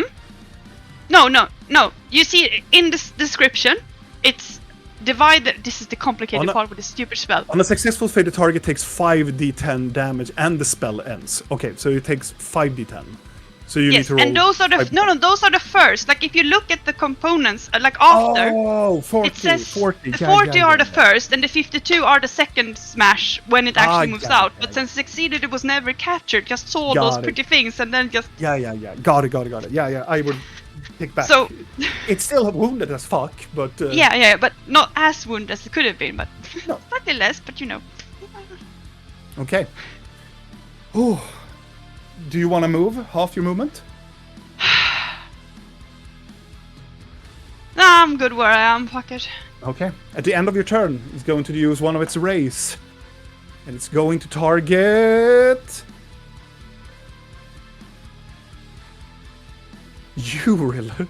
no. You see in the description, it's divided. This is the complicated On a- part with the stupid spell. On a successful fade, the target takes 5d10 damage and the spell ends. Okay, so it takes 5d10. So you need Yes, to roll. and those are the five- those are the first. Like if you look at the components, like after. Oh, 40. It says 40. the Yeah, 40 yeah, are yeah, the first, and the 52 are the second smash when it actually moves yeah, out. yeah, But yeah. since succeeded, it was never captured. Just saw Got those it. pretty things, and then just Yeah. Got it. Yeah. I would take back. So- It's still wounded as fuck, but. yeah, but not as wounded as it could have been, but No. slightly less. But you know, Okay. Oh. Do you want to move half your movement? nah, I'm good where I am. Fuck it. Okay. At the end of your turn, it's going to use one of its rays. And it's going to target. You, really?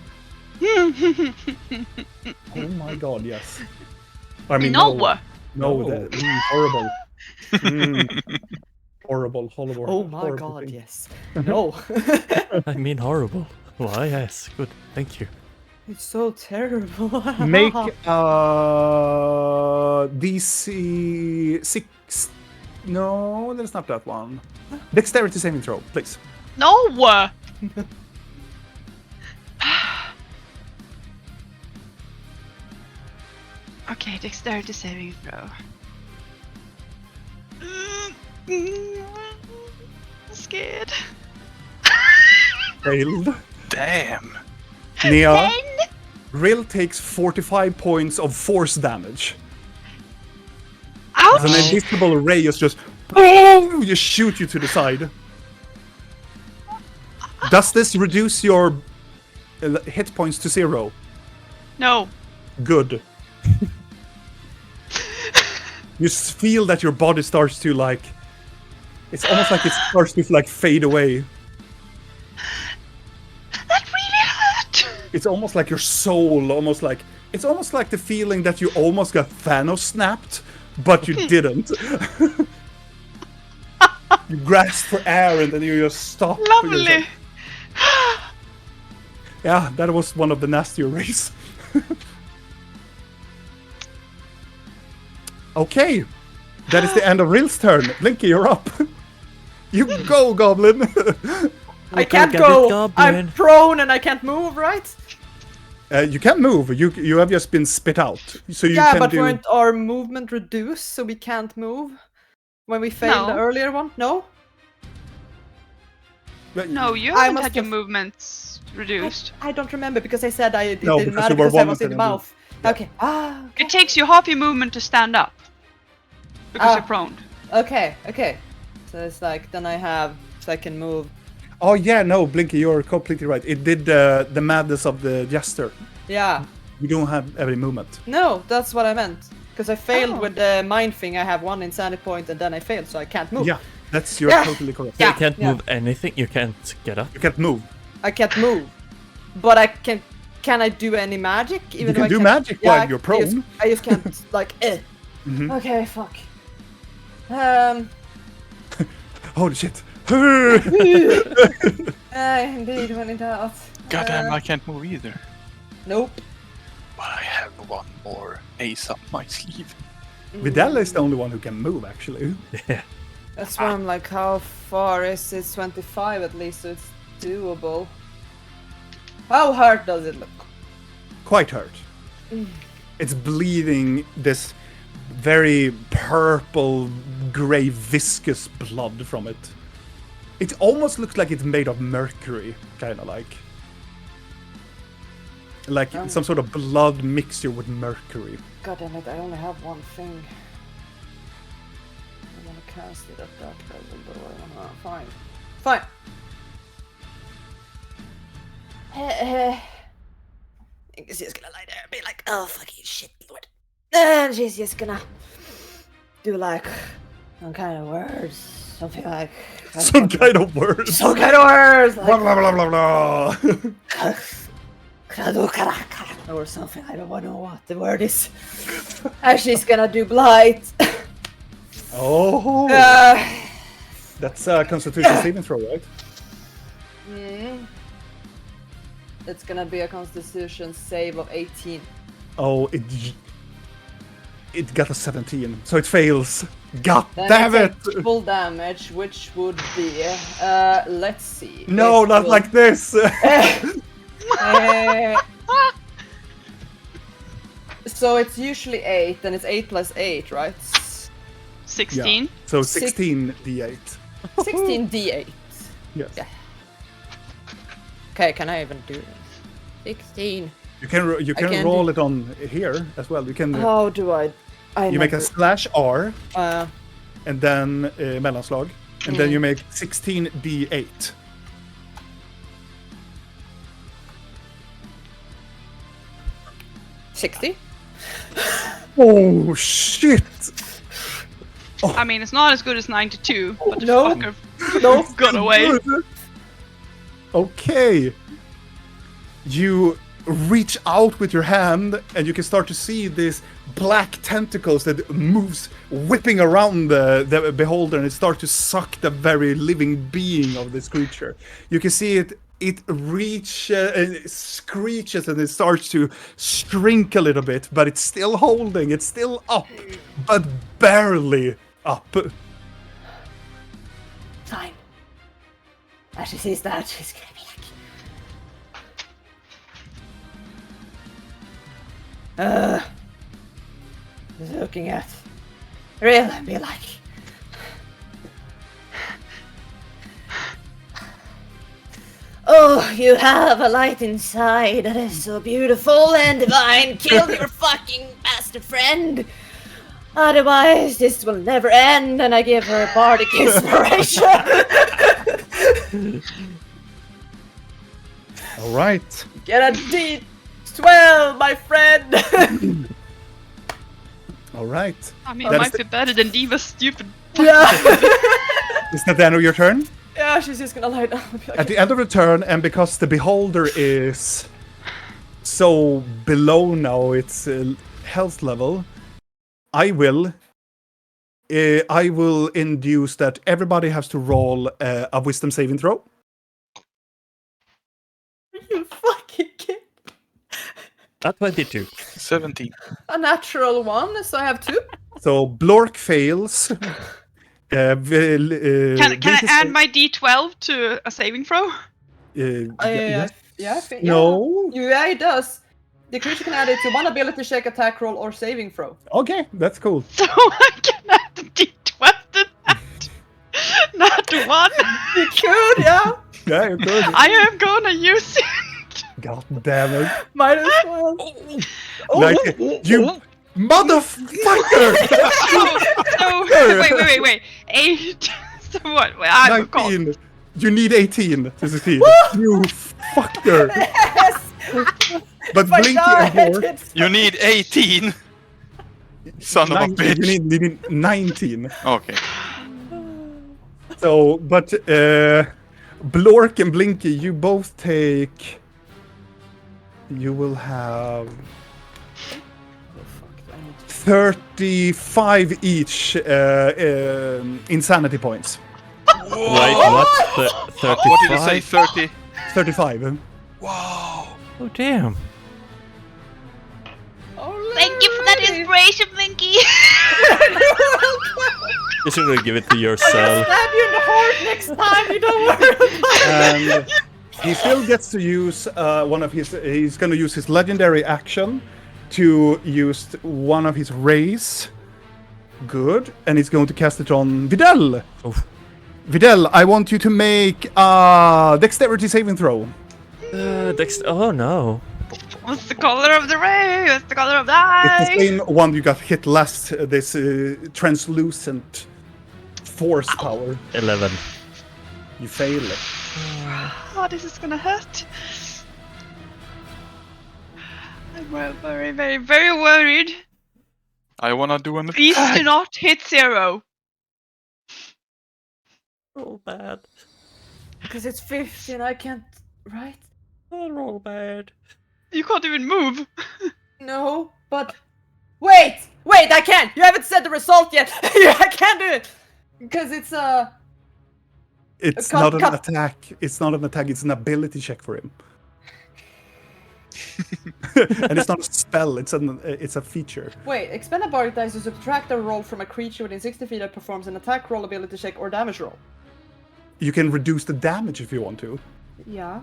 Oh my god, yes. I mean, No. No, No. horrible. Horrible. Oh my horrible god, thing. yes. No. I mean, horrible. Why, yes. Good. Thank you. It's so terrible. Make DC 6. No, that's not that one. Dexterity saving throw, please. No. Okay, dexterity saving throw. I'm scared. Failed. Damn. Nia, Rill takes 45 points of force damage. As an Ouch! invisible ray is just boom, just shoot you to the side. Does this reduce your hit points to 0? No. Good. You feel that your body starts to like. It's almost like it starts to like fade away. That really hurt! It's almost like your soul, it's almost like the feeling that you almost got Thanos snapped, but you didn't. You grasped for air and then you just stopped. for Lovely! yourself. Yeah, that was one of the nastier rays. Okay, that is the end of Rill's turn. Blinky, you're up. You go, Goblin. I can't get it, go. Goblin. I'm prone and I can't move, right? You can move. You have just been spit out, so you Yeah, can but do. weren't our movement reduced so we can't move when we failed the No. earlier one? No. No, you I haven't must had your have- movements reduced. I don't remember because I said it No, didn't because matter you were because I was in the vomiting and mouth. Okay. Ah. It takes you half your movement to stand up. Because Ah. you're prone. Okay. So it's like then I have so I can move. Oh yeah, no, Blinky, you're completely right. It did the madness of the jester. Yeah. You don't have any movement. No, that's what I meant. Because I failed Oh. with the mind thing. I have one insanity point and then I failed, so I can't move. Yeah, you're Yeah. totally correct. Yeah. You can't move anything. You can't get up. You can't move. I can't move, but I can. Can I do any magic? Even You though can I do can't- magic Yeah, while you're prone. I just can't like. Mhm. Okay, fuck. holy shit. Indeed, when in doubt. Goddamn, I can't move either. Nope. But I have one more ace up my sleeve. Vidella is the only one who can move, actually. That's why I'm like, how far is it? 25 at least, so it's doable. How hard does it look? Quite hurt. It's bleeding this very purple, grey, viscous blood from it. It almost looks like it's made of mercury, kind of like. Like some sort of blood mixture with mercury. God damn it, I only have one thing. I want to cast it at that level, but I wanna... Fine. Fine! She's just gonna lie there and be like, oh fucking shit, Lord. And she's just gonna Do like some kind of words. Something like... Some kind of words. Some kind of words! Blah, blah, blah, blah, blah. Or something, I don't know what the word is. And she's gonna do blight. Oh! That's a Constitution saving throw, right? It's gonna be a Constitution save of 18. Oh, it got a 17, so it fails. God Then damn it! takes full damage, which would be, let's see. No, It not will- like this! So it's usually 8, and it's 8 plus 8, right? 16. So 16 d8. 16 d8. Yes. Yeah. Okay, can I even do this? 16. You can can roll it on here as well. You can How do I you make a /R Uh, and then mellanslag, and then you make 16 d8. $60? Oh shit! I mean, it's not as good as 92, but the No. fucker got away. Okay. You reach out with your hand, and you can start to see these black tentacles that moves, whipping around the beholder, and it starts to suck the very living being of this creature. You can see it it screeches, and it starts to shrink a little bit, but it's still holding. It's still up, but barely up. fine. As she sees that, she's gonna be Just looking at. like, really be like, oh, you have a light inside that is so beautiful and divine. Kill your fucking bastard friend. Otherwise, this will never end. And I give her bardic inspiration. All right. Get a D12, my friend! All right. I mean, That it is might be better than Diva's stupid. Yeah. Is that the end of your turn? Yeah, she's just gonna lie down and be like, At the end of the turn, and because the beholder is so below now its health level, I will induce that everybody has to roll a wisdom saving throw. you fucking kid. At 22. 17. A natural 1, so I have 2. So Blork fails. Can I add my D12 to a saving throw? Yes. Yeah, I think. No. Yeah, it does. The creature can add it to one ability check, attack roll, or saving throw. Okay, that's cool. So I can add the D12 to that. Not 1. You could, yeah. Yeah, you could. I am gonna use it. God damn it. Might as well. Like, you motherfucker! So wait. 8. So what? I'm 19. You need 18 to succeed. You fucker. Yes! But My Blinky God, and Blork, it's- You need 18! Son of a 19, bitch! you need 19. Okay. So, but Blork and Blinky, you both take. You will have 35 each insanity points. Wait, what? 35? What did you say? 30? 35. Wow. Oh, damn. Thank you for that inspiration, Blinky. You should really give it to yourself. Stab you in the heart next time. You don't worry. And he still gets to use one of his. He's going to use his legendary action to use one of his rays. Good, and he's going to cast it on Videl. Oof. Videl, I want you to make a dexterity saving throw. Oh no. What's the color of the ray? What's the color of the It's the eye? same one you got hit last. This translucent force power. 11. You fail. Oh, this is gonna hurt. I'm very, very, very worried. I wanna do an Please attack. do not hit 0. Roll bad. Because it's 50 and I can't. Right? Roll bad. You can't even move. No, but wait, I can't. You haven't said the result yet. I can't do it because it's It's Cut- not an cut. attack. It's not an attack. It's an ability check for him. And it's not a spell. It's a feature. Wait. Expend a bardic dice to subtract a roll from a creature within 60 feet that performs an attack roll, ability check, or damage roll. You can reduce the damage if you want to. Yeah.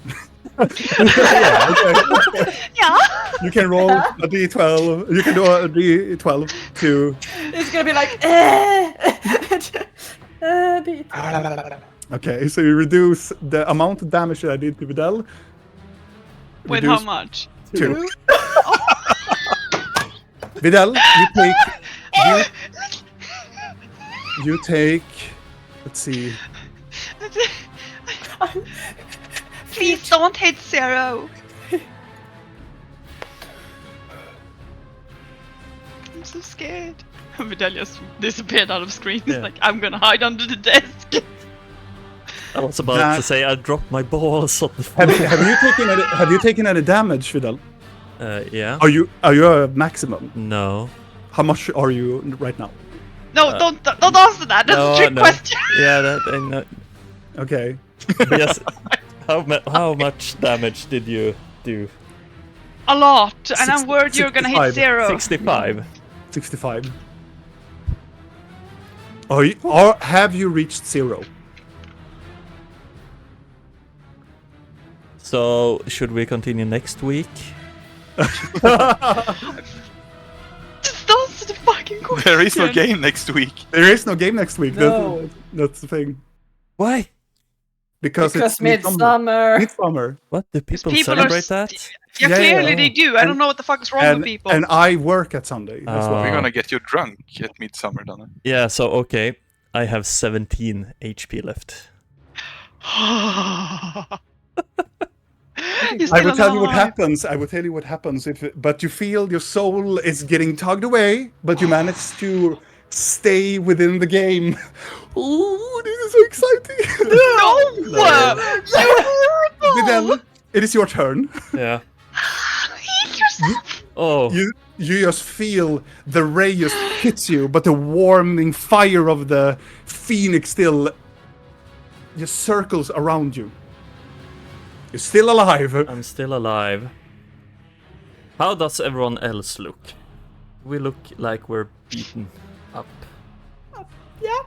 Yeah, okay. Yeah. You can roll a d12. You can do a d12 to. It's gonna be like. Okay, so you reduce the amount of damage that I did to Videl. With how much? 2. Videl, you take. Let's see. Please don't hit 0. I'm so scared. Vidal just disappeared out of screen. He's Yeah. like, I'm gonna hide under the desk. I was about That- to say I dropped my balls on the floor. Have you taken any damage, Videl? Yeah. Are you a maximum? No. How much are you right now? No, don't answer that. That's a trick question. Yeah, that I know. Okay. But yes. How much damage did you do? A lot, and I'm worried you're gonna hit 0. 65. 65. Have you reached 0? So, should we continue next week? Just answer the fucking question. There is no game next week. There is no game next week. No. That's the thing. Why? Because it's midsummer. Midsummer. What? Do people People are celebrate that? Yeah, Yeah, clearly yeah. they do. I don't know what the fuck is wrong with people. And I work at Sunday as well. We're gonna get you drunk at midsummer, Donna. Yeah, so okay. I have 17 HP left. I will tell you what happens. But you feel your soul is getting tugged away, but you manage to stay within the game. Ooh, this is so exciting! No! Videl, it is your turn. Yeah. Heal yourself! Oh. You just feel the ray just hits you, but the warming fire of the phoenix still just circles around you. You're still alive. I'm still alive. How does everyone else look? We look like we're beaten up. Yeah.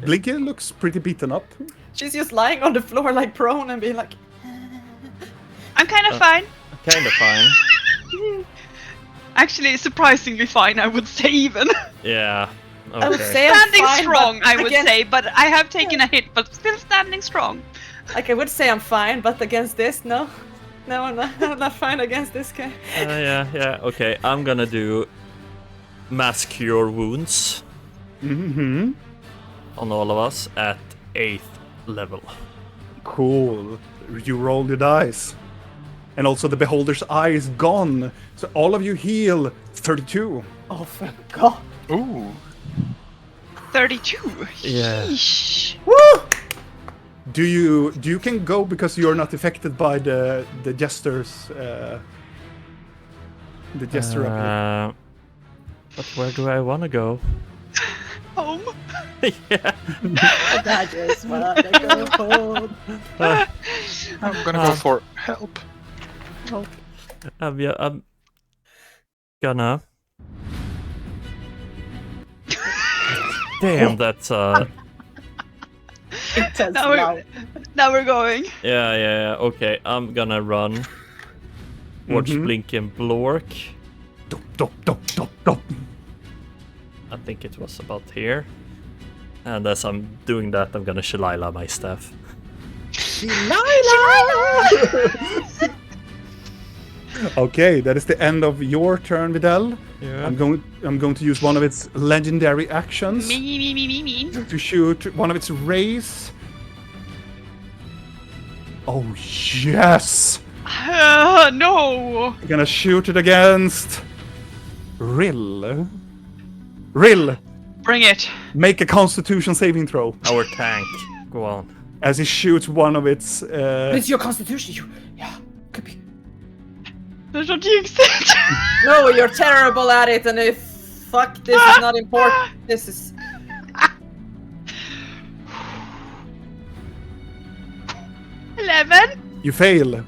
Blinky looks pretty beaten up. She's just lying on the floor like prone and being like. I'm kind of fine. Kinda fine. Actually, surprisingly fine, I would say even. Yeah. I would Okay. say I'm Standing fine, strong, but I would against- say, but I have taken a hit, but still standing strong. Like I would say I'm fine, but against this, no. No, I'm not fine against this guy. Yeah. Okay, I'm gonna do Mass Cure Wounds Mm-hmm. on all of us at 8th level. Cool. You roll your dice. And also the beholder's eye is gone. So all of you heal 32. Oh, thank God. Ooh. 32. Yeah. Sheesh. Woo! You can go because you're not affected by the jester's the jester up here. But where do I wanna go? home. Yeah. I just wanna go home. I'm gonna go for help. Yeah, I'm gonna. Damn, that's Intense Now we're- loud. Now we're going. yeah. Okay, I'm gonna run towards Mhm. Blink and Blork. Dop, dop, dop, dop, dop. I think it was about here. And as I'm doing that, I'm gonna Shalila my staff. Okay, that is the end of your turn, Vidal. Yeah. I'm going to use one of its legendary actions Me. to shoot one of its rays. Oh yes! No. I'm gonna shoot it against Rill. Rill, Bring it. make a Constitution saving throw Our tank. Go on. as he shoots one of its. It's your constitution. Yeah, could be. There's not jinx it. No, you're terrible at it, and if fuck, this is not important. This is. 11. You fail.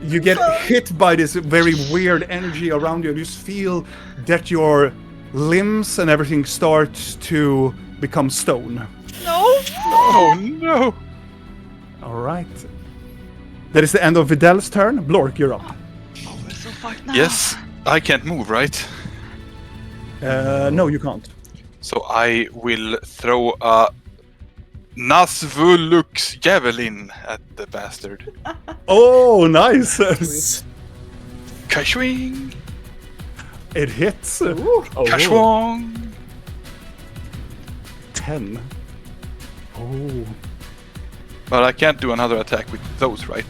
You get hit by this very weird energy around you. You just feel that your limbs and everything starts to become stone. No. Oh no! All right. That is the end of Vidal's turn. Blork, you're up. Oh, we're so fucked now. Yes, I can't move, right? No, you can't. So I will throw a Nazvulux Javelin at the bastard. Oh, nice. Kashwing! It hits. Oh, Kashwong! 10. Oh. But I can't do another attack with those, right?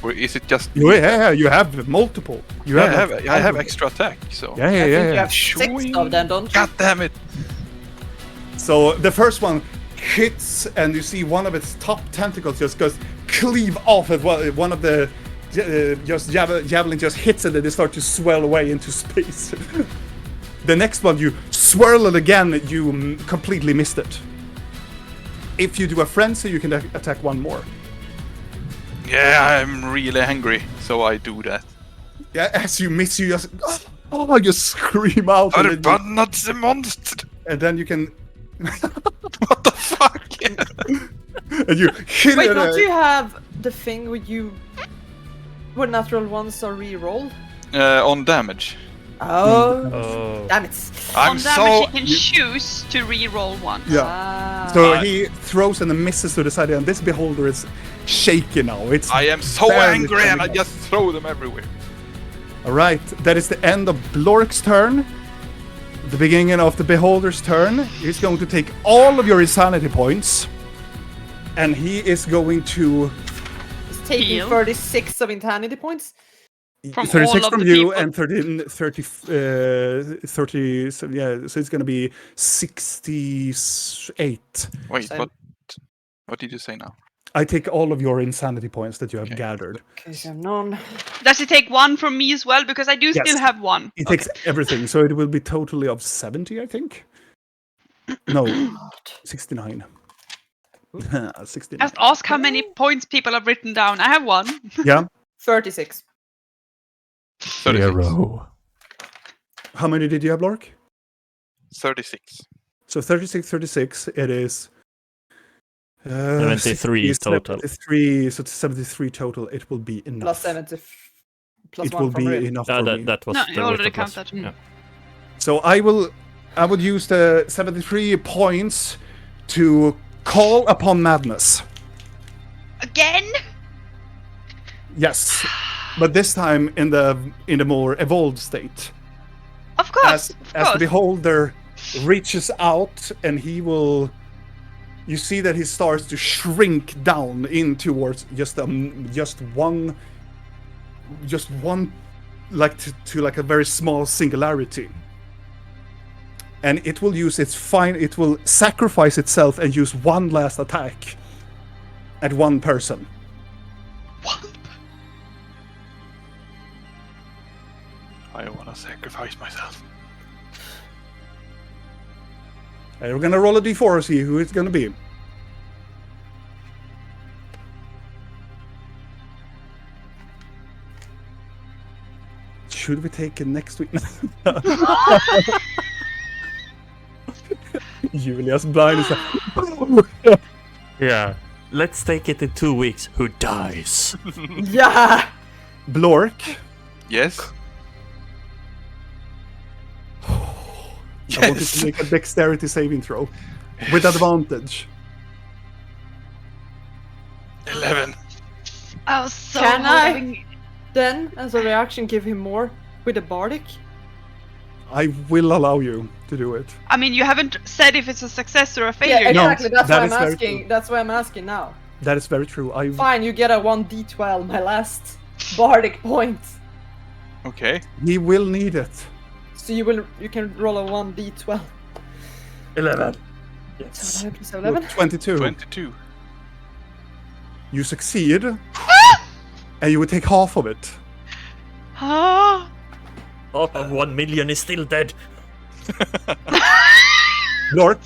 Or is it just... Yeah, you have multiple. You I have, have extra attack, so... Yeah, I think you yeah. have 6 of them, don't you? God damn it! So the first one hits, and you see one of its top tentacles just goes cleave off at one of the javelin just hits it, and they start to swell away into space. The next one, you swirl it again, you completely missed it. If you do a frenzy, you can attack one more. Yeah, I'm really angry, so I do that. Yeah, as you miss, you just you scream out, and then, Not the monster! and then you can What the fuck? and you hit Wait, it. don't you have the thing where natural ones are re-rolled? On damage. Oh, Oh. damn it. I'm On so... damage, you can choose to re-roll one. Yeah. Ah. So he throws and misses to the side, and this beholder is shaky now. It's I am so barely angry and I standing up. just throw them everywhere. All right. That is the end of Blork's turn. The beginning of the beholder's turn. He's going to take all of your insanity points, and he is going to He's taking Heal. 36 of insanity points. From 36 all of from the you people. and 30 so yeah, so it's going to be 68. Wait, Same. what did you say now? I take all of your insanity points that you have Okay. gathered. Okay, so none. Does it take one from me as well? Because I do Yes. still have one. He takes everything, so it will be totally of 70, I think. No, 69. 69. Just ask how many points people have written down. I have one. Yeah. 36. 36. Zero. How many did you have, Lork? 36. So 36, it is 73 total. 73, so it's 73 total. It will be enough. Plus 70. Plus It 1 will from be Rill. enough for me. That was No, the you already with the plus. counted. Yeah. So I would use the 73 points to call upon madness. Again? Yes, but this time in the more evolved state. Of course. As of the course. beholder reaches out, and he will. You see that he starts to shrink down in towards just one, like to like a very small singularity. And it will use it will sacrifice itself and use one last attack at one person. I want to sacrifice myself. We're gonna roll a d4 and see who it's gonna be. Should we take it next week? Julia's blind is like, Yeah. Let's take it in 2 weeks. Who dies? Yeah. Blork. Yes. I want you to make a dexterity saving throw with advantage. 11. I was so Can I? hoping. Then, as a reaction, give him more with a bardic. I will allow you to do it. I mean, you haven't said if it's a success or a Yeah, failure. No, exactly. That's that why is I'm very asking. true. That's why I'm asking now. That is very true. Fine, you get a 1d12, my last bardic point. Okay. He will need it. So you can roll a 1d12. 11. So Yes. 11 plus 11. 22. 22. You succeed, and you will take half of it. Ah. Half of 1 million is still dead. Lord,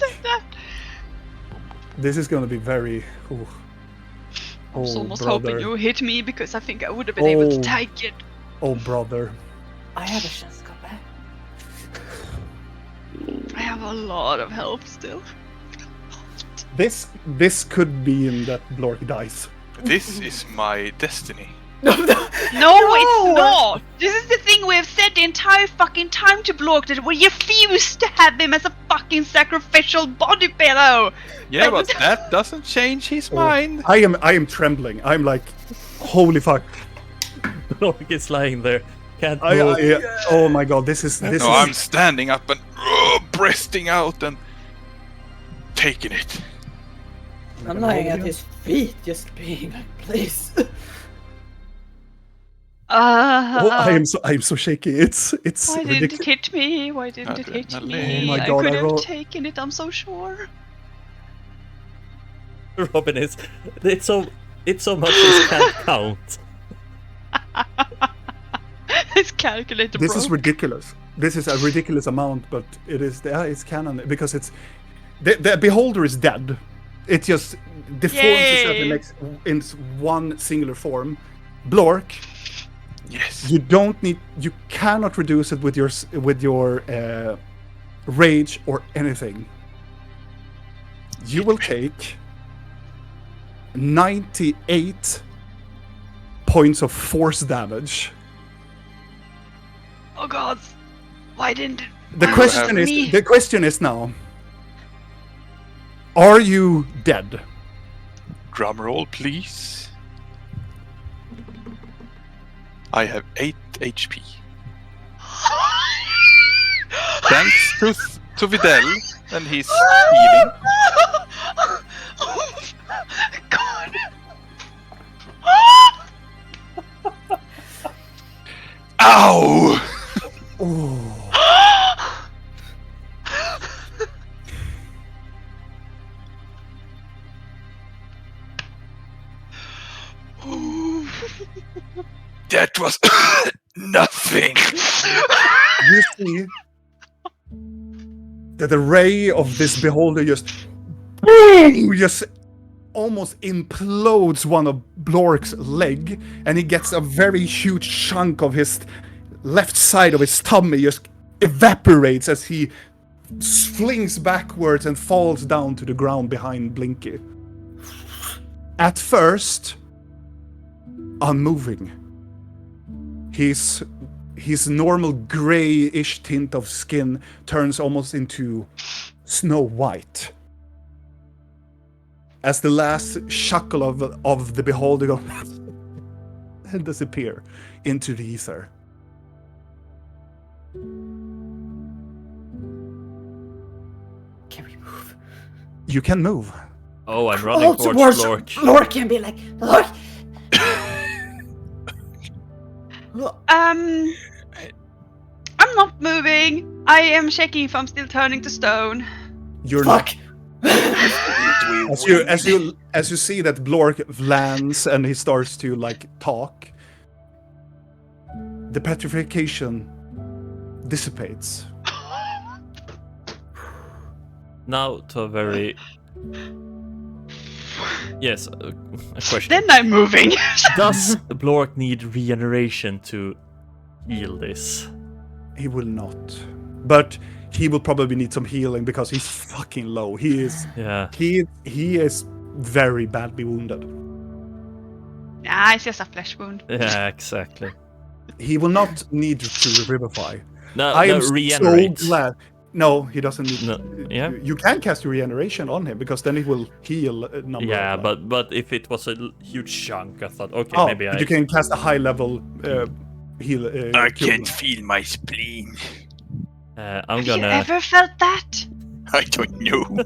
this is going to be very. Ooh. I was Oh, almost brother. hoping you hit me because I think I would have been able to Oh. take it. Oh, brother. I have a chance to come back. I have a lot of health still. This could mean that Blork dies. This is my destiny. No, it's not! This is the thing we've said the entire fucking time to Blork, that we refuse to have him as a fucking sacrificial body pillow! Yeah, but that doesn't change his mind. I am trembling. I'm like, holy fuck. Blork is lying there. Can't move. Oh my god, this is No, I'm standing up and breasting out and taking it. I'm lying at his feet, just being like, please. Oh, I'm so shaky. It's Why didn't ridiculous. it hit me? Why didn't it hit me? Oh my I God, could I have roll- taken it, I'm so sure. Robin is. It's so much as can't count. His calculator This broke. is ridiculous. This is a ridiculous amount, but it's canon because it's the beholder is dead. It just deforms itself Yay. in one singular form. Blork, Yes. you cannot reduce it with your rage or anything. You will take 98 points of force damage. Oh god. Why didn't it? The why question was is me? the question is now, are you dead? Drum roll, please. I have 8 HP. Thanks to Videl and his healing. Oh my god. Ow! Oh, That was nothing. you see that the ray of this beholder just almost implodes one of Blork's leg, and he gets a very huge chunk of his left side of his tummy just evaporates as he flings backwards and falls down to the ground behind Blinky. At first, unmoving. His normal grayish tint of skin turns almost into snow white. As the last shackle of the beholder goes and disappear into the ether. Can we move? You can move. Oh, I'm running towards Blork. Blork can be like, Blork, I'm not moving. I am checking if I'm still turning to stone. You're fuck. As you see that Blork lands and he starts to like talk, the petrification dissipates. Now to a very... Yes, a question. Then I'm moving. Does Blork need regeneration to heal this? He will not. But he will probably need some healing because he's fucking low. He is Yeah. he is very badly wounded. Nah, it's just a flesh wound. Yeah, exactly. He will not need to revivify. No, I am regenerate. so glad. No, he doesn't need. No, yeah. You can cast regeneration on him because then it will heal a number. Yeah, of, like- but if it was a huge chunk, I thought, okay, oh, maybe but you can cast a high level heal. I cure. can feel my spleen. I'm Have gonna. you ever felt that? I don't know.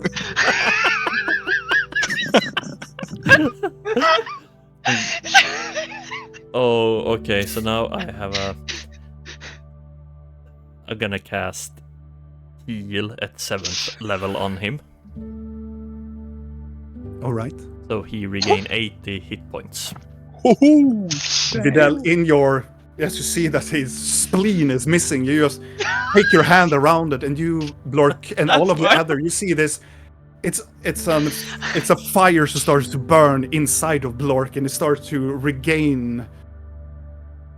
Oh, okay. So now I have a. I'm gonna cast heal at 7th level on him, All right. so he regain 80 hit points. Vidal, in your, as you see that his spleen is missing, you just take your hand around it, and you, Blork, and all of the other, you see this. It's a fire that starts to burn inside of Blork, and it starts to regain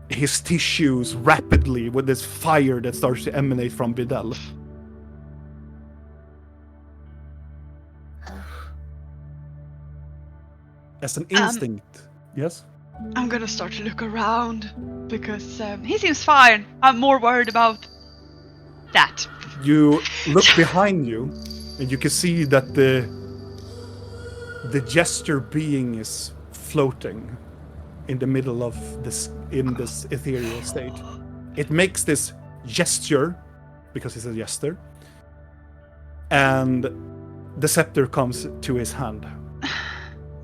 his tissues rapidly with this fire that starts to emanate from Vidal. As an instinct, yes. I'm gonna start to look around because he seems fine. I'm more worried about that. You look behind you, and you can see that the gesture being is floating in the middle of this ethereal state. It makes this gesture because it's a gesture, and the scepter comes to his hand.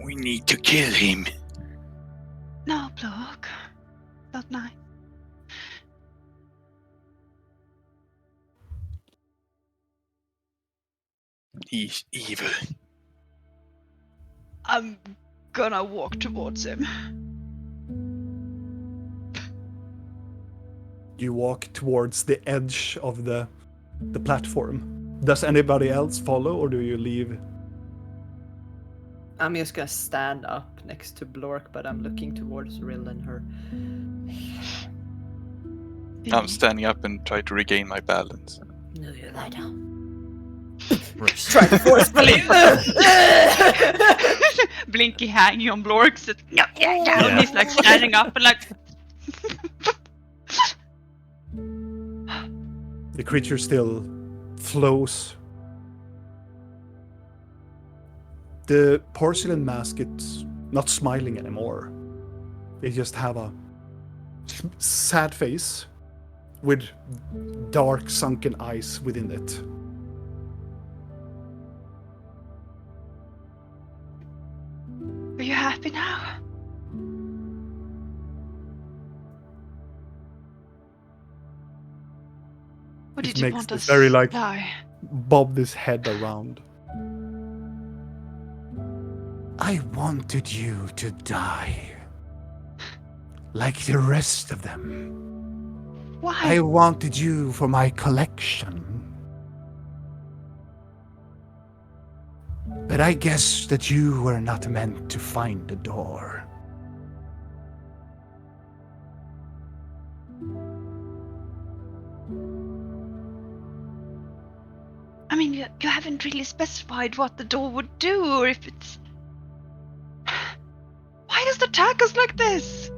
We need to kill him. No, Block. Not nice. He's evil. I'm gonna walk towards him. You walk towards the edge of the platform. Does anybody else follow, or do you leave? I'm just gonna stand up next to Blork, but I'm looking towards Rill and her. I'm standing up and try to regain my balance. No, you lie down. Try to forcefully. Blinky hanging on Blork's. Yeah. Yeah. He's like standing up and like. The creature still flows. The porcelain mask, it's not smiling anymore. They just have a sad face with dark sunken eyes within it. Are you happy now? Or It did you makes want this us very, to like, die? Bob this head around. I wanted you to die. Like the rest of them. Why? I wanted you for my collection. But I guess that you were not meant to find the door. I mean, you haven't really specified what the door would do, or if it's. Why does it attack us like this?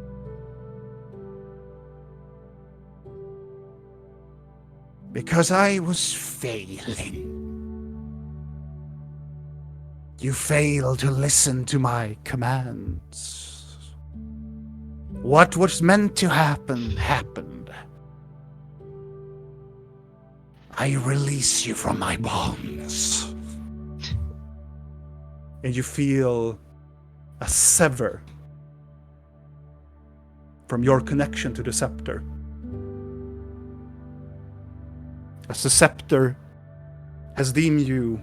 Because I was failing. You failed to listen to my commands. What was meant to happen, happened. I release you from my bonds. And you feel a sever from your connection to the scepter. As the scepter has deemed you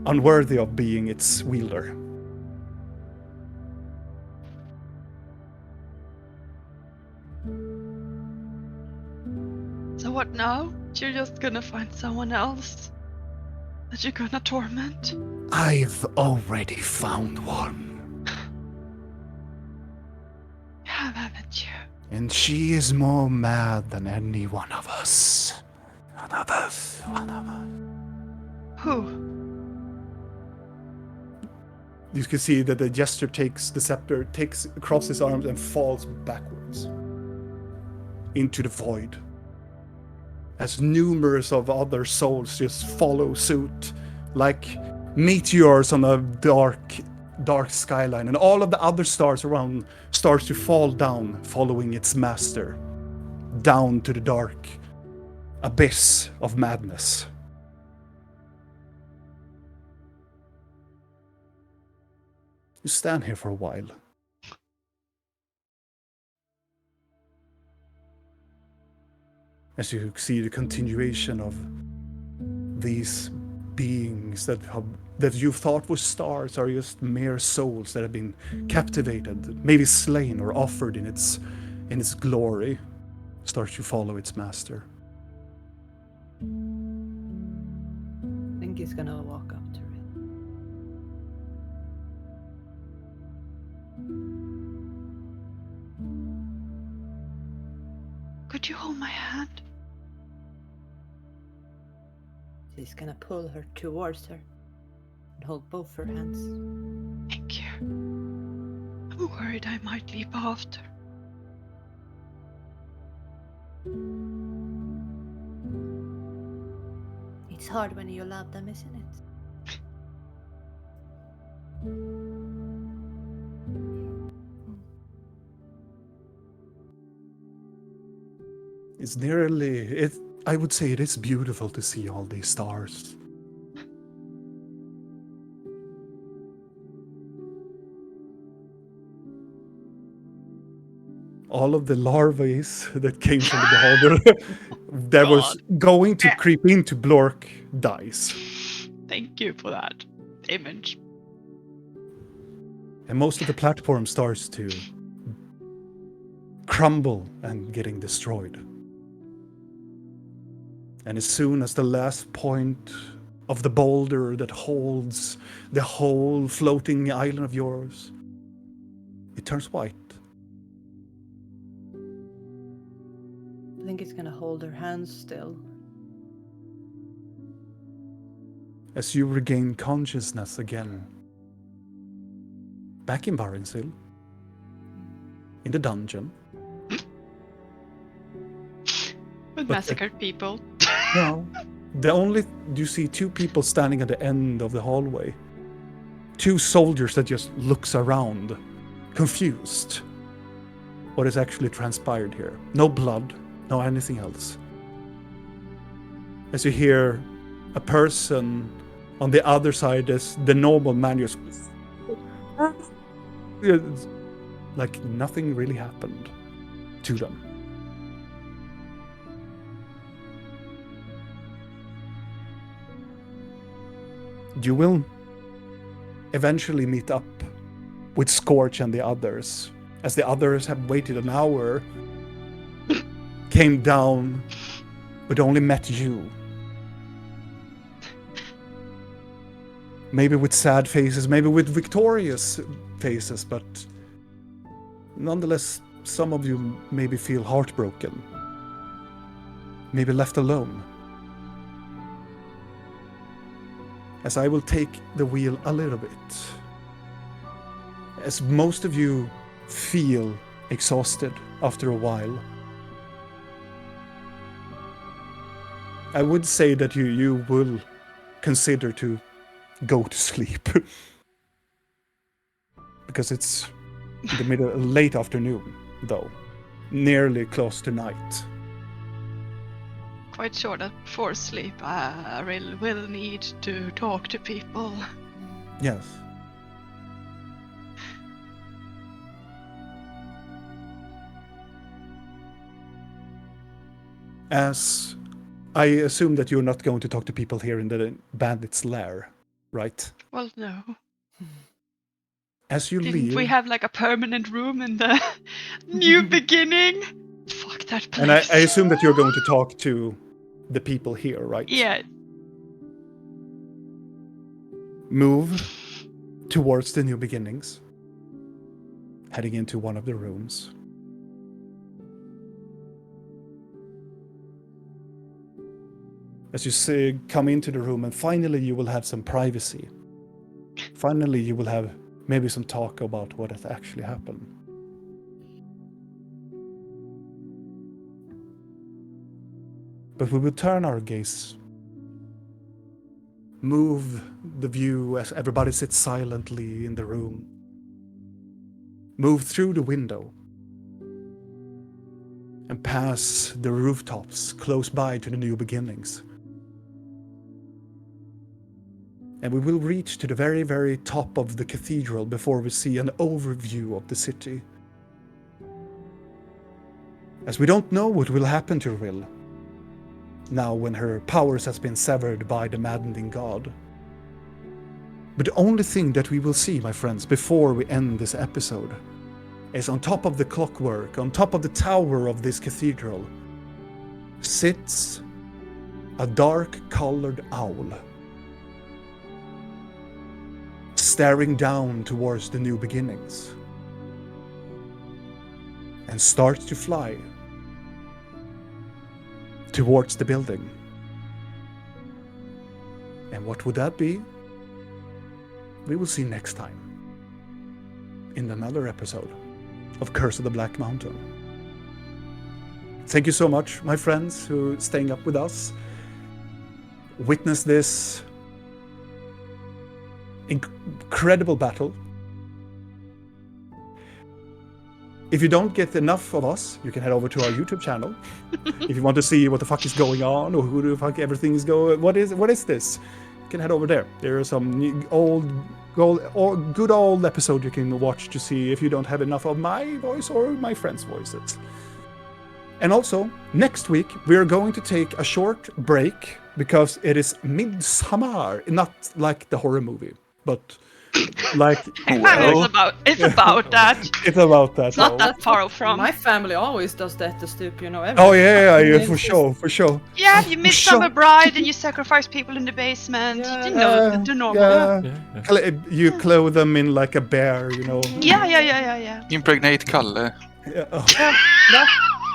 unworthy of being its wielder. So what now? You're just gonna find someone else that you're gonna torment? I've already found one. You have, haven't you? And she is more mad than any one of us. One of us. Who? You can see that the jester takes the scepter, takes across his arms and falls backwards into the void. As numerous of other souls just follow suit, like meteors on a dark skyline, and all of the other stars around starts to fall down, following its master, down to the dark abyss of madness. You stand here for a while. As you see the continuation of these beings that you thought were stars are just mere souls that have been captivated, maybe slain or offered in its glory, starts to follow its master. I think he's gonna walk up to it. Could you hold my hand? He's gonna pull her towards her and hold both her hands. Thank you. I'm worried I might leap after. It's hard when you love them, isn't it? It's I would say it is beautiful to see all these stars. All of the larvae that came from the beholder that was going to creep into Blork dies. Thank you for that image. And most of the platform starts to crumble and getting destroyed. And as soon as the last point of the boulder that holds the whole floating island of yours, it turns white. I think he's gonna hold her hands still. As you regain consciousness again, back in Barensil, in the dungeon. With massacred people. No, you see two people standing at the end of the hallway. Two soldiers that just looks around, confused. What has actually transpired here? No blood, no anything else. As you hear a person on the other side, as the normal man just like nothing really happened to them. You will eventually meet up with Scorch and the others, as the others have waited an hour, came down, but only met you. Maybe with sad faces, maybe with victorious faces, but nonetheless, some of you maybe feel heartbroken, maybe left alone. As I will take the wheel a little bit. As most of you feel exhausted after a while, I would say that you will consider to go to sleep. Because it's late afternoon, though. Nearly close to night. Quite sure that before sleep I will need to talk to people. Yes. As I assume that you're not going to talk to people here in the bandit's lair, right? Well, no. As you Didn't leave, we have like a permanent room in the new beginning? Fuck that place. and I assume that you're going to talk to the people here, right? Yeah. move towards the new beginnings, heading into one of the rooms. As you come into the room, and finally you will have some privacy. Finally you will have maybe some talk about what has actually happened. But we will turn our gaze, move the view as everybody sits silently in the room, move through the window, and pass the rooftops close by to the new beginnings. And we will reach to the very, very top of the cathedral before we see an overview of the city. As we don't know what will happen to Rill, now when her powers has been severed by the maddening god. But the only thing that we will see, my friends, before we end this episode, is on top of the clockwork, on top of the tower of this cathedral, sits a dark-colored owl, staring down towards the new beginnings, and starts to fly towards the building. And what would that be? We will see next time in another episode of Curse of the Black Mountain. Thank you so much, my friends, who are staying up with us. Witness this incredible battle. If you don't get enough of us, you can head over to our YouTube channel. If you want to see what the fuck is going on, or who the fuck everything is going, what is this? You can head over there. There are some good old episode you can watch to see if you don't have enough of my voice or my friends' voices. And also, next week we are going to take a short break because it is Midsummer, not like the horror movie, but like It's about that. It's about that. It's not that far from. My family always does that to stoop, everything. Oh yeah, for sure. Yeah, you Midsummer Bride and you sacrifice people in the basement. Yeah. You know the normal. Yeah. You clothe them in like a bear, Yeah. Impregnate Kalle. Yeah. Oh. Yeah,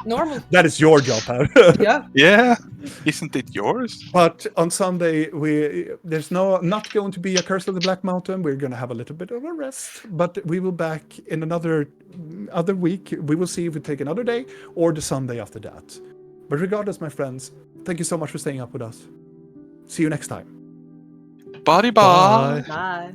normal. That is your job, Pat. Yeah. Yeah, isn't it yours? But on Sunday, there's not going to be a Curse of the Black Mountain. We're going to have a little bit of a rest, but we will back in another week. We will see if we take another day or the Sunday after that. But regardless, my friends, thank you so much for staying up with us. See you next time. Bye. Bye. Bye.